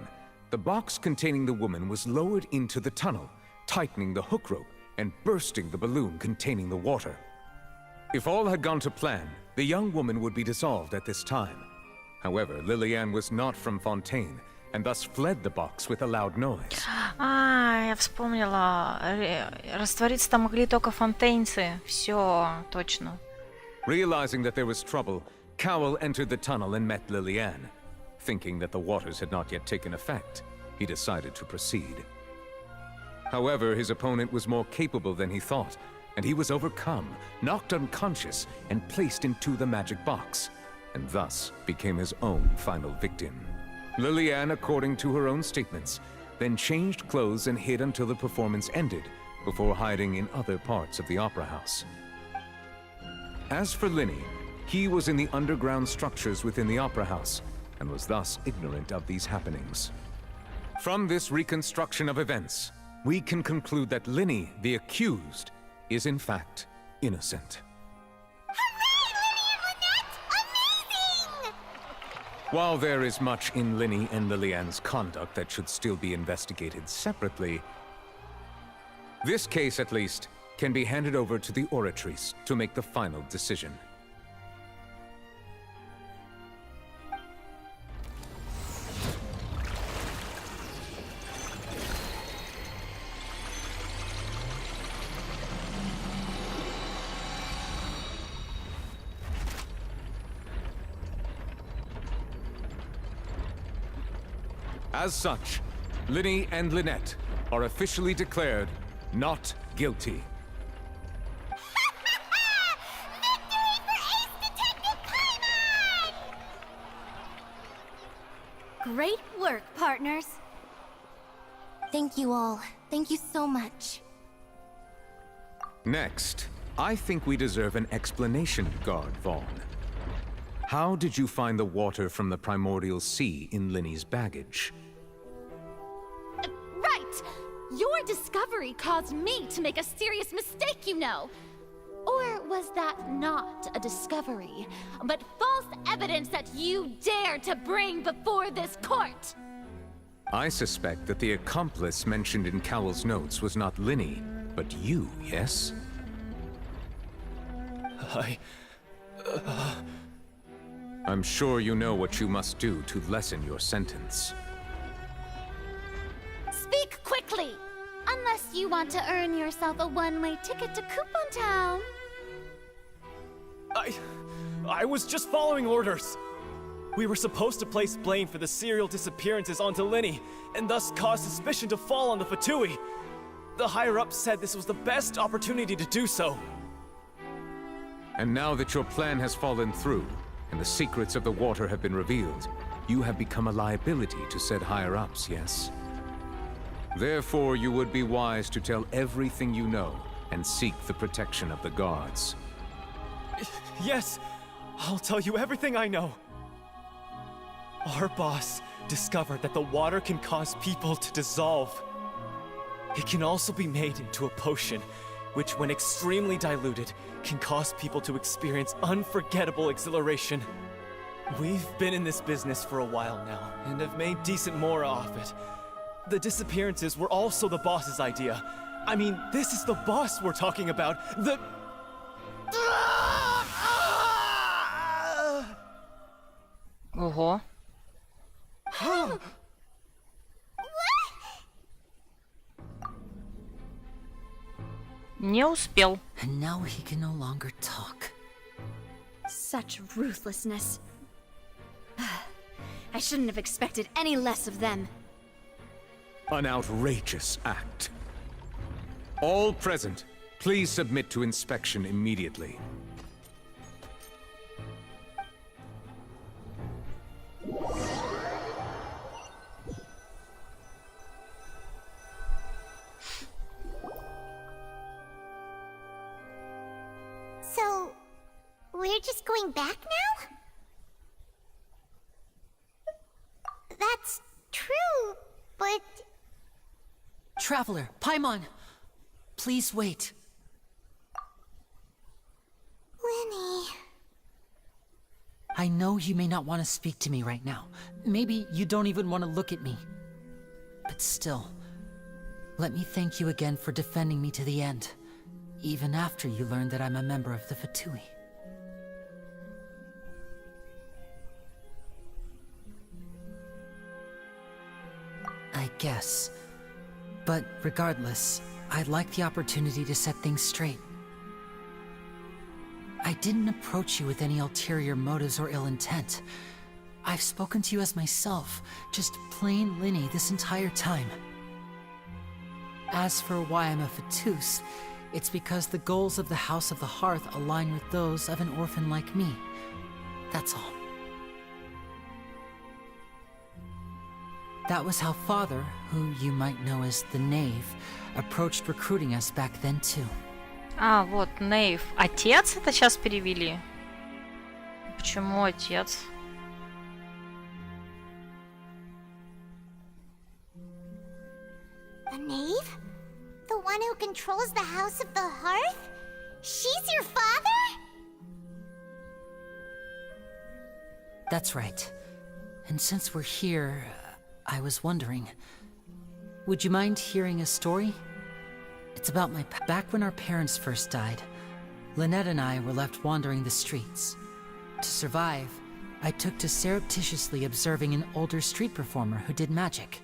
the box containing the woman was lowered into the tunnel, tightening the hook rope and bursting the balloon containing the water. If all had gone to plan, the young woman would be dissolved at this time. However, Lillian was not from Fontейн, and thus fled the box with a loud noise. Я вспомнила. Раствориться там могли только фонтейнцы. Все, точно. Realizing that there was trouble, Cowell entered the tunnel and met Lillian. Thinking that the waters had not yet taken effect, he decided to proceed. However, his opponent was more capable than he thought, and he was overcome, knocked unconscious, and placed into the magic box, and thus became his own final victim. Lillian, according to her own statements, then changed clothes and hid until the performance ended, before hiding in other parts of the opera house. As for Linny, he was in the underground structures within the opera house, and was thus ignorant of these happenings. From this reconstruction of events, we can conclude that Linny, the accused, is in fact innocent. While there is much in Linny and Lillian's conduct that should still be investigated separately, this case, at least, can be handed over to the Oratrice to make the final decision. As such, Linny and Lynette are officially declared not guilty. Great work, partners. Thank you all. Thank you so much. Next, I think we deserve an explanation, Guard Vaughn. How did you find the water from the primordial sea in Linny's baggage? Right! Your discovery caused me to make a serious mistake, you know. Or was that not a discovery, but false evidence that you dare to bring before this court? I suspect that the accomplice mentioned in Cowell's notes was not Linny, but you, yes? I'm sure you know what you must do to lessen your sentence. Speak quickly! Unless you want to earn yourself a one-way ticket to Coupon Town. I was just following orders. We were supposed to place blame for the serial disappearances onto Linny, and thus cause suspicion to fall on the Fatui. The higher-ups said this was the best opportunity to do so. And now that your plan has fallen through, and the secrets of the water have been revealed, you have become a liability to said higher-ups, yes? Therefore, you would be wise to tell everything you know, and seek the protection of the guards. Yes, I'll tell you everything I know. Our boss discovered that the water can cause people to dissolve. It can also be made into a potion, which when extremely diluted, can cause people to experience unforgettable exhilaration. We've been in this business for a while now, and have made decent more off it. The disappearances were also the boss's idea. I mean, this is the boss we're talking about. The... Ого. Не успел. And now he can no longer talk. Such ruthlessness. I shouldn't have expected any less of them. An outrageous act. All present, please submit to inspection immediately. So, we're just going back now? That's true, but... Traveler, Paimon! Please wait. Linny... I know you may not want to speak to me right now. Maybe you don't even want to look at me. But still, let me thank you again for defending me to the end, even after you learned that I'm a member of the Fatui. I guess. But regardless, I'd like the opportunity to set things straight. I didn't approach you with any ulterior motives or ill intent. I've spoken to you as myself, just plain Linny this entire time. As for why I'm a Fatus, it's because the goals of the House of the Hearth align with those of an orphan like me. That's all. That was how Father, who you might know as the Knave, approached recruiting us back then too. А, вот, Нейв. Отец это сейчас перевели? Почему отец? The knave? The one who controls the House of the Hearth? She's your father? That's right. And since we're here, I was wondering, would you mind hearing a story? It's about back when our parents first died, Lynette and I were left wandering the streets. To survive, I took to surreptitiously observing an older street performer who did magic.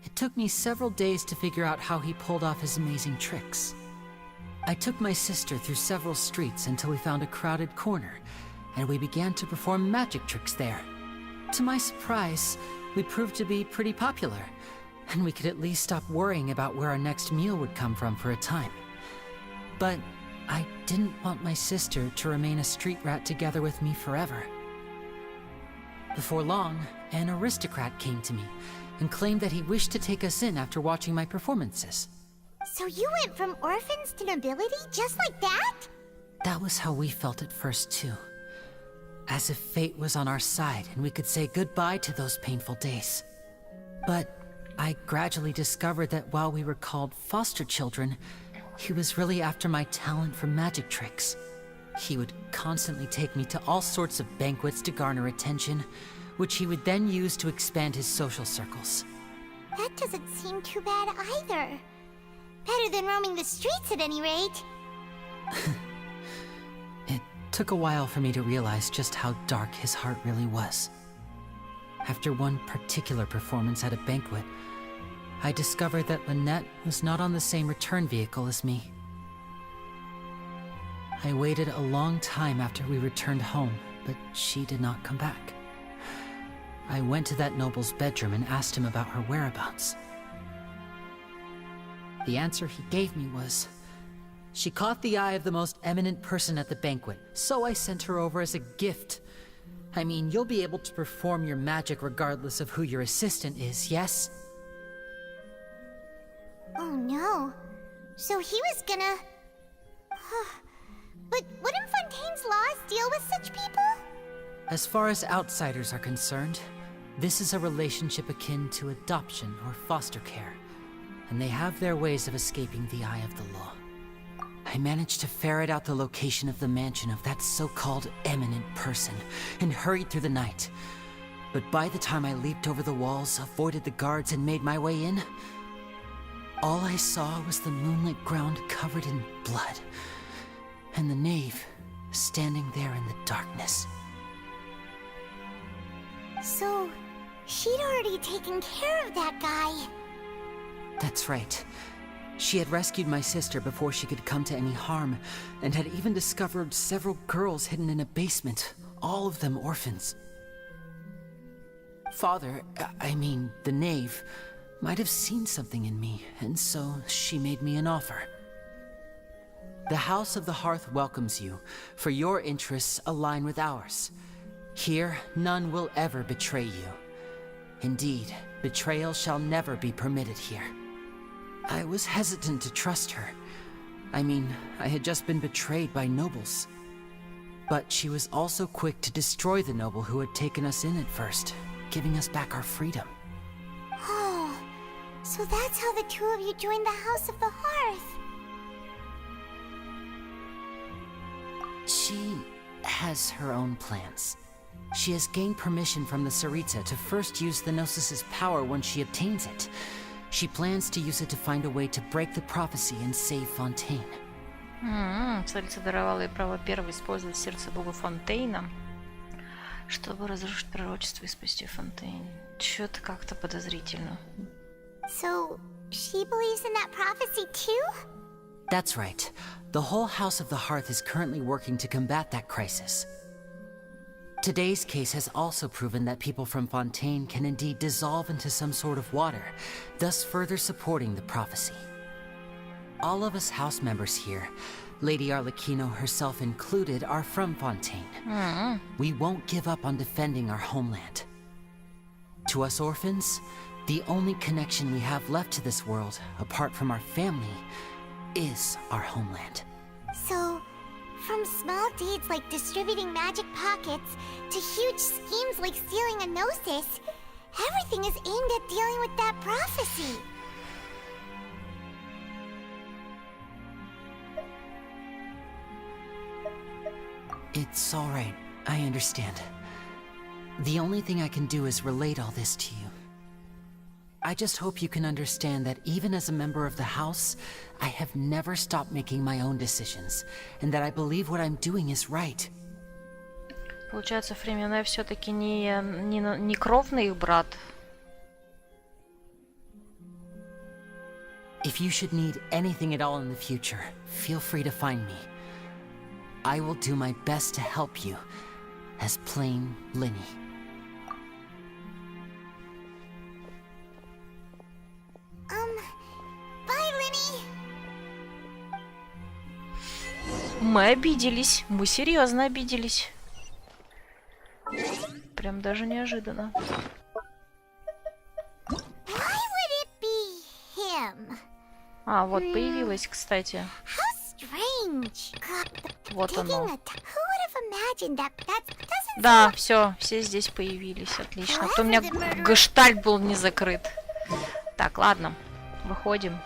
It took me several days to figure out how he pulled off his amazing tricks. I took my sister through several streets until we found a crowded corner, and we began to perform magic tricks there. To my surprise, we proved to be pretty popular, and we could at least stop worrying about where our next meal would come from for a time. But I didn't want my sister to remain a street rat together with me forever. Before long, an aristocrat came to me and claimed that he wished to take us in after watching my performances. So you went from orphans to nobility just like that? That was how we felt at first too. As if fate was on our side and we could say goodbye to those painful days. But I gradually discovered that while we were called foster children, he was really after my talent for magic tricks. He would constantly take me to all sorts of banquets to garner attention, which he would then use to expand his social circles. That doesn't seem too bad either. Better than roaming the streets at any rate. It took a while for me to realize just how dark his heart really was. After one particular performance at a banquet, I discovered that Lynette was not on the same return vehicle as me. I waited a long time after we returned home, but she did not come back. I went to that noble's bedroom and asked him about her whereabouts. The answer he gave me was, she caught the eye of the most eminent person at the banquet, so I sent her over as a gift. I mean, you'll be able to perform your magic regardless of who your assistant is, yes? Oh no. So he was gonna... But wouldn't Fontaine's laws deal with such people? As far as outsiders are concerned, this is a relationship akin to adoption or foster care, and they have their ways of escaping the eye of the law. I managed to ferret out the location of the mansion of that so-called eminent person, and hurried through the night. But by the time I leaped over the walls, avoided the guards, and made my way in, all I saw was the moonlit ground covered in blood, and the knave standing there in the darkness. So, she'd already taken care of that guy. That's right. She had rescued my sister before she could come to any harm, and had even discovered several girls hidden in a basement, all of them orphans. Father, I mean, the knave, might have seen something in me, and so she made me an offer. The House of the Hearth welcomes you, for your interests align with ours. Here, none will ever betray you. Indeed, betrayal shall never be permitted here. I was hesitant to trust her. I mean, I had just been betrayed by nobles. But she was also quick to destroy the noble who had taken us in at first, giving us back our freedom. Oh, so that's how the two of you joined the House of the Hearth. She has her own plans. She has gained permission from the Tsaritsa to first use the Gnosis' power when she obtains it. She plans to use it to find a way to break the prophecy and save Fontaine. Царица даровала ей право первой использовать сердце бога Фонтейна, чтобы разрушить пророчество и спасти Фонтейн. Чё-то как-то подозрительно. So, she believes in that prophecy too? That's right. The whole House of the Hearth is currently working to combat that crisis. Today's case has also proven that people from Fontaine can indeed dissolve into some sort of water, thus further supporting the prophecy. All of us house members here, Lady Arlecchino herself included, are from Fontaine. We won't give up on defending our homeland. To us orphans, the only connection we have left to this world, apart from our family, is our homeland. So, from small deeds like distributing magic pockets to huge schemes like stealing a Gnosis, everything is aimed at dealing with that prophecy. It's all right. I understand. The only thing I can do is relate all this to you. I just hope you can understand that even as a member of the House, I have never stopped making my own decisions, and that I believe what I'm doing is right. Получается, Фремене все-таки не кровный их брат. If you should need anything at all in the future, feel free to find me. I will do my best to help you, as plain Linny. Bye, Linny. Мы обиделись. Мы серьезно обиделись. Прям даже неожиданно. Why would it be him? А, вот появилась, кстати. How strange. Вот оно. Who would have imagined that doesn't Да, все здесь появились, отлично. А то у меня гештальт был не закрыт. Так, ладно, выходим.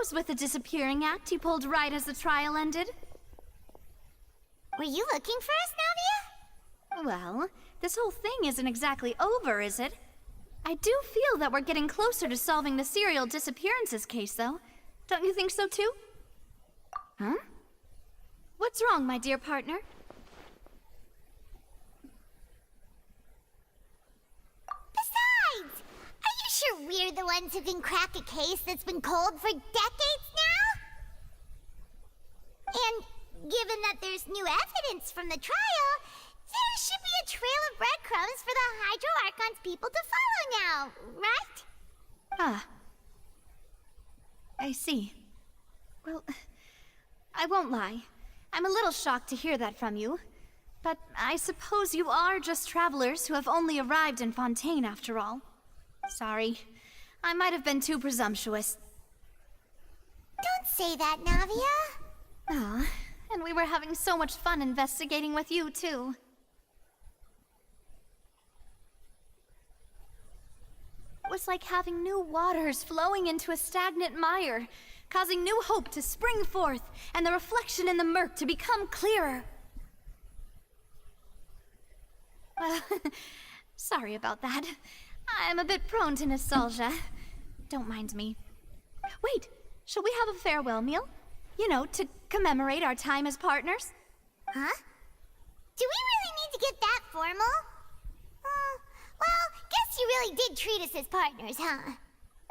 was with the disappearing act you pulled right as the trial ended. Were you looking for us, Navia? Well, this whole thing isn't exactly over, is it? I do feel that we're getting closer to solving the serial disappearances case, though. Don't you think so, too? Huh? What's wrong, my dear partner? Besides, are you sure we're the ones who can crack a case that's been cold for decades now? And given that there's new evidence from the trial, there should be a trail of breadcrumbs for the Hydro Archon's people to follow now, right? Ah. I see. Well, I won't lie. I'm a little shocked to hear that from you. But I suppose you are just travelers who have only arrived in Fontaine after all. Sorry. I might have been too presumptuous. Don't say that, Navia. Ah, and we were having so much fun investigating with you, too. It was like having new waters flowing into a stagnant mire, causing new hope to spring forth, and the reflection in the murk to become clearer. Well, sorry about that. I'm a bit prone to nostalgia. Don't mind me. Wait, shall we have a farewell meal? You know, to commemorate our time as partners? Huh? Do we really need to get that formal? Well, guess you really did treat us as partners, huh?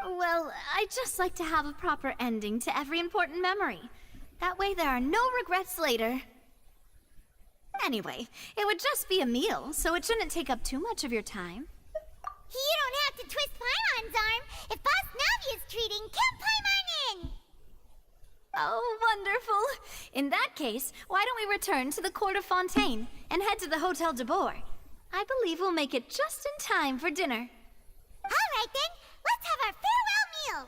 Well, I'd just like to have a proper ending to every important memory. That way there are no regrets later. Anyway, it would just be a meal, so it shouldn't take up too much of your time. You don't have to twist Paimon's arm. If Boss Navia's treating, count Paimon in! Oh, wonderful. In that case, why don't we return to the Court of Fontaine and head to the Hotel de Boer? I believe we'll make it just in time for dinner. All right, then. Let's have our farewell meal.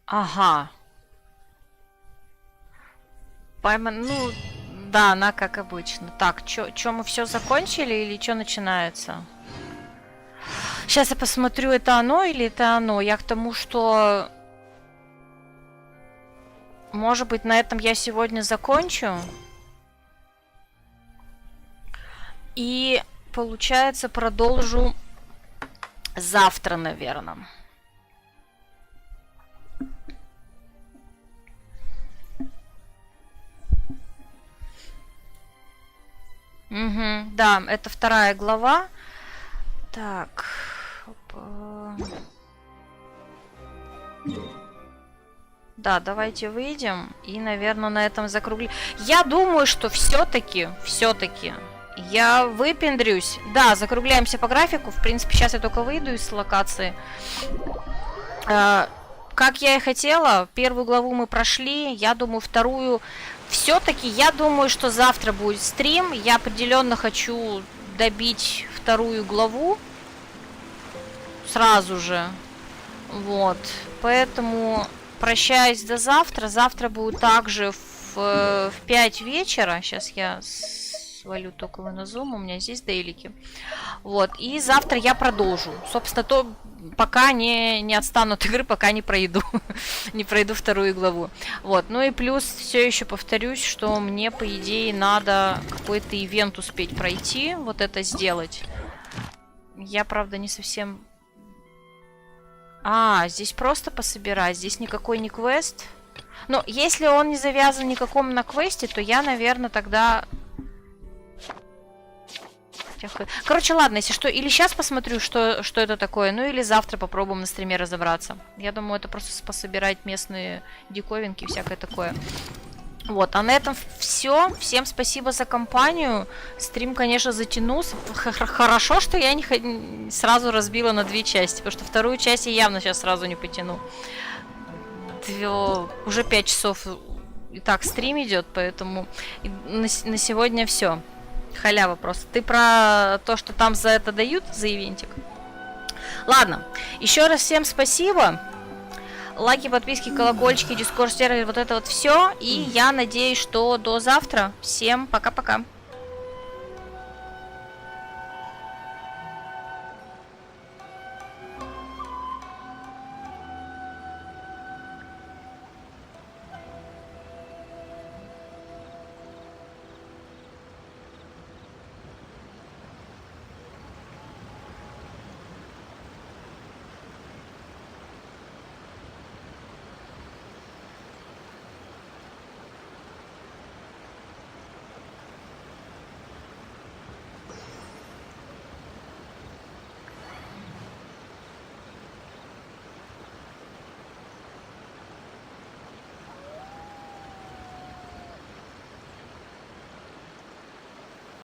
Ага. Пайман, ну, да, она как обычно. Так, чё мы все закончили или что начинается? Сейчас я посмотрю, это оно или это оно. Я к тому, что... Может быть, на этом я сегодня закончу. И, получается, продолжу завтра, наверное. Угу, да, это 2 глава. Так. Опа. Да, давайте выйдем и, наверное, на этом закруглим. Я думаю, что все-таки, я выпендрюсь. Да, закругляемся по графику. В принципе, сейчас я только выйду из локации. Как я и хотела, 1 главу мы прошли. Я думаю, 2... Все-таки, я думаю, что завтра будет стрим. Я определенно хочу добить 2 главу. Сразу же. Вот. Поэтому... Прощаюсь до завтра. Завтра будет также в 5 вечера. Сейчас я свалю только на Zoom. У меня здесь дейлики. Вот. И завтра я продолжу. Собственно, то пока не отстану от игры, пока не пройду. Не пройду 2 главу. Вот. Ну и плюс все еще повторюсь, что мне, по идее, надо какой-то ивент успеть пройти. Вот это сделать. Я, правда, не совсем... А, здесь просто пособирать, здесь никакой не квест. Но если он не завязан никаком на квесте, то я, наверное, тогда... Короче, ладно, если что, или сейчас посмотрю, что это такое, ну или завтра попробуем на стриме разобраться. Я думаю, это просто пособирать местные диковинки и всякое такое. Вот, а на этом все. Всем спасибо за компанию. Стрим, конечно, затянулся. Хорошо, что я не сразу разбила на 2 части, потому что 2 часть я явно сейчас сразу не потяну. Уже 5 часов и так стрим идет, поэтому на сегодня все. Халява просто. Ты про то, что там за это дают, за ивентик? Ладно, еще раз всем спасибо. Лайки, подписки, колокольчики, дискорд, сервер, вот это вот все. И я надеюсь, что до завтра. Всем пока-пока.